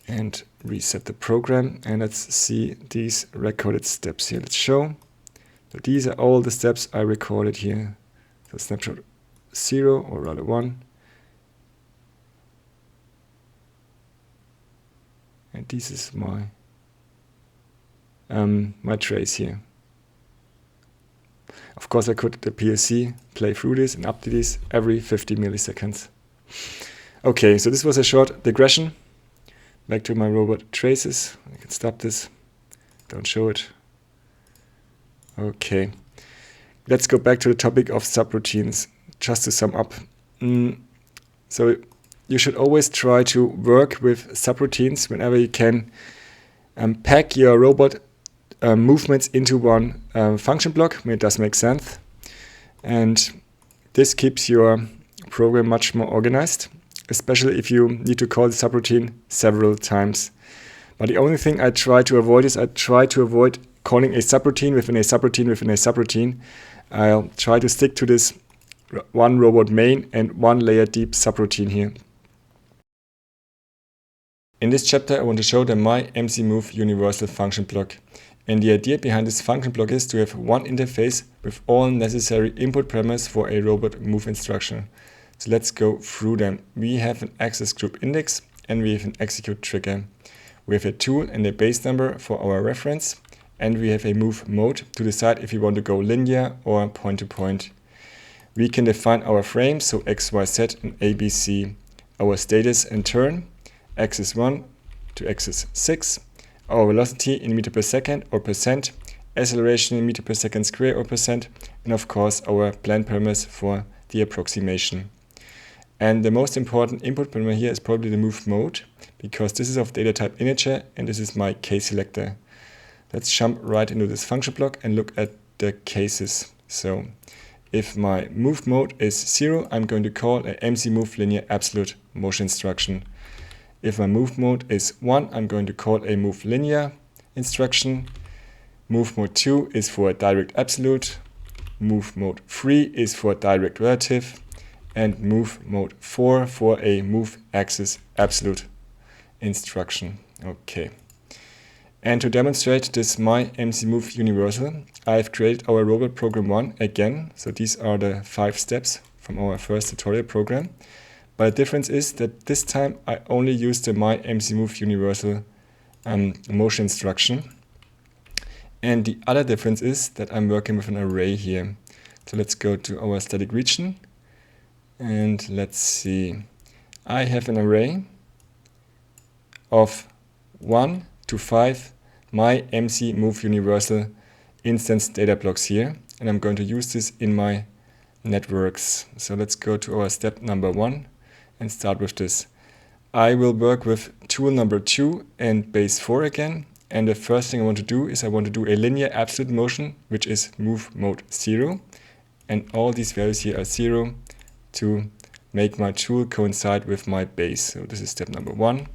and reset the program, and let's see these recorded steps here. Let's show. So these are all the steps I recorded here. So snapshot 0, or rather 1. And this is my my trace here. Of course, I could the PLC play through this and update this every 50 milliseconds. Okay, so this was a short digression. Back to my robot traces. I can stop this. Don't show it. Okay. Let's go back to the topic of subroutines, just to sum up. So you should always try to work with subroutines whenever you can. Pack your robot movements into one function block when it does make sense. And this keeps your program much more organized, especially if you need to call the subroutine several times. But the only thing I try to avoid is I try to avoid calling a subroutine within a subroutine within a subroutine. I'll try to stick to this one robot main and one layer deep subroutine here. In this chapter, I want to show the mxMove universal function block. And the idea behind this function block is to have one interface with all necessary input parameters for a robot move instruction. So let's go through them. We have an AxisGroupIdx and we have an execute trigger. We have a tool and a base number for our reference, and we have a move mode to decide if we want to go linear or point to point. We can define our frames, so X, Y, Z and A, B, C, our status and turn, axis 1 to axis 6, our velocity in meter per second or percent, acceleration in meter per second square or percent, and of course our blend parameters for the approximation. And the most important input parameter here is probably the move mode, because this is of data type integer and this is my case selector. Let's jump right into this function block and look at the cases. So if my move mode is 0, I'm going to call a mxMove linear absolute motion instruction. If my move mode is 1, I'm going to call a move linear instruction. Move mode 2 is for a direct absolute. Move mode 3 is for direct relative. And move mode 4 for a move axis absolute instruction. Okay. And to demonstrate this mxMove universal, I've created our robot program 1 again. So these are the 5 steps from our first tutorial program. But the difference is that this time I only use the mxMove universal motion instruction. And the other difference is that I'm working with an array here. So let's go to our static region. And let's see. I have an array of 1 to 5 mxMove universal instance data blocks here. and I'm going to use this in my networks. So let's go to our step number 1 and start with this. I will work with tool number 2 and base 4 again. And the first thing I want to do is I want to do a linear absolute motion, which is move mode 0. And all these values here are 0 to make my tool coincide with my base. So this is step number 1.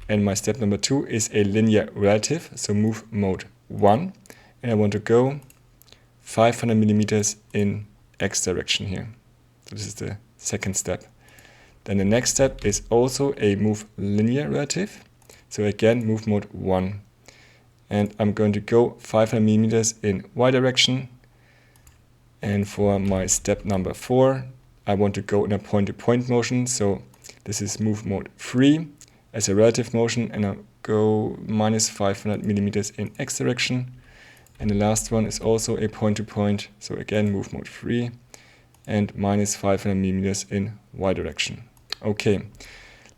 And my step number 2 is a linear relative, so move mode 1. And I want to go 500 millimeters in X direction here. So this is the second step. Then the next step is also a move linear relative. So again, move mode 1. And I'm going to go 500 millimeters in Y direction. And for my step number 4, I want to go in a point-to-point motion. So this is move mode 3 as a relative motion, and I'll go minus 500 millimeters in X direction. And the last one is also a point-to-point. So again, move mode 3 and minus 500 millimeters in Y direction. Okay,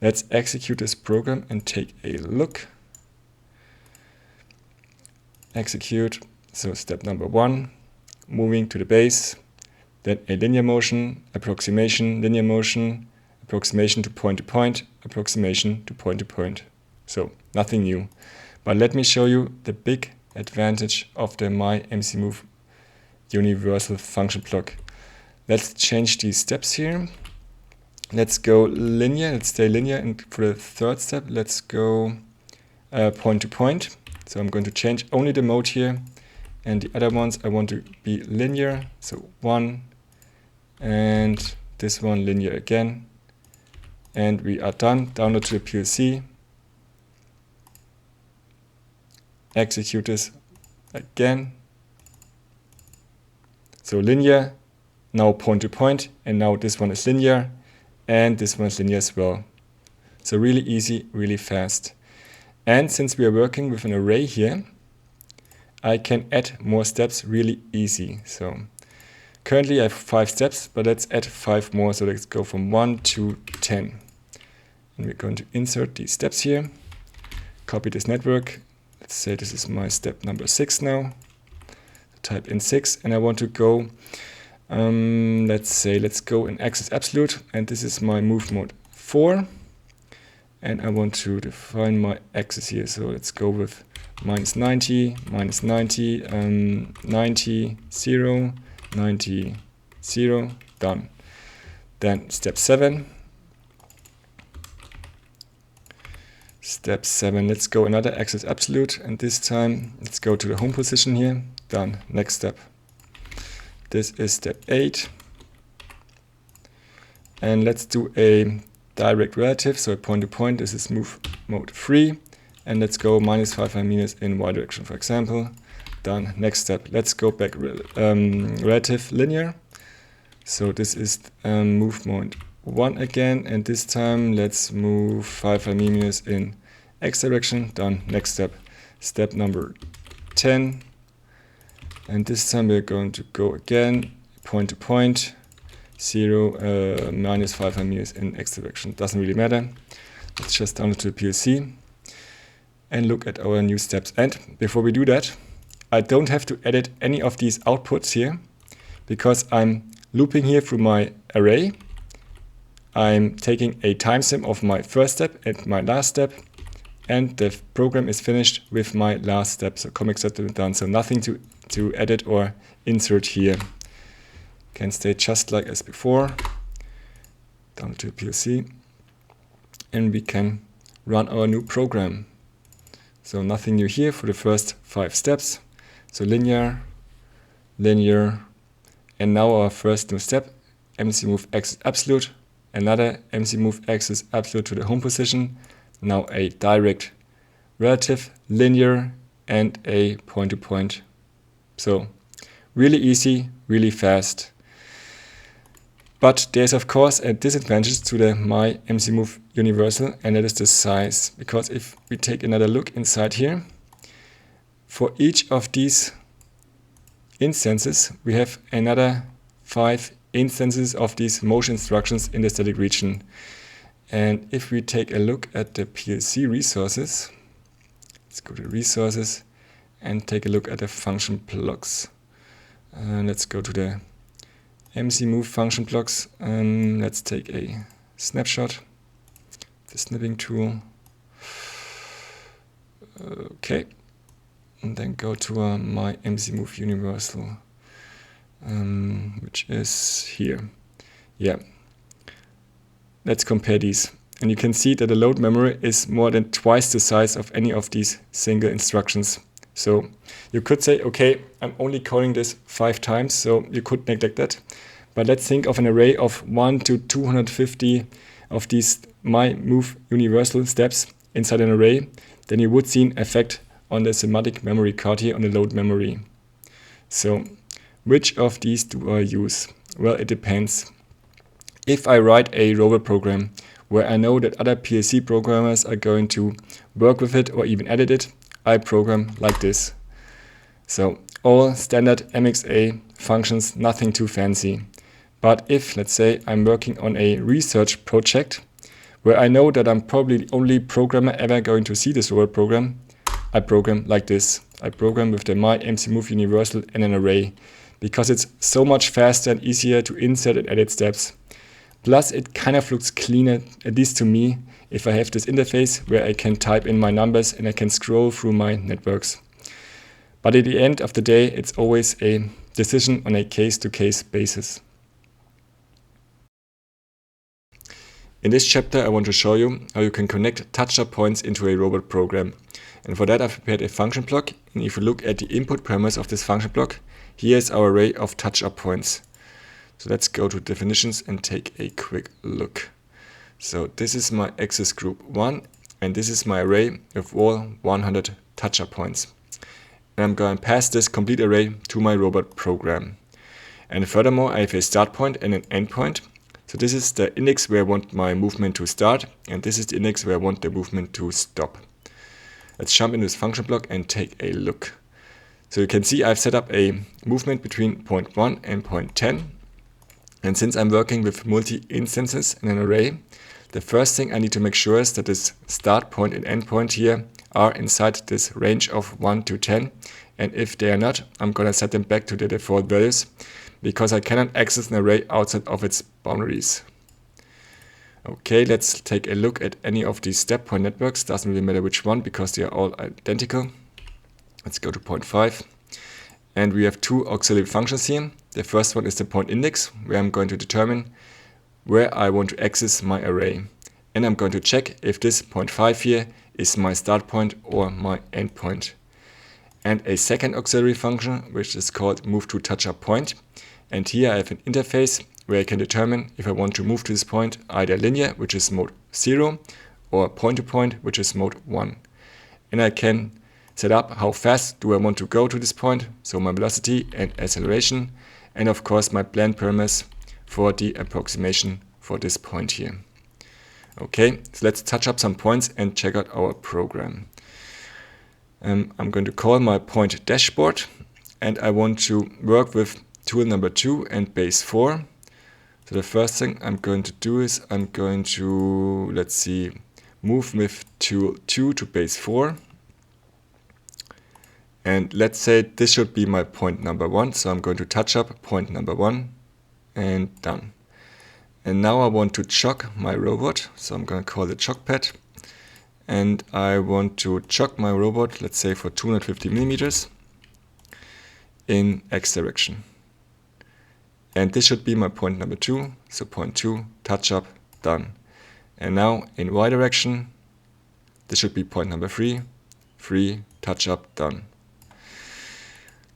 let's execute this program and take a look. Execute. So step number 1, moving to the base, then a linear motion, approximation, linear motion, approximation to point, approximation to point. So nothing new. But let me show you the big advantage of the mxMove universal function block. Let's change these steps here. Let's go linear, let's stay linear, and for the third step, let's go point to point. So I'm going to change only the mode here, and the other ones I want to be linear. So 1, and this one linear again. And we are done. Download to the PLC. Execute this again. So linear, now point to point, and now this one is linear, and this one is linear as well. So really easy, really fast. And since we are working with an array here, I can add more steps really easy. So currently I have 5 steps, but let's add 5 more. So let's go from 1 to 10. And we're going to insert these steps here, copy this network. Let's say this is my step number 6 now. Type in 6, and I want to go, let's go in axis absolute, and this is my move mode 4. And I want to define my axis here. So let's go with minus 90, 90, 0, 90, 0, done. Then step 7. Step 7, let's go another axis absolute, and this time let's go to the home position here. Done. Next step. This is step 8. And let's do a direct relative, so a point to point. This is move mode 3. And let's go minus 500 meters in Y direction, for example. Done. Next step. Let's go back relative linear. So this is move mode 1 again, and this time let's move 500 millimeters in X direction. Done. Next step. Step number 10. And this time we're going to go again, point to point, 0, minus 500 meters in X direction. Doesn't really matter. Let's just download to the PLC and look at our new steps. And before we do that, I don't have to edit any of these outputs here, because I'm looping here through my array. I'm taking a timestamp of my first step and my last step, and the program is finished with my last step. So comic set done. So nothing to edit or insert here. Can stay just like as before. Down to PLC, and we can run our new program. So nothing new here for the first 5 steps. So linear, linear, and now our first new step, mxMove axis absolute, another mxMove axis absolute to the home position, now a direct relative, linear, and a point to point. So really easy, really fast. But there's of course a disadvantage to the mxMove universal, and that is the size. Because if we take another look inside here, for each of these instances, we have another 5 instances of these motion instructions in the static region. And if we take a look at the PLC resources, let's go to resources and take a look at the function blocks. Let's go to the mxMove function blocks. Let's take a snapshot, the snipping tool. Okay, and then go to my mxMove universal, which is here. Yeah, let's compare these. And you can see that the load memory is more than twice the size of any of these single instructions. So you could say, okay, I'm only calling this 5 times, so you could neglect that. But let's think of an array of 1 to 250 of these my move universal steps inside an array. Then you would see an effect on the semantic memory card here on the load memory. So which of these do I use? Well, it depends. If I write a robot program where I know that other PLC programmers are going to work with it or even edit it, I program like this. So all standard mxa functions, nothing too fancy. But if, let's say, I'm working on a research project where I know that I'm probably the only programmer ever going to see this robot program, I program like this. I program with the my mxMove universal and an array, because it's so much faster and easier to insert and edit steps. Plus, it kind of looks cleaner, at least to me, if I have this interface where I can type in my numbers and I can scroll through my networks. But at the end of the day, it's always a decision on a case-to-case basis. In this chapter, I want to show you how you can connect TouchUP points into a robot program. And for that, I've prepared a function block. And if you look at the input parameters of this function block, here's our array of TouchUP points. So let's go to definitions and take a quick look. So this is my axis group 1, and this is my array of all 100 TouchUP points. And I'm going to pass this complete array to my robot program. And furthermore, I have a start point and an end point. So this is the index where I want my movement to start, and this is the index where I want the movement to stop. Let's jump into this function block and take a look. So you can see I've set up a movement between point 1 and point 10. And since I'm working with multi-instances in an array, the first thing I need to make sure is that this start point and end point here are inside this range of 1 to 10. And if they are not, I'm going to set them back to the default values, because I cannot access an array outside of its boundaries. Okay, let's take a look at any of these step point networks. Doesn't really matter which one, because they are all identical. Let's go to point 5. And we have 2 auxiliary functions here. The first one is the point index, where I'm going to determine where I want to access my array. And I'm going to check if this point 5 here is my start point or my end point. And a second auxiliary function, which is called move to TouchUP point. And here I have an interface where I can determine if I want to move to this point either linear, which is mode 0, or point to point, which is mode 1. And I can set up how fast do I want to go to this point, so my velocity and acceleration, and of course my blend parameters for the approximation for this point here. Okay, so let's touch up some points and check out our program. I'm going to call my point dashboard, and I want to work with tool number 2 and base 4. So the first thing I'm going to do is I'm going to, let's see, move with tool 2 to base 4. And let's say this should be my point number 1. So I'm going to touch up point number 1 and done. And now I want to jog my robot. So I'm going to call it jog pad. And I want to jog my robot, let's say for 250 millimeters in X direction. And this should be my point number 2. So point 2, touch up, done. And now in Y direction, this should be point number 3, 3, touch up, done.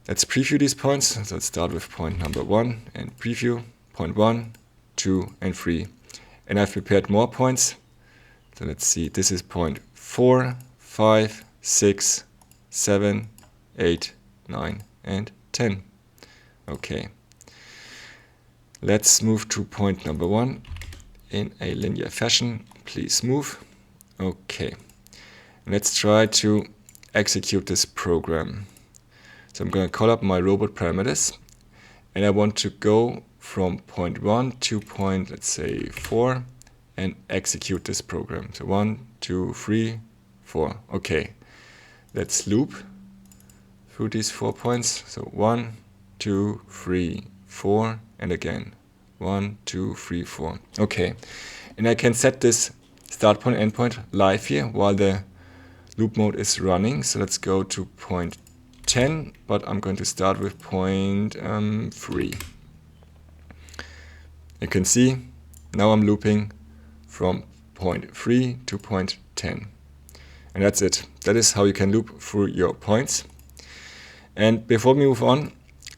Let's preview these points. So let's start with point number 1 and preview point 1, 2, and 3. And I've prepared more points. So let's see, this is point 4, 5, 6, 7, 8, 9, and 10. Okay. Let's move to point number 1 in a linear fashion. Please move. Okay. Let's try to execute this program. So I'm going to call up my robot parameters, and I want to go from point 1 to point, let's say, 4, and execute this program. So 1, 2, 3, 4. Okay. Let's loop through these 4 points. So 1, 2, 3, 4, and again 1, 2, 3, 4. Okay, and I can set this start point and end point live here while the loop mode is running. So let's go to point 10, but I'm going to start with point 3. You can see now I'm looping from point 3 to point 10. And that's it. That is how you can loop through your points. And before we move on,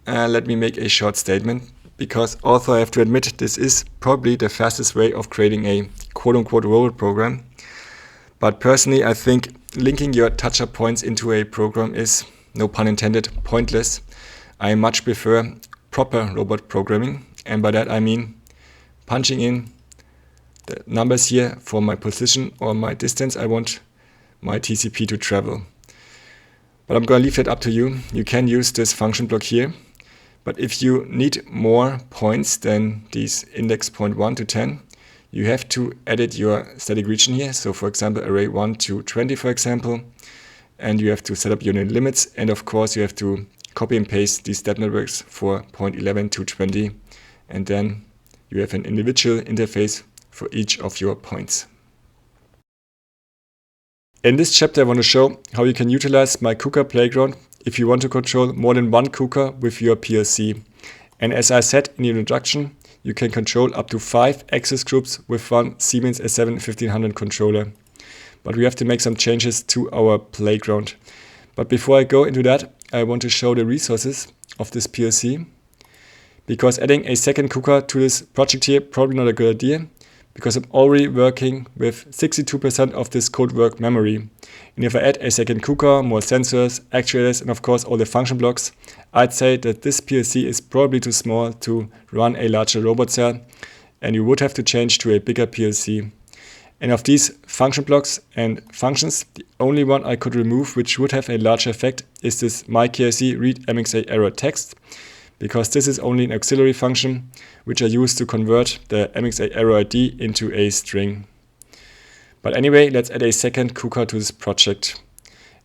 let me make a short statement, because also I have to admit this is probably the fastest way of creating a quote-unquote robot program. But personally, I think linking your TouchUP points into a program is, no pun intended, pointless. I much prefer proper robot programming, and by that I mean punching in the numbers here for my position or my distance I want my TCP to travel. But I'm going to leave that up to you. You can use this function block here, but if you need more points than these index point 1 to 10, you have to edit your static region here. So for example, array 1 to 20, for example, and you have to set up unit limits, and of course you have to copy and paste these step networks for point 11 to 20, and then you have an individual interface for each of your points. In this chapter, I want to show how you can utilize my KUKA playground if you want to control more than one KUKA with your PLC. And as I said in the introduction, you can control up to 5 access groups with one Siemens S7 1500 controller. But we have to make some changes to our playground. But before I go into that, I want to show the resources of this PLC, because adding a second KUKA to this project here probably not a good idea, because I'm already working with 62% of this code work memory. And if I add a second KUKA, more sensors, actuators, and of course all the function blocks, I'd say that this PLC is probably too small to run a larger robot cell, and you would have to change to a bigger PLC. And of these function blocks and functions, the only one I could remove which would have a larger effect is this myKRC read MXA error text, because this is only an auxiliary function which I use to convert the MXA error ID into a string. But anyway, let's add a second KUKA to this project.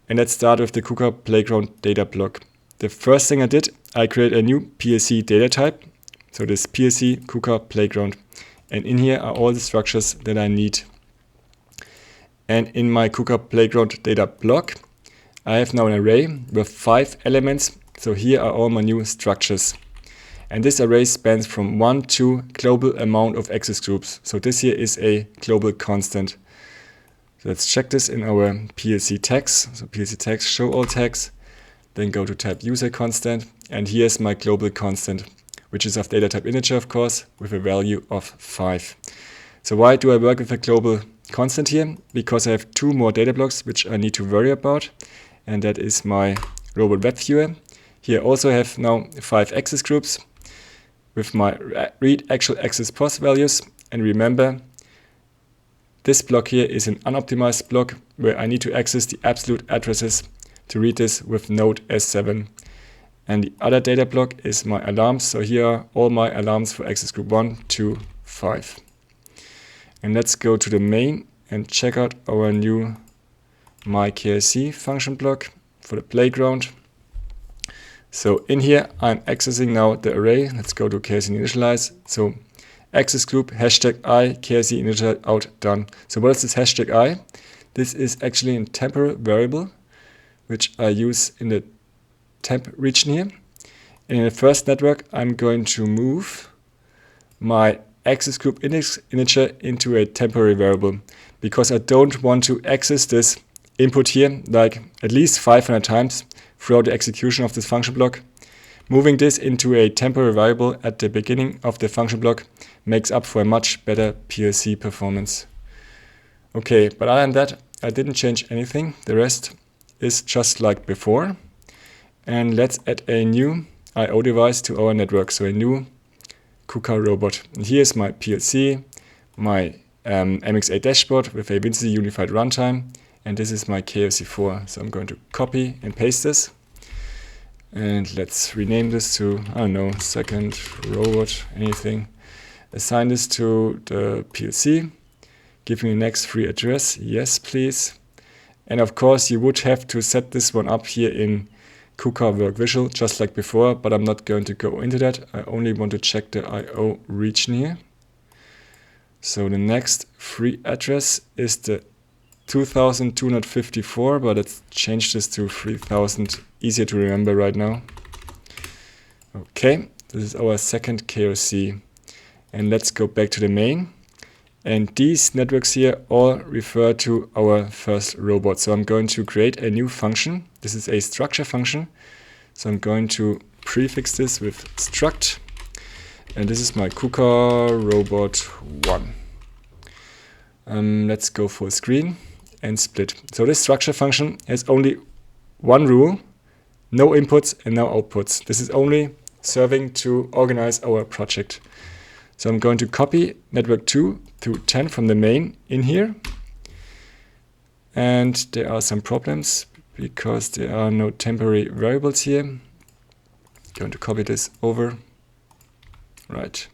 And let's start with the KUKA playground data block. The first thing I did, I created a new PLC data type. So this PLC KUKA playground. And in here are all the structures that I need. And in my KUKA playground data block, I have now an array with 5 elements. So here are all my new structures. And this array spans from 1 to global amount of access groups. So this here is a global constant. So let's check this in our PLC tags. So PLC tags, show all tags. Then go to type user constant. And here's my global constant, which is of data type integer, of course, with a value of 5. So why do I work with a global constant here? Because I have 2 more data blocks which I need to worry about. And that is my robot web viewer. Here also have now 5 access groups with my read actual access pos values. And remember, this block here is an unoptimized block where I need to access the absolute addresses to read this with node S7. And the other data block is my alarms. So here are all my alarms for access group 1, 2, 5. And let's go to the main and check out our new myKRC function block for the playground. So in here, I'm accessing now the array. Let's go to KRC Initialize. So access group hashtag I KRC initialize out done. So what is this hashtag I? This is actually a temporal variable, which I use in the temp region here. And in the first network, I'm going to move my access group index integer into a temporary variable, because I don't want to access this input here like at least 500 times throughout the execution of this function block. Moving this into a temporary variable at the beginning of the function block makes up for a much better PLC performance. Okay, but other than that, I didn't change anything. The rest is just like before. And let's add a new I/O device to our network, so a new KUKA robot. And here's my PLC, my MXA dashboard with a WinCC unified runtime, and this is my KRC4. So I'm going to copy and paste this. And let's rename this to, I don't know, second robot, anything. Assign this to the PLC. Give me the next free address. Yes, please. And of course, you would have to set this one up here in KUKA WorkVisual just like before, but I'm not going to go into that. I only want to check the I/O region here. So the next free address is the 2254, but let's change this to 3000, easier to remember right now. Okay, this is our second KRC. And let's go back to the main. And these networks here all refer to our first robot. So I'm going to create a new function. This is a structure function. So I'm going to prefix this with struct. And this is my KUKA robot 1. Let's go full screen and split. So this structure function has only one rule, no inputs and no outputs. This is only serving to organize our project. So I'm going to copy network 2 to 10 from the main in here. And there are some problems because there are no temporary variables here. Going to copy this over. Right.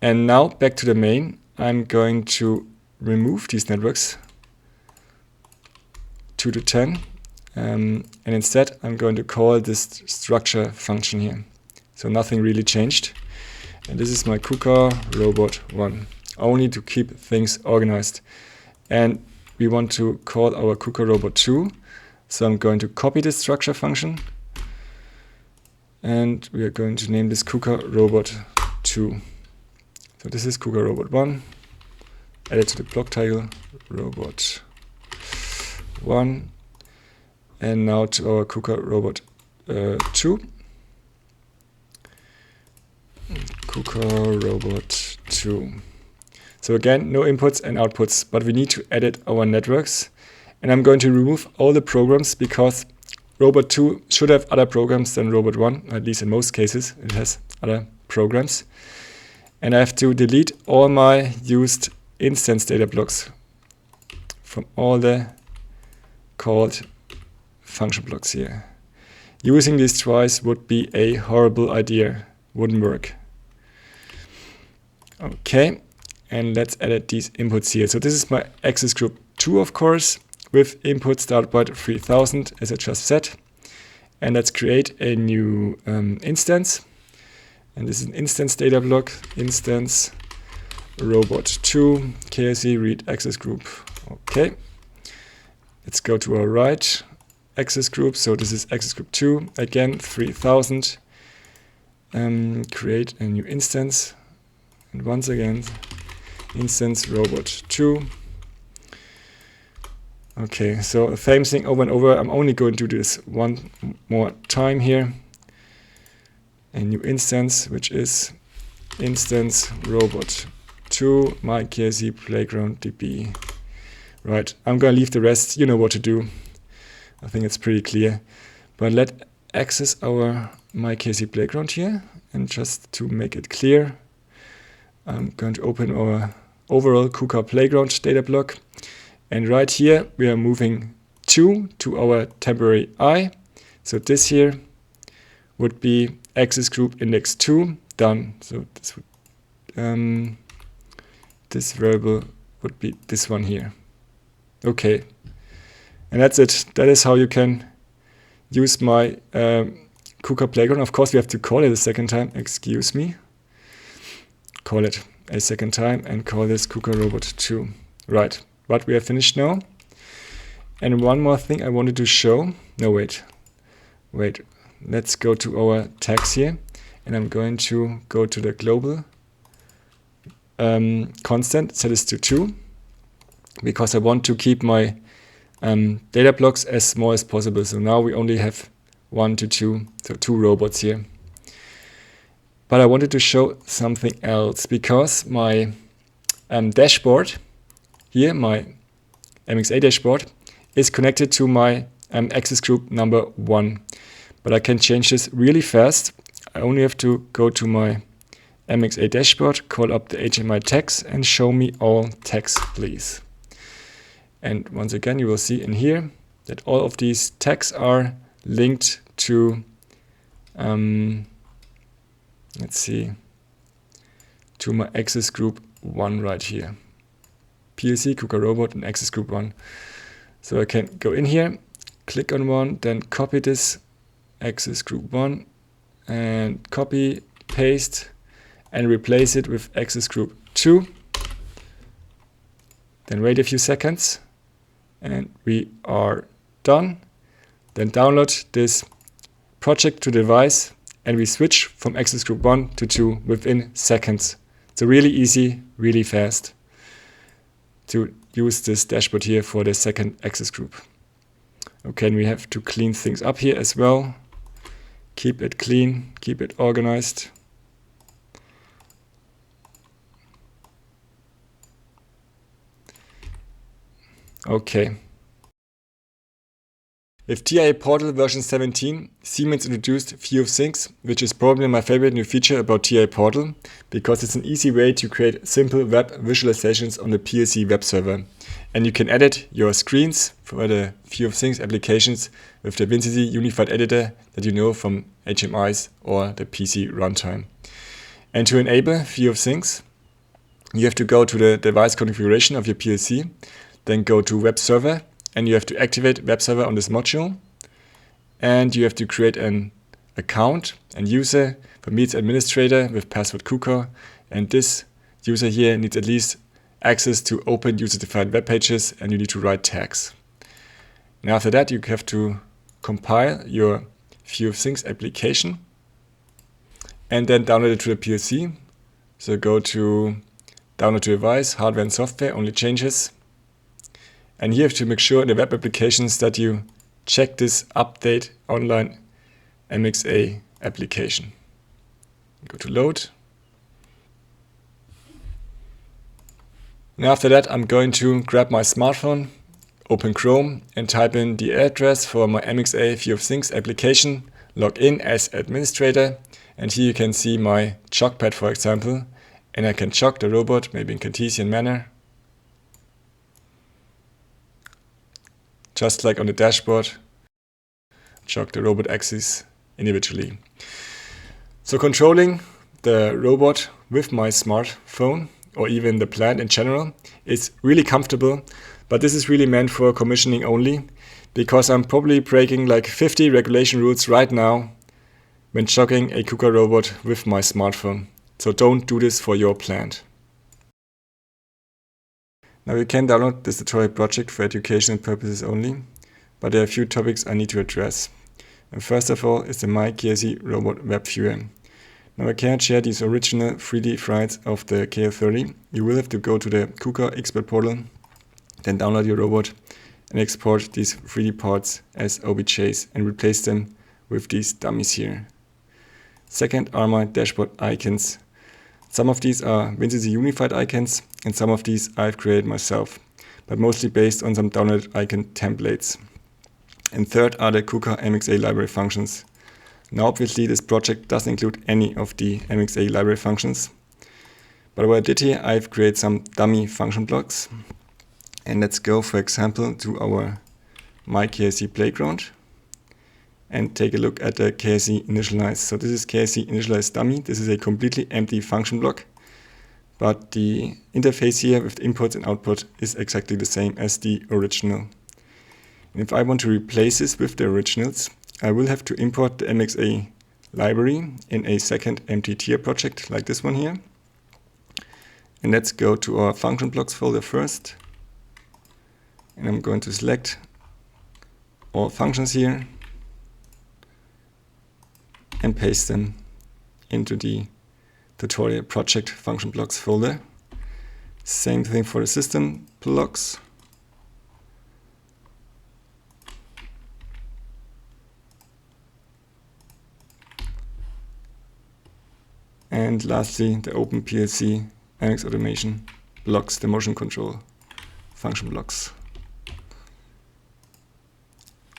And now back to the main. I'm going to remove these networks 2 to 10. And instead I'm going to call this structure function here. So nothing really changed. And this is my KUKA robot 1, only to keep things organized. And we want to call our KUKA robot 2. So I'm going to copy this structure function. And we are going to name this KUKA robot 2. So this is KUKA robot 1. Add it to the block title, robot 1. And now to our KUKA robot 2. KUKA robot 2. So again, no inputs and outputs, but we need to edit our networks. And I'm going to remove all the programs because robot 2 should have other programs than robot 1, at least in most cases it has other programs. And I have to delete all my used instance data blocks from all the called function blocks here. Using these twice would be a horrible idea, wouldn't work. Okay, and let's edit these inputs here. So this is my axis group 2, of course, with input start byte 3000, as I just said. And let's create a new instance. And this is an instance data block, instance robot 2, KRC read axis group. Okay, let's go to our right axis group. So this is axis group 2, again 3000. Create a new instance. And once again, instance robot 2. Okay, so same thing over and over. I'm only going to do this one more time here. A new instance, which is instance robot 2, my KRC playground DB. Right, I'm going to leave the rest. You know what to do. I think it's pretty clear. But let's access our my KRC playground here. And just to make it clear, I'm going to open our overall KUKA playground data block. And right here, we are moving 2 to our temporary I. So this here would be axis group index 2 done. So this would, this variable would be this one here. Okay. And that's it. That is how you can use my KUKA playground. Of course, we have to call it a second time. Excuse me. Call it a second time and call this KUKA robot 2. Right, but we are finished now. And one more thing I wanted to show. No, wait. Let's go to our tags here. And I'm going to go to the global constant, set this to 2. Because I want to keep my data blocks as small as possible. So now we only have 1 to 2, so 2 robots here. But I wanted to show something else because my dashboard here, my mxa dashboard, is connected to my axis group number 1. But I can change this really fast. I only have to go to my mxa dashboard, call up the HMI tags and show me all tags, please. And once again, you will see in here that all of these tags are linked to let's see, to my axis group 1 right here. PLC, KUKA robot, and axis group 1. So I can go in here, click on one, then copy this axis group 1 and copy, paste, and replace it with axis group 2. Then wait a few seconds and we are done. Then download this project to device and we switch from axis group 1 to 2 within seconds. So really easy, really fast to use this dashboard here for the second axis group. Okay, and we have to clean things up here as well. Keep it clean, keep it organized. Okay. With TIA Portal version 17, Siemens introduced View of Things, which is probably my favorite new feature about TIA Portal, because it's an easy way to create simple web visualizations on the PLC web server. And you can edit your screens for the View of Things applications with the WinCC Unified Editor that you know from HMIs or the PC runtime. And to enable View of Things, you have to go to the device configuration of your PLC, then go to Web Server, and you have to activate Web Server on this module. And you have to create an account and user. For me, it's administrator with password KUKA. And this user here needs at least access to open user-defined web pages, and you need to write tags. And after that, you have to compile your View of Things application and then download it to the PLC. So go to Download to Device, Hardware and Software, Only Changes. And here you have to make sure in the web applications that you check this Update Online mxa application. Go to Load. And after that, I'm going to grab my smartphone, open Chrome, and type in the address for my mxa View of Things application, log in as administrator, and here you can see my jog pad, for example, and I can jog the robot, maybe in Cartesian manner. Just like on the dashboard, jog the robot axis individually. So controlling the robot with my smartphone, or even the plant in general, is really comfortable, but this is really meant for commissioning only, because I'm probably breaking like 50 regulation rules right now when jogging a KUKA robot with my smartphone. So don't do this for your plant. Now you can download this tutorial project for educational purposes only, but there are a few topics I need to address. And first of all is the KRC robot web viewer. Now I can't share these original 3D files of the KL30. You will have to go to the KUKA expert portal, then download your robot and export these 3D parts as OBJs and replace them with these dummies here. Second are my dashboard icons. Some of these are WinCC Unified icons, and some of these I've created myself, but mostly based on some downloaded icon templates. And third are the KUKA mxa library functions. Now obviously this project doesn't include any of the mxa library functions, but what I did here, I've created some dummy function blocks. And let's go, for example, to our myKRC playground and take a look at the KRC Initialize. So this is KRC Initialize dummy. This is a completely empty function block, but the interface here with the inputs and output is exactly the same as the original. And if I want to replace this with the originals, I will have to import the mxa library in a second empty tier project like this one here. And let's go to our function blocks folder first. And I'm going to select all functions here and paste them into the tutorial project function blocks folder. Same thing for the system blocks. And lastly, the OpenPLC mxAutomation blocks, the motion control function blocks.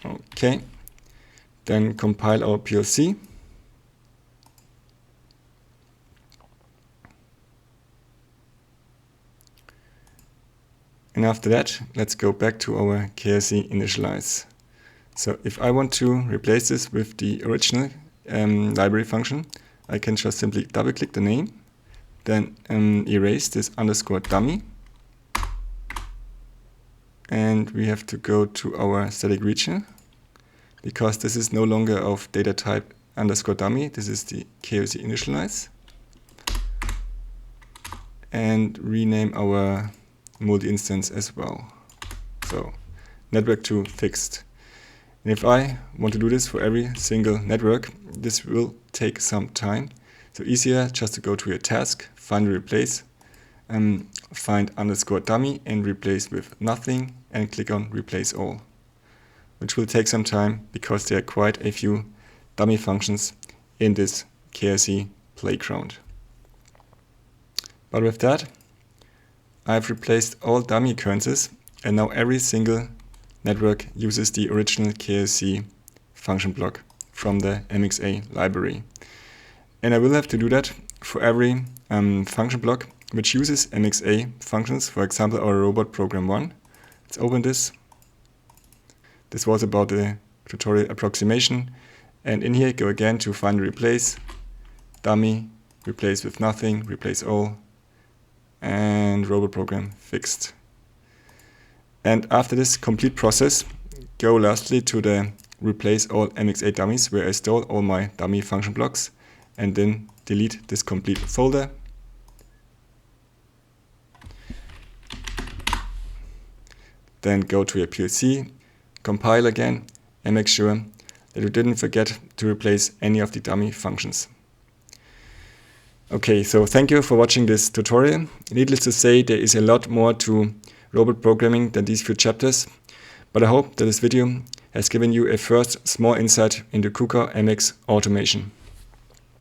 Okay, then compile our PLC. And after that, let's go back to our KRC Initialize. So if I want to replace this with the original library function, I can just simply double click the name, then erase this underscore dummy. And we have to go to our static region because this is no longer of data type _dummy. This is the KRC Initialize. And rename our multi-instance as well. So network 2 fixed. And if I want to do this for every single network, this will take some time. So easier just to go to your task, find and replace, find _dummy and replace with nothing, and click on replace all, which will take some time because there are quite a few dummy functions in this KRC playground. But with that, I've replaced all dummy occurrences, and now every single network uses the original KRC function block from the mxa library. And I will have to do that for every function block which uses mxa functions, for example our robot program 1. Let's open this. This was about the tutorial approximation, and in here go again to find and replace, dummy, replace with nothing, replace all, and robot program fixed. And after this complete process, go lastly to the replace all mxa dummies, where I store all my dummy function blocks, and then delete this complete folder. Then go to your PLC, compile again, and make sure that you didn't forget to replace any of the dummy functions. Okay, so thank you for watching this tutorial. Needless to say, there is a lot more to robot programming than these few chapters, but I hope that this video has given you a first small insight into KUKA mxAutomation.